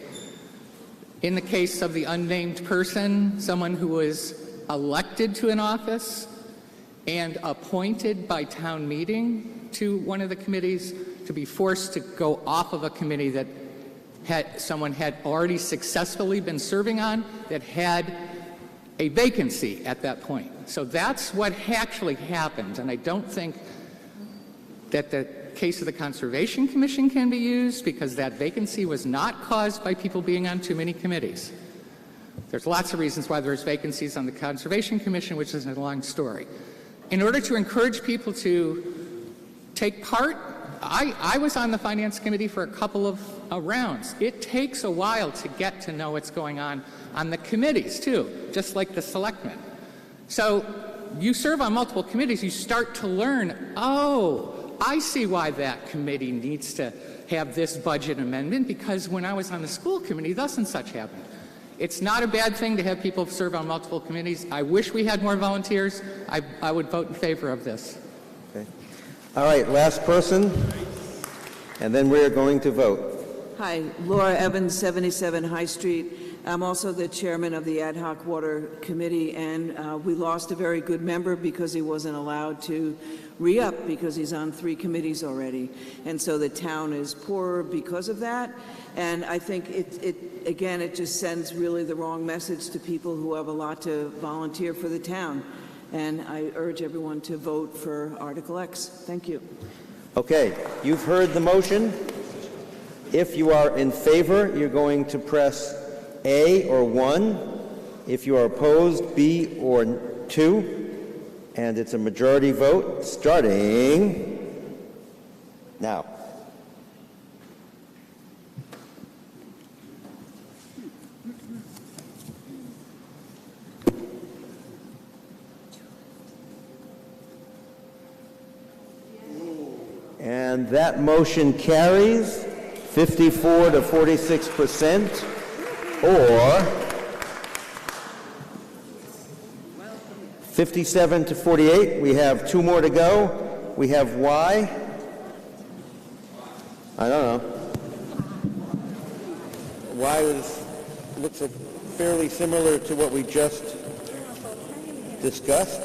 in the case of the unnamed person, someone who was elected to an office and appointed by town meeting to one of the committees, to be forced to go off of a committee that someone had already successfully been serving on, that had a vacancy at that point. So that's what actually happened, and I don't think that the case of the Conservation Commission can be used because that vacancy was not caused by people being on too many committees. There's lots of reasons why there's vacancies on the Conservation Commission, which is a long story. In order to encourage people to take part, I was on the Finance Committee for a couple of rounds. It takes a while to get to know what's going on the committees, too, just like the selectmen. So you serve on multiple committees, you start to learn, oh, I see why that committee needs to have this budget amendment, because when I was on the school committee, thus and such happened. It's not a bad thing to have people serve on multiple committees. I wish we had more volunteers. I would vote in favor of this. Okay. All right, last person, and then we're going to vote. Hi, Laura Evans, 77 High Street. I'm also the chairman of the Ad Hoc Water Committee, and we lost a very good member because he wasn't allowed to re-up because he's on 3 committees already. And so the town is poorer because of that. And I think it just sends really the wrong message to people who have a lot to volunteer for the town. And I urge everyone to vote for Article X. Thank you. Okay, you've heard the motion. If you are in favor, you're going to press A or 1. If you are opposed, B or 2. And it's a majority vote starting now. And that motion carries 54 to 46%, or 57 to 48. We have 2 more to go. We have Y. I don't know. Y looks fairly similar to what we just discussed.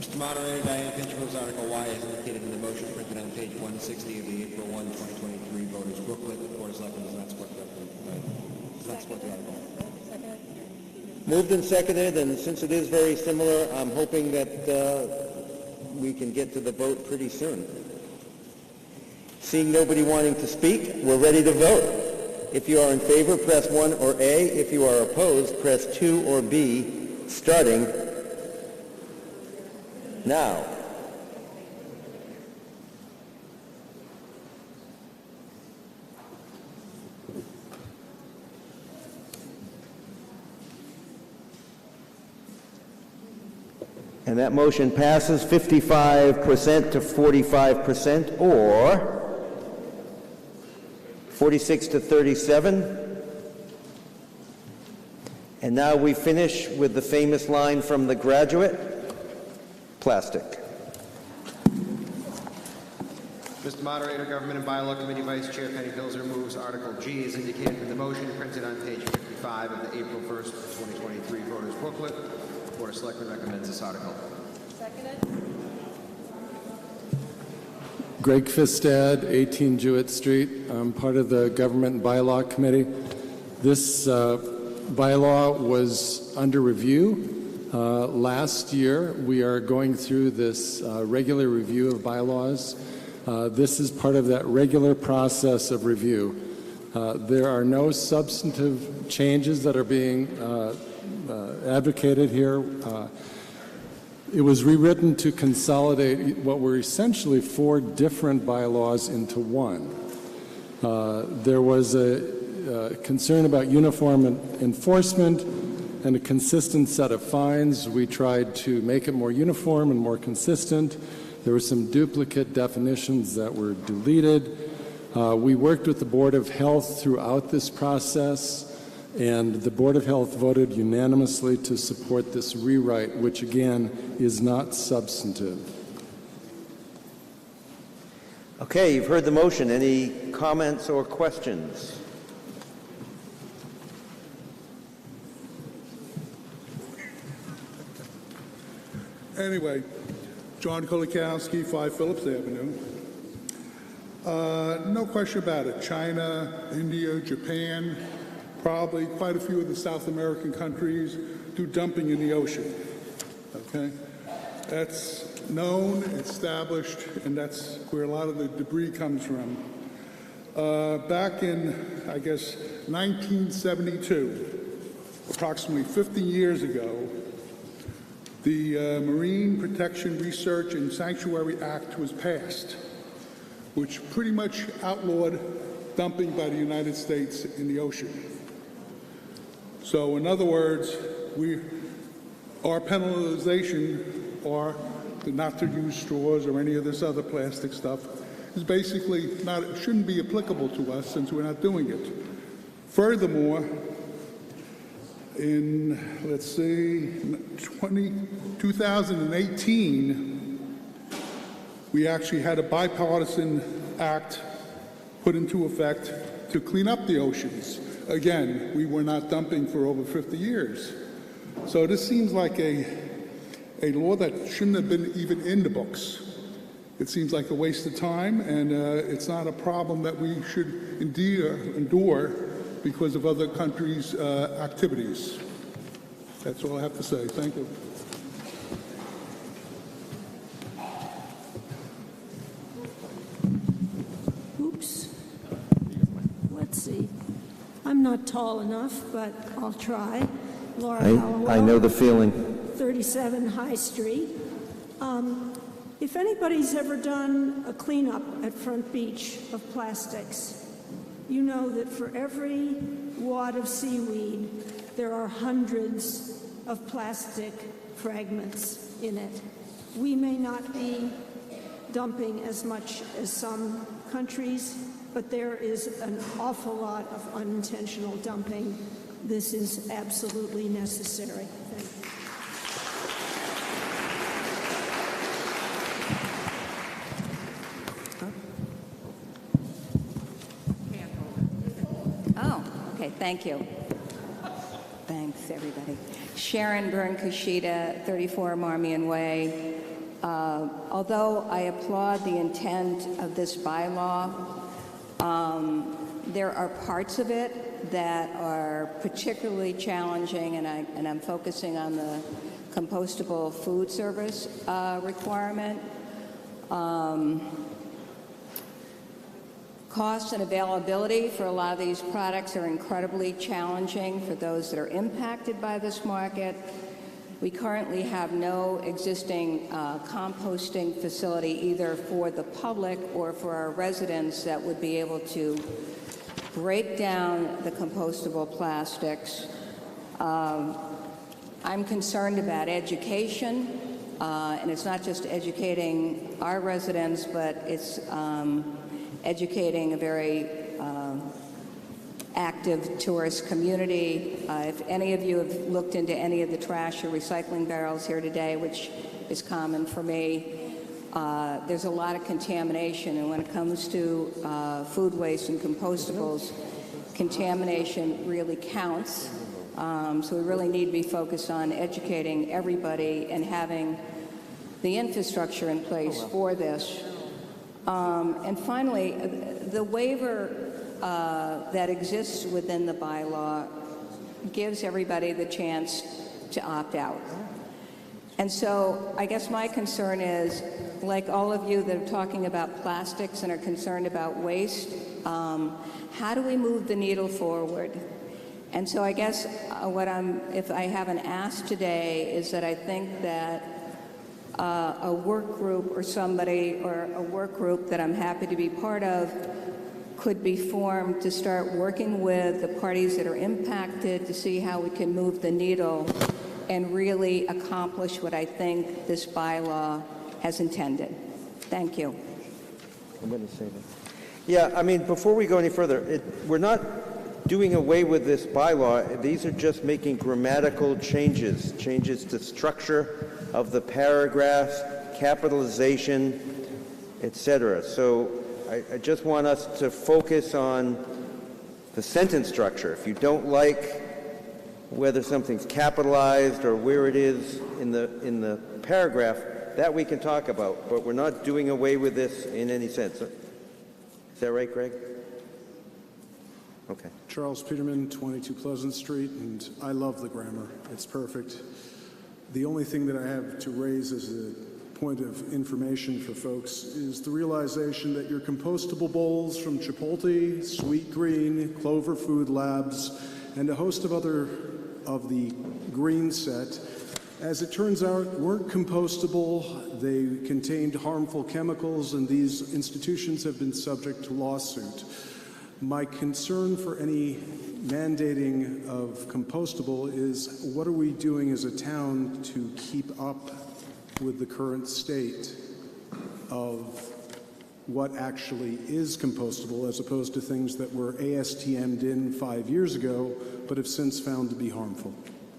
Mr. Moderator, Diane Finch moves Article Y as indicated in the motion printed on page 160 of the April 1, 2023 voters booklet. The Board of Selectmen does not support the article. Moved and seconded, and since it is very similar, I'm hoping that we can get to the vote pretty soon. Seeing nobody wanting to speak, we're ready to vote. If you are in favor, press 1 or A. If you are opposed, press 2 or B, starting now. And that motion passes 55% to 45%, or 46 to 37. And now we finish with the famous line from The Graduate, plastic. Mr. Moderator, Government and Bylaw Committee Vice Chair Penny Pilser moves Article G as indicated in the motion printed on page 55 of the April 1st, 2023 voters booklet. The Board of Selectmen recommends this article. Seconded. Greg Fistad, 18 Jewett Street. I'm part of the Government and Bylaw Committee. This bylaw was under review last year. We are going through this regular review of bylaws. This is part of that regular process of review. There are no substantive changes that are being advocated here. It was rewritten to consolidate what were essentially 4 different bylaws into one. There was a concern about uniform enforcement and a consistent set of fines. We tried to make it more uniform and more consistent. There were some duplicate definitions that were deleted. We worked with the Board of Health throughout this process, and the Board of Health voted unanimously to support this rewrite, which again is not substantive. Okay, you've heard the motion. Any comments or questions? Anyway, John Kulikowski, 5 Phillips Avenue. No question about it. China, India, Japan, probably quite a few of the South American countries do dumping in the ocean. Okay? That's known, established, and that's where a lot of the debris comes from. Back in, I guess, 1972, approximately 50 years ago, the Marine Protection Research and Sanctuary Act was passed, which pretty much outlawed dumping by the United States in the ocean. So in other words, our penalization, or not to use straws or any of this other plastic stuff, is basically shouldn't be applicable to us since we're not doing it. Furthermore, in, let's see, 2018, we actually had a bipartisan act put into effect to clean up the oceans. Again, we were not dumping for over 50 years. So this seems like a law that shouldn't have been even in the books. It seems like a waste of time, and it's not a problem that we should endure because of other countries' activities. That's all I have to say. Thank you. Oops. Let's see. I'm not tall enough, but I'll try. Laura Hallowell, I know the feeling. 37 High Street. If anybody's ever done a cleanup at Front Beach of plastics, you know that for every wad of seaweed, there are hundreds of plastic fragments in it. We may not be dumping as much as some countries, but there is an awful lot of unintentional dumping. This is absolutely necessary. Thank you. Oh, okay, thank you. Thanks, everybody. Sharon Byrne-Kushida, 34 Marmion Way. Although I applaud the intent of this bylaw, there are parts of it that are particularly challenging, and I'm focusing on the compostable food service requirement. Cost and availability for a lot of these products are incredibly challenging for those that are impacted by this market. We currently have no existing composting facility either for the public or for our residents that would be able to break down the compostable plastics. I'm concerned about education, and it's not just educating our residents, but it's educating a very active tourist community. If any of you have looked into any of the trash or recycling barrels here today, which is common for me, there's a lot of contamination. And when it comes to food waste and compostables, contamination really counts. So we really need to be focused on educating everybody and having the infrastructure in place for this. And finally, the waiver that exists within the bylaw gives everybody the chance to opt out. And so I guess my concern is, like all of you that are talking about plastics and are concerned about waste, how do we move the needle forward? And so I guess if I have an ask today is that I think that a work group or somebody, or a work group that I'm happy to be part of, could be formed to start working with the parties that are impacted to see how we can move the needle and really accomplish what I think this bylaw has intended. Thank you. I'm going to say that. Yeah, I mean, before we go any further, we're not doing away with this bylaw. These are just making grammatical changes to structure of the paragraphs, capitalization, etc. So I just want us to focus on the sentence structure. If you don't like whether something's capitalized or where it is in the paragraph, that we can talk about, but we're not doing away with this in any sense. Is that right, Greg? Okay. Charles Peterman, 22 Pleasant Street, and I love the grammar. It's perfect. The only thing that I have to raise as a point of information for folks is the realization that your compostable bowls from Chipotle, Sweet Green, Clover Food Labs, and a host of other of the green set, as it turns out, weren't compostable. They contained harmful chemicals, and these institutions have been subject to lawsuit. My concern for any mandating of compostable is, what are we doing as a town to keep up with the current state of what actually is compostable, as opposed to things that were ASTM'd in 5 years ago but have since found to be harmful?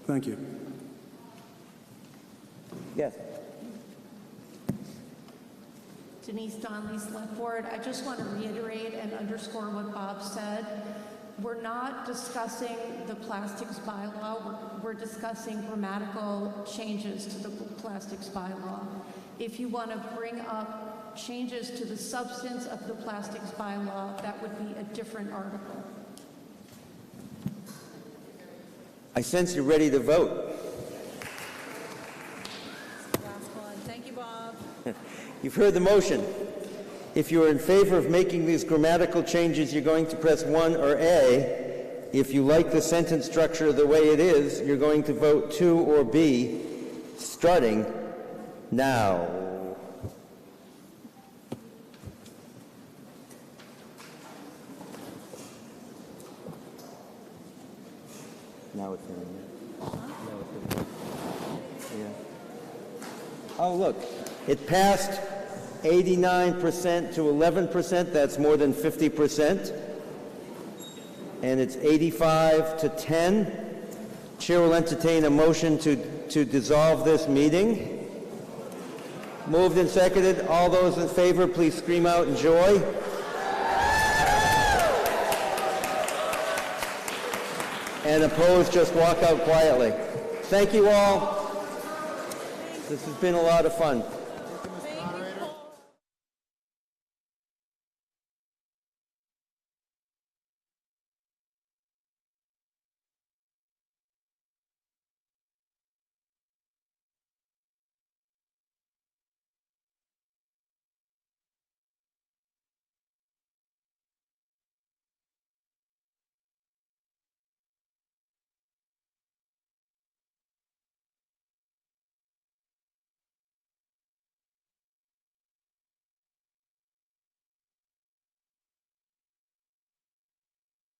Thank you. Yes. Denise Donnelly, Select Board. I just want to reiterate and underscore what Bob said. We're not discussing the plastics bylaw. We're discussing grammatical changes to the plastics bylaw. If you want to bring up changes to the substance of the plastics bylaw, that would be a different article. I sense you're ready to vote. Last one. Thank you, Bob. You've heard the motion. If you're in favor of making these grammatical changes, you're going to press 1 or A. If you like the sentence structure the way it is, you're going to vote 2 or B, starting now. Now it's in. Yeah. Oh, look. It passed 89% to 11%. That's more than 50%. And it's 85 to 10. Chair will entertain a motion to dissolve this meeting. Moved and seconded. All those in favor, please scream out in joy. And opposed, just walk out quietly. Thank you all. This has been a lot of fun.